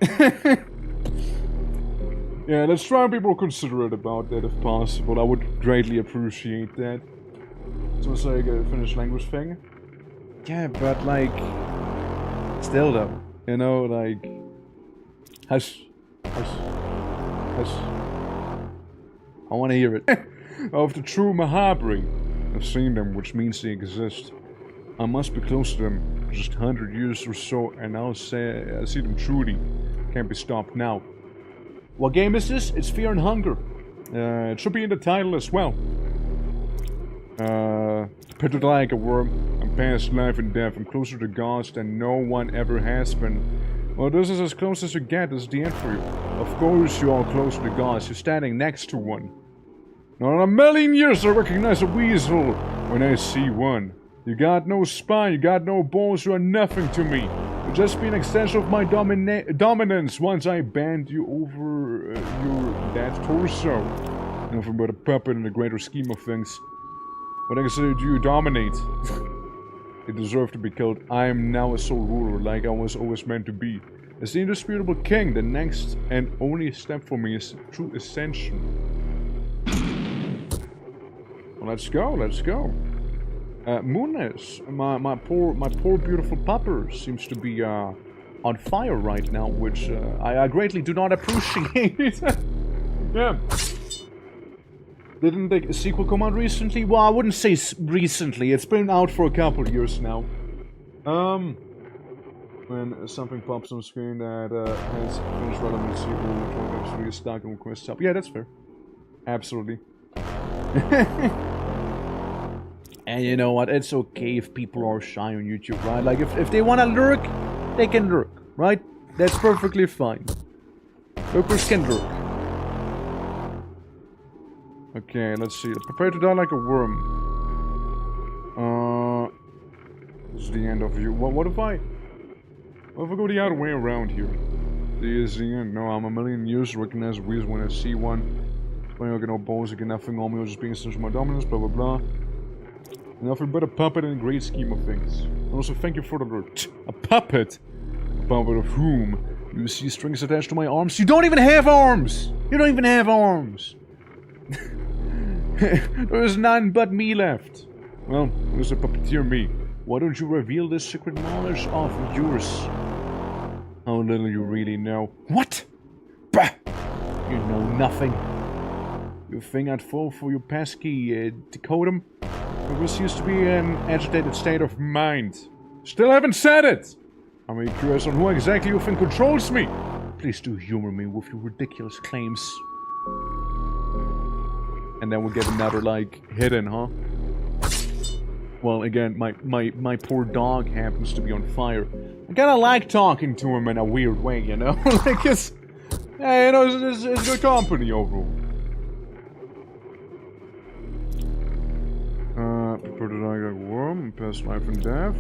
Speaker 1: yeah, let's try and be more considerate about that if possible. I would greatly appreciate that. So it's like a Finnish language thing. Yeah, but like, still though, you know, like, hush. I want to hear it. Of the true Mahabri. I've seen them, which means they exist. I must be close to them, just 100 years or so, and I see them truly. Can't be stopped now. What game is this? It's Fear and Hunger. It should be in the title as well. Pitted like a worm. I'm past life and death. I'm closer to gods than no one ever has been. Well, this is as close as you get. This is the end for you. Of course you are close to the gods. You're standing next to one. Not in a million years I recognize a weasel when I see one. You got no spine, you got no bones, you are nothing to me. You'll just be an extension of my dominance once I bend you over your dad's torso. Nothing but a puppet in the greater scheme of things. What exactly do you dominate? You deserve to be killed. I am now a sole ruler, like I was always meant to be. As the indisputable king, the next and only step for me is true ascension. Well, let's go, let's go. Moonness, my poor beautiful pupper seems to be on fire right now, which I greatly do not appreciate. Yeah. Didn't the sequel come out recently? Well, I wouldn't say recently. It's been out for a couple of years now. When something pops on screen that has finished relevancy, we'll be stuck on quest up. Yeah, that's fair. Absolutely. And you know what? It's okay if people are shy on YouTube, right? Like, if they want to lurk, they can lurk, right? That's perfectly fine. Lurkers can lurk. Okay, let's see. Prepare to die like a worm. This is the end of you. What if I go the other way around here? This is the end. No, I'm a million years to recognize a weasel when I see one. When I get no bones, I get nothing on me, or just being such my dominance, blah blah blah. Nothing but a puppet in the great scheme of things. And also thank you for the alert. A puppet? A puppet of whom? You see strings attached to my arms? You don't even have arms! You don't even have arms! There is none but me left. Well, there's a puppeteer me. Why don't you reveal this secret knowledge of yours? How little you really know. What? Bah! You know nothing. You think I'd fall for your pesky decorum? This used to be an agitated state of mind. Still haven't said it! I'm really curious on who exactly you think controls me. Please do humor me with your ridiculous claims. And then we'll get another, like, hidden, huh? Well, again, my poor dog happens to be on fire. I kinda like talking to him in a weird way, you know? Like, it's... Yeah, you know, it's good company overall. Prepare to die like a worm, past life and death.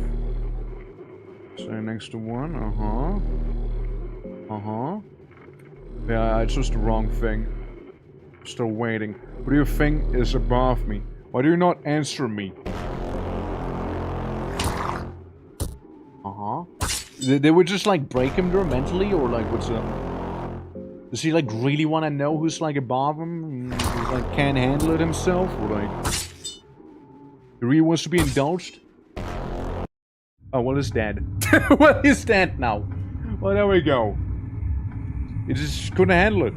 Speaker 1: Stay next to one, Yeah, I chose the wrong thing. Still waiting. What do you think is above me? Why do you not answer me? They would just like break him there mentally, or like what's up? Does he like really want to know who's like above him? He, like can't handle it himself, or like he really wants to be indulged? Oh, well, he's dead. Well, he's dead now. Well, there we go. He just couldn't handle it.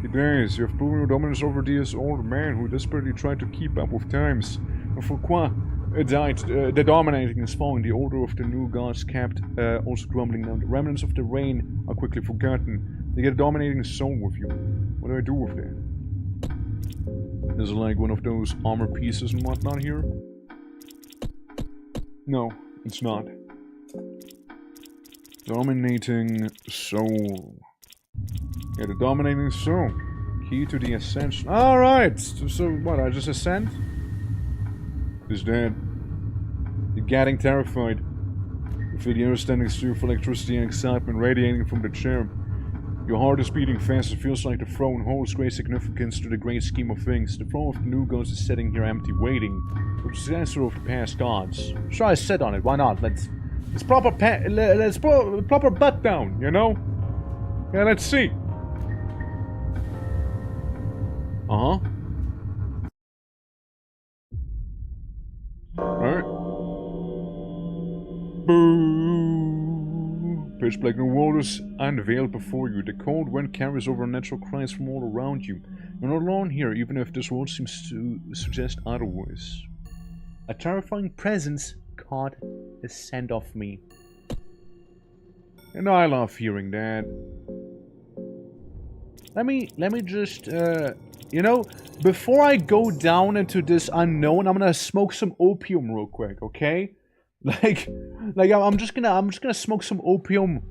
Speaker 1: It is. You have proven your dominance over this old man who desperately tried to keep up with times. And Foucault died. The dominating is falling. The order of the new gods kept also crumbling down. The remnants of the reign are quickly forgotten. They get a dominating soul with you. What do I do with that? Is it like one of those armor pieces and whatnot here? No, it's not. Dominating soul. Yeah, the dominating soul. Key to the ascension. Alright! So what, I just ascend? is dead. You're getting terrified. You feel the air standing still for electricity and excitement radiating from the chair. Your heart is beating fast. It feels like the throne holds great significance to the great scheme of things. The throne of the new gods is sitting here empty, waiting for the successor of the past gods. Try to sit on it. Why not? Let's proper proper butt down. You know? Yeah. Let's see. Alright. Boo! Pitch black new world is unveiled before you. The cold wind carries over natural cries from all around you. You're not alone here, even if this world seems to suggest otherwise. A terrifying presence caught a scent of me. And I love hearing that. Let me just, you know, before I go down into this unknown, I'm gonna smoke some opium real quick, okay? Like I'm just gonna smoke some opium.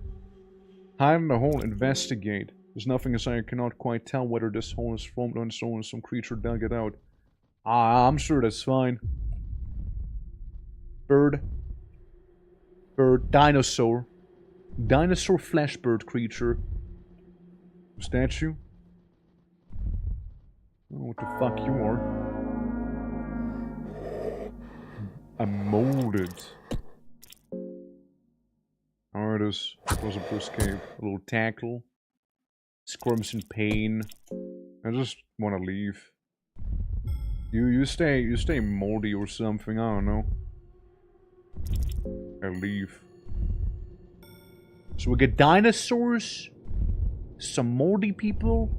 Speaker 1: Hide in the hole, investigate. There's nothing inside. I cannot quite tell whether this hole is formed on its own or some creature dug it out. I'm sure that's fine. Bird, dinosaur, flesh bird creature. Statue? I don't know what the fuck you are. I'm molded. Artist. Was a escape. A little tackle. Squirms in pain. I just want to leave. You stay moldy or something. I don't know. I leave. So we get dinosaurs. Some moldy people.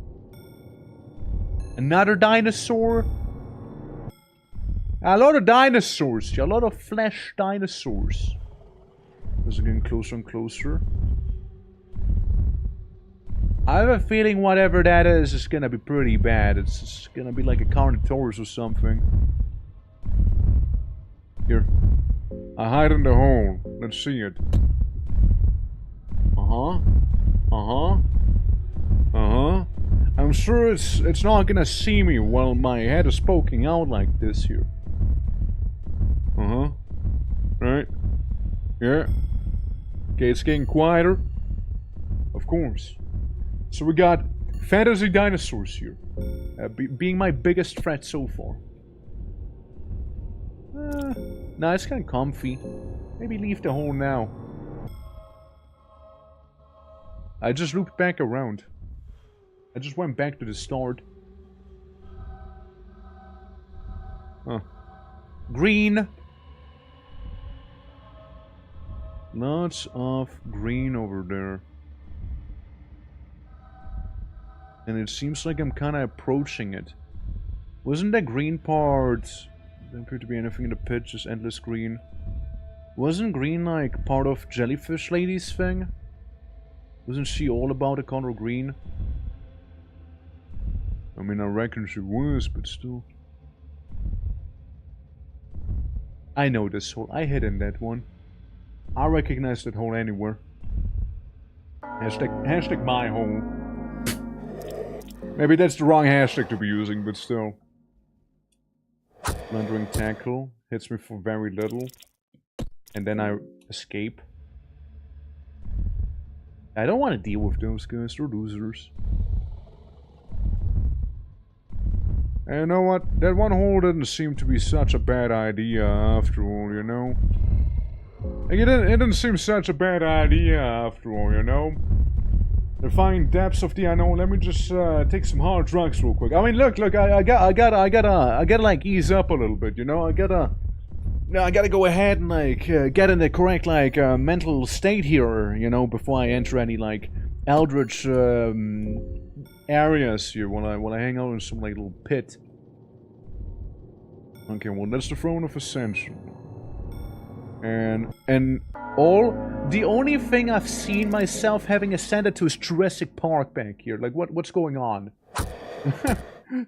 Speaker 1: Another dinosaur. A lot of dinosaurs. A lot of flesh dinosaurs. This is getting closer and closer. I have a feeling whatever that is gonna be pretty bad. It's gonna be like a Carnotaurus or something. Here. I hide in the hole. Let's see it. I'm sure it's not gonna see me while my head is poking out like this here. Right. Yeah. Okay, it's getting quieter. Of course. So we got fantasy dinosaurs here. Being my biggest threat so far. Nah, it's kind of comfy. Maybe leave the hole now. I just looped back around. I just went back to the start. Green. Lots of green over there. And it seems like I'm kind of approaching it. Wasn't that green part... Doesn't appear to be anything in the pit, just endless green. Wasn't green like part of Jellyfish Lady's thing? Wasn't she all about the color green? I mean, I reckon she was, but still. I know this hole. I hid in that one. I recognize that hole anywhere. Hashtag my hole. Maybe that's the wrong hashtag to be using, but still. Blundering tackle. Hits me for very little. And then I escape. I don't want to deal with those guys. They're losers. And you know what? That one hole didn't seem to be such a bad idea after all, you know? Like, it didn't seem such a bad idea after all, you know? The fine depths of the unknown. Let me just take some hard drugs real quick. I mean, look, I gotta like ease up a little bit, you know? I gotta go ahead and like get in the correct like mental state here, you know, before I enter any like eldritch areas here when I hang out in some like little pit. Okay, well that's the throne of ascension. And the only thing I've seen myself having ascended to is Jurassic Park back here. Like what's going on?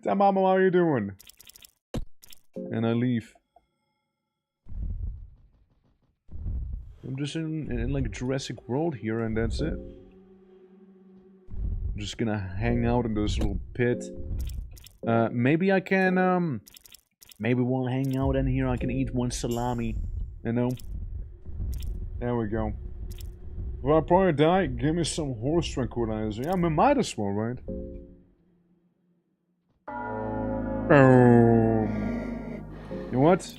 Speaker 1: Mama, how are you doing? And I leave. I'm just in like Jurassic World here, and that's it. I'm just gonna hang out in this little pit. Maybe I can Maybe while hanging out in here I can eat one salami. You know? There we go. If I probably die, give me some horse tranquilizer. Yeah, I mean, might as well, right? You know what?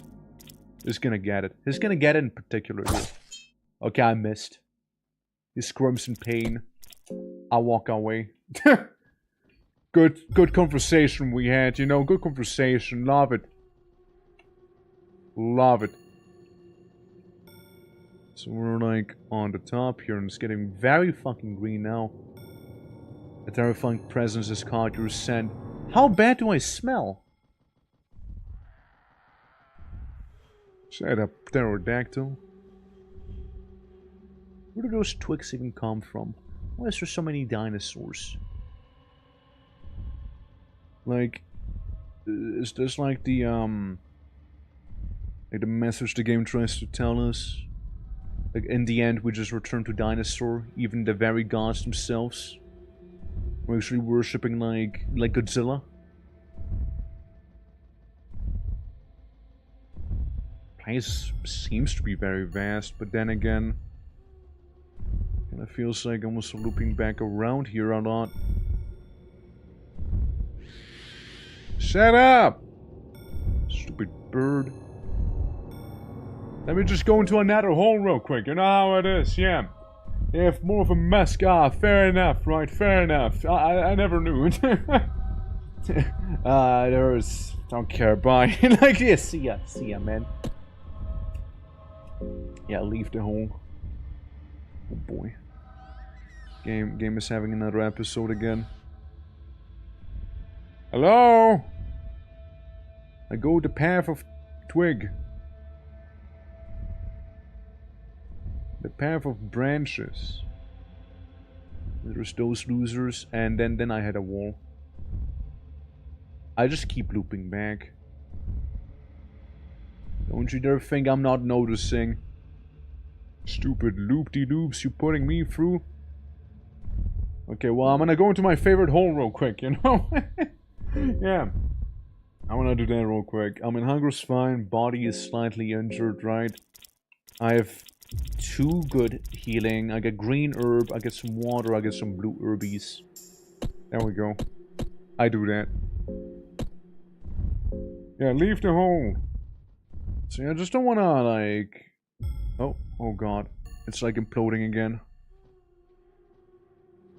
Speaker 1: He's gonna get it. He's gonna get it in particular here. Okay, I missed. He screams in pain. I walk away. Good conversation we had, you know, good conversation. Love it. Love it. So we're like on the top here and it's getting very fucking green now. A terrifying presence has caught your scent. How bad do I smell? Shut up, pterodactyl. Where do those twigs even come from? Why is there so many dinosaurs? Like, is this like the message the game tries to tell us? Like, in the end, we just return to dinosaur, even the very gods themselves. We're actually worshipping like Godzilla. Place seems to be very vast, but then again, kind of feels like I'm also looping back around here a lot. Shut up! Stupid bird. Let me just go into another hole real quick. You know how it is, yeah. If more of a mess, fair enough, right? Fair enough. I never knew it. There's... Don't care, bye. Like, yeah, see ya, man. Yeah, leave the hole. Oh boy. Game is having another episode again. Hello? I go the path of twig. The path of branches. There's those losers, and then I had a wall. I just keep looping back. Don't you dare think I'm not noticing. Stupid loop-de-loops you putting me through. Okay, well, I'm gonna go into my favorite hole real quick, you know? Yeah. I wanna do that real quick. I mean, hunger's fine, body is slightly injured, right? I have 2 good healing. I get green herb, I get some water, I get some blue herbies. There we go. I do that. Yeah, leave the hole. See, I just don't wanna, like... Oh god. It's like imploding again.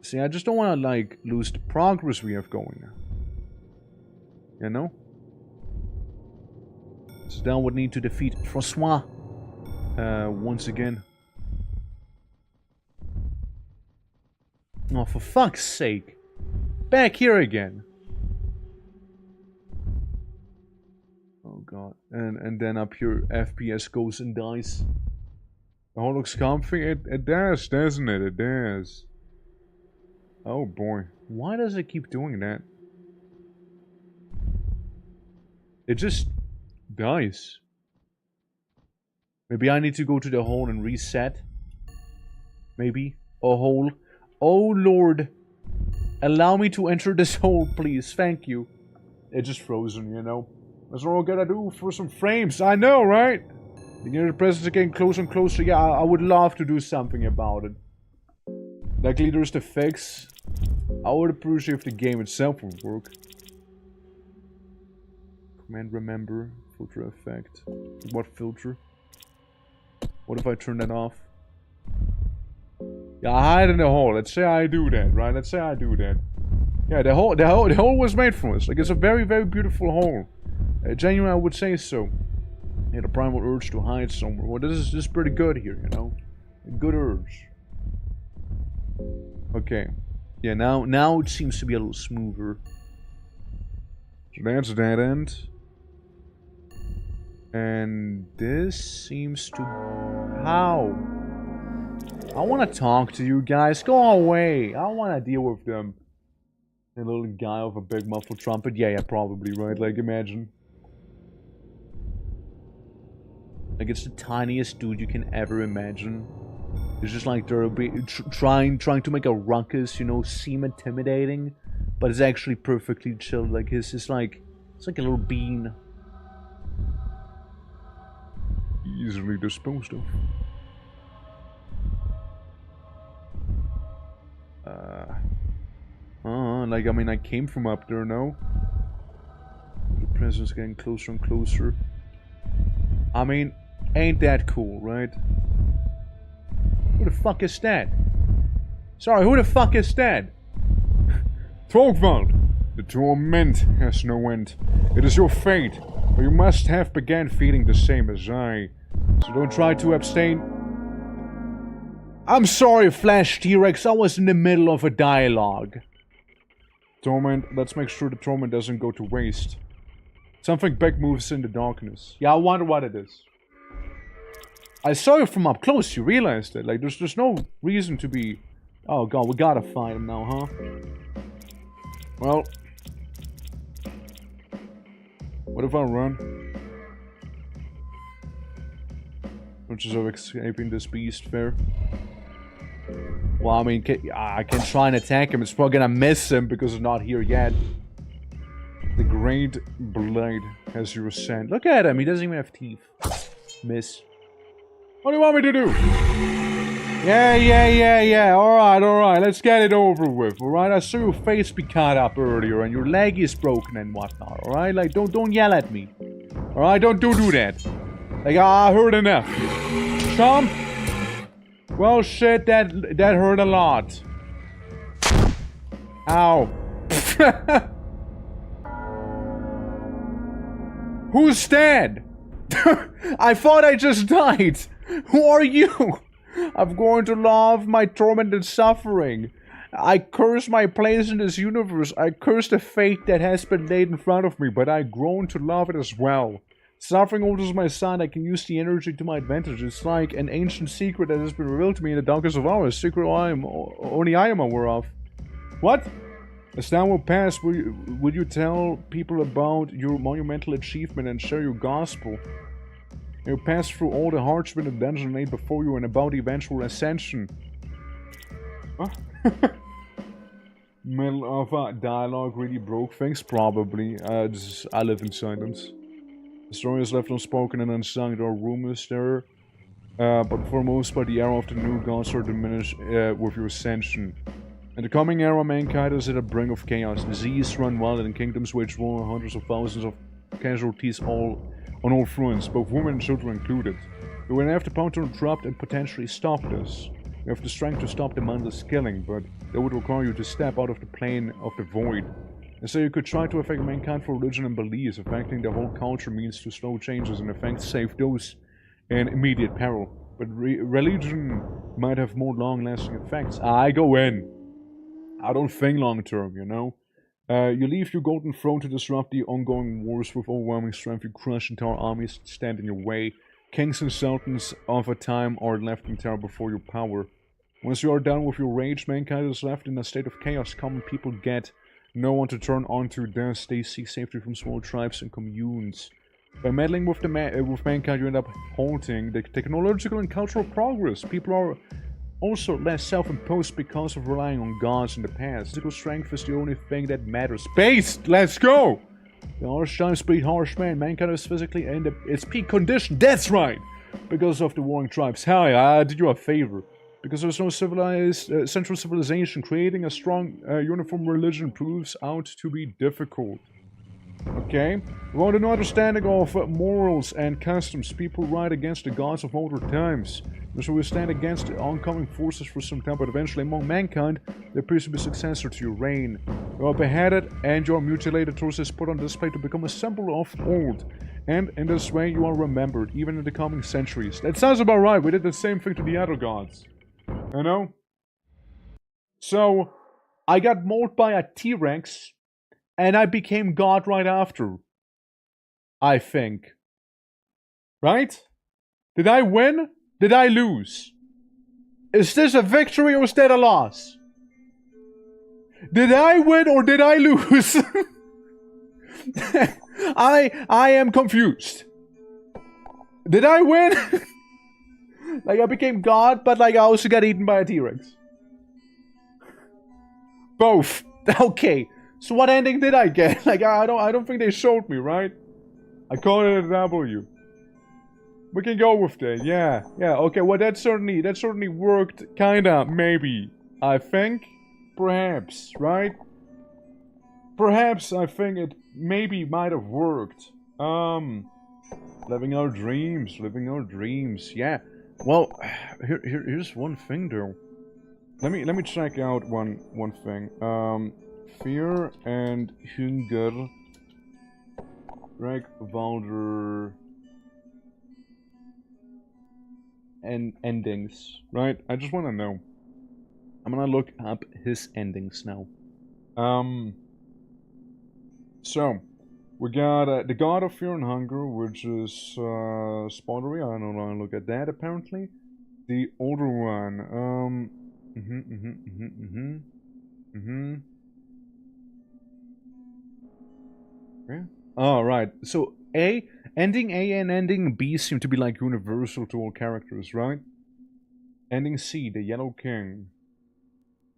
Speaker 1: See, I just don't wanna, like, lose the progress we have going. You know? So then would need to defeat Francois. Once again. Oh, for fuck's sake. Back here again. Oh god. And then up here, FPS goes and dies. The whole looks comfy. It does, doesn't it? It does. Oh boy. Why does it keep doing that? It just dies. Maybe I need to go to the hole and reset. Maybe. A hole. Oh lord. Allow me to enter this hole, please. Thank you. It's just frozen, you know. That's what I gotta do for some frames. I know, right? You know, the presents are getting closer and closer. Yeah, I would love to do something about it. Luckily, there's the fix. I would appreciate if the game itself would work. Command remember. Filter effect. What filter? What if I turn that off? Yeah, I hide in the hole. Let's say I do that, right? Let's say I do that. Yeah, the hole was made for us. Like, it's a very, very beautiful hole. Genuinely, I would say so. Yeah, the primal urge to hide somewhere. Well, this is pretty good here, you know? A good urge. Okay. Yeah, now it seems to be a little smoother. So that's that end. And this seems to... How? I want to talk to you guys. Go away. I don't want to deal with them. A little guy with a big muffled trumpet. Yeah, probably, right? Like, imagine. Like, it's the tiniest dude you can ever imagine. It's just like they're trying to make a ruckus, you know, seem intimidating, but it's actually perfectly chill. Like, it's like a little bean. easily disposed of. Like, I mean, I came from up there, no? The presence getting closer and closer. I mean, ain't that cool, right? Who the fuck is that? Sorry, who the fuck is that? Thorvald, the torment has no end. It is your fate, but you must have began feeling the same as I. So don't try to abstain. I'm sorry, Flash T-Rex, I was in the middle of a dialogue. Torment, let's make sure the torment doesn't go to waste. Something big moves in the darkness. Yeah, I wonder what it is. I saw you from up close, you realized it. Like, there's no reason to be... Oh god, we gotta fight him now, huh? Well... What if I run? Which is of escaping this beast, fair? Well, I mean, I can try and attack him. It's probably gonna miss him because it's not here yet. The Great Blade has your scent. Look at him, he doesn't even have teeth. Miss. What do you want me to do? Yeah. Alright. Let's get it over with, alright? I saw your face be cut up earlier and your leg is broken and whatnot, alright? Like, don't yell at me. Alright, don't do that. Like, I heard enough. Chomp? Well, shit, that hurt a lot. Ow. Who's dead? I thought I just died. Who are you? I'm going to love my tormented suffering. I curse my place in this universe. I curse the fate that has been laid in front of me, but I've grown to love it as well. Suffering alters my son. I can use the energy to my advantage. It's like an ancient secret that has been revealed to me in the darkest of hours. Secret only I am aware of. What? As time will pass, will you tell people about your monumental achievement and share your gospel? You pass through all the hardship and dungeon laid before you and about the eventual ascension. Huh? Middle of a dialogue really broke things? Probably. I live in silence. The story is left unspoken and unsung. There are rumors there. But for most part, the era of the new gods are diminished with your ascension. In the coming era, mankind is at the brink of chaos. Disease run wild and kingdoms wage war, hundreds of thousands of casualties on all fronts, both women and children included. We will have the power to interrupt and potentially stop this. We have the strength to stop the mindless killing, but that would require you to step out of the plane of the void. And so you could try to affect mankind for religion and beliefs. Affecting the whole culture means to slow changes and affect save those in immediate peril. But religion might have more long-lasting effects. I go in. I don't think long-term, you know? You leave your golden throne to disrupt the ongoing wars with overwhelming strength. You crush entire armies that stand in your way. Kings and sultans of a time are left in terror before your power. Once you are done with your rage, mankind is left in a state of chaos. Common people get no one to turn on to. Thus, they seek safety from small tribes and communes. By meddling with mankind, you end up halting the technological and cultural progress. People are also less self-imposed because of relying on gods in the past. Physical strength is the only thing that matters. Based! Let's go! The harsh times breed harsh men. Mankind is physically in its peak condition. That's right! Because of the warring tribes. Hell yeah, I did you a favor. Because there's no civilized, central civilization, creating a strong, uniform religion proves out to be difficult. Okay? Without an understanding of morals and customs, people ride against the gods of older times. So we stand against the oncoming forces for some time, but eventually among mankind, there appears to be a successor to your reign. You are beheaded and your mutilated torso is put on display to become a symbol of old. And in this way you are remembered, even in the coming centuries. That sounds about right, we did the same thing to the other gods. You know? So, I got mauled by a T-Rex, and I became God right after. I think. Right? Did I win? Did I lose? Is this a victory or is that a loss? Did I win or did I lose? I am confused. Did I win? Like I became God, but like I also got eaten by a T-Rex. Both. Okay. So what ending did I get? Like I don't think they showed me, right? I called it a W. We can go with that. Yeah. Yeah. Okay. Well, that certainly worked. Kinda. Maybe. I think. Perhaps. Right. Perhaps I think it maybe might have worked. Living our dreams. Living our dreams. Yeah. Well, here's one thing though. Let me check out one thing. Fear and Hunger. Greg Valder and endings, right? I just want to know. I'm gonna look up his endings now. So we got the God of Fear and Hunger, which is spoilery. I don't know. Look at that. Apparently, the older one. Yeah. Oh, right. So ending A and ending B seem to be like universal to all characters, right? Ending C, the Yellow King.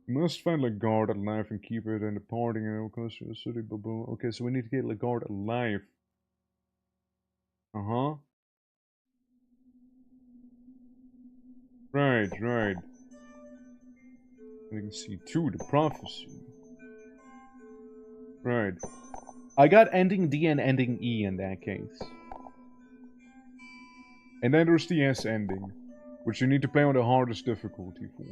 Speaker 1: You must find Lagarde alive and keep it in the party and it'll cost you a city bubble. Okay, so we need to get Lagarde alive. Uh-huh. Right. Ending C2, the prophecy. Right. I got ending D and ending E in that case. And then there's the S ending, which you need to play on the hardest difficulty for.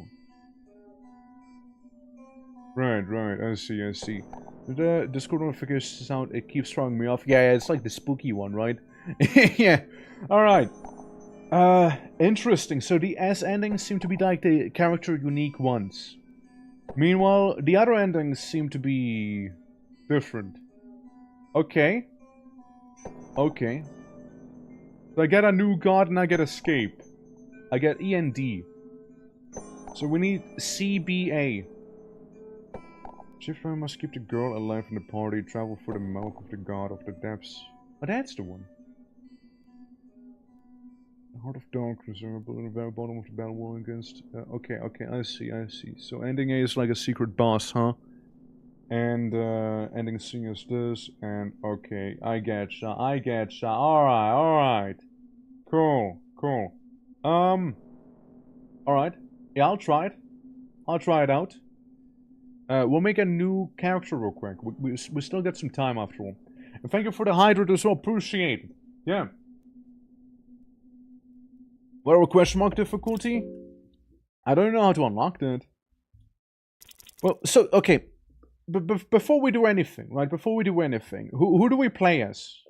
Speaker 1: Right, I see. The Discord notification sound, it keeps throwing me off. Yeah, it's like the spooky one, right? Yeah, alright. Interesting. So the S endings seem to be like the character unique ones. Meanwhile, the other endings seem to be different. Okay. So I get a new god and I get escape. I get E and D. So we need CBA. Shift must keep the girl alive in the party, travel for the milk of the god of the depths. Oh, that's the one. The Heart of Darkness, at the very bottom of the battle war against... okay, I see. So ending A is like a secret boss, huh? And ending C is this, and okay, I getcha. Alright. Cool. Alright. Yeah, I'll try it out. We'll make a new character real quick. We still got some time after all. And thank you for the hydrate as well. Appreciate it. Yeah. Whatever question mark difficulty? I don't know how to unlock that. Well, so, okay. Before we do anything, right? Who do we play as?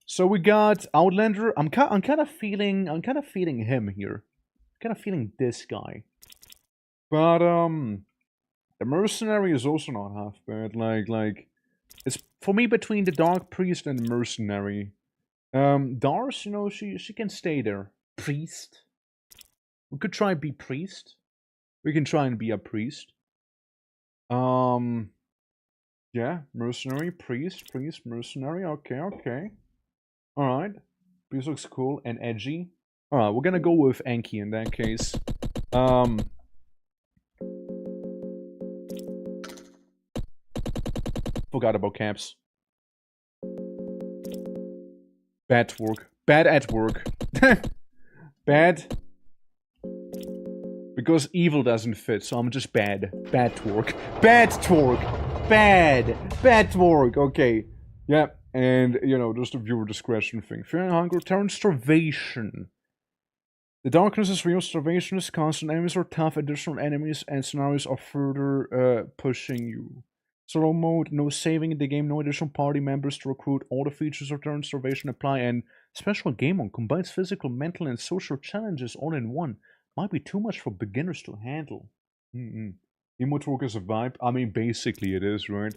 Speaker 1: So we got Outlander. I'm kind of feeling him here. Kind of feeling this guy. But the mercenary is also not half bad. Like it's for me between the Dark Priest and the mercenary. Dars, you know, she can stay there. Priest. We could try and be priest. We can try and be a priest. Yeah, mercenary, priest, mercenary. Okay. Alright. Priest looks cool and edgy. Alright, we're gonna go with Enki in that case. Forgot about caps. Bad at work. Bad. Because evil doesn't fit, so I'm just bad. Bad twerk. Okay. Yeah, and, you know, just a viewer discretion thing. Fear and hunger, terror and starvation. The darkness is real, starvation is constant, enemies are tough, additional enemies and scenarios are further pushing you. Solo mode, no saving in the game, no additional party members to recruit, all the features of terror and starvation apply, and special game mode combines physical, mental, and social challenges all in one. Might be too much for beginners to handle. Emote is a vibe. I mean, basically it is, right?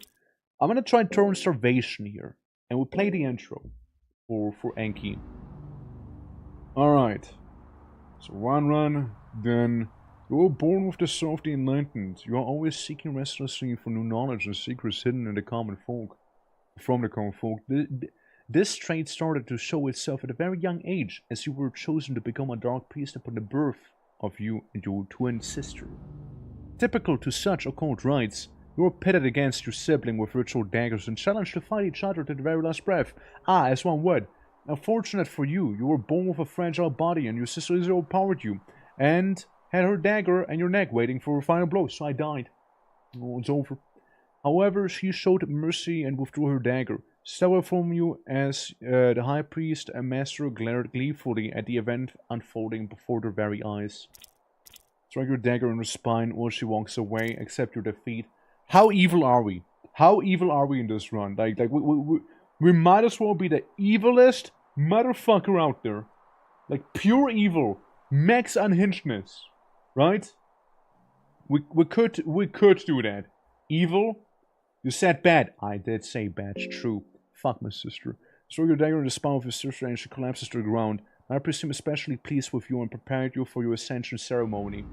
Speaker 1: I'm gonna try turn starvation here, and we'll play the intro for Enki. Alright. So run, then you are born with the soul of the enlightened. You are always seeking restlessly for new knowledge and secrets hidden in the common folk. From the common folk. This trait started to show itself at a very young age, as you were chosen to become a dark priest upon the birth of you and your twin sister. Typical to such occult rites, you are pitted against your sibling with ritual daggers and challenged to fight each other to the very last breath. As one would. Now, fortunate for you, you were born with a fragile body and your sister Lizzie overpowered you. And had her dagger and your neck waiting for her final blow, so I died. Oh, it's over. However, she showed mercy and withdrew her dagger. Stella from you as the High Priest and Master glared gleefully at the event unfolding before their very eyes. Strike your dagger in her spine while she walks away, accept your defeat. How evil are we? How evil are we in this run? Like we might as well be the evilest motherfucker out there. Like, pure evil. Max unhingedness. Right? We could do that. Evil? You said bad. I did say bad. It's true. Fuck my sister. Throw your dagger in the spine of your sister and she collapses to the ground. I presume especially pleased with you and prepared you for your ascension ceremony.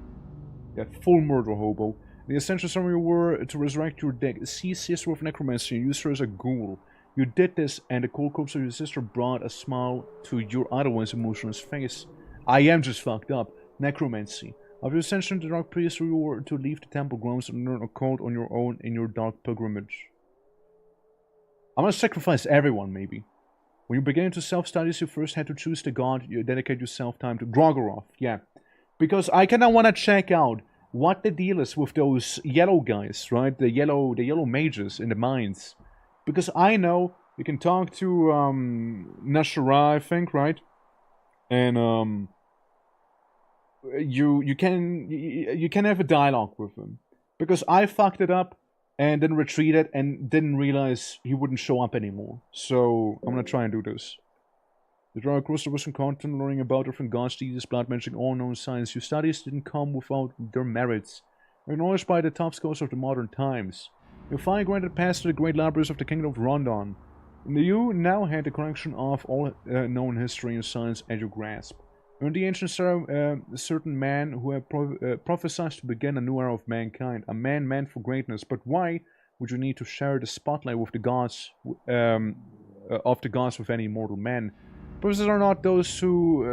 Speaker 1: That full murder hobo. The ascension ceremony were to resurrect your dead. See sister with necromancy and use her as a ghoul. You did this and the cold corpse of your sister brought a smile to your other one's emotionless face. I am just fucked up. Necromancy. After your ascension, the Dark Priest, you were to leave the temple grounds and learn occult on your own in your dark pilgrimage. I'm gonna sacrifice everyone, maybe. When you begin into self-studies, you first had to choose the god you dedicate yourself time to. Grogoroth, yeah. Because I kinda wanna check out what the deal is with those yellow guys, right? The yellow mages in the mines. Because I know you can talk to Nashara, I think, right? And you can have a dialogue with him. Because I fucked it up and then retreated and didn't realize he wouldn't show up anymore. So I'm gonna try and do this. The draw across the Western continent, learning about different gods, deeds, blood magic, all known science. Your studies didn't come without their merits. They're acknowledged by the top scholars of the modern times. You finally granted pass to the great libraries of the Kingdom of Rondon. You now had the collection of all known history and science at your grasp. In the ancient a certain man who had prophesied to begin a new era of mankind, a man meant for greatness. But why would you need to share the spotlight with the gods, with any mortal man? Prophecies are not those who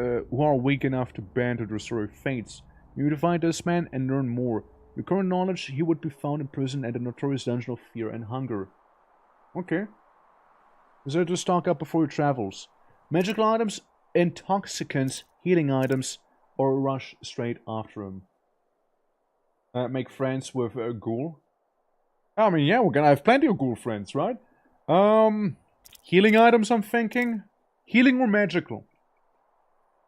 Speaker 1: are weak enough to bend to destroy fates. You to find this man and learn more. With current knowledge, he would be found in prison at the notorious dungeon of fear and hunger. Okay. Is there to stock up before your travels? Magical items, intoxicants, healing items, or rush straight after him. Make friends with a ghoul. I mean, yeah, we're gonna have plenty of ghoul friends, right? Healing items, I'm thinking. Healing or magical?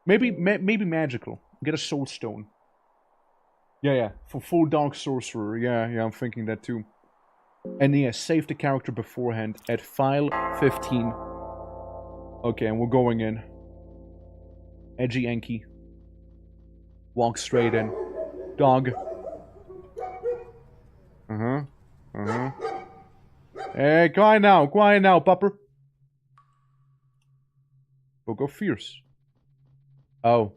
Speaker 1: Maybe magical. Get a soul stone. Yeah, for full dark sorcerer. Yeah, I'm thinking that too. And yeah, save the character beforehand at file 15. Okay, and we're going in. Edgy Enki. Walk straight in. Dog. Hey, quiet now, pupper. Book of Fears. Oh.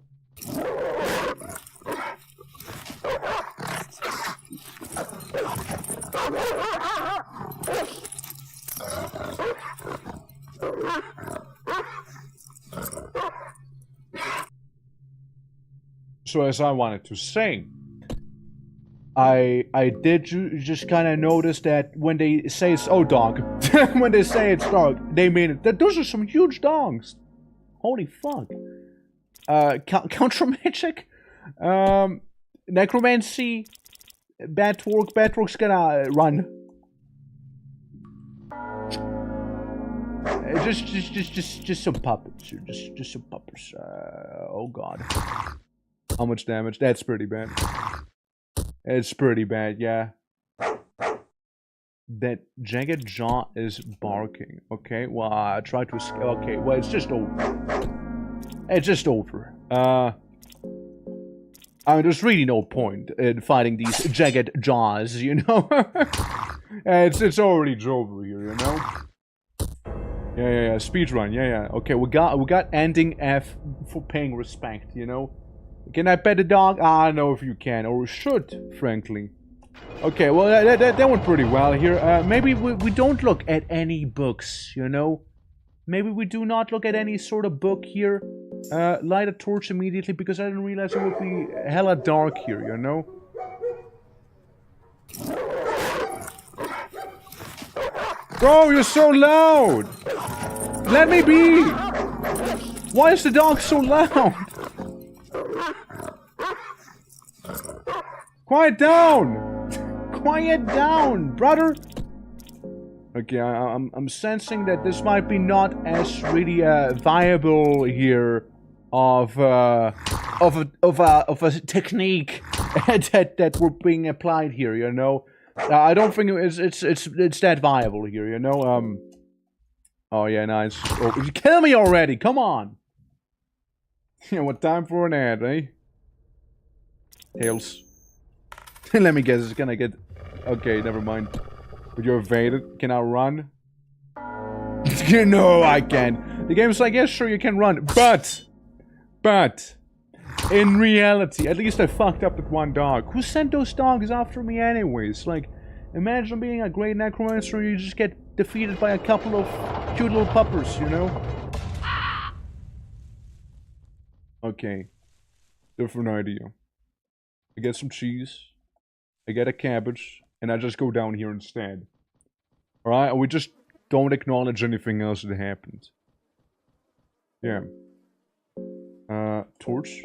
Speaker 1: So as I wanted to say, I did just kind of notice that when they say it's dog, when they say it's dog, they mean it. Those are some huge dogs. Holy fuck. Counter magic, necromancy, Batwork's gonna run. Just some puppets, just some puppets. Oh god. How much damage? That's pretty bad. It's pretty bad, yeah. That jagged jaw is barking. Okay, well, I tried to escape. Okay, well, it's just over. It's just over. I mean, there's really no point in fighting these jagged jaws, you know? It's already over here, you know? Yeah, speedrun, yeah. Okay, we got ending F for paying respect, you know? Can I pet the dog? I don't know if you can, or should, frankly. Okay, well, that went pretty well here. Maybe we don't look at any books, you know? Maybe we do not look at any sort of book here. Light a torch immediately, because I didn't realize it would be hella dark here, you know? Bro, you're so loud! Let me be! Why is the dog so loud? Quiet down! Quiet down, brother! Okay, I'm sensing that this might be not as really viable here of a technique that we're being applied here, you know. I don't think it's that viable here, you know. Oh yeah, nice. Oh, you kill me already! Come on. Yeah, what time for an ad, eh? Tails. Let me guess. It's gonna get. Okay, never mind. But you're evaded. Can I run? No, I can't. The game's like, yeah, sure, you can run, but, in reality, at least I fucked up with one dog. Who sent those dogs after me anyways? Like, imagine being a great necromancer and you just get defeated by a couple of cute little puppers, you know? Okay. Different idea. I get some cheese, I get a cabbage, and I just go down here instead. Alright, and we just don't acknowledge anything else that happened. Yeah. Torch.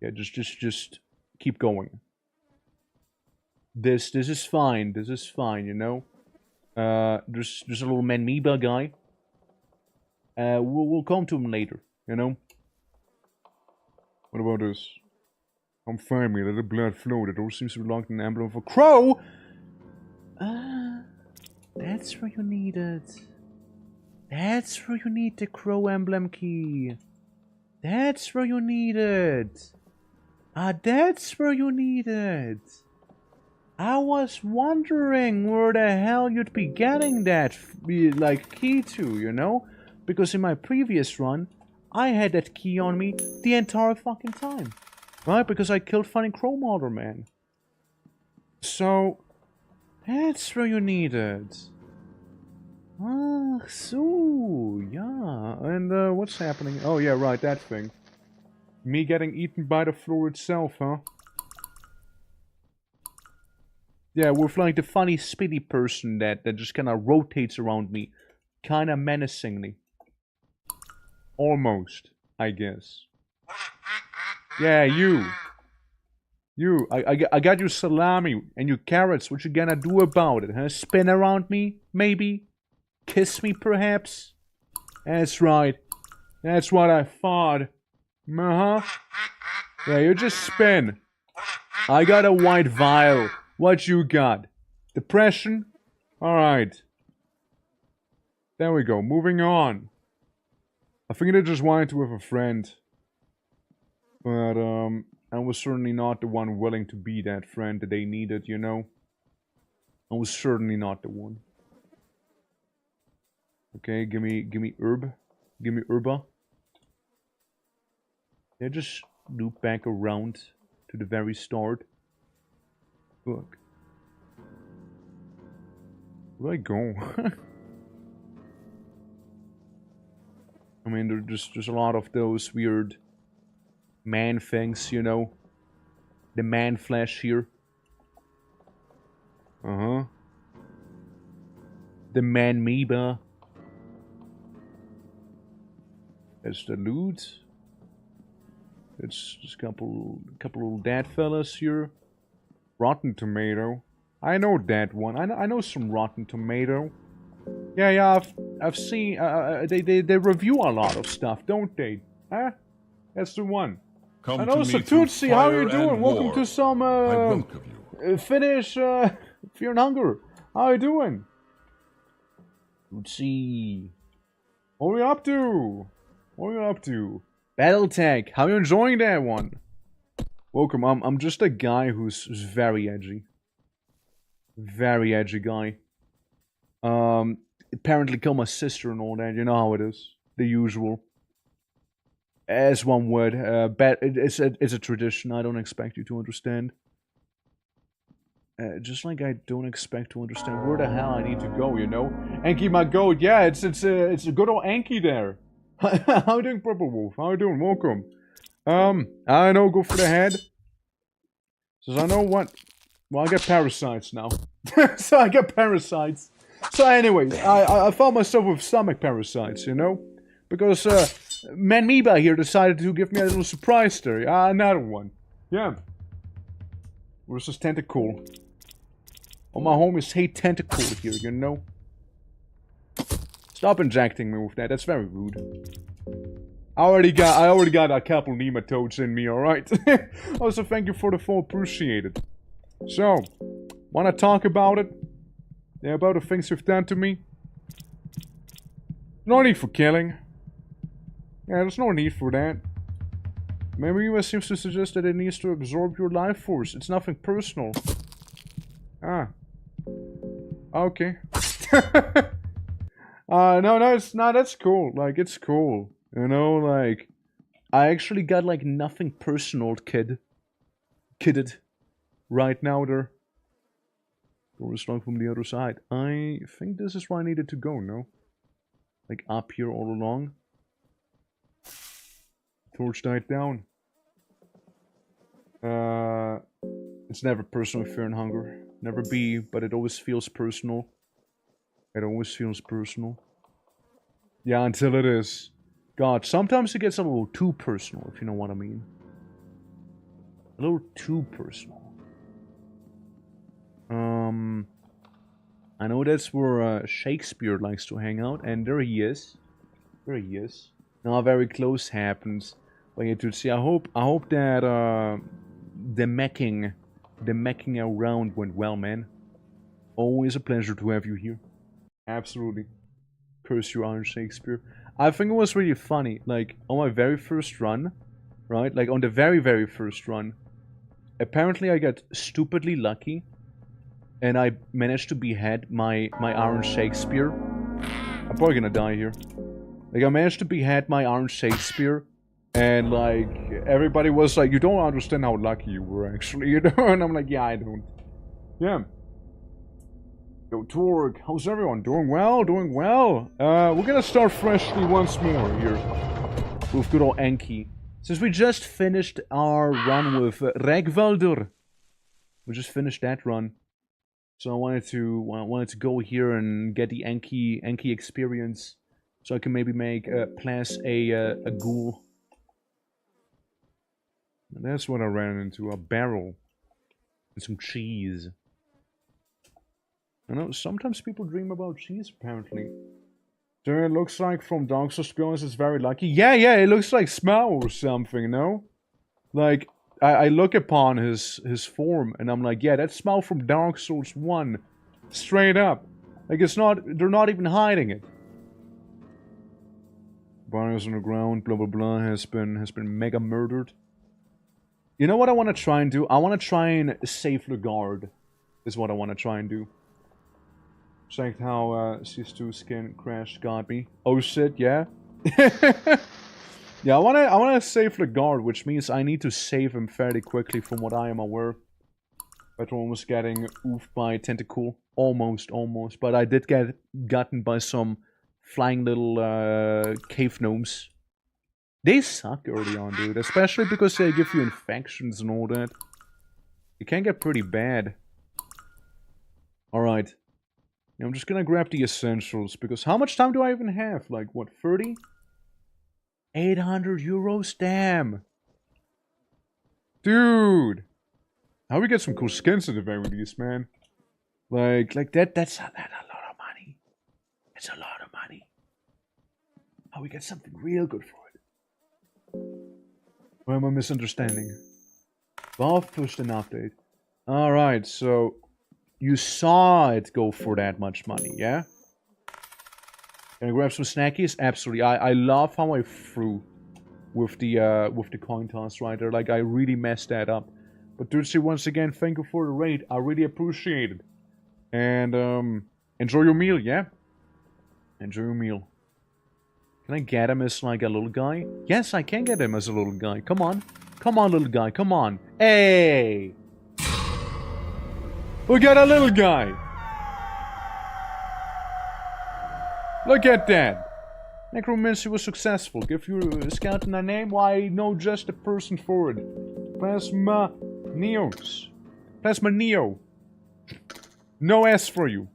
Speaker 1: Yeah, just keep going. This is fine, you know? There's a little Manmeba guy. We'll come to him later, you know? What about this? Come find me, let the blood flow. The door seems to belong to an emblem of a crow! That's where you need it. That's where you need the crow emblem key. That's where you need it. That's where you need it. I was wondering where the hell you'd be getting that, like, key to, you know? Because in my previous run, I had that key on me the entire fucking time. Right? Because I killed Funny Crow Mother, man. So, that's where you need it. Ah, so, yeah. And, what's happening? Oh, yeah, right, that thing. Me getting eaten by the floor itself, huh? Yeah, with like the funny spitty person that just kinda rotates around me. Kinda menacingly. Almost, I guess. Yeah, you. You, I got your salami and your carrots. What you gonna do about it, huh? Spin around me, maybe? Kiss me, perhaps? That's right. That's what I thought. Uh-huh. Yeah, you just spin. I got a white vial. What you got? Depression? Alright. There we go. Moving on. I think I just wanted to with a friend. But, I was certainly not the one willing to be that friend that they needed, you know? I was certainly not the one. Okay, give me herb. Give me herba. Yeah, just loop back around to the very start. Look. Where do I go? I mean, there's a lot of those weird man things, you know. The man flesh here. Uh-huh. The Manmeba. There's the loot. It's just a couple little dead fellas here. Rotten tomato. I know that one. I know some rotten tomato. Yeah, I've seen. They review a lot of stuff, don't they? Huh? That's the one.
Speaker 2: Come
Speaker 1: and also, Tootsie, how are you doing? Welcome to some Finnish Fear and Hunger. How are you doing? Tootsie, what are you up to? What are you up to? Battletech, how are you enjoying that one? Welcome. I'm just a guy who's very edgy. Very edgy guy. Apparently killed my sister and all that. You know how it is. The usual. As one would. It's a tradition. I don't expect you to understand. Just like I don't expect to understand where the hell I need to go, you know? Anki, my goat. Yeah, it's a good old Anki there. How you doing, Purple Wolf? How you doing? Welcome. I know, go for the head. Says I know what. Well, I get parasites now. So I get parasites. So anyways, I found myself with stomach parasites, you know? Because, Man Meba here decided to give me a little surprise there. Another one. Yeah. Versus Tentacle. All my homies hate Tentacle here, you know? Stop injecting me with that, that's very rude. I already got a couple nematodes in me, alright? Also, thank you for the follow, appreciate it. So, wanna talk about it? Yeah, about the things you've done to me? No need for killing. Yeah, there's no need for that. Maybe US seems to suggest that it needs to absorb your life force. It's nothing personal. Ah. Okay. No, it's not. That's cool. Like, it's cool. You know, like, I actually got, like, nothing personal, kidded. Right now, there. Door is locked from the other side. I think this is where I needed to go, no? Like, up here all along. Torch died down. It's never personal fear and hunger. Never be, but it always feels personal. It always feels personal. Yeah, until it is. God, sometimes it gets a little too personal, if you know what I mean. A little too personal. I know that's where Shakespeare likes to hang out, and there he is. There he is. Now very close happens. But yeah, dude, see, I hope that the meching around went well, man. Always a pleasure to have you here. Absolutely. Curse you, Iron Shakespeare. I think it was really funny. Like, on my very first run, right? Like, on the very, very first run, apparently I got stupidly lucky. And I managed to behead my Iron Shakespeare. I'm probably gonna die here. Like, I managed to behead my Iron Shakespeare. And, like, everybody was like, you don't understand how lucky you were, actually, you know? And I'm like, yeah, I don't. Yeah. Yo, Torg, how's everyone? Doing well? Doing well? We're gonna start freshly once more here. With good old Enki. Since we just finished our run with Regvaldur. We just finished that run. So I wanted to go here and get the Enki experience. So I can maybe make Plas a ghoul. And that's what I ran into, a barrel. And some cheese. I know, sometimes people dream about cheese, apparently. So it looks like from Dark Souls, to be honest, it's very lucky. Yeah, it looks like Smell or something, no? Like, I look upon his form, and I'm like, yeah, that's Smell from Dark Souls 1. Straight up. Like, it's not, they're not even hiding it. Bodies on the ground, blah blah blah, has been mega murdered. You know what I want to try and do? I want to try and save the guard. Is what I want to try and do. Checked how CS2 skin crash got me. Oh shit, yeah. Yeah, I wanna save the guard, which means I need to save him fairly quickly from what I am aware. But we're almost getting oofed by Tentacle. Almost. But I did get gotten by some flying little cave gnomes. They suck early on, dude. Especially because they give you infections and all that. It can get pretty bad. Alright. I'm just gonna grab the essentials, because how much time do I even have? Like, what, 30? 800 euros? Damn! Dude! How we get some cool skins at the very least, man? Like that's a lot of money. It's a lot of money. How we get something real good for it? Or am I misunderstanding? Valve pushed an update. Alright, so... You saw it go for that much money, yeah? Can I grab some snackies? Absolutely. I love how I threw with the coin toss right there. Like, I really messed that up. But Dirty, once again, thank you for the raid. I really appreciate it. And enjoy your meal, yeah? Enjoy your meal. Can I get him as like a little guy? Yes, I can get him as a little guy. Come on. Come on, little guy. Come on. Hey! We got a little guy! Look at that! Necromancy was successful. Give your skeleton a name? Why, I know just the person for it. Plasma Neos. Plasma Neo. No S for you.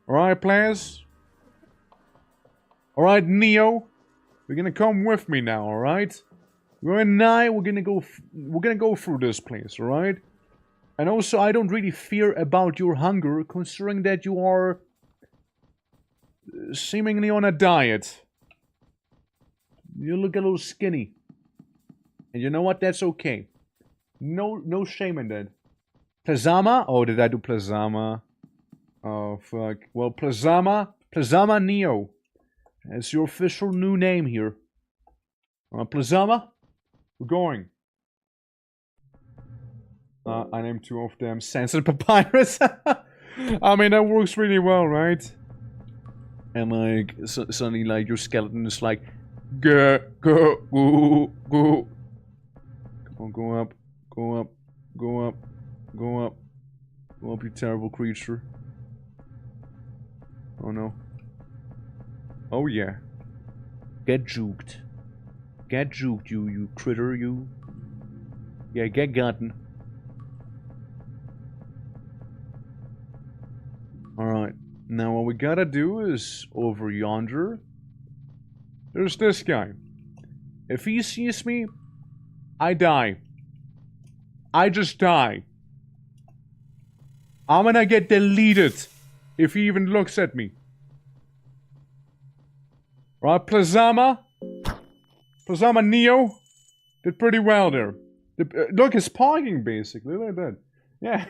Speaker 1: Alright, players? Alright, Neo? You're gonna come with me now, alright? You and I, we're gonna go through this place, alright? And also, I don't really fear about your hunger, considering that you are seemingly on a diet. You look a little skinny. And you know what? That's okay. No shame in that. Plazama? Oh, did I do Plazama? Oh, fuck. Well, Plazama Neo. That's your official new name here. Plazama? We're going. I named two of them Sans and Papyrus. I mean, that works really well, right? And like, suddenly, like, your skeleton is like, go. Come on, go up, go up, go up, go up. Go up, you terrible creature. Oh no. Oh yeah. Get juked. Get juked, you critter, you. Yeah, get gotten. Alright, now what we gotta do is, over yonder, there's this guy. If he sees me, I die. I just die. I'm gonna get deleted if he even looks at me. Right, Plazama? Plazama Neo? Did pretty well there. Look, it's parking basically, look at that. Yeah.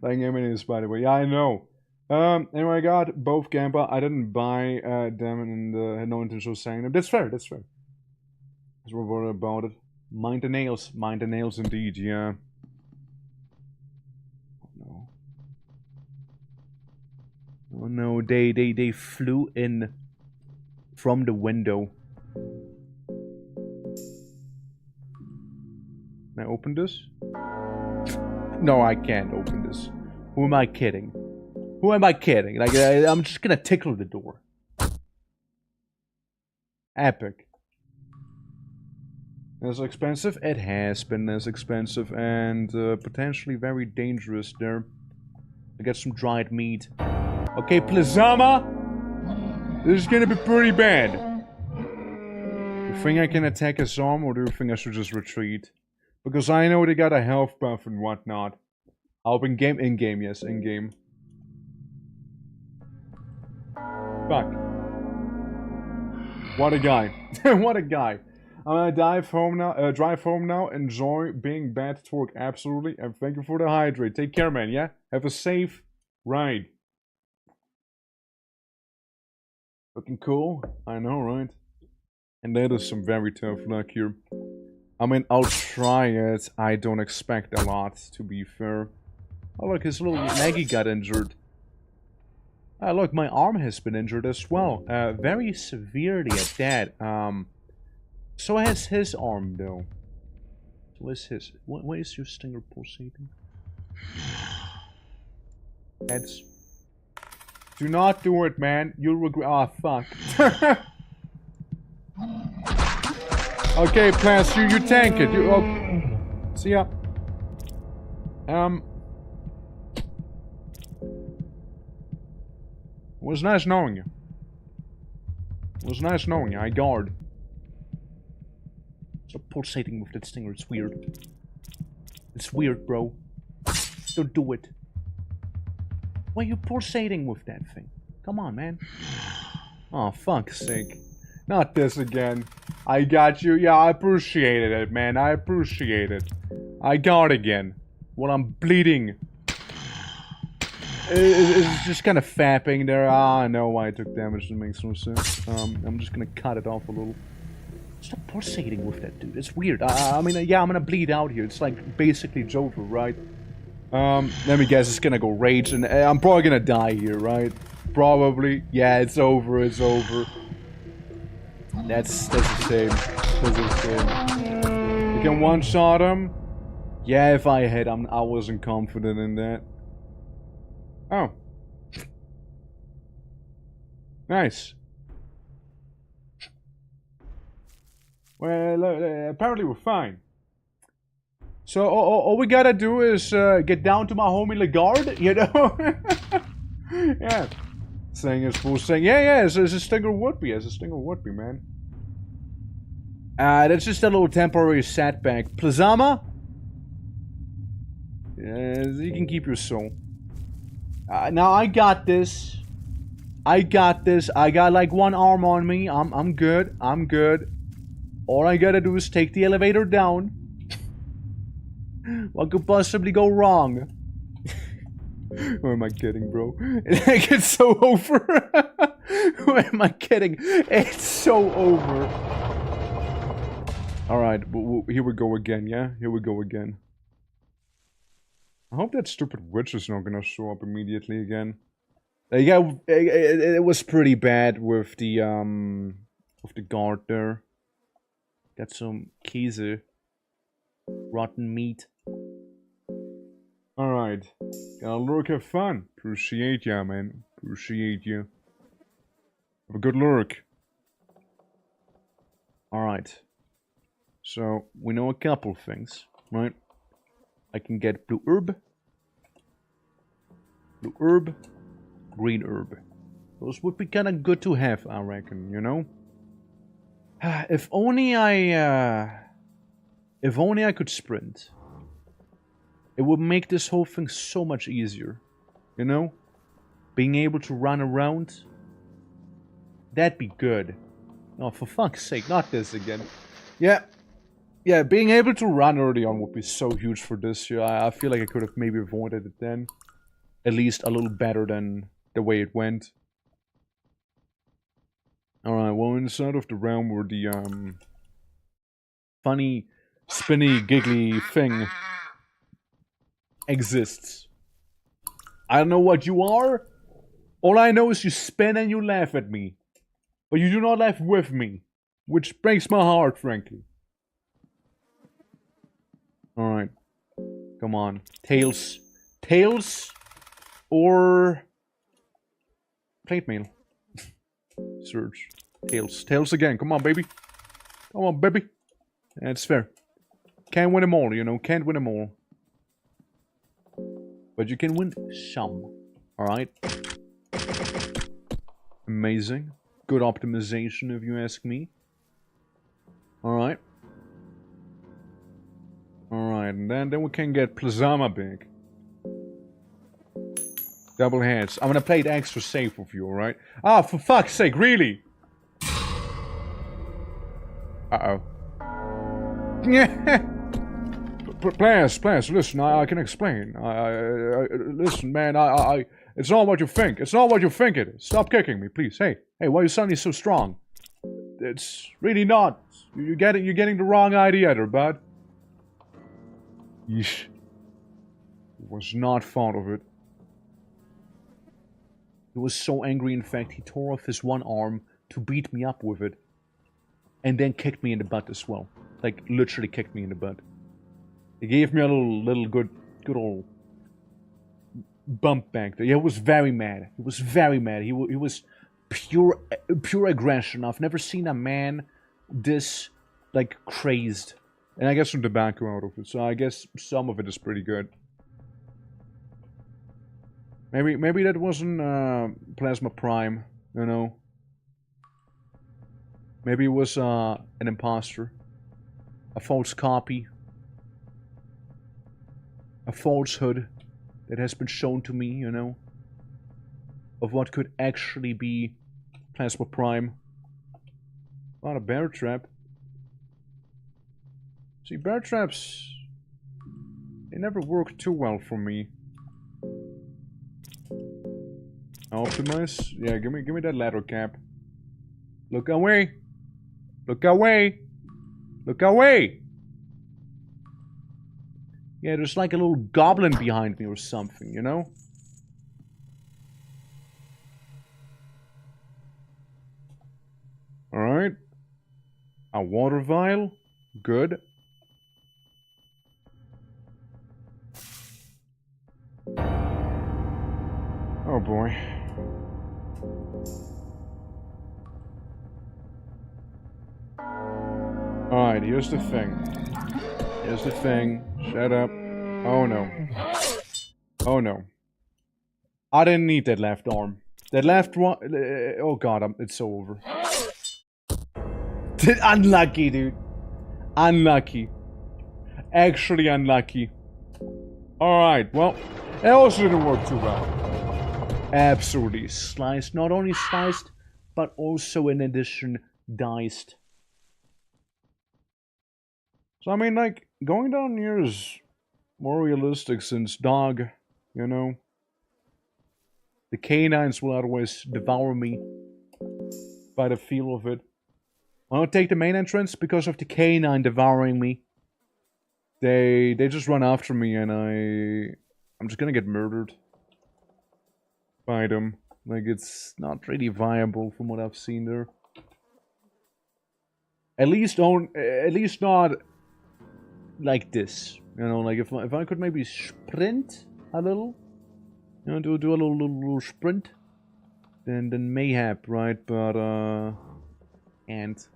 Speaker 1: Like enemies, by the way. Yeah, I know. Anyway, I got both Gampa. I didn't buy them and had no intention of selling them. That's fair, that's fair. Because we're worried about it. Mind the nails indeed, yeah. Oh no. Oh no, they flew in from the window. Can I open this? No, I can't open this. Who am I kidding? Who am I kidding? Like, I'm just gonna tickle the door. Epic. As expensive? It has been as expensive and potentially very dangerous there. I got some dried meat. Okay, Plazama! This is gonna be pretty bad. You think I can attack his arm, or do you think I should just retreat? Because I know they got a health buff and whatnot. I'll in-game, in-game, yes, in-game. Fuck. What a guy. What a guy. I'm gonna drive home now, enjoy being bad at work, absolutely, and thank you for the hydrate. Take care, man, yeah? Have a safe ride. Looking cool? I know, right? And that is some very tough luck here. I mean, I'll try it. I don't expect a lot, to be fair. Oh, look, his little Maggie got injured. Look, my arm has been injured as well. Very severely at that. So has his arm, though. So is his. Why is your stinger pulsating? Heads. Do not do it, man. You'll regret. Ah, fuck. Okay, Plants, you tank it. You. Oh. See ya. It was nice knowing you. It was nice knowing you. I guard. Stop pulsating with that stinger. It's weird. It's weird, bro. Don't do it. Why are you pulsating with that thing? Come on, man. Oh, fuck's sake. Not this again. I got you. Yeah, I appreciated it, man. I appreciate it. I got again. When I'm bleeding. It's just kind of fapping there. Ah, I know why I took damage. It makes no sense. I'm just gonna cut it off a little. Stop pulsating with that, dude. It's weird. I mean, yeah, I'm gonna bleed out here. It's like basically it's over, right? Let me guess. It's gonna go rage, and I'm probably gonna die here, right? Probably. Yeah, it's over. It's over. That's a shame. That's a shame. You can one-shot him. Yeah, if I hit him, I wasn't confident in that. Oh. Nice. Well, apparently we're fine. So, all we gotta do is get down to my homie Lagarde, you know? Yeah. Saying it's full saying, yeah, as a stinger would be, man. That's just a little temporary setback. Plazama? Yeah, you can keep your soul. Now I got this. I got like one arm on me. I'm good. All I gotta do is take the elevator down. What could possibly go wrong? Who am I kidding, bro? Like, it's so over. Who am I kidding? It's so over. Alright, here we go again, yeah? Here we go again. I hope that stupid witch is not gonna show up immediately again. Yeah, it was pretty bad with the guard there. Got some käse. Rotten meat. Alright. Gotta lurk, have fun. Appreciate ya, man. Appreciate you. Have a good lurk. Alright. So, we know a couple things, right? I can get blue herb. Blue herb. Green herb. Those would be kinda good to have, I reckon, you know? If only I could sprint. It would make this whole thing so much easier. You know? Being able to run around. That'd be good. Oh, for fuck's sake, not this again. Yeah. Yeah, being able to run early on would be so huge for this year. I feel like I could have maybe avoided it then. At least a little better than the way it went. Alright, well, inside of the realm where the, funny, spinny, giggly thing exists. I don't know what you are. All I know is you spin and you laugh at me. But you do not laugh with me. Which breaks my heart, frankly. Alright. Come on. Tails. Tails? Or... plate mail. Search. Tails. Tails again. Come on, baby. Come on, baby. That's fair. Can't win them all, you know. Can't win them all. But you can win some. Alright. Amazing. Good optimization, if you ask me. Alright. Alright, and then we can get Plazama big. Double heads. I'm gonna play it extra safe with you, alright? Ah, for fuck's sake, really? Uh-oh. Players, listen, I can explain. Listen, man, it's not what you think. It's not what you think it is. Stop kicking me, please. Hey, why are you suddenly so strong? It's really not. You're getting the wrong idea there, bud. Yeesh. Was not fond of it. He was so angry, in fact, he tore off his one arm to beat me up with it. And then kicked me in the butt as well. Like, literally kicked me in the butt. He gave me a little good old bump back there. Yeah, he was very mad. He was very mad. He was pure aggression. I've never seen a man this, like, crazed. And I get some tobacco out of it, so I guess some of it is pretty good. Maybe that wasn't Plasma Prime, you know? Maybe it was an imposter. A false copy. A falsehood that has been shown to me, you know? Of what could actually be Plasma Prime. Not a bear trap. See, bear traps... they never work too well for me. Optimize? Yeah, give me that ladder cap. Look away! Look away! Look away! Yeah, there's like a little goblin behind me or something, you know? Alright. A water vial. Good. Oh boy. Alright, here's the thing. Here's the thing. Shut up. Oh no. Oh no. I didn't need that left arm. That left one... oh god, it's over. Unlucky, dude. Unlucky. Actually unlucky. Alright, well, it also didn't work too well. Absolutely sliced. Not only sliced, but also in addition, diced. So, I mean, like, going down here is more realistic since dog, you know. The canines will always devour me by the feel of it. I don't take the main entrance because of the canine devouring me. They just run after me and I'm just gonna get murdered by them. Like, it's not really viable from what I've seen there. At least not like this. You know, like if I could maybe sprint a little, you know, do a little sprint, then mayhap, right? But and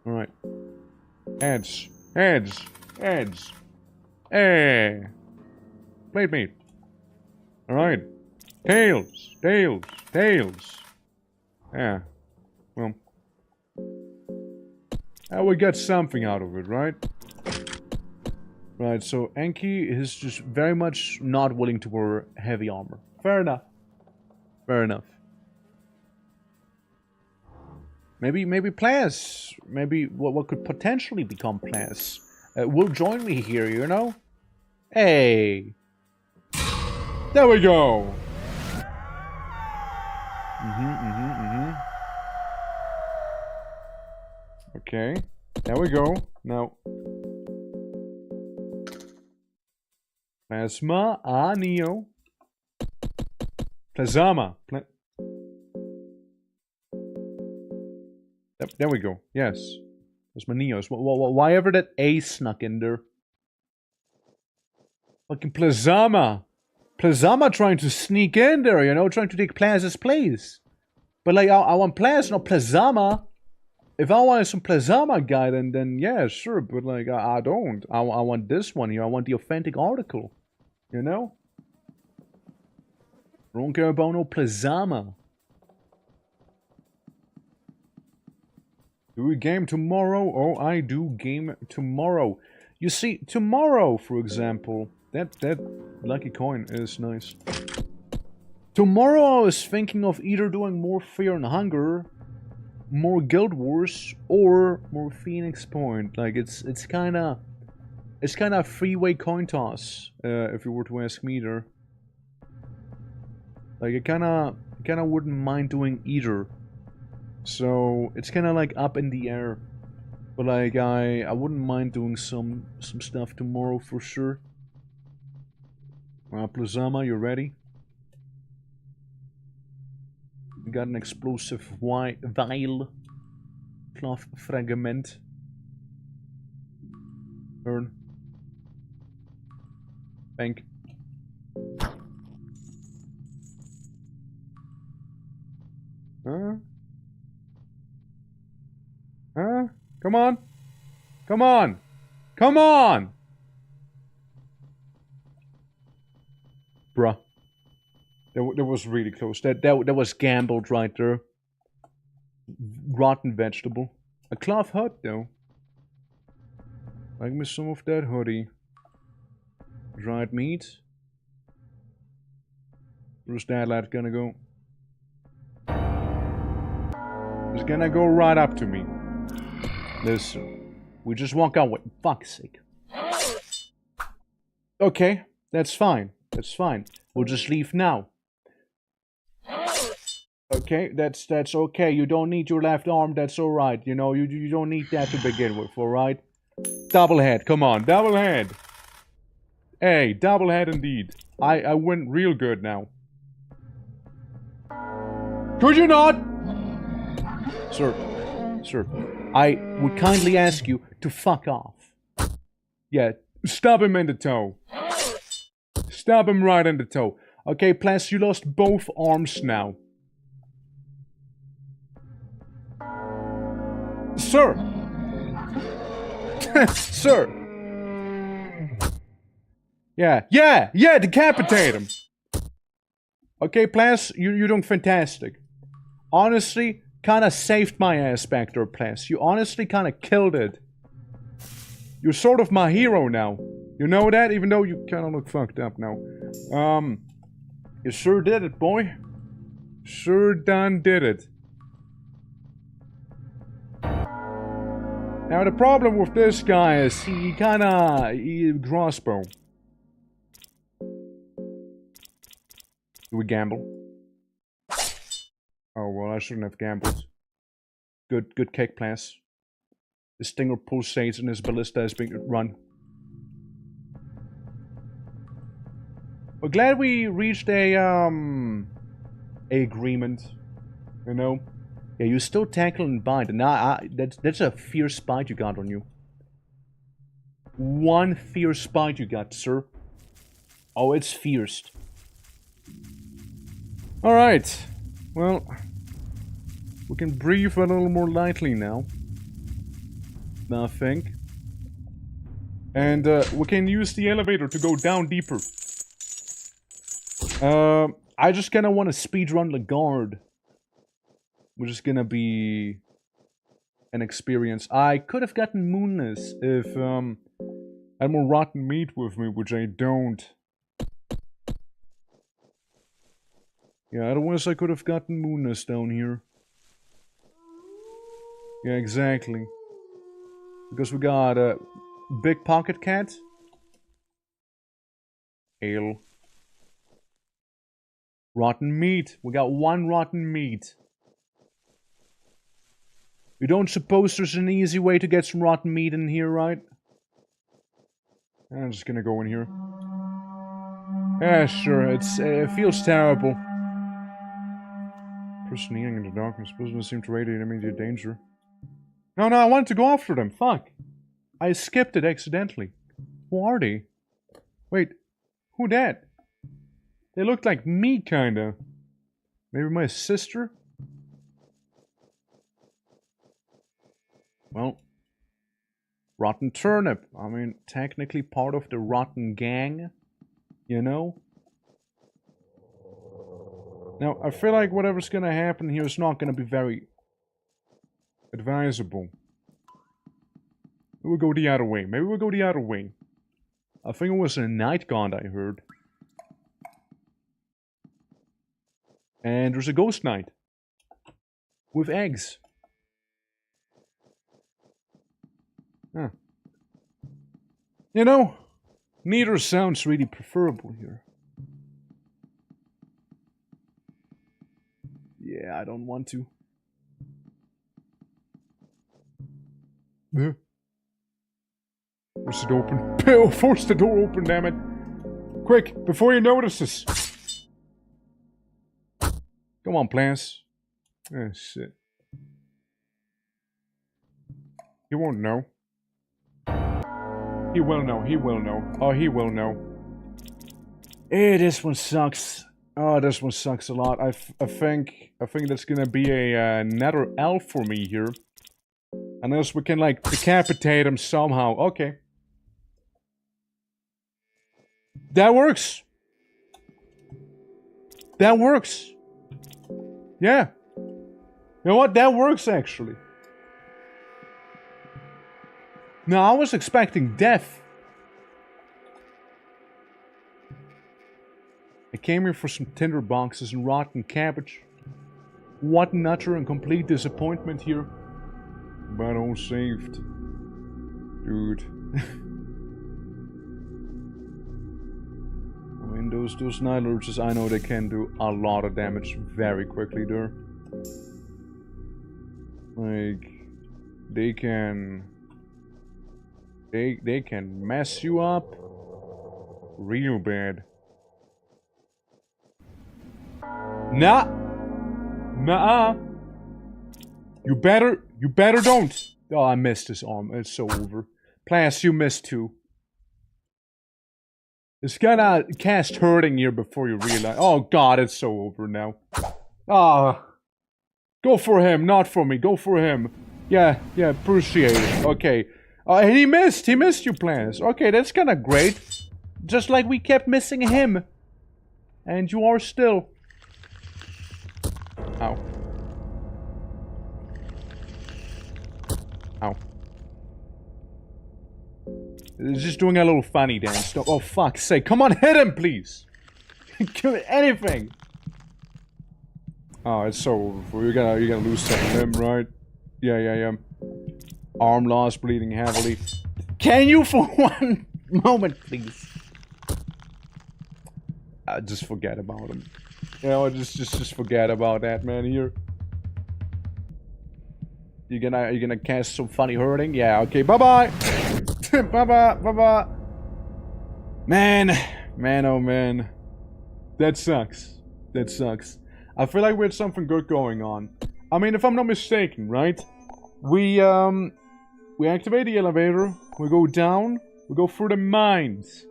Speaker 1: all right, heads. Hey, plate meat. All right, tails. Yeah, well, we got something out of it, right? Right, so Enki is just very much not willing to wear heavy armor. Fair enough. Maybe players, maybe what could potentially become players will join me here, you know? Hey! There we go! Okay, there we go. Now... Plasma, Neo. Plasma. There we go. Yes. There's my Neos. Why ever that A snuck in there? Fucking Plasma. Plasma trying to sneak in there, you know? Trying to take Plaza's place. But like, I want Plaza, not Plasma. If I want some Plasma guy, then yeah, sure. But like, I don't. I want this one here. I want the authentic article. You know? I don't care about no Plasma. Do we game tomorrow? Oh, I do game tomorrow. You see, tomorrow, for example, that lucky coin is nice. Tomorrow I was thinking of either doing more Fear and Hunger, more Guild Wars, or more Phoenix Point. Like, it's kinda a freeway coin toss, if you were to ask me there. Like, I kinda wouldn't mind doing either. So, it's kinda like up in the air. But like, I wouldn't mind doing some stuff tomorrow for sure. Plasma, you ready? We got an explosive vial. Cloth fragment. Turn. Bank. Huh? Come on! Come on! Come on! Bruh. That was really close. That was gambled right there. Rotten vegetable. A cloth hut though. Like me some of that hoodie. Dried meat. Where's that lad gonna go? He's gonna go right up to me. Listen, we just walk out with fuck's sake. Okay, that's fine. That's fine. We'll just leave now. Okay, that's okay. You don't need your left arm. That's all right. You know, you don't need that to begin with. All right. Double head. Come on, double head. Hey, double head indeed. I went real good now. Could you not? Sir, I would kindly ask you to fuck off. Yeah, stab him in the toe. Stab him right in the toe. Okay, plus you lost both arms now. Sir! Sir! Yeah, decapitate him! Okay, Plas, you're doing fantastic. Honestly, kind of saved my ass back there, Plas. You honestly kind of killed it. You're sort of my hero now. You know that? Even though you kind of look fucked up now. You sure did it, boy. Sure done did it. Now the problem with this guy is he crossbow. Do we gamble? Oh well, I shouldn't have gambled. Good cake, Plas. The stinger pulsates and his ballista is being run. We're glad we reached a agreement. You know? Yeah, you still tackle and bite. Nah, that's a fierce bite you got on you. One fierce bite you got, sir. Oh, it's fierce. Alright. Well, we can breathe a little more lightly now. I think. And we can use the elevator to go down deeper. I just kinda wanna speedrun the guard. Which is gonna be an experience. I could have gotten Moonness if I had more rotten meat with me, which I don't. Yeah, otherwise I could have gotten Moonness down here. Yeah, exactly. Because we got a big pocket cat. Ale. Rotten meat. We got one rotten meat. You don't suppose there's an easy way to get some rotten meat in here, right? I'm just gonna go in here. Yeah, sure. It feels terrible. Person eating in the darkness doesn't seem to radiate immediate danger. No, I wanted to go after them. Fuck. I skipped it accidentally. Who are they? Wait, who that? They look like me, kinda. Maybe my sister? Well, rotten turnip. I mean, technically part of the rotten gang, you know? Now, I feel like whatever's gonna happen here is not gonna be very advisable. We'll go the other way. Maybe we'll go the other way. I think it was a night god I heard. And there's a ghost knight. With eggs. Huh. You know, neither sounds really preferable here. Yeah, I don't want to. Force it open. Bill, force the door open, damn it. Quick, before he notices. Come on, Plants. Oh, shit. He won't know. He will know, he will know. Oh, he will know. Eh, this one sucks. Oh, this one sucks a lot. I think that's gonna be another elf for me here. Unless we can, like, decapitate him somehow. Okay. That works. That works. Yeah. You know what? That works, actually. No, I was expecting death. I came here for some tinder boxes and rotten cabbage. What an utter and complete disappointment here. But all saved. Dude. I mean, those night lurches, I know they can do a lot of damage very quickly there. Like, they can mess you up real bad. Nah. You better don't. Oh, I missed his arm. It's so over. Plus, you missed too. It's gonna cast hurting here before you realize. Oh god, it's so over now. Ah. Go for him, not for me. Go for him. Yeah, appreciate it. Okay. He missed you, Plans. Okay, that's kinda great. Just like we kept missing him. And you are still Ow. Ow. It's just doing a little funny dance. Stop. Oh, fuck's sake. Come on, hit him, please. Kill anything. Oh, it's so over for you. You're gonna lose some of him, right? Yeah. Arm loss, bleeding heavily. Can you for one moment, please? Just forget about him. You know, just forget about that, man. Here. You're gonna cast some funny hurting? Yeah, okay, bye-bye! Bye-bye. Man, oh man. That sucks. I feel like we had something good going on. I mean, if I'm not mistaken, right? We activate the elevator, we go down, we go through the mines.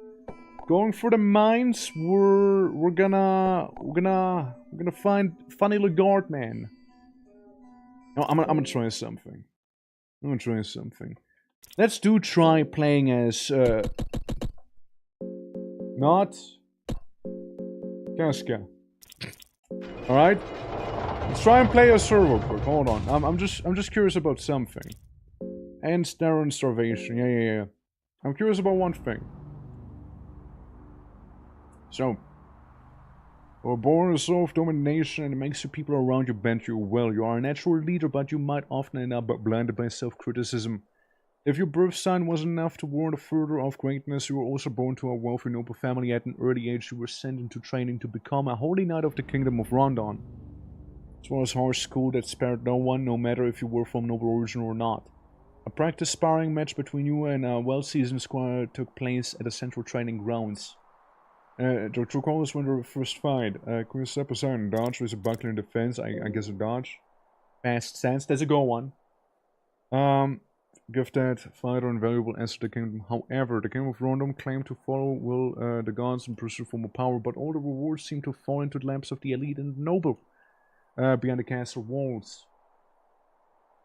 Speaker 1: Going through the mines, we're gonna find funny Lagarde man. No, I'm gonna try something. Let's try playing as not Casca. Alright? Let's try and play a server quick. Hold on. I'm just curious about something. And Darren starvation. Yeah. I'm curious about one thing. So, you were born in self-domination and it makes the people around you bend your will. You are a natural leader, but you might often end up blinded by self-criticism. If your birth sign was enough to warrant a further of greatness, you were also born to a wealthy noble family. At an early age, you were sent into training to become a holy knight of the kingdom of Rondon. It was a harsh school that spared no one, no matter if you were from noble origin or not. A practice sparring match between you and a well-seasoned squire took place at the central training grounds. The two callers went to the first fight. Can you step aside and dodge with a buckler in defense? I guess a dodge. Fast stance. That's a go one. Give that fighter invaluable answer to the kingdom. However, the kingdom of Rondon claimed to follow the gods in pursuit of more power, but all the rewards seem to fall into the laps of the elite and the noble behind the castle walls.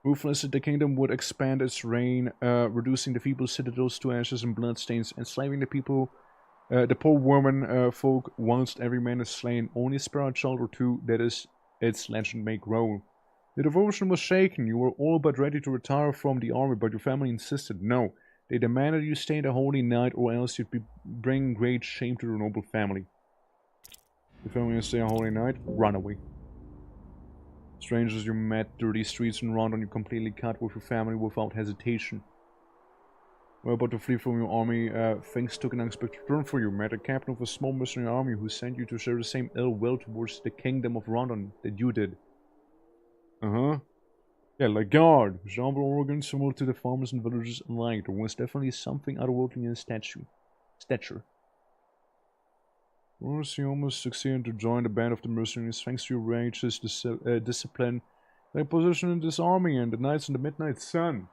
Speaker 1: Ruthless, the kingdom would expand its reign, reducing the feeble citadels to ashes and bloodstains, enslaving the people. The poor woman folk, whilst every man is slain, only spare a child or two, that is, its legend may grow. The devotion was shaken. You were all but ready to retire from the army, but your family insisted no. They demanded you stay the holy knight, or else you'd be bringing great shame to your noble family. If only you stay a holy knight, run away. Strangers you met, dirty streets and Rondon, you completely cut with your family without hesitation. Well, but to flee from your army, things took an unexpected turn for you. Met a captain of a small mercenary army who sent you to share the same ill will towards the kingdom of Rondon that you did. Yeah, Lagarde, Jean Oregon, similar to the farmers and villagers alike. There was definitely something otherworldly in his stature. Once he almost succeeded to join the band of the mercenaries, thanks to your righteous discipline, their position in this army and the Knights in the Midnight Sun.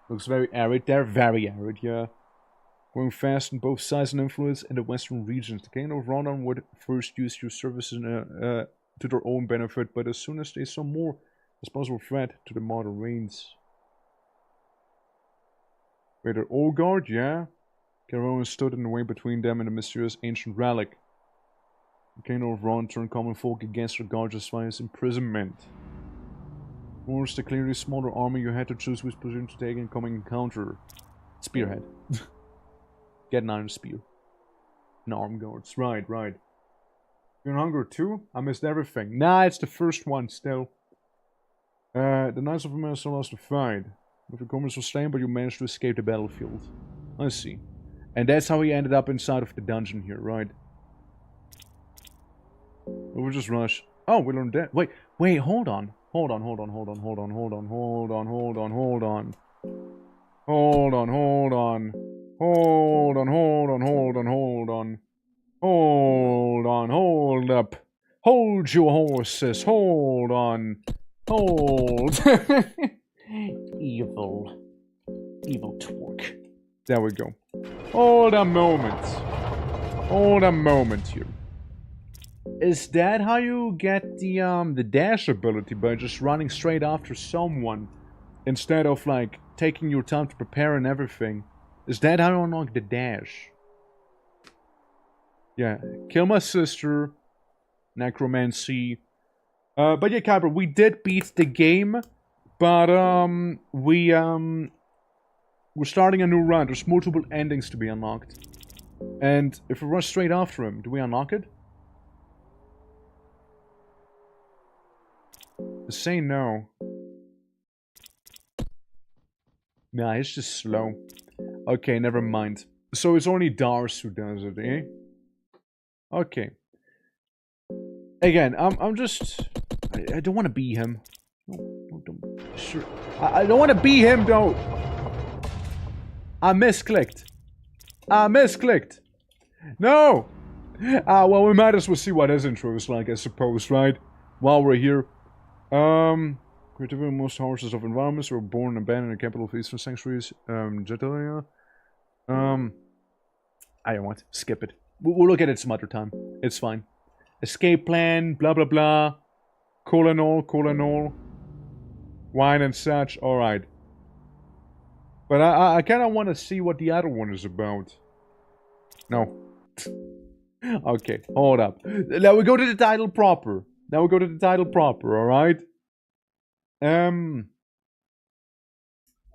Speaker 1: Looks very arid there, very arid, yeah. Growing fast in both size and influence in the western regions. The kingdom of Rondon would first use your services to their own benefit, but as soon as they saw more as possible threat to the modern reigns. Wait, an old guard, yeah? Caron stood in the way between them and the mysterious ancient relic. The kingdom of Rondon turned common folk against their guards as far as imprisonment. Towards the clearly smaller army, you had to choose which position to take in coming encounter. Spearhead. Get an iron spear. And arm guards. Right. You're in hunger too? I missed everything. Nah, it's the first one still. The Knights of America lost the fight. The comrades were slain, but you managed to escape the battlefield. I see. And that's how he ended up inside of the dungeon here, right? We'll just rush. Oh, we learned that. Wait, hold on. Hold on. Hold up. Hold your horses. Hold on. Hold. Evil twerk. There we go. Hold a moment here. Is that how you get the dash ability, by just running straight after someone instead of like taking your time to prepare and everything? Is that how you unlock the dash? Yeah, kill my sister, necromancy. But yeah, Kyber, we did beat the game, but we're starting a new run. There's multiple endings to be unlocked. And if we rush straight after him, do we unlock it? Say no. Nah, it's just slow. Okay, never mind. So it's only Dars who does it, eh? Okay. Again, I'm just... I don't want to be him. No, don't... Sure. I don't want to be him, though! I misclicked. No! Well, we might as well see what his intro is like, I suppose, right? While we're here. Creativity, most horses of environments were born and abandoned in capital of eastern sanctuaries. Jetalia. I don't want to skip it. We'll look at it some other time. It's fine. Escape plan, blah blah blah. Colonol. Wine and such. Alright. But I kind of want to see what the other one is about. No. Okay, hold up. Now we go to the title proper. Alright?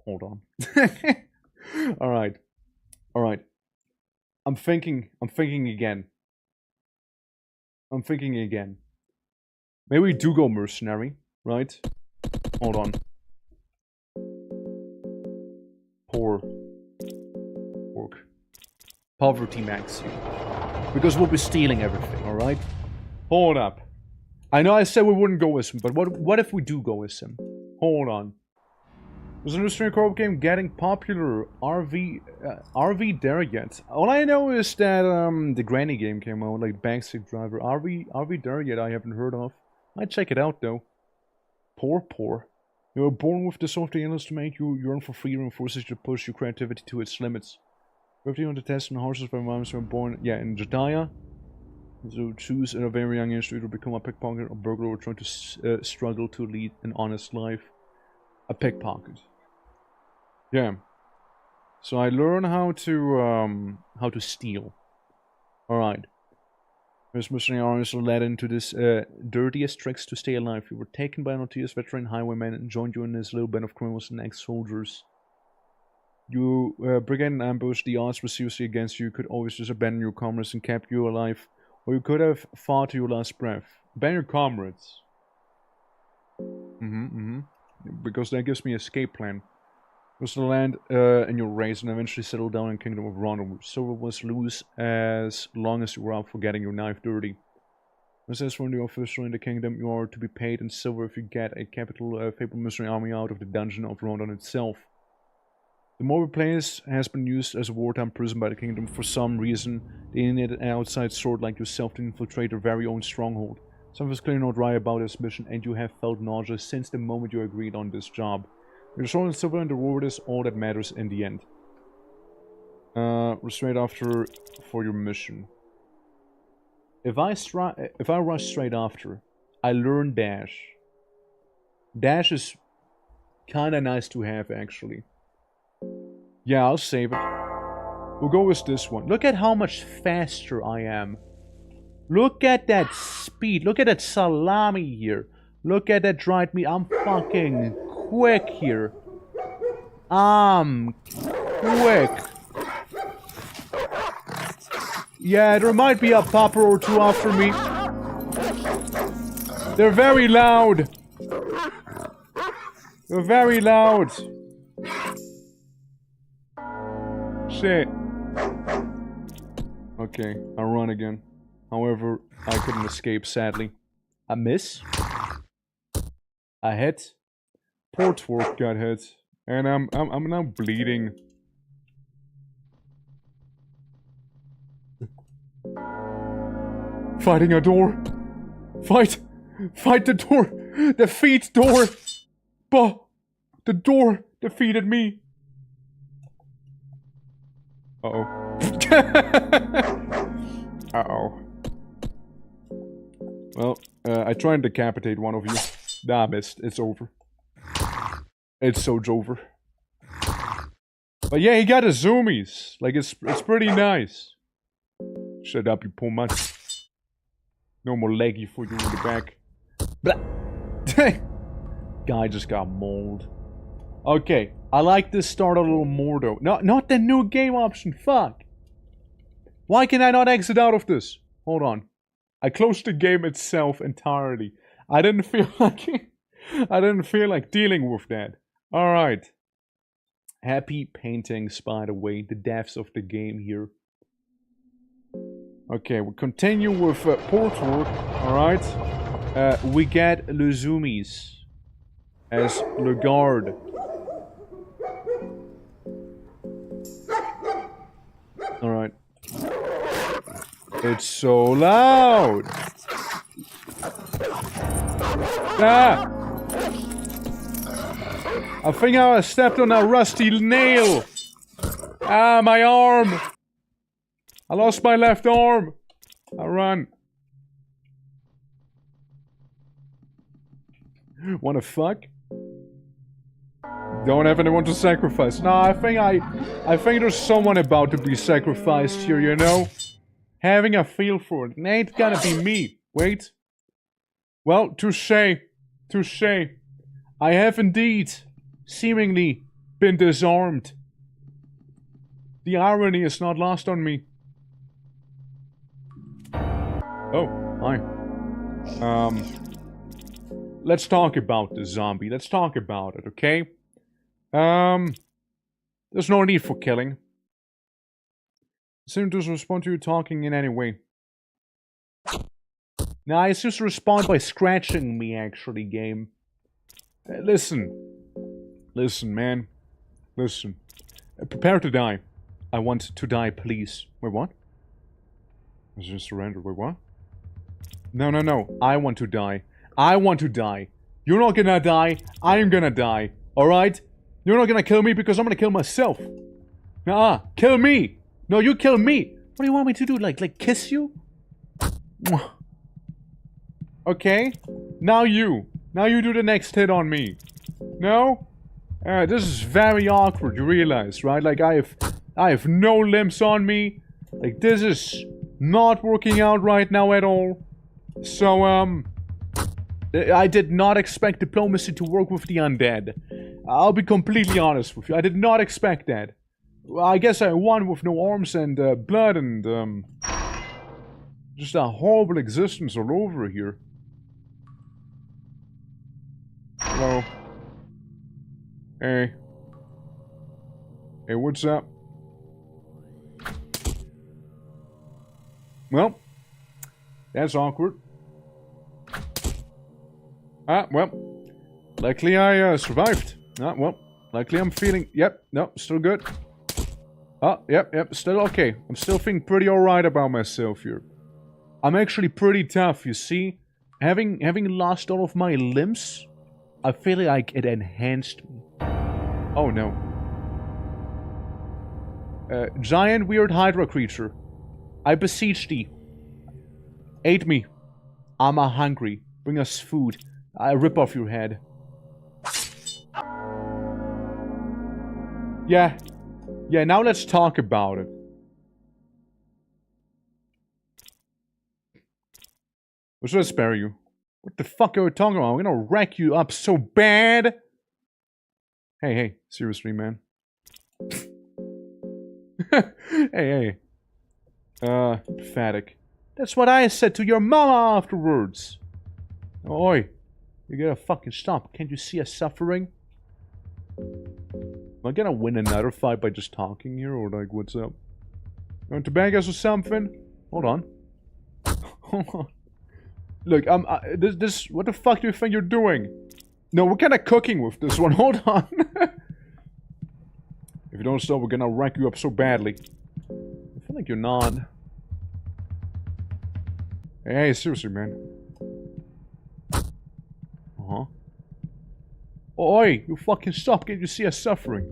Speaker 1: Hold on. Alright. I'm thinking again. Maybe we do go mercenary, right? Hold on. Pork. Poverty maxi. Because we'll be stealing everything, alright? Hold up. I know I said we wouldn't go with him, but what if we do go with him? Hold on. There's a new stream co-op game getting popular. RV there yet? All I know is that the granny game came out, like Backseat Driver. RV there yet? I haven't heard of. I'd check it out though. Poor. You were born with the soft illness to make you yearn for freedom and forces you to push your creativity to its limits. 50 on the test and horses by moms were born, yeah, in Jediah. So choose at a very young age to either become a pickpocket or burglar or try to struggle to lead an honest life. A pickpocket. Yeah. So I learn how to steal. Alright. Miss Mercenary Armies are led into this dirtiest tricks to stay alive. You were taken by a notorious veteran highwayman and joined you in this little band of criminals and ex-soldiers. You brigade an ambush, the odds were seriously against you. You could always just abandon your comrades and kept you alive. Or you could have fought to your last breath. Abandon your comrades. Because that gives me an escape plan. Was to land in your race and eventually settle down in the Kingdom of Rondo. Silver was loose as long as you were out for getting your knife dirty. It says from the official in the kingdom, you are to be paid in silver if you get a capital Fable Mercenary army out of the dungeon of Rondon itself. The Morbid Place has been used as a wartime prison by the kingdom for some reason. They needed an outside sword like yourself to infiltrate their very own stronghold. Something's clearly not right about this mission, and you have felt nausea since the moment you agreed on this job. Your sword and silver and the reward is all that matters in the end. We're straight after for your mission. If I rush straight after, I learn dash. Dash is kinda nice to have, actually. Yeah, I'll save it. We'll go with this one. Look at how much faster I am. Look at that speed. Look at that salami here. Look at that dried meat. I'm fucking quick here. I'm quick. Yeah, there might be a popper or two after me. They're very loud. They're very loud. Shit. Okay, I run again. However, I couldn't escape, sadly. I miss. I hit. Poor Twerk got hit. And I'm now bleeding. Fighting a door. Fight the door. Defeat door. Bah. The door defeated me. Uh-oh. Uh-oh. Well, I tried to decapitate one of you. Nah, I missed. It's over. It's so over. But yeah, he got his zoomies. Like, it's pretty nice. Shut up, you poor man. No more leggy for you in the back. Blah. Guy just got mauled. Okay, I like this start a little more though. Not the new game option, fuck! Why can I not exit out of this? Hold on. I closed the game itself entirely. I didn't feel like dealing with that. Alright. Happy paintings, by the way. The deaths of the game here. Okay, we continue with portwork. Alright. We get Le Zoomies as Le Guard. Alright. It's so loud! Ah! I think I stepped on a rusty nail! Ah, my arm! I lost my left arm! I run. Wanna fuck? Don't have anyone to sacrifice. No, I think there's someone about to be sacrificed here, you know? Having a feel for it. It ain't gonna be me. Wait. Well, touché. Touché. I have indeed, seemingly, been disarmed. The irony is not lost on me. Oh, hi. Let's talk about the zombie. Let's talk about it, okay? There's no need for killing. Seem to respond to you talking in any way. Nah, it's just respond by scratching me, actually, game. Listen. Listen, man. Listen. Prepare to die. I want to die, please. Wait, what? I just surrendered. Wait, what? No, no, no. I want to die. I want to die. You're not gonna die. I'm gonna die. Alright? You're not gonna kill me because I'm gonna kill myself. Nuh-uh. Kill me! No, you kill me! What do you want me to do? Like kiss you? Okay. Now you. Now you do the next hit on me. No? This is very awkward, you realize, right? Like, I have no limbs on me. Like, this is not working out right now at all. So, I did not expect diplomacy to work with the undead. I'll be completely honest with you. I did not expect that. I guess I won with no arms and blood and just a horrible existence all over here. Hello. Hey. Hey, what's up? Well, that's awkward. Ah, well. Luckily I survived. Ah, well. Luckily I'm feeling... Yep, no, still good. Ah, yep, still okay. I'm still feeling pretty alright about myself here. I'm actually pretty tough, you see. Having lost all of my limbs, I feel like it enhanced me. Oh no. Giant weird Hydra creature. I beseech thee. Aid me. I'm hungry. Bring us food. I rip off your head. Yeah. Yeah, now let's talk about it. Or should I spare you? What the fuck are we talking about? I'm gonna wreck you up so bad! Hey, seriously, man. hey. Pathetic. That's what I said to your mama afterwards! Oi! You gotta fucking stop. Can't you see us suffering? Am I gonna win another fight by just talking here, or like, what's up? You want to bag us or something? Hold on. Hold on. Look, this, what the fuck do you think you're doing? No, we're kinda cooking with this one, hold on. If you don't stop, we're gonna wreck you up so badly. I feel like you're not. Hey, seriously, man. Uh-huh. Oi, you fucking stop, can't you see us suffering?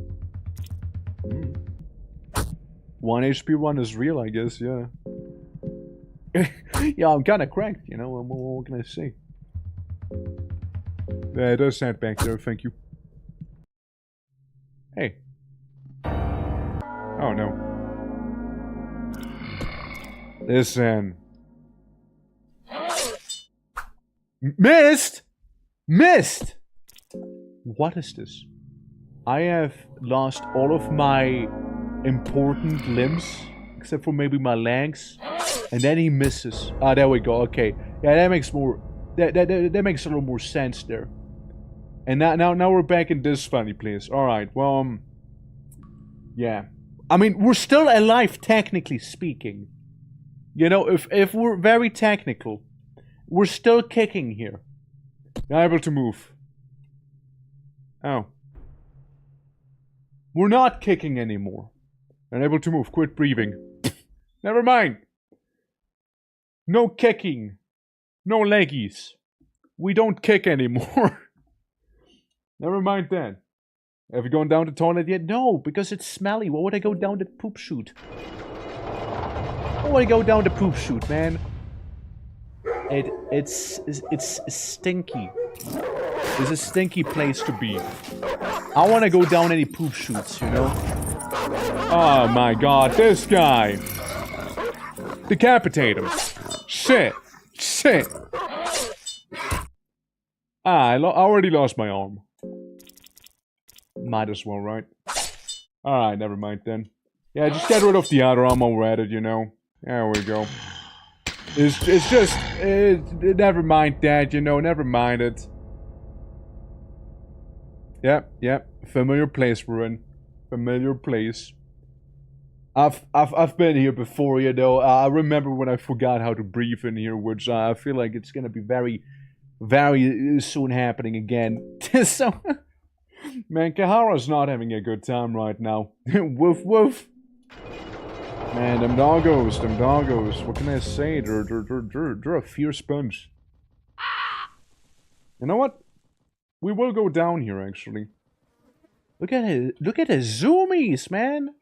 Speaker 1: 1 HP run is real, I guess, yeah. Yeah, I'm kinda cracked, you know, what can I say? Yeah, it does stand back there, thank you. Hey. Oh no. Missed! Missed! What is this? I have lost all of my important limbs, except for maybe my legs. And then he misses. Ah, there we go. Okay. Yeah, that makes more... That makes a little more sense there. And now we're back in this funny place. Alright, well... yeah. I mean, we're still alive, technically speaking. You know, if we're very technical, we're still kicking here. Not able to move. Oh. We're not kicking anymore. Unable to move. Quit breathing. Never mind. No kicking. No leggies. We don't kick anymore. Never mind that. Have you gone down the toilet yet? No, because it's smelly. Why would I go down the poop chute? Why would I go down the poop chute, man? It's stinky. It's a stinky place to be. I want to go down any poop chutes, you know? Oh my god, this guy! Decapitate him! Shit! Shit! Ah, I already lost my arm. Might as well, right? Alright, never mind then. Yeah, just get rid of the other arm while we're at it, you know? There we go. It's just... never mind that, you know, never mind it. Yep. Familiar place we're in. Familiar place. I've been here before, you know. I remember when I forgot how to breathe in here, which I feel like it's gonna be very, very soon happening again. So, man, Kahara's not having a good time right now. Woof woof. Man, them doggos. What can I say? They're a fierce bunch. You know what? We will go down here, actually. Look at it. Look at the zoomies, man.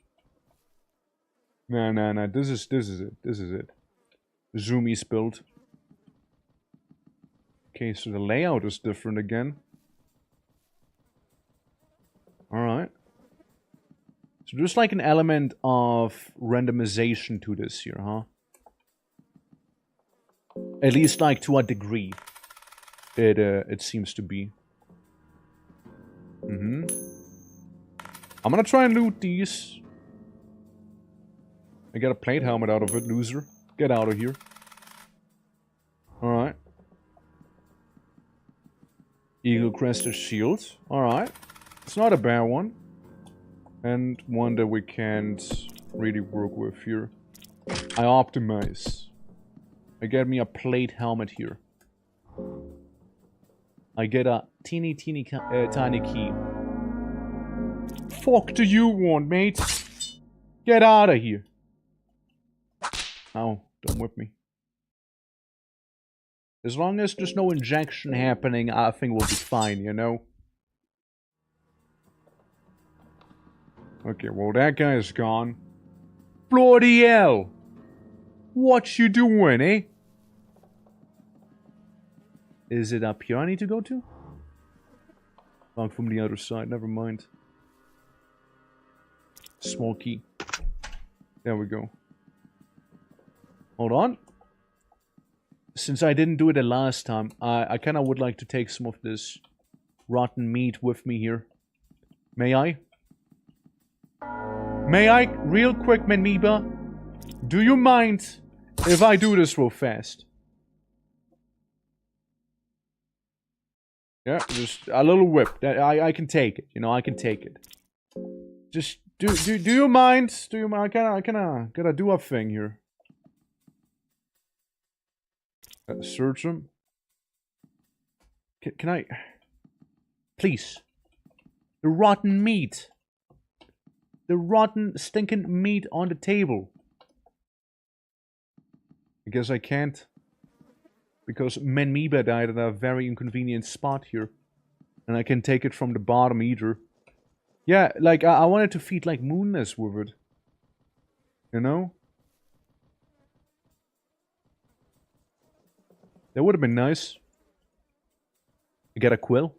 Speaker 1: No. This is it. Zoomies build. Okay, so the layout is different again. Alright. So there's like an element of randomization to this here, huh? At least like to a degree. It seems to be. I'm gonna try and loot these. I got a plate helmet out of it, loser. Get out of here. Alright. Eagle crested shield. Alright. It's not a bad one. And one that we can't really work with here. I optimize. I get me a plate helmet here. I get a tiny key. Fuck do you want, mate? Get out of here. Oh, don't whip me. As long as there's no injection happening, I think we'll be fine, you know? Okay, well that guy is gone. Bloody hell! What you doing, eh? Is it up here I need to go to? Oh, from the other side, never mind. Small key. There we go. Hold on. Since I didn't do it the last time, I kinda would like to take some of this rotten meat with me here. May I? May I? Real quick, Menmiba? Do you mind if I do this real fast? Yeah, just a little whip. That I can take it. You know, I can take it. Just do you mind? Do you mind? I kinda gotta do a thing here. Search them. Can I? Please. The rotten meat. The rotten, stinking meat on the table. I guess I can't. Because Menmiba died at a very inconvenient spot here. And I can take it from the bottom either. Yeah, like, I wanted to feed, like, Moonness with it. You know? That would have been nice. You get a quill.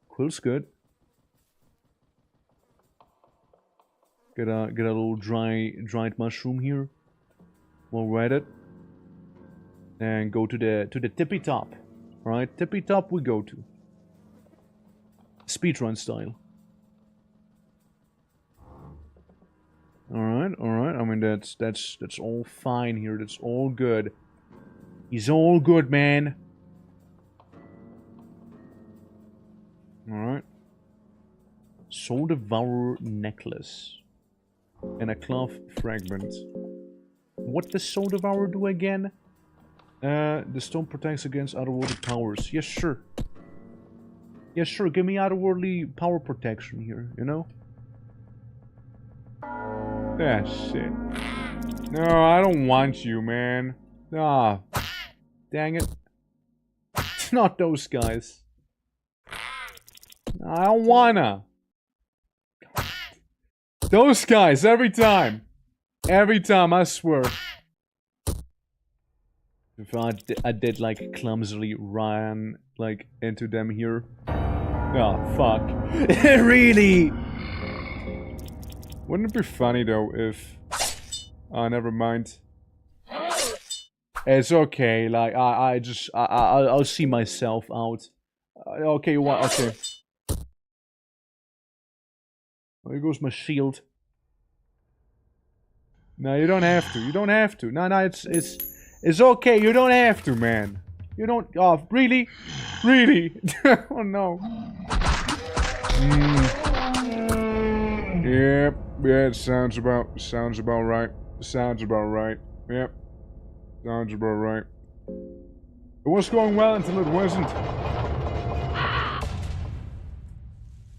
Speaker 1: Quill's good. Get a little dried mushroom here. While we're at it. And go to the tippy top. Right? Tippy top we go to. Speedrun style. Alright, alright. I mean that's all fine here. That's all good. He's all good, man. Alright. Soul Devourer necklace. And a cloth fragment. What does Soul Devourer do again? The stone protects against otherworldly powers. Yes, sure. Yes, sure. Give me otherworldly power protection here, you know? That's it. No, I don't want you, man. Ah. Dang it. It's not those guys. I don't wanna. Those guys, every time. Every time, I swear. If I did like clumsily run like into them here. Oh fuck. Really? Wouldn't it be funny though if oh never mind. It's okay, like I'll see myself out. Okay, what okay. Oh, here goes my shield. No, you don't have to. You don't have to. No, it's okay. You don't have to, man. You don't. Oh, really? Really? Oh no. Yep. Yeah, it sounds about right. Sounds about right. Yep. Sounds about right. It was going well until it wasn't.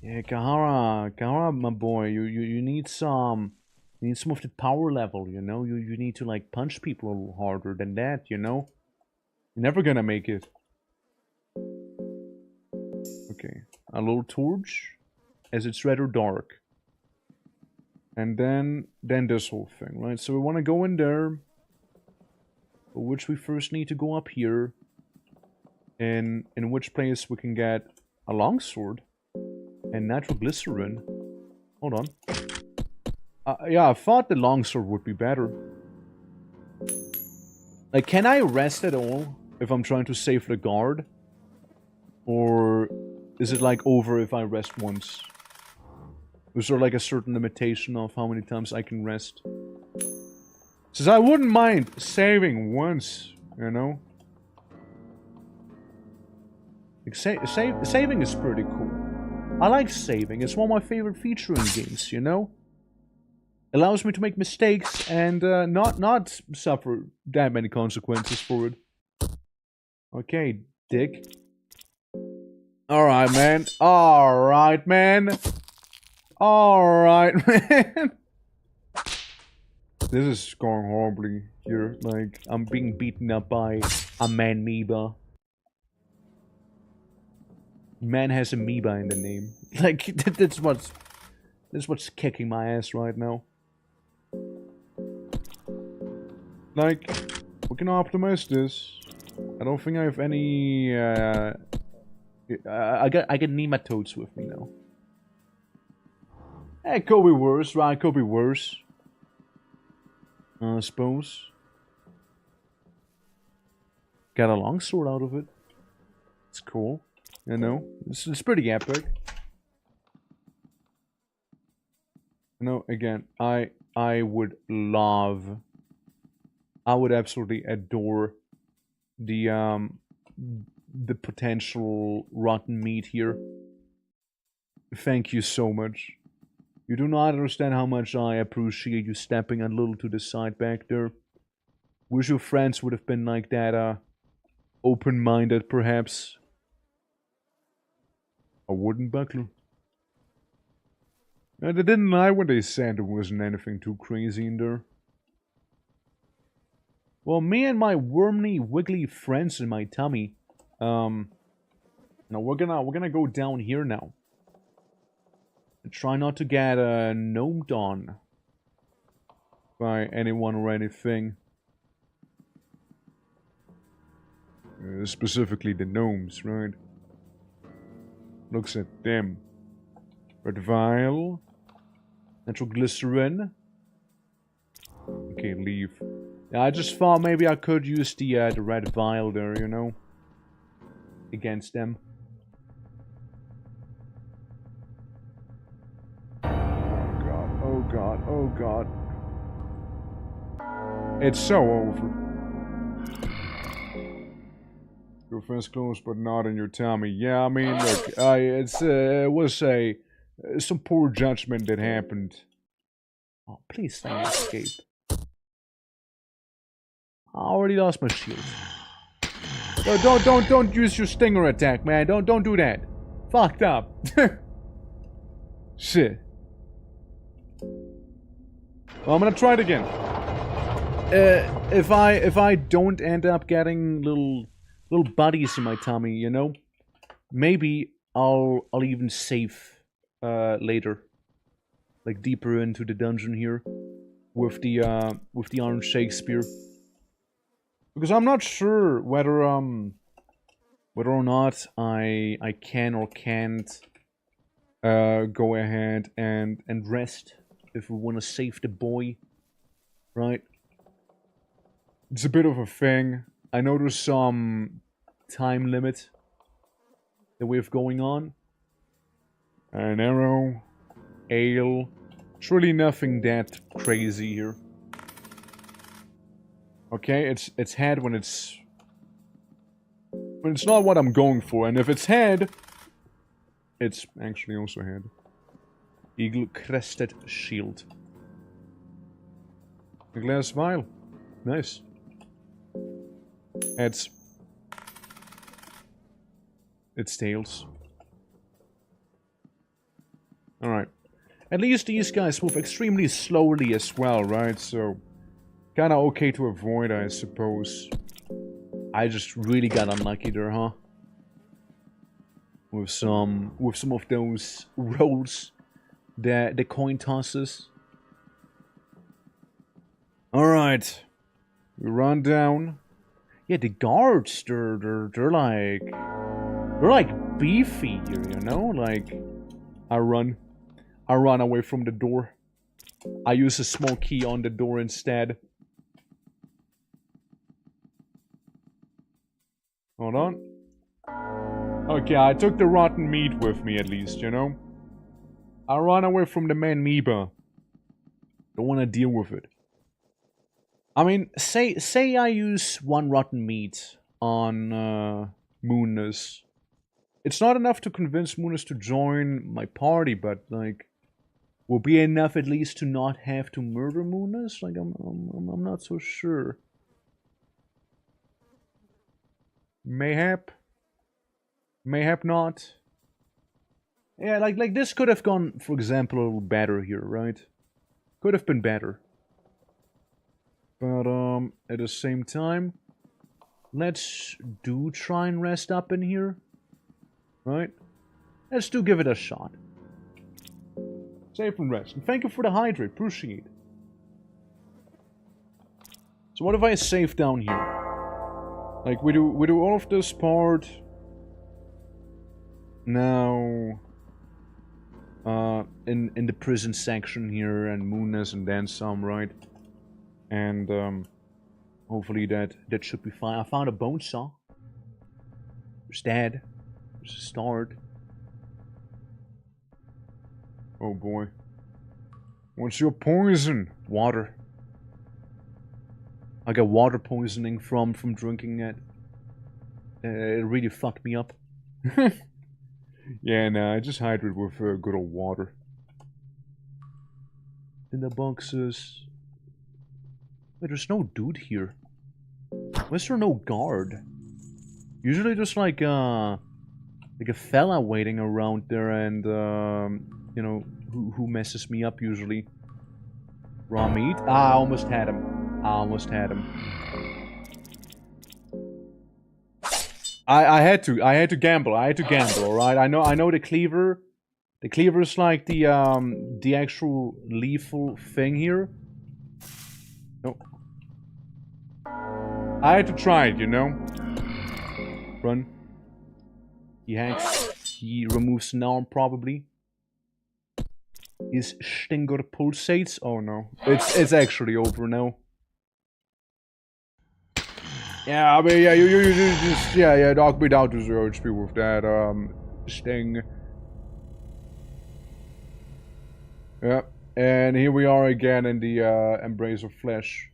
Speaker 1: Yeah, Kahara, my boy, you need some. You need some of the power level, you know? You need to, like, punch people a little harder than that, you know? You're never gonna make it. Okay. A little torch, as it's rather dark. And then this whole thing, right? So we want to go in there. For which we first need to go up here. In which place we can get a longsword. And natural glycerin. Hold on. Yeah, I thought the longsword would be better. Like, can I rest at all if I'm trying to save the guard? Or is it like over if I rest once? Is there like a certain limitation of how many times I can rest? Says I wouldn't mind saving once, you know? Like, saving is pretty cool. I like saving. It's one of my favorite features in games, you know? Allows me to make mistakes and not suffer that many consequences for it. Okay, dick. Alright, man. Alright, man. Alright, man. This is going horribly here. Like, I'm being beaten up by a man-moeba. Man has amoeba in the name. Like, that's what's kicking my ass right now. Like, we can optimize this. I don't think I have any, I get nematodes with me now. It could be worse, right? It could be worse. I suppose. Got a longsword out of it. It's cool. You know? It's pretty epic. You know, again, I would love... I would absolutely adore the potential rotten meat here. Thank you so much. You do not understand how much I appreciate you stepping a little to the side back there. Wish your friends would have been like that, open-minded, perhaps. A wooden buckler. They didn't lie when they said there wasn't anything too crazy in there. Well, me and my wormy, wiggly friends in my tummy, now we're gonna go down here now. And try not to get gnomed on by anyone or anything. Specifically the gnomes, right? Looks at them. Red vial. Natural glycerin. Okay, leave. Yeah, I just thought maybe I could use the red vial there, you know? Against them. Oh god, oh god, oh god. It's so over. Your fist close, but not in your tummy. Yeah, I mean, look, it was some poor judgment that happened. Oh, please let me escape. I already lost my shield. No, don't use your stinger attack, man. Don't do that. Fucked up. Shit. Well, I'm gonna try it again. If I don't end up getting little buddies in my tummy, you know, maybe I'll even save later, like deeper into the dungeon here, with the Iron Shakespeare, because I'm not sure whether or not I can or can't go ahead and rest if we want to save the boy, right? It's a bit of a thing. I know there's some time limit that we have going on. An arrow, ale. It's really nothing that crazy here. Okay, it's head when it's not what I'm going for, and if it's head, it's actually also head. Eagle crested shield. A glass vial. Nice. It's tails. Alright. At least these guys move extremely slowly as well, right? So, kinda okay to avoid, I suppose. I just really got unlucky there, huh? With some of those rolls. The coin tosses. Alright. We run down. Yeah, the guards, they're like beefy here, you know? Like, I run away from the door. I use a small key on the door instead. Hold on. Okay, I took the rotten meat with me at least, you know? I run away from the man Meeba. Don't want to deal with it. I mean, say I use one rotten meat on Moonus. It's not enough to convince Moonus to join my party, but like, will be enough at least to not have to murder Moonus. Like, I'm not so sure. Mayhap not. Yeah, like this could have gone, for example, a little better here, right? Could have been better. But, at the same time, let's try and rest up in here. Right? Let's give it a shot. Save and rest. And thank you for the hydrate. Appreciate it. So what if I save down here? Like, we do all of this part. Now, in the prison section here, and Moonus, and then some, right? And, hopefully that should be fine. I found a bone saw. There's that. There's a start. Oh boy. What's your poison? Water. I got water poisoning from drinking it. It really fucked me up. Yeah, nah, I just hydrate with good old water. In the boxes. Wait, there's no dude here. Why is there no guard? Usually there's like a fella waiting around there, and you know, who messes me up usually. Raw meat? Ah, I almost had him. I had to gamble. Alright? I know the cleaver. The cleaver is like the actual lethal thing here. No. I had to try it, you know? Run. He hacks. He removes an arm, probably. His stinger pulsates. Oh no. It's actually over now. Yeah, I mean, yeah, you just, yeah, knock me down to 0 HP with that, sting. Yep, and here we are again in the, Embrace of Flesh.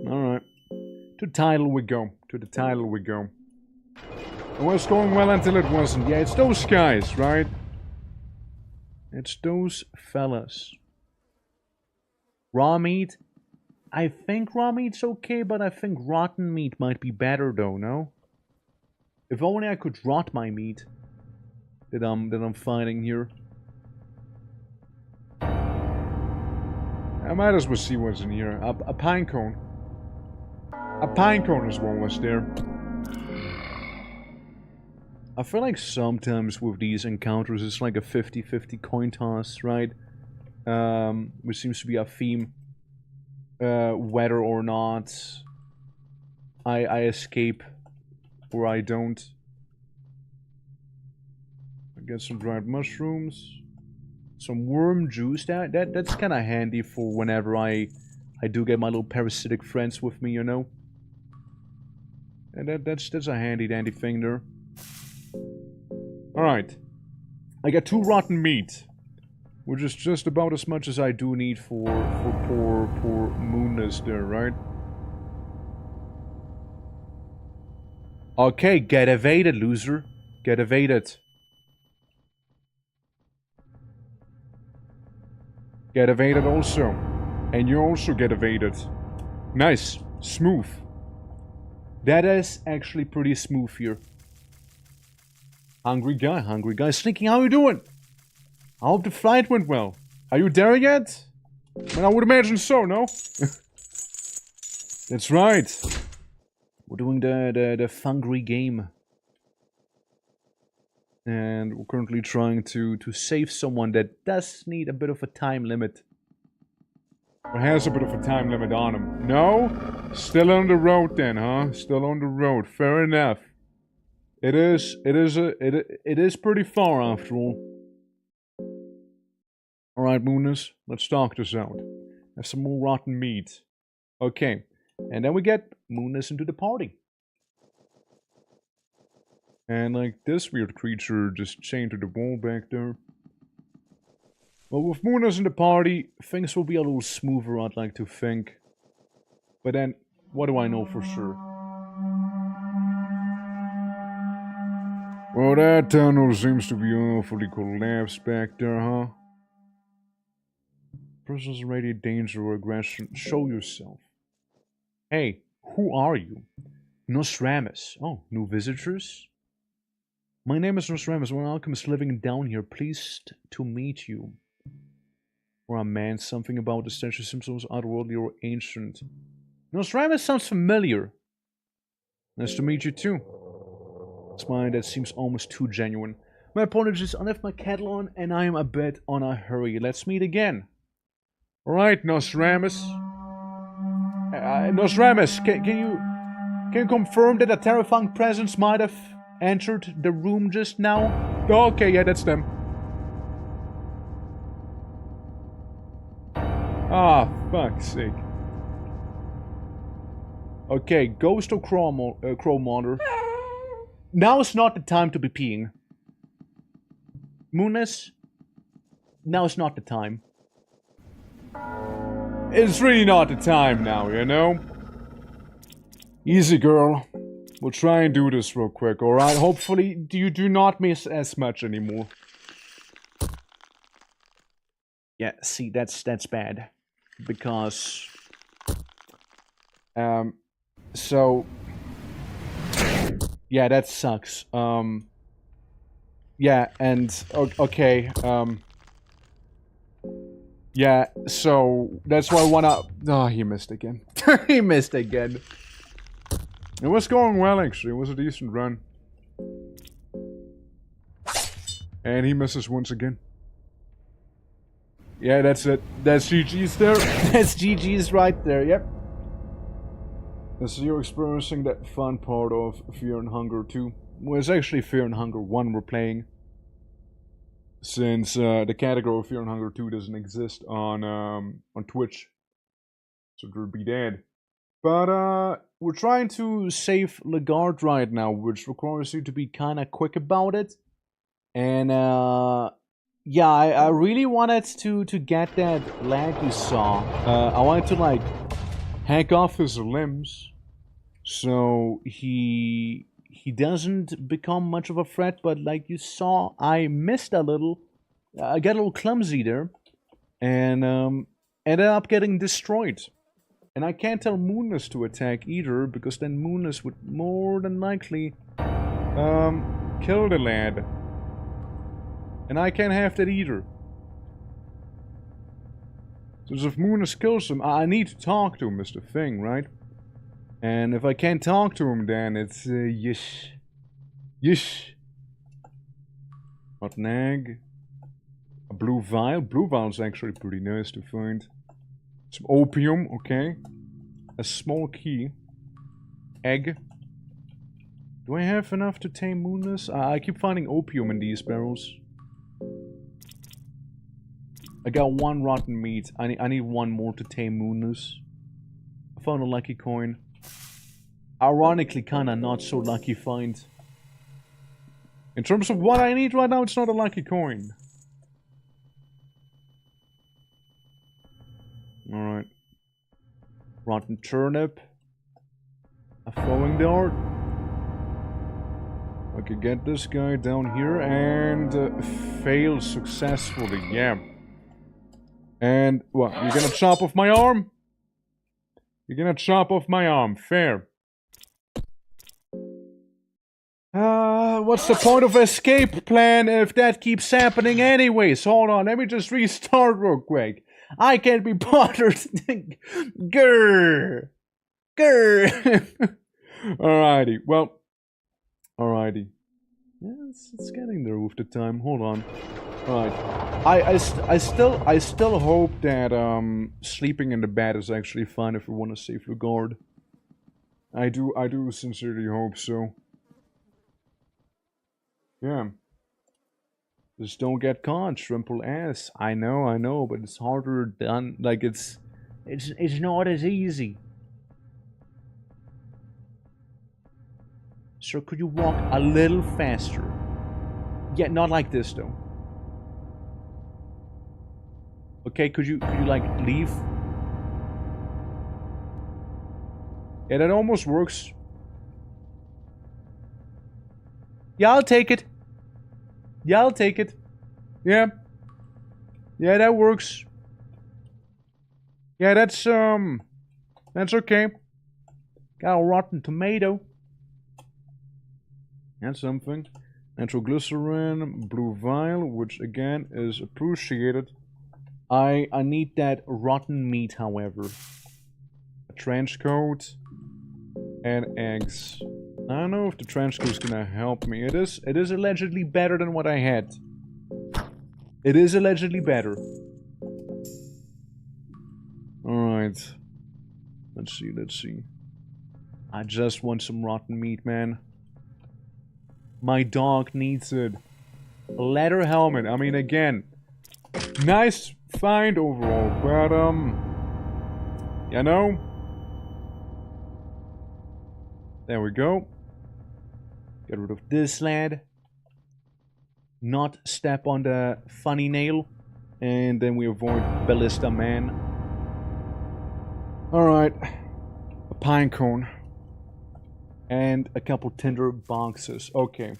Speaker 1: Alright. To the title we go. To the title we go. It was going well until it wasn't. Yeah, it's those guys, right? It's those fellas. Raw meat? I think raw meat's okay, but I think rotten meat might be better though, no? If only I could rot my meat that I'm fighting here. I might as well see what's in here. A pine cone. A pine cone is what was there. I feel like sometimes with these encounters it's like a 50-50 coin toss, right? Which seems to be a theme. Whether or not I escape or I don't. I get some dried mushrooms. Some worm juice. That's kinda handy for whenever I do get my little parasitic friends with me, you know? And that's a handy dandy thing there. Alright. I got 2 rotten meat. Which is just about as much as I do need for poor Moonness there, right? Okay, get evaded, loser. Get evaded. Get evaded also. And you also get evaded. Nice. Smooth. That is actually pretty smooth here. Hungry guy. Sneaky, how you doing? I hope the flight went well. Are you there yet? I mean, I would imagine so, no? That's right. We're doing the Fungry game. And we're currently trying to save someone that does need a bit of a time limit. Or has a bit of a time limit on him. No? Still on the road then, huh? Still on the road. Fair enough. It is pretty far after all. Alright, Moonness, let's talk this out. Have some more rotten meat. Okay. And then we get Moonness into the party. And like this weird creature just chained to the wall back there. Well, with Moonness in the party, things will be a little smoother, I'd like to think. But then, what do I know for sure? Well, that tunnel seems to be awfully collapsed back there, huh? Presence of radiate danger or aggression. Show yourself. Hey, who are you? Nostramus. Oh, new visitors? My name is Nostramus. We're an alchemist living down here. Pleased to meet you. Or a man, something about the stench of symptoms otherworldly or ancient. Nostramus sounds familiar. Nice to meet you too. Smile that seems almost too genuine. My apologies, I left my kettle on and I am a bit on a hurry. Let's meet again. Alright, Nostramus. Nostramus, can you confirm that a terrifying presence might have entered the room just now? Oh, okay, yeah, that's them. Ah, fuck's sake. Okay, Ghost or Crowmonger. Now is not the time to be peeing. Moonness, now is not the time. It's really not the time now, you know? Easy, girl. We'll try and do this real quick, alright? Hopefully you do not miss as much anymore. Yeah, see, that's bad. Because... So... Yeah, that sucks. Yeah, and... Okay, yeah, so... That's why I wanna... Oh, he missed again. He missed again. It was going well, actually. It was a decent run. And he misses once again. Yeah, that's it. That's GG's there. That's GG's right there, yep. So you're experiencing that fun part of Fear and Hunger 2. Well, it's actually Fear and Hunger 1 we're playing. Since the category of Fear and Hunger 2 doesn't exist on Twitch. So it would be dead. But we're trying to save Lagarde right now, which requires you to be kind of quick about it. And yeah, I really wanted to get that lad you saw. I wanted to like hack off his limbs, so he doesn't become much of a threat. But like you saw, I missed a little. I got a little clumsy there, and ended up getting destroyed. And I can't tell Moonless to attack either, because then Moonless would more than likely kill the lad. And I can't have that either. So if Moonless kills him, I need to talk to him is the thing, right? And if I can't talk to him, then it's yish. Yish. What an egg. A blue vial. Blue vial's actually pretty nice to find. Some opium, okay. A small key. Egg. Do I have enough to tame Moonless? I keep finding opium in these barrels. I got one rotten meat. I need one more to tame Moonless. I found a lucky coin. Ironically, kinda not so lucky find. In terms of what I need right now, it's not a lucky coin. Alright. Rotten turnip. A throwing dart. I could get this guy down here and fail successfully, yeah. And, what, you're gonna chop off my arm? You're gonna chop off my arm, fair. What's the point of escape plan if that keeps happening anyways? Hold on, let me just restart real quick. I can't be bothered. Grr. Grr. Alrighty, well. Alrighty. Yeah, it's getting there with the time. Hold on. Alright. I still hope that sleeping in the bed is actually fun if we want to save Lagarde. I do sincerely hope so. Yeah. Just don't get caught, Shrimple ass. I know, but it's harder done. Like it's not as easy. Sir, could you walk a little faster? Yeah, not like this though. Okay, could you like leave? Yeah, that almost works. Yeah, I'll take it. Yeah, I'll take it. Yeah. Yeah, that works. Yeah, that's okay. Got a rotten tomato. And something. Nitroglycerin, blue vial, which again is appreciated. I need that rotten meat, however. A trench coat and eggs. I don't know if the trench coat's gonna help me. It is allegedly better than what I had. It is allegedly better. Alright. Let's see. I just want some rotten meat, man. My dog needs it. A leather helmet. I mean, again, nice find overall, but, you know. There we go. Get rid of this lad. Not step on the funny nail. And then we avoid Ballista Man. Alright. A pine cone. And a couple tinder boxes. Okay.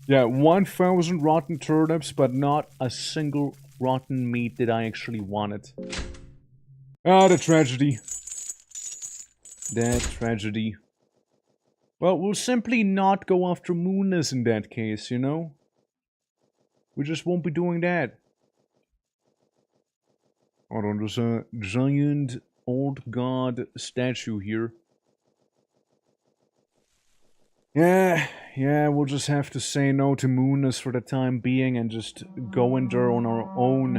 Speaker 1: Yeah, 1,000 rotten turnips, but not a single rotten meat that I actually wanted. Ah, the tragedy. That tragedy. Well, we'll simply not go after Moonless in that case, you know? We just won't be doing that. Hold on, there's a giant old god statue here. Yeah, we'll just have to say no to Moonless for the time being and just go in there on our own.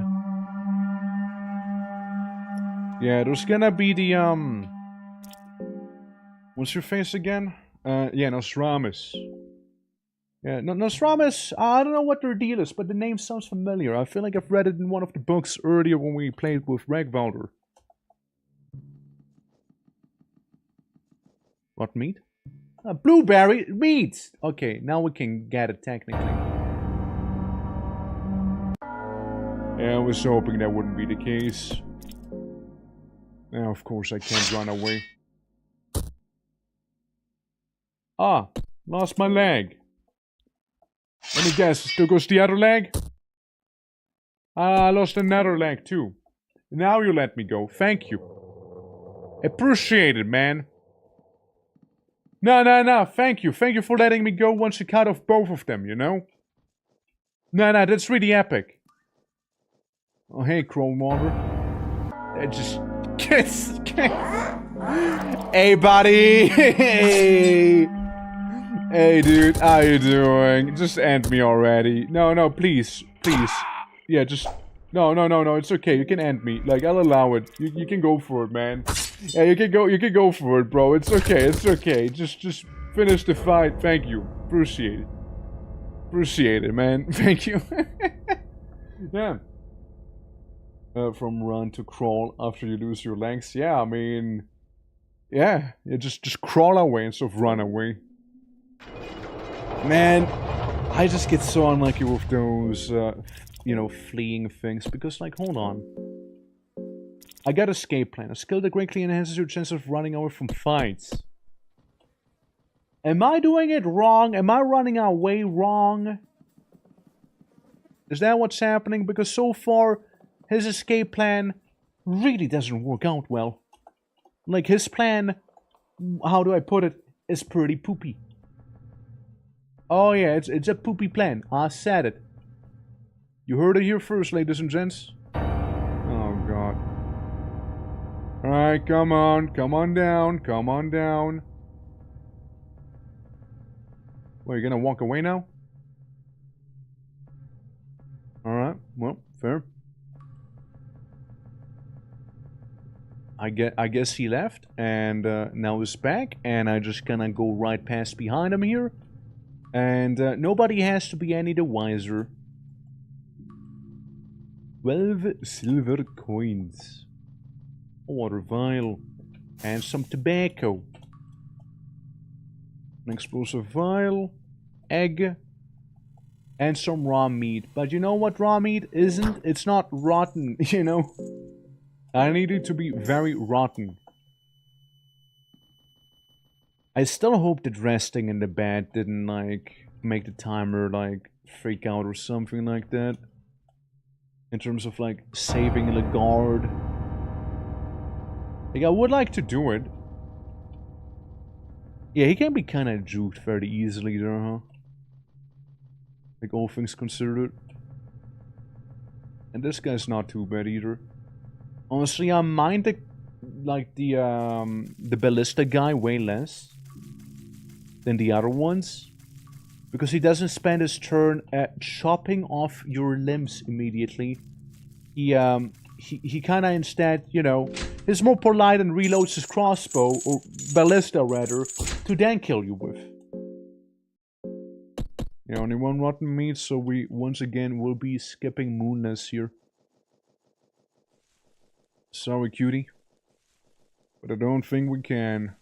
Speaker 1: Yeah, there's gonna be the, what's your face again? Yeah, Nostramus. Yeah, Nostramus, I don't know what their deal is, but the name sounds familiar. I feel like I've read it in one of the books earlier when we played with Ragvalder. What meat? Blueberry meat! Okay, now we can get it technically. Yeah, I was hoping that wouldn't be the case. Now, of course, I can't run away. Ah, lost my leg. Let me guess, still goes the other leg? Ah, I lost another leg too. Now you let me go, thank you. Appreciate it, man. No, thank you. Thank you for letting me go once you cut off both of them, you know? No, that's really epic. Oh, hey, Crowwater. That just... Kiss! Hey, buddy! Hey! Hey, dude, how you doing? Just end me already. No, please. Please. Yeah, just... No, it's okay. You can end me. Like, I'll allow it. You can go for it, man. Yeah, you can go for it, bro. It's okay. Just finish the fight. Thank you. Appreciate it. Appreciate it, man. Thank you. Yeah. From run to crawl after you lose your legs. Yeah, I mean... Yeah, just crawl away instead of run away. Man, I just get so unlucky with those, you know, fleeing things. Because, like, hold on. I got escape plan. A skill that greatly enhances your chance of running away from fights. Am I doing it wrong? Am I running away wrong? Is that what's happening? Because so far, his escape plan really doesn't work out well. Like, his plan, how do I put it, is pretty poopy. Oh yeah, it's a poopy plan. I said it. You heard it here first, ladies and gents. Oh god. Alright, come on down. Well, you're gonna walk away now? Alright, well, fair. I guess he left, and now he's back, and I just gonna go right past behind him here. And nobody has to be any the wiser. 12 silver coins. A water vial. And some tobacco. An explosive vial. Egg. And some raw meat. But you know what raw meat isn't? It's not rotten, you know? I need it to be very rotten. I still hope that resting in the bed didn't, like, make the timer, like, freak out or something like that. In terms of, like, saving the guard. Like, I would like to do it. Yeah, he can be kind of juked very easily there, huh? Like, all things considered. And this guy's not too bad either. Honestly, I mind the ballista guy way less than the other ones, because he doesn't spend his turn chopping off your limbs immediately. He kind of instead, you know, is more polite and reloads his crossbow, or ballista rather, to then kill you with. Yeah, only one rotten meat, so we once again will be skipping Moonless here. Sorry, cutie. But I don't think we can.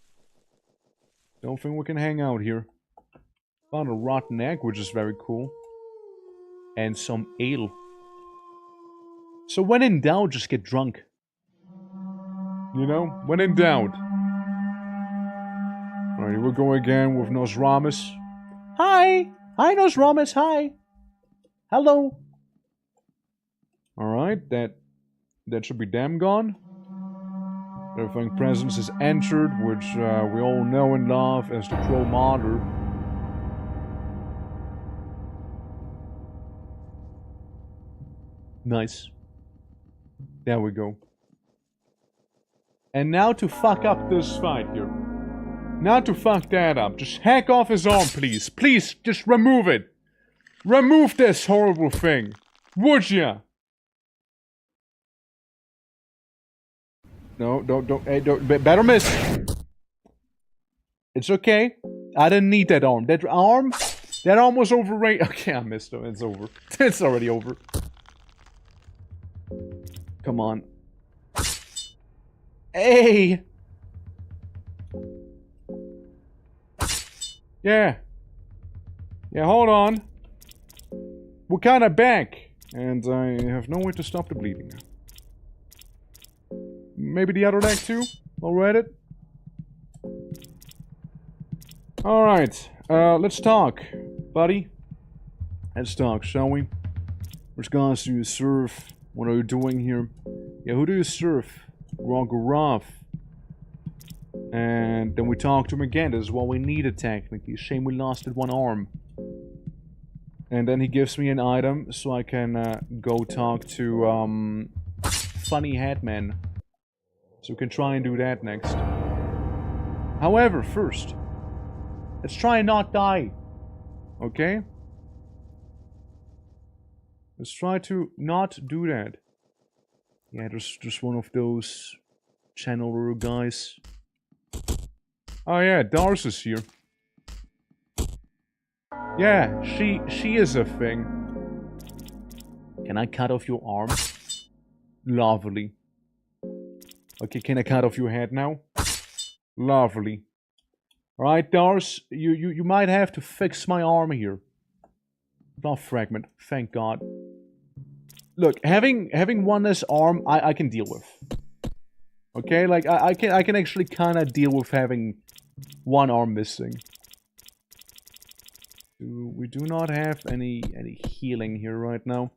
Speaker 1: Don't think we can hang out here. Found a rotten egg, which is very cool. And some ale. So when in doubt, just get drunk. You know? When in doubt. Alright, we'll go again with Nosramis. Hi! Hi, Nosramis, hi! Hello! Alright, that should be damn gone. Everything presence is entered, which we all know and love as the Crow Martyr. Nice. There we go. And now to fuck up this fight here. Now to fuck that up. Just hack off his arm, please. Please, just remove it. Remove this horrible thing. Would ya? No, don't, hey, don't, better miss. It's okay. I didn't need that arm. That arm was overrated. Okay, I missed him. It's over. It's already over. Come on. Hey! Yeah. Yeah, hold on. We're kinda back. And I have no way to stop the bleeding. Maybe the other leg too? I'll read it. Alright. Let's talk, buddy. Let's talk, shall we? Which guys do you serve? What are you doing here? Yeah, who do you serve? Rogorov. And then we talk to him again. This is what we needed, technically. Shame we lost that one arm. And then he gives me an item so I can go talk to Funny Headman. So we can try and do that next. However, first, let's try and not die. Okay? Let's try to not do that. Yeah, there's just one of those channeler guys. Oh yeah, Dars is here. Yeah, she is a thing. Can I cut off your arm? Lovely. Okay, can I cut off your head now? Lovely. Alright, Dars, you might have to fix my arm here. Not fragment, thank God. Look, having one less arm, I can deal with. Okay, like I can actually kind of deal with having one arm missing. We do not have any healing here right now.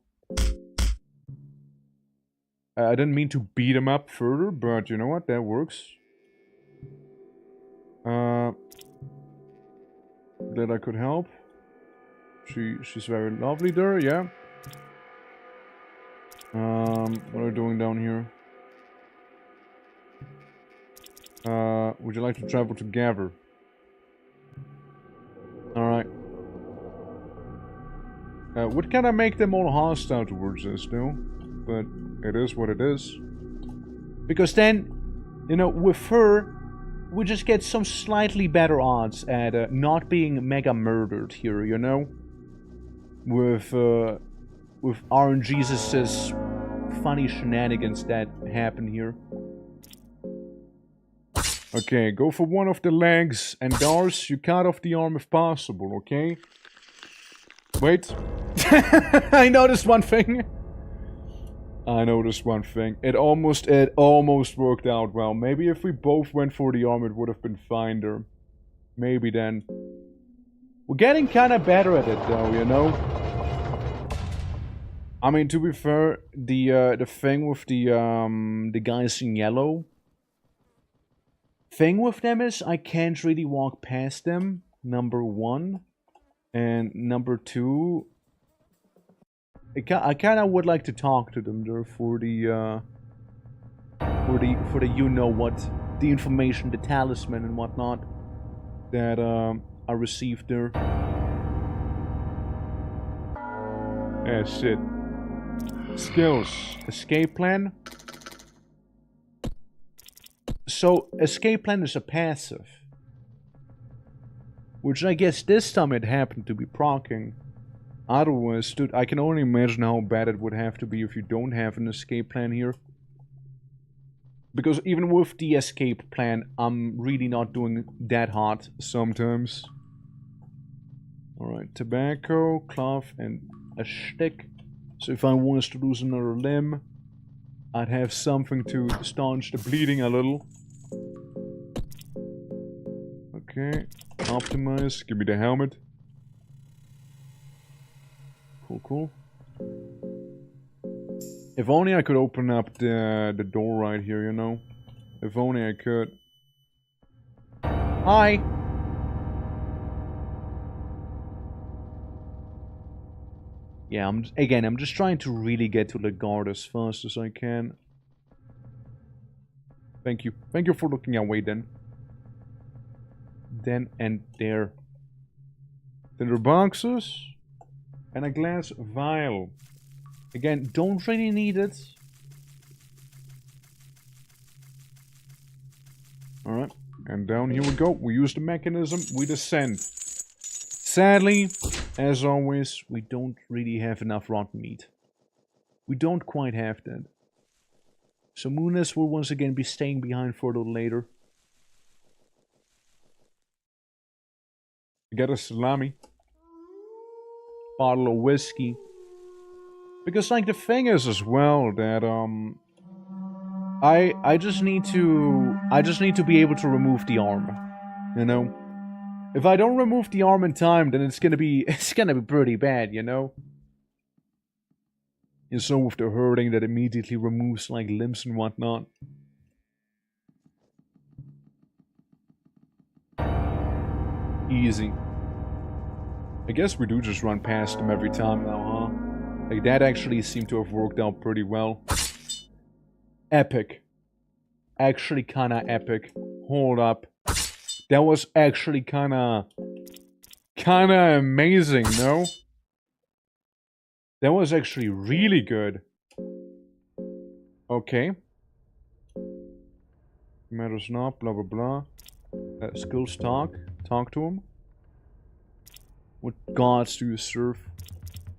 Speaker 1: I didn't mean to beat him up further, but you know what? That works. Glad I could help. She's very lovely there, yeah. What are we doing down here? Would you like to travel together? Alright. Would kinda make them all hostile towards us, though. But it is what it is. Because then, you know, with her, we just get some slightly better odds at not being mega murdered here, you know? With RNGesus's funny shenanigans that happen here. Okay, go for one of the legs, and Dars, you cut off the arm if possible, okay? Wait. I noticed one thing. It almost worked out well. Maybe if we both went for the arm, it would have been fine there. Maybe then. We're getting kind of better at it, though, you know? I mean, to be fair, the thing with the guys in yellow... Thing with them is, I can't really walk past them, number one. And number two... I kind of would like to talk to them there for the you know what, the information, the talisman and whatnot that I received there. Yeah, shit. Skills. Escape plan. So escape plan is a passive, which I guess this time it happened to be proccing. Otherwise, dude, I can only imagine how bad it would have to be if you don't have an escape plan here. Because even with the escape plan, I'm really not doing that hot sometimes. Alright, tobacco, cloth, and a stick. So if I was to lose another limb, I'd have something to staunch the bleeding a little. Okay, optimize, give me the helmet. Cool. If only I could open up the door right here, you know? If only I could. Hi! Yeah, I'm just trying to really get to the guard as fast as I can. Thank you. Thank you for looking away then. Then and there. Tinder boxes. And a glass vial. Again, don't really need it. Alright, and down here we go. We use the mechanism, we descend. Sadly, as always, we don't really have enough rotten meat. We don't quite have that. So Muniz will once again be staying behind for a little later. Get a salami. Bottle of whiskey. Because, like, the thing is as well that, I just need to be able to remove the arm. You know? If I don't remove the arm in time, then it's gonna be pretty bad, you know? And so with the hurting that immediately removes, like, limbs and whatnot. Easy. I guess we do just run past them every time now, huh? Like, that actually seemed to have worked out pretty well. Epic. Actually kinda epic. Hold up. That was actually kinda amazing, no? That was actually really good. Okay. Matters not, blah blah blah. Skills talk. Talk to him. What gods do you serve?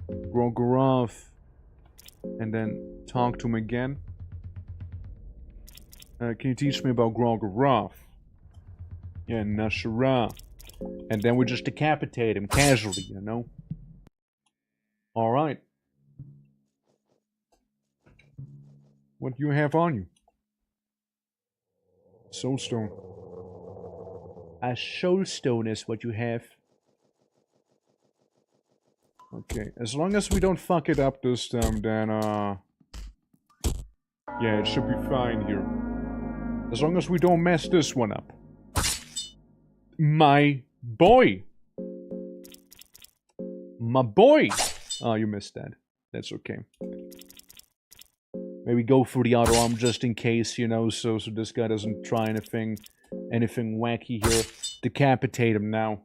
Speaker 1: Grogorov. And then talk to him again. Can you teach me about Grogorov? Yeah, Nashara. And then we just decapitate him casually, you know? Alright. What do you have on you? Soulstone. A soulstone is what you have. Okay, as long as we don't fuck it up this time, then, yeah, it should be fine here. As long as we don't mess this one up. My boy! My boy! Oh, you missed that. That's okay. Maybe go for the other arm just in case, you know, so this guy doesn't try anything wacky here. Decapitate him now.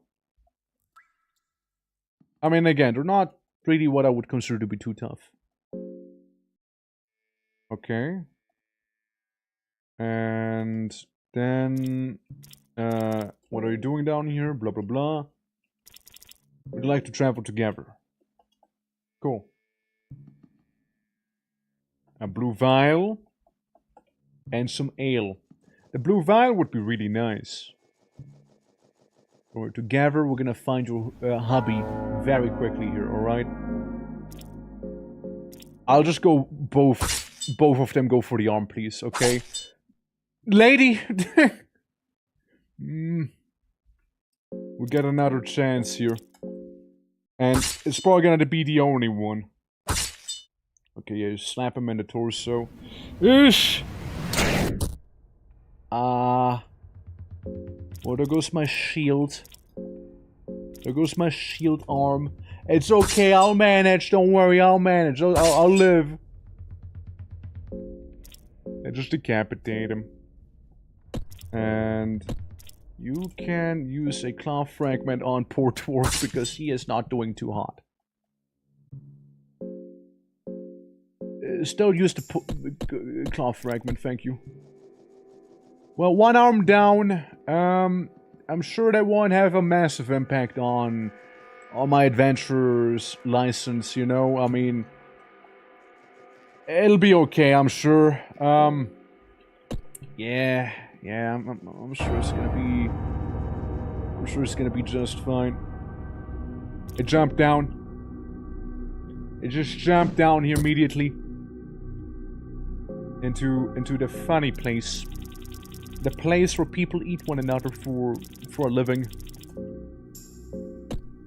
Speaker 1: I mean, again, they're not really what I would consider to be too tough. Okay. And then, what are you doing down here? Blah, blah, blah. We'd like to travel together. Cool. A blue vial. And some ale. The blue vial would be really nice. Together, we're gonna find your hubby very quickly here, alright? I'll just go both of them go for the arm, please, okay? Lady! We get another chance here. And it's probably gonna be the only one. Okay, yeah, slap him in the torso. Ish! Well, there goes my shield. There goes my shield arm. It's okay, I'll manage, don't worry, I'll manage. I'll live. I just decapitate him. And you can use a claw fragment on poor Dwarf because he is not doing too hot. Still use the claw fragment, thank you. Well, one arm down. I'm sure that won't have a massive impact on my adventurer's license, you know? I mean, it'll be okay, I'm sure. Yeah, I'm sure it's gonna be... I'm sure it's gonna be just fine. It jumped down. It just jumped down here immediately. Into the funny place. The place where people eat one another for a living.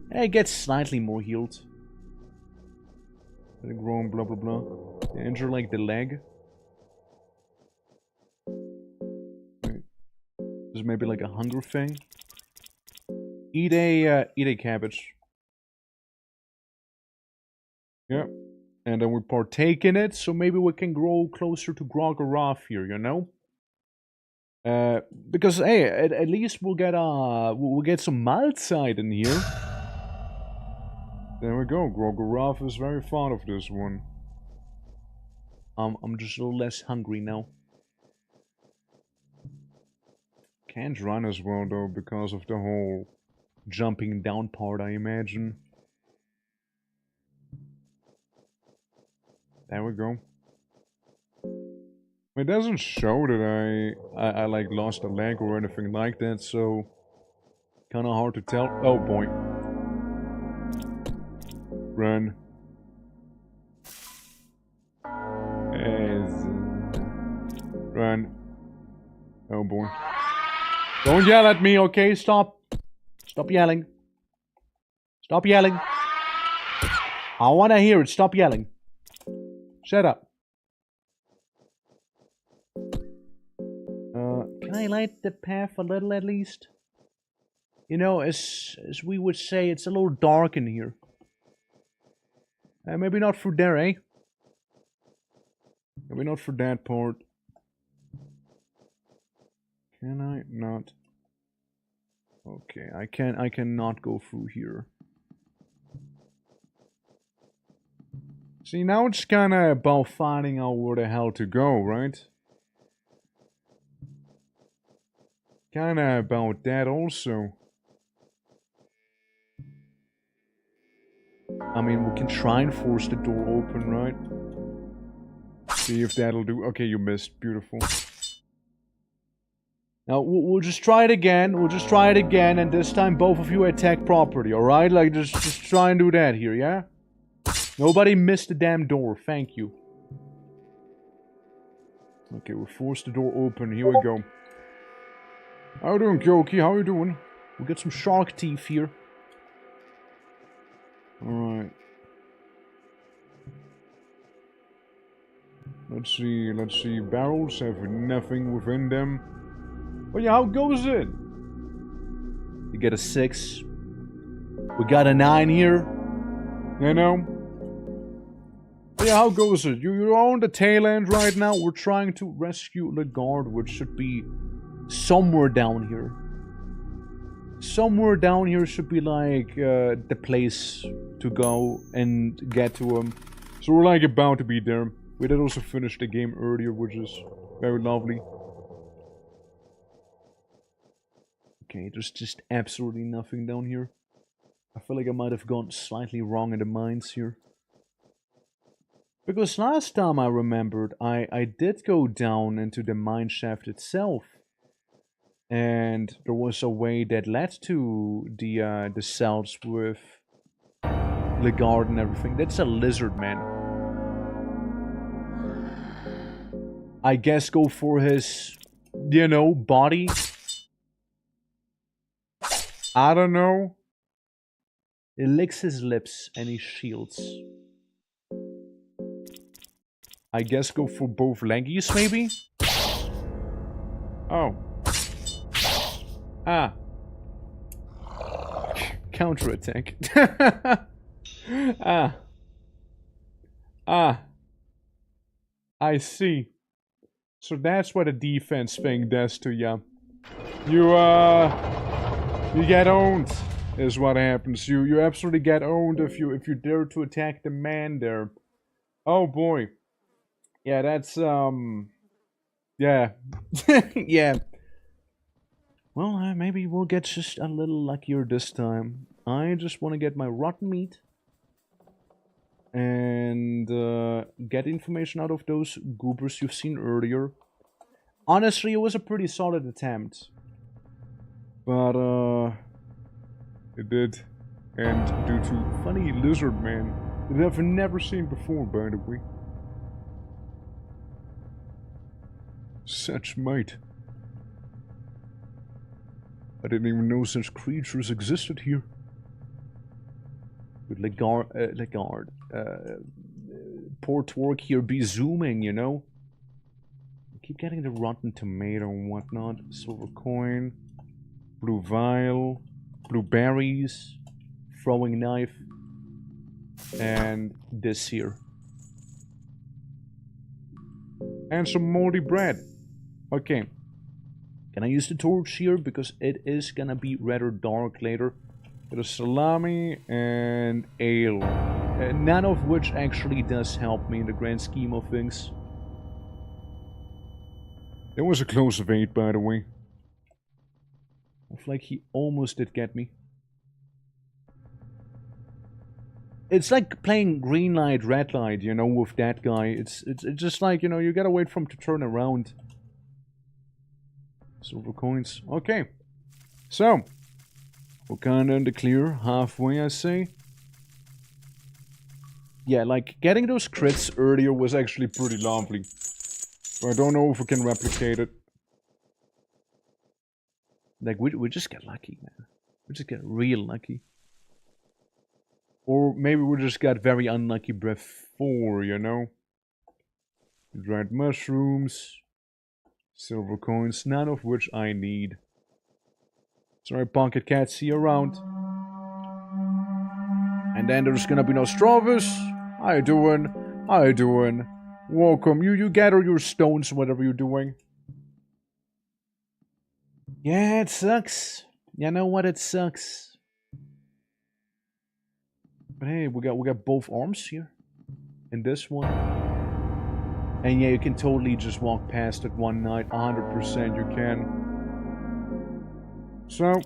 Speaker 1: It gets slightly more healed. Let it grow and blah blah blah. Injure like the leg. Wait. This is maybe like a hunger thing. Eat a cabbage. Yeah. And then we partake in it, so maybe we can grow closer to Grogorov here, you know? Because hey, at least we'll get some Mahlzeit in here. There we go. Grogorov is very fond of this one. I'm just a little less hungry now. Can't run as well though because of the whole jumping down part, I imagine. There we go. It doesn't show that I like lost a leg or anything like that, so Kinda hard to tell. Oh boy. Run. Run. Oh boy. Don't yell at me, okay? Stop. Stop yelling. Stop yelling. I wanna hear it. Stop yelling. Shut up. Can I light the path a little at least? You know, as we would say, it's a little dark in here. Maybe not for there, eh? Maybe not for that part. Can I not? Okay, I cannot go through here. See, now it's kinda about finding out where the hell to go, right? Kinda about that also. I mean, we can try and force the door open, right? See if that'll do. Okay, you missed. Beautiful. Now, we'll just try it again. We'll just try it again, and this time both of you attack property, alright? Like, just try and do that here, yeah? Nobody missed the damn door. Thank you. Okay, we'll force the door open. Here we go. How you doing, Kyoki? How you doing? We'll get some shark teeth here. Alright. Let's see. Barrels have nothing within them. Oh yeah, how goes it? You get a 6. We got a 9 here. You know? Oh yeah, how goes it? You're on the tail end right now. We're trying to rescue the guard, which should be somewhere down here. Somewhere down here should be like the place to go and get to him. So we're like about to be there. We did also finish the game earlier, which is very lovely. Okay, there's just absolutely nothing down here. I feel like I might have gone slightly wrong in the mines here. Because last time I remembered, I did go down into the mine shaft itself. And there was a way that led to the cells with the guard and everything. That's a lizard, man. I guess go for his, you know, body. I don't know. He licks his lips and he shields. I guess go for both leggies, maybe? Oh. Ah. Counterattack. Ah. Ah. I see. So that's what a defense thing does to ya. You get owned, is what happens. You absolutely get owned if you dare to attack the man there. Oh boy. Yeah, that's yeah. Yeah. Well, maybe we'll get just a little luckier this time. I just want to get my rotten meat and get information out of those goobers you've seen earlier. Honestly, it was a pretty solid attempt. But, it did end due to funny lizard man that I've never seen before, by the way. Such might. I didn't even know such creatures existed here. Would Legard, poor Twerk here be zooming, you know? I keep getting the rotten tomato and whatnot. Silver coin, blue vial, blueberries, throwing knife, and this here. And some moldy bread. Okay. Can I use the torch here? Because it is gonna be rather dark later. There's salami and ale. None of which actually does help me in the grand scheme of things. It was a close of 8, by the way. I feel like he almost did get me. It's like playing green light, red light, you know, with that guy. It's just like, you know, you gotta wait for him to turn around. Silver coins. Okay. So, We're kinda in the clear, halfway, I say. Yeah, like, getting those crits earlier was actually pretty lovely. So I don't know if we can replicate it. Like, we just get lucky, man. We just get real lucky. Or maybe we just got very unlucky before, you know? Dried mushrooms. Silver coins, none of which I need. Sorry, pocket cat, see you around. And then there's gonna be no Stravis. How you doing? How you doing? Welcome. You gather your stones, whatever you're doing. Yeah, it sucks. You know what? It sucks. But hey, we got both arms here. And this one. And yeah, you can totally just walk past it one night. 100% you can. So,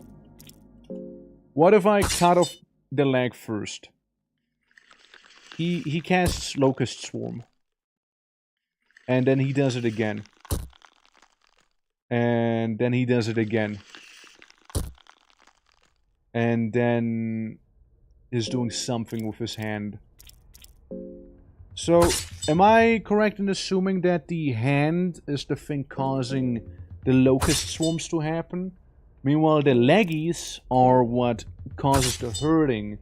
Speaker 1: what if I cut off the leg first? He casts Locust Swarm. And then he does it again. And then he does it again. And then is doing something with his hand. So, am I correct in assuming that the hand is the thing causing the Locust Swarms to happen? Meanwhile, the leggies are what causes the hurting.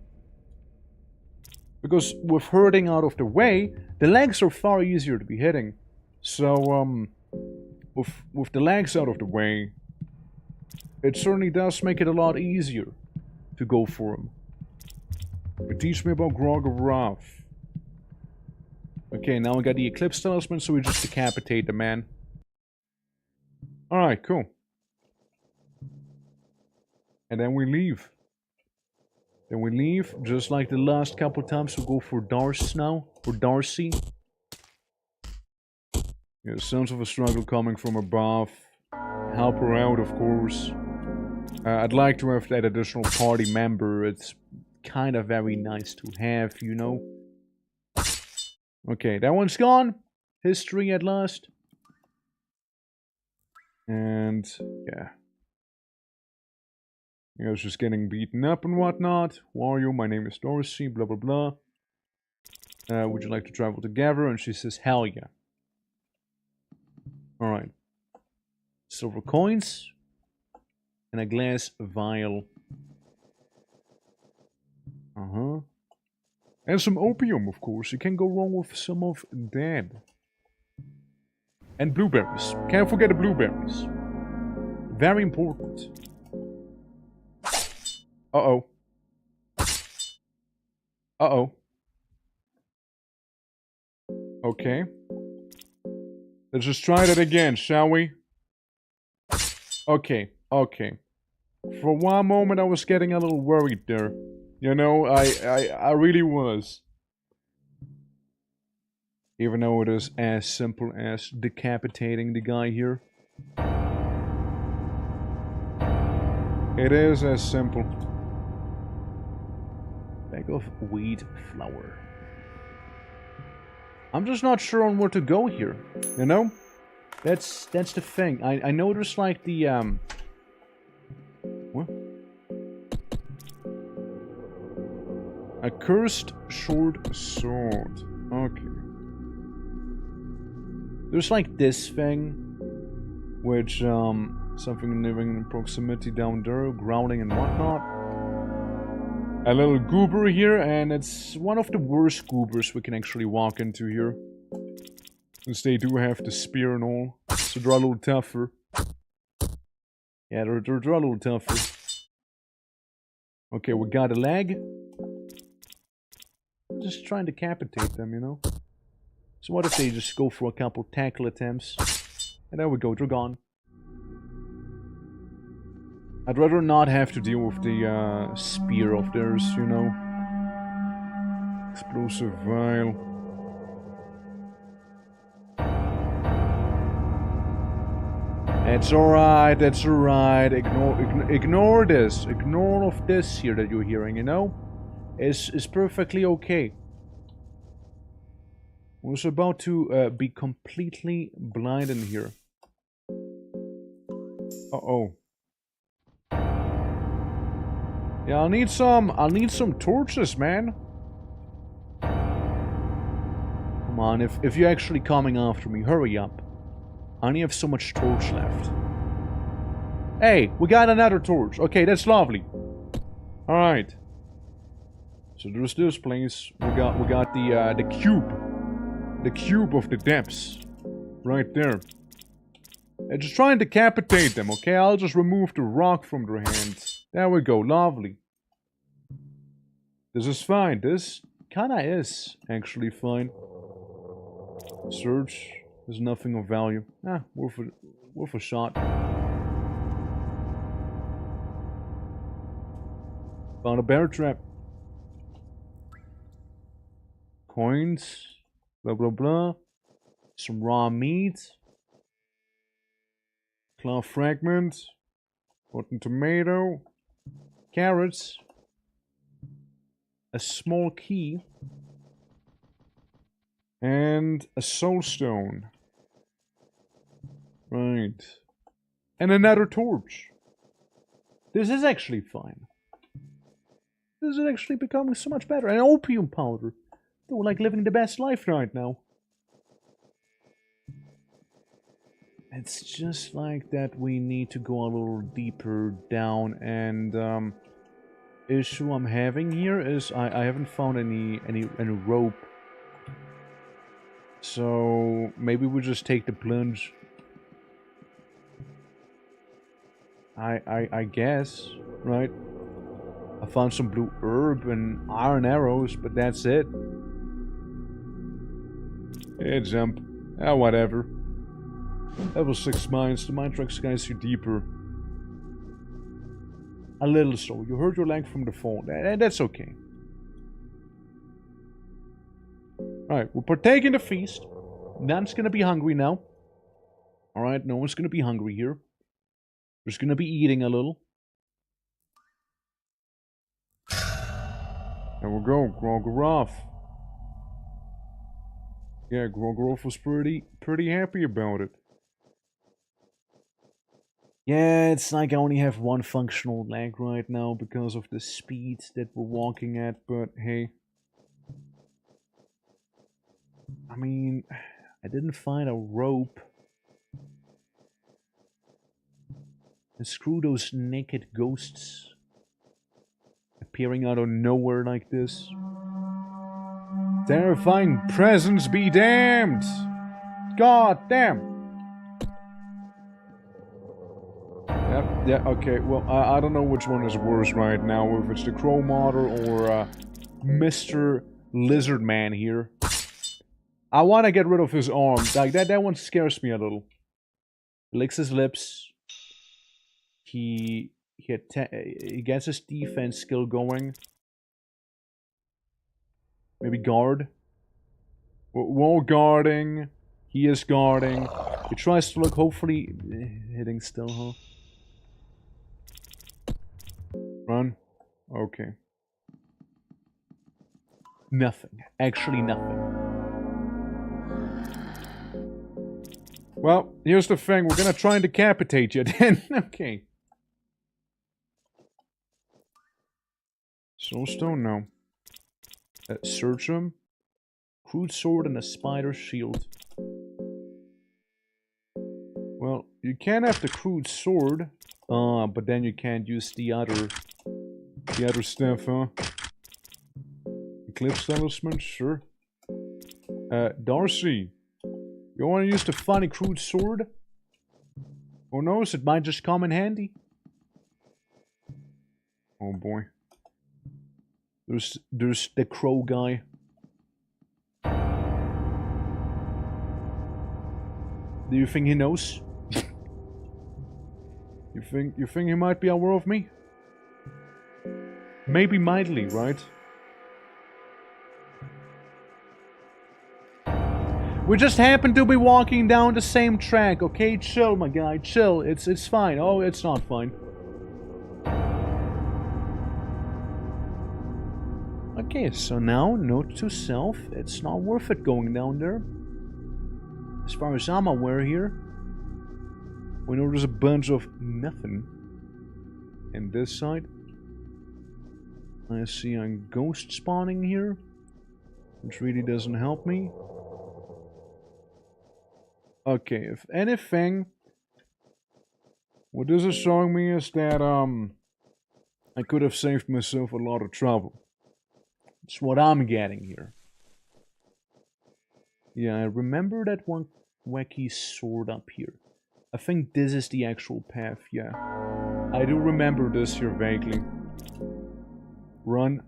Speaker 1: Because with hurting out of the way, the legs are far easier to be hitting. So, with the legs out of the way, it certainly does make it a lot easier to go for him. But teach me about Grog of Wrath. Okay, now we got the Eclipse Talisman, so we just decapitate the man. Alright, cool. And then we leave. Then we leave, just like the last couple times. We'll go for Darce now, or Darcy. Yeah, sounds of a struggle coming from above. Help her out, of course. I'd like to have that additional party member. It's kind of very nice to have, you know. Okay, that one's gone. History at last. And, yeah. I was just getting beaten up and whatnot. Who are you? My name is Dorsey, blah blah blah. Would you like to travel together? And she says, hell yeah. Alright. Silver coins. And a glass vial. Uh-huh. And some opium, of course. You can't go wrong with some of that. And blueberries. Can't forget the blueberries. Very important. Uh-oh. Uh-oh. Okay. Let's just try that again, shall we? Okay, okay. For one moment I was getting a little worried there. You know, I really was. Even though it is as simple as decapitating the guy here. It is as simple. Bag of wheat flour. I'm just not sure on where to go here, you know? That's the thing. I noticed like the what? A cursed short sword. Okay. There's like this thing, which something living in proximity down there, growling and whatnot. A little goober here, and it's one of the worst goobers we can actually walk into here. Since they do have the spear and all, so they're a little tougher. Yeah, they're a little tougher. Okay, we got a leg. Just trying to decapitate them, you know? So what if they just go for a couple tackle attempts? And there we go, they're gone. I'd rather not have to deal with the spear of theirs, you know? Explosive vial. That's alright, that's alright. Ignore this. Ignore all of this here that you're hearing, you know? It's perfectly okay. I was about to be completely blind in here. Uh-oh. Yeah, I'll need some torches, man. Come on, if you're actually coming after me, hurry up. I only have so much torch left. Hey, we got another torch. Okay, that's lovely. Alright. So there's this place. We got the cube. The cube of the depths. Right there. And just try and decapitate them, okay? I'll just remove the rock from their hands. There we go, lovely. This is fine. This kinda is actually fine. Search. There's nothing of value. Ah, worth a shot. Found a bear trap. Coins. Blah blah blah. Some raw meat. Claw fragment. Rotten tomato. Carrots. A small key. And a soul stone. Right. And another torch. This is actually fine. This is actually becoming so much better. And opium powder. We're like living the best life right now. It's just like that we need to go a little deeper down, and issue I'm having here is I haven't found any rope. So maybe we'll just take the plunge. I guess, right? I found some blue herb and iron arrows, but that's it. Yeah, jump. Ah, whatever. Level 6 mines. The mine trucks guys you deeper. A little so. You hurt your leg from the fall. That's okay. Alright, we're partaking the feast. None's gonna be hungry now. Alright, no one's gonna be hungry here. We're just gonna be eating a little. There we go, Grogoroth. Yeah, Grogoroth was pretty happy about it. Yeah, it's like I only have one functional leg right now because of the speed that we're walking at, but hey. I mean, I didn't find a rope. And screw those naked ghosts appearing out of nowhere like this. Terrifying presence be damned! God damn! Yeah, okay, well, I don't know which one is worse right now, if it's the Crow Martyr or Mr. Lizard Man here. I want to get rid of his arm. Like, that one scares me a little. He licks his lips. He gets his defense skill going. Maybe guard. Wall guarding. He is guarding. He tries to look, hopefully hitting still, huh? Run. Okay. Nothing. Actually nothing. Well, here's the thing. We're gonna try and decapitate you then. Okay. Soulstone? No. Search him. Crude sword and a spider shield. Well, you can have the crude sword. But then you can't use the other stuff, huh? Eclipse talisman, sure. Darcy, you want to use the funny crude sword? Who knows? It might just come in handy. Oh boy. There's the crow guy. Do you think he knows? You think he might be aware of me? Maybe mildly, right? We just happen to be walking down the same track, okay? Chill, my guy, chill. It's fine. Oh, it's not fine. Okay, so now, note to self, it's not worth it going down there. As far as I'm aware here, we know there's a bunch of nothing in this side. I see a ghost spawning here, which really doesn't help me. Okay, if anything, what this is showing me is that, I could have saved myself a lot of trouble. That's what I'm getting here. Yeah, I remember that one wacky sword up here. I think this is the actual path, yeah. I do remember this here vaguely. Run.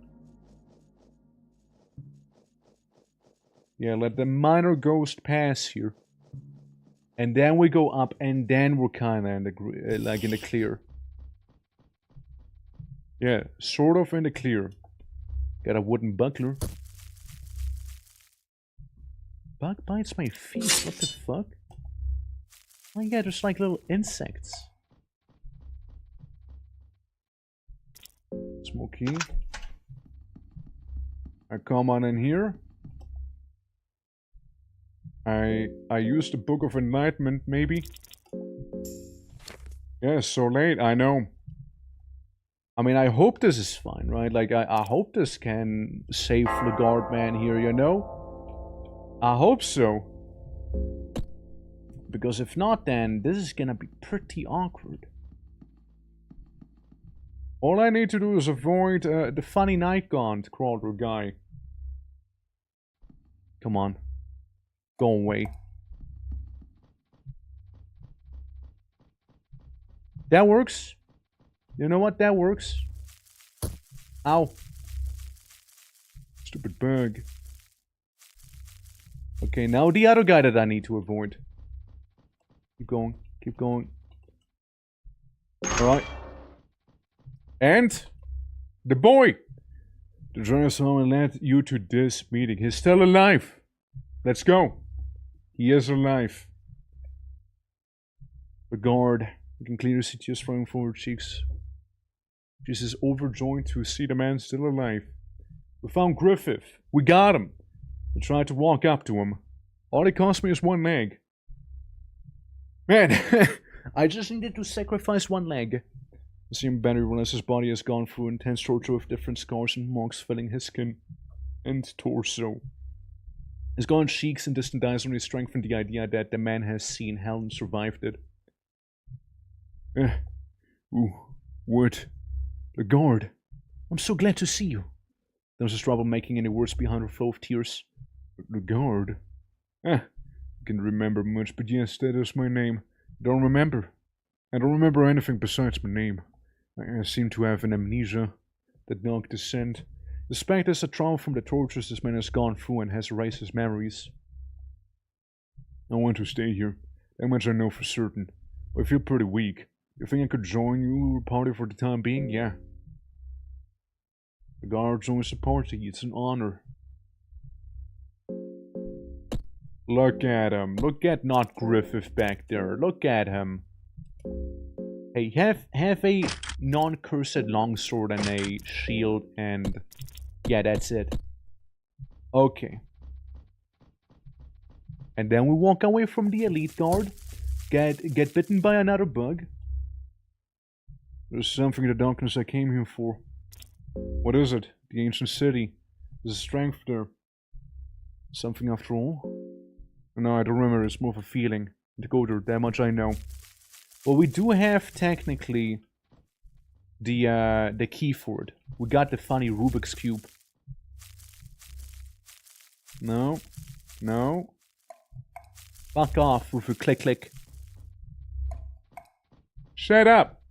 Speaker 1: Yeah, let the minor ghost pass here. And then we go up, and then we're kinda in the, like in the clear. Yeah, sort of in the clear. Got a wooden buckler. Bug bites my feet, what the fuck? Oh yeah, there's like little insects. Smoky. I come on in here. I used the Book of Enlightenment, maybe? Yeah, so late, I know. I mean, I hope this is fine, right? Like, I hope this can save the guard man here, you know? I hope so. Because if not, then this is gonna be pretty awkward. All I need to do is avoid the funny night gaunt crawler guy. Come on. Go away. That works. You know what? That works. Ow. Stupid bug. Okay, now the other guy that I need to avoid. Keep going. Keep going. Alright. And the boy! The driver led you to this meeting. He's still alive. Let's go. He is alive. The guard. You can clearly see tears flowing from her cheeks. She's is overjoyed to see the man still alive. We found Griffith. We got him. We tried to walk up to him. All it cost me is one leg. Man, I just needed to sacrifice one leg. I see him better realize his body has gone through intense torture with different scars and marks filling his skin and torso. His gaunt cheeks and distant eyes only strengthen the idea that the man has seen hell and survived it. Ooh, what? The guard. I'm so glad to see you. There was trouble making any words behind her flow of tears. The guard? I can't remember much, but yes, that is my name. I don't remember anything besides my name. I seem to have an amnesia that dark descent. Despite this, a trauma from the tortures this man has gone through and has erased his memories. I want to stay here. That much I know for certain. But I feel pretty weak. You think I could join your party for the time being? Yeah. The guard joins the party. It's an honor. Look at him. Look at not Griffith back there. Look at him. Hey, have a non-cursed longsword and a shield and... yeah, that's it. Okay. And then we walk away from the elite guard. Get bitten by another bug. There's something in the darkness I came here for. What is it? The ancient city. There's a strength there. Something after all? No, I don't remember. It's more of a feeling. To go there, that much I know. Well, we do have technically the key for it. We got the funny Rubik's Cube. No. No. Fuck off with your click click. Shut up!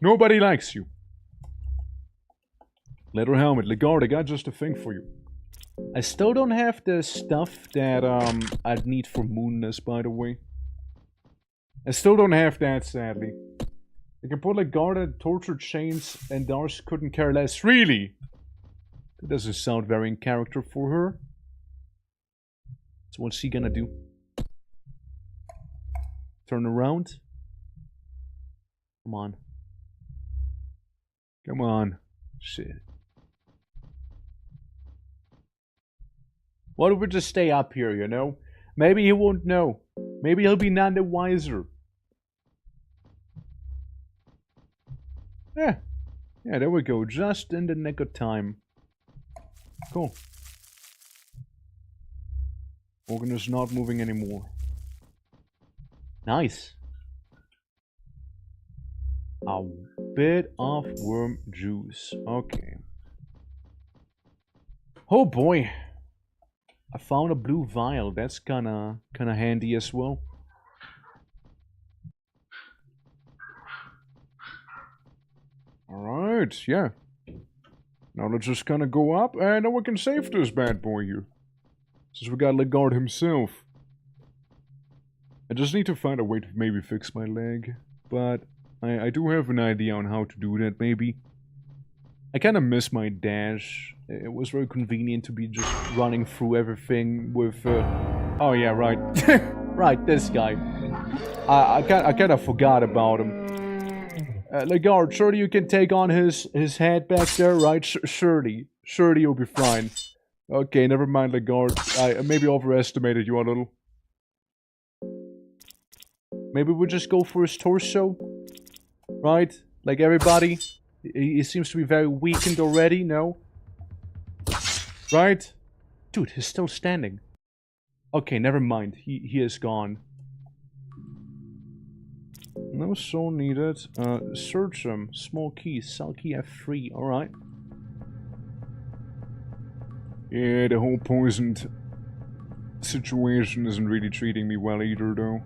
Speaker 1: Nobody likes you. Leather helmet. Legard, I got just a thing for you. I still don't have the stuff that I'd need for moonness, by the way. I still don't have that, sadly. I can put like guarded, tortured chains, and Dars couldn't care less. Really? That doesn't sound very in character for her. So what's she gonna do? Turn around? Come on. Come on. Shit. Why don't we just stay up here, you know? Maybe he won't know. Maybe he'll be none the wiser. Yeah. Yeah, there we go. Just in the nick of time. Cool. Organ is not moving anymore. Nice. A bit of worm juice. Okay. Oh boy. I found a blue vial. That's kinda handy as well. Alright, yeah. Now let's just kinda go up and then we can save this bad boy here. Since we got Legard himself. I just need to find a way to maybe fix my leg. But I do have an idea on how to do that, maybe. I kind of miss my dash. It was very convenient to be just running through everything with... Oh yeah, right. Right, this guy. I kind of forgot about him. Legard, surely you can take on his head back there, right? Surely. Surely you'll be fine. Okay, never mind, Legard. I maybe overestimated you a little. Maybe we'll just go for his torso? Right? Like everybody? He seems to be very weakened already, no? Right? Dude, he's still standing. Okay, never mind. He is gone. No soul needed. Search him. Small keys. Cell key F3. Alright. Yeah, the whole poisoned situation isn't really treating me well either, though.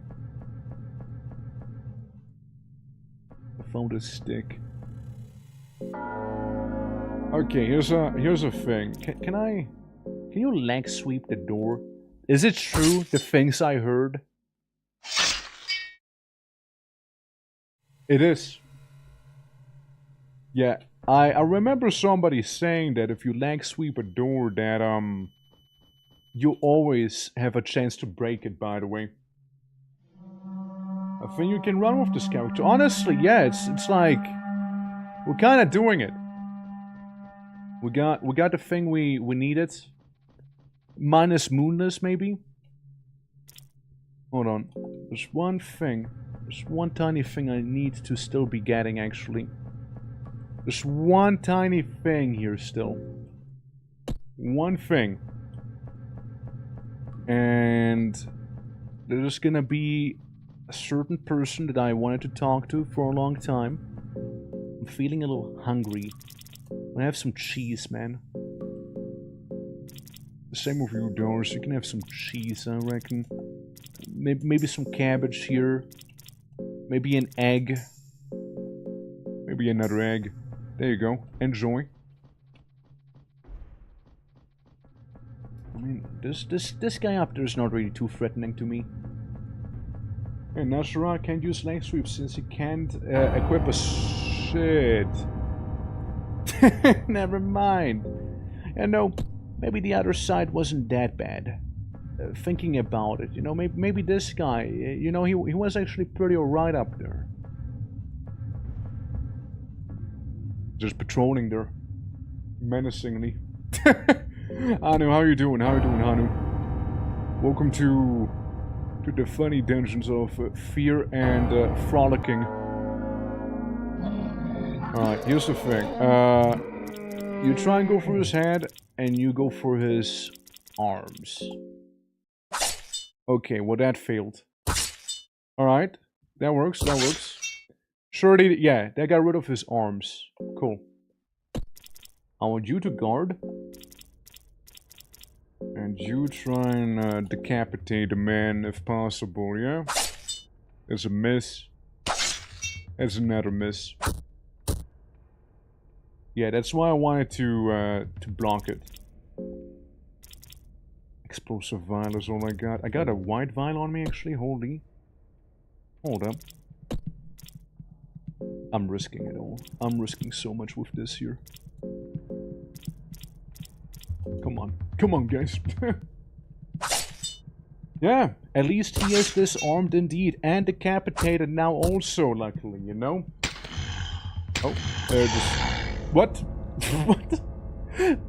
Speaker 1: I found a stick. Okay, here's a thing. Can you leg sweep the door? Is it true, the things I heard? It is. Yeah, I remember somebody saying that if you leg sweep a door that you always have a chance to break it, by the way. I think you can run with this character. Honestly, yeah, it's like we're kind of doing it. We got the thing we needed. Minus moonness, maybe. Hold on. There's one thing. There's one tiny thing I need to still be getting, actually. There's one tiny thing here still. One thing. And there's gonna be a certain person that I wanted to talk to for a long time. I'm feeling a little hungry. I have some cheese, man. The same with you, Doris. You can have some cheese, I reckon. Maybe some cabbage here. Maybe an egg. Maybe another egg. There you go. Enjoy. I mean, this guy up there is not really too threatening to me. Hey, Nashara can't use leg sweep since he can't equip a shit. Never mind. You know, maybe the other side wasn't that bad. Thinking about it, you know, maybe this guy, you know, he was actually pretty alright up there. Just patrolling there. Menacingly. Hanu, how you doing? How you doing, Hanu? Welcome to the funny dungeons of fear and frolicking. Alright, here's the thing. You try and go for his head, and you go for his arms. Okay, well that failed. Alright, that works, that works. Surely, yeah, that got rid of his arms. Cool. I want you to guard. And you try and decapitate the man if possible, yeah? There's a miss. There's another miss. Yeah, that's why I wanted to block it. Explosive vial is all I got. I got a white vial on me, actually. Holy. Hold up. I'm risking it all. I'm risking so much with this here. Come on. Come on, guys. Yeah, at least he is disarmed indeed. And decapitated now also, luckily, you know? Oh, just... What? What?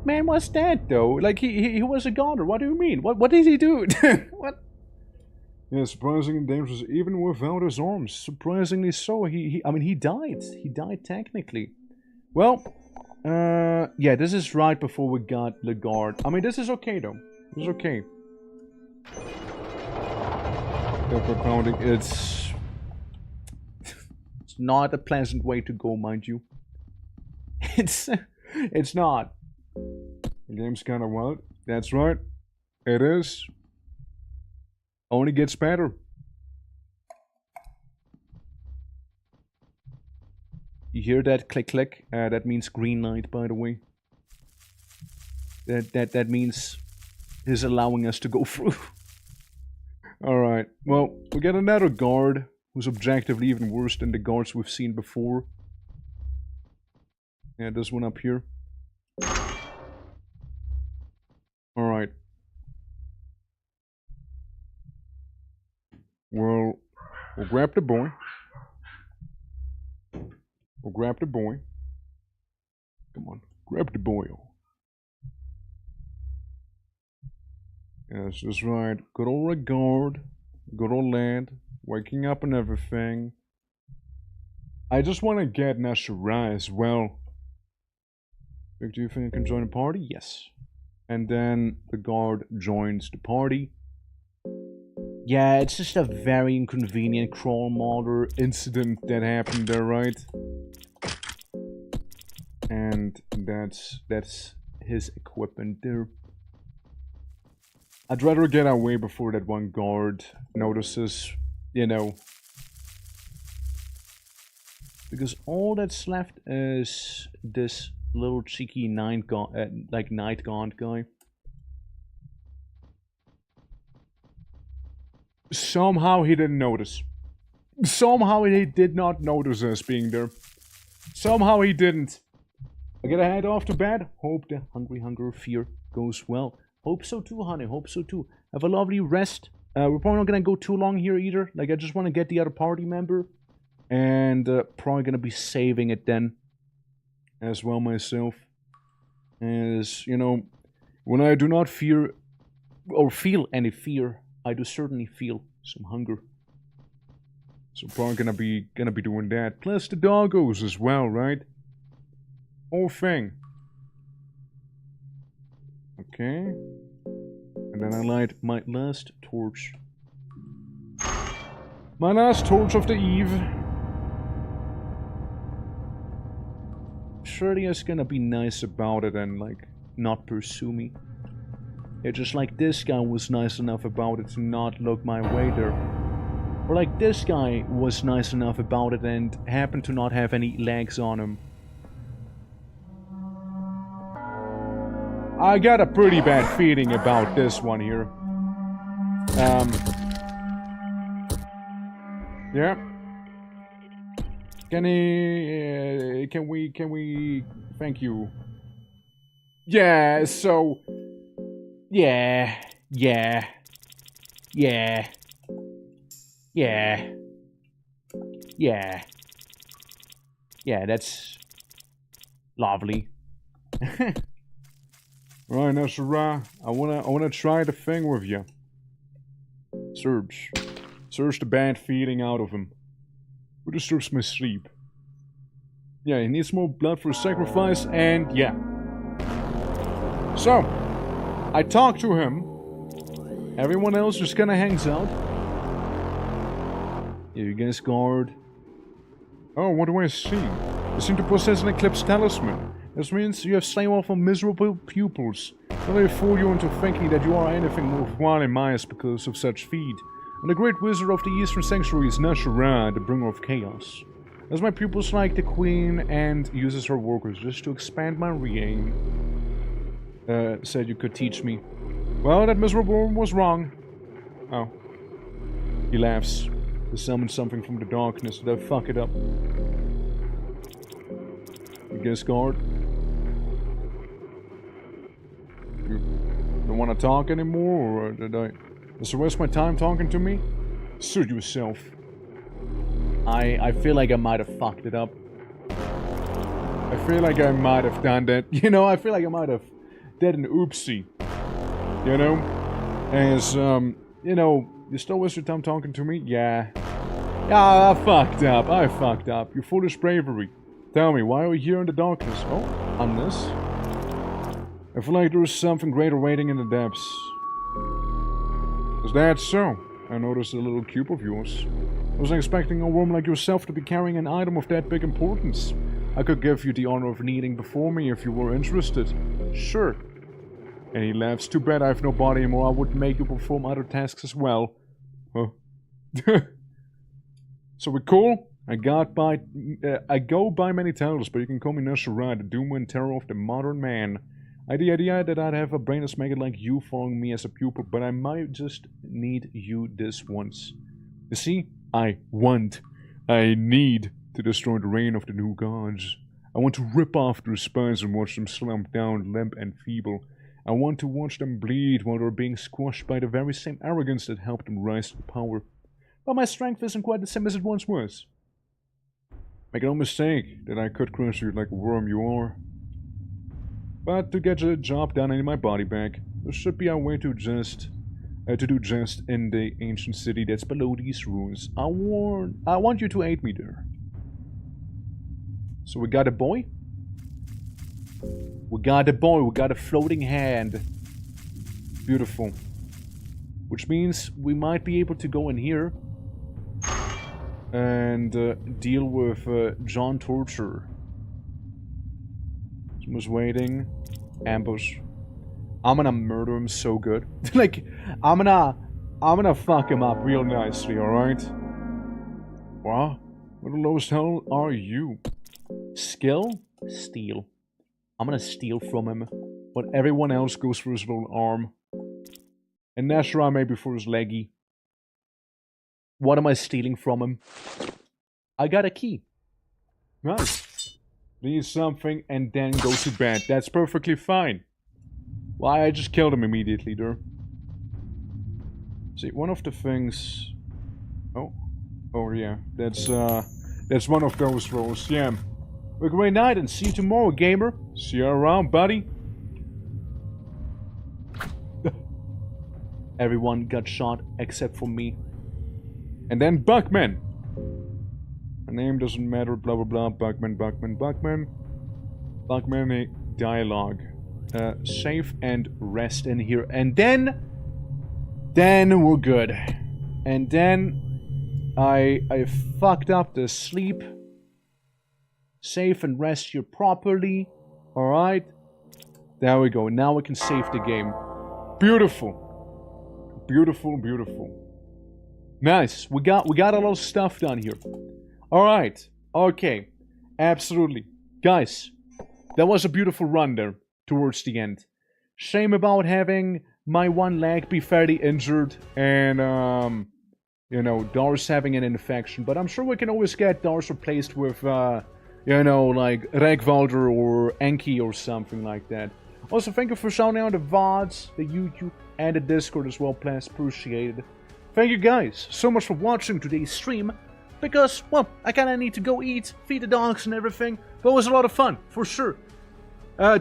Speaker 1: Man, what's that, though? Like, he was a goner. What do you mean? What did he do? What? Yeah, surprisingly dangerous, even without his arms. Surprisingly so. I mean, he died. He died technically. Well, yeah, this is right before we got the guard. I mean, this is okay, though. This is okay. Overcrowding, it's not a pleasant way to go, mind you. It's not. The game's kind of wild. That's right. It is. Only gets better. You hear that click click? That means green light, by the way. That means he's allowing us to go through. Alright, well, we got another guard who's objectively even worse than the guards we've seen before. Yeah, this one up here. Alright. Well, we'll grab the boy. We'll grab the boy. Come on, grab the boy. Yes, that's right. Good old regard. Good old lad. Waking up and everything. I just want to get Nashira as well. Do you think I can join the party? Yes. And then the guard joins the party. Yeah, it's just a very inconvenient crawl modder incident that happened there, right? And that's his equipment there. I'd rather get away before that one guard notices, you know. Because all that's left is this little cheeky night gaunt guy. Somehow he didn't notice. Somehow he did not notice us being there. Somehow he didn't. I gotta head off to bed. Hope the hungry hunger fear goes well. Hope so too, honey. Hope so too. Have a lovely rest. We're probably not gonna go too long here either. Like, I just want to get the other party member. And probably gonna be saving it then. As well myself. As, you know, when I do not fear or feel any fear, I do certainly feel some hunger. So probably gonna be doing that. Plus the doggos as well, right? Whole thing. Okay. And then I light my last torch. My last torch of the eve. Surely is gonna be nice about it and, like, not pursue me. Yeah, just like this guy was nice enough about it to not look my way there. Or like this guy was nice enough about it and happened to not have any legs on him. I got a pretty bad feeling about this one here. Yeah. Can we, thank you. Yeah, so, yeah, that's lovely. Right, now, Sarah, I wanna try the thing with you. Search the bad feeling out of him. Who disturbs my sleep? Yeah, he needs more blood for a sacrifice, and yeah. So, I talk to him. Everyone else just kinda hangs out. You guys guard. Oh, what do I see? You seem to possess an eclipse talisman. This means you have slain off of miserable pupils. Don't let it fool you into thinking that you are anything worthwhile in my eyes because of such feat. And the great wizard of the Eastern Sanctuary is Nashira, the bringer of chaos. As my pupils like the queen and uses her workers just to expand my reign. Said you could teach me. Well, that miserable one was wrong. Oh. He laughs. To summon something from the darkness. Did I fuck it up? You guess guard? You don't want to talk anymore, or did I... Does the waste my time talking to me? Suit yourself. I feel like I might have fucked it up. I feel like I might have done that. You know, I feel like I might have did an oopsie. You know? As, you know, you still waste your time talking to me? Yeah. Yeah, I fucked up. Your foolish bravery. Tell me, why are we here in the darkness? Oh, on this. I feel like there is something greater waiting in the depths. Is that so? I noticed a little cube of yours. I wasn't expecting a worm like yourself to be carrying an item of that big importance. I could give you the honor of kneeling before me if you were interested. Sure. And he laughs. Too bad I have no body anymore. I would make you perform other tasks as well. Huh. So we're cool? I go by many titles, but you can call me Nasharai, the doom and terror of the modern man. The idea that I'd have a brain as maggot like you following me as a pupil, but I might just need you this once. You see, I need to destroy the reign of the new gods. I want to rip off their spines and watch them slump down, limp and feeble. I want to watch them bleed while they're being squashed by the very same arrogance that helped them rise to power. But my strength isn't quite the same as it once was. Make no mistake that I could crush you like a worm you are. But to get the job done, I need my body back. There should be a way to do just in the ancient city that's below these ruins. I want you to aid me there. So we got a boy. We got a floating hand. Beautiful. Which means we might be able to go in here and deal with John Torture. Someone's waiting. Ambush. I'm gonna murder him so good. Like, I'm gonna fuck him up real nicely, alright? What? What the lowest hell are you? Skill? Steal. I'm gonna steal from him. But everyone else goes for his little arm. And Nashra maybe for his leggy. What am I stealing from him? I got a key. Nice. Need something and then go to bed. That's perfectly fine. Why, I just killed him immediately there. See, one of the things... Oh yeah. That's one of those rolls, yeah. Have a great night and see you tomorrow, gamer. See you around, buddy. Everyone got shot except for me. And then Buckman. My name doesn't matter, blah blah blah. Buckman. Buckman, a dialogue. Save and rest in here. And then we're good. And then I fucked up the sleep. Save and rest here properly. Alright. There we go. Now we can save the game. Beautiful. Beautiful. Nice. We got a lot of stuff done here. Alright. Okay. Absolutely. Guys, that was a beautiful run there towards the end. Shame about having my one leg be fairly injured and, you know, Dars having an infection. But I'm sure we can always get Dars replaced with, you know, like Regvalder or Enki or something like that. Also, thank you for shouting out the VODs, the YouTube, and the Discord as well, please. Appreciate it. Thank you guys so much for watching today's stream. Because, well, I kinda need to go eat, feed the dogs and everything. But it was a lot of fun, for sure.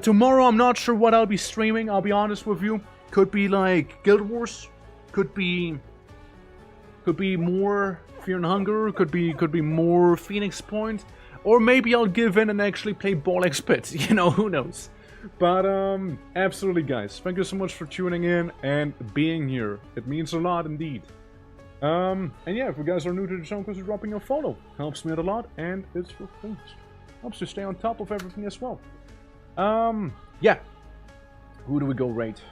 Speaker 1: Tomorrow, I'm not sure what I'll be streaming, I'll be honest with you. Could be like Guild Wars. Could be more Fear and Hunger. Could be more Phoenix Point. Or maybe I'll give in and actually play Ball Pit. You know, who knows. But, absolutely, guys. Thank you so much for tuning in and being here. It means a lot indeed. And yeah, if you guys are new to the channel, consider dropping a follow. Helps me out a lot, and it's for things. Helps you stay on top of everything as well. Yeah. Who do we go rate?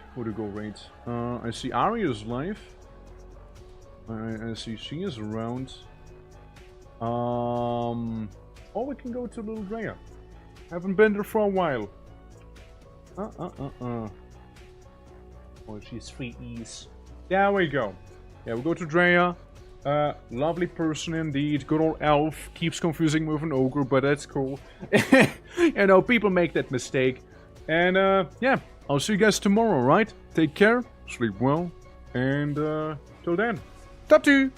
Speaker 1: I see Arya's live. I see she is around. Or we can go to Little Drea. Haven't been there for a while. Oh, she's 3 E's. There we go. Yeah, we'll go to Drea. Lovely person indeed. Good old elf. Keeps confusing me with an ogre, but that's cool. You know, people make that mistake. And, yeah. I'll see you guys tomorrow, right? Take care. Sleep well. And, till then. Top 2!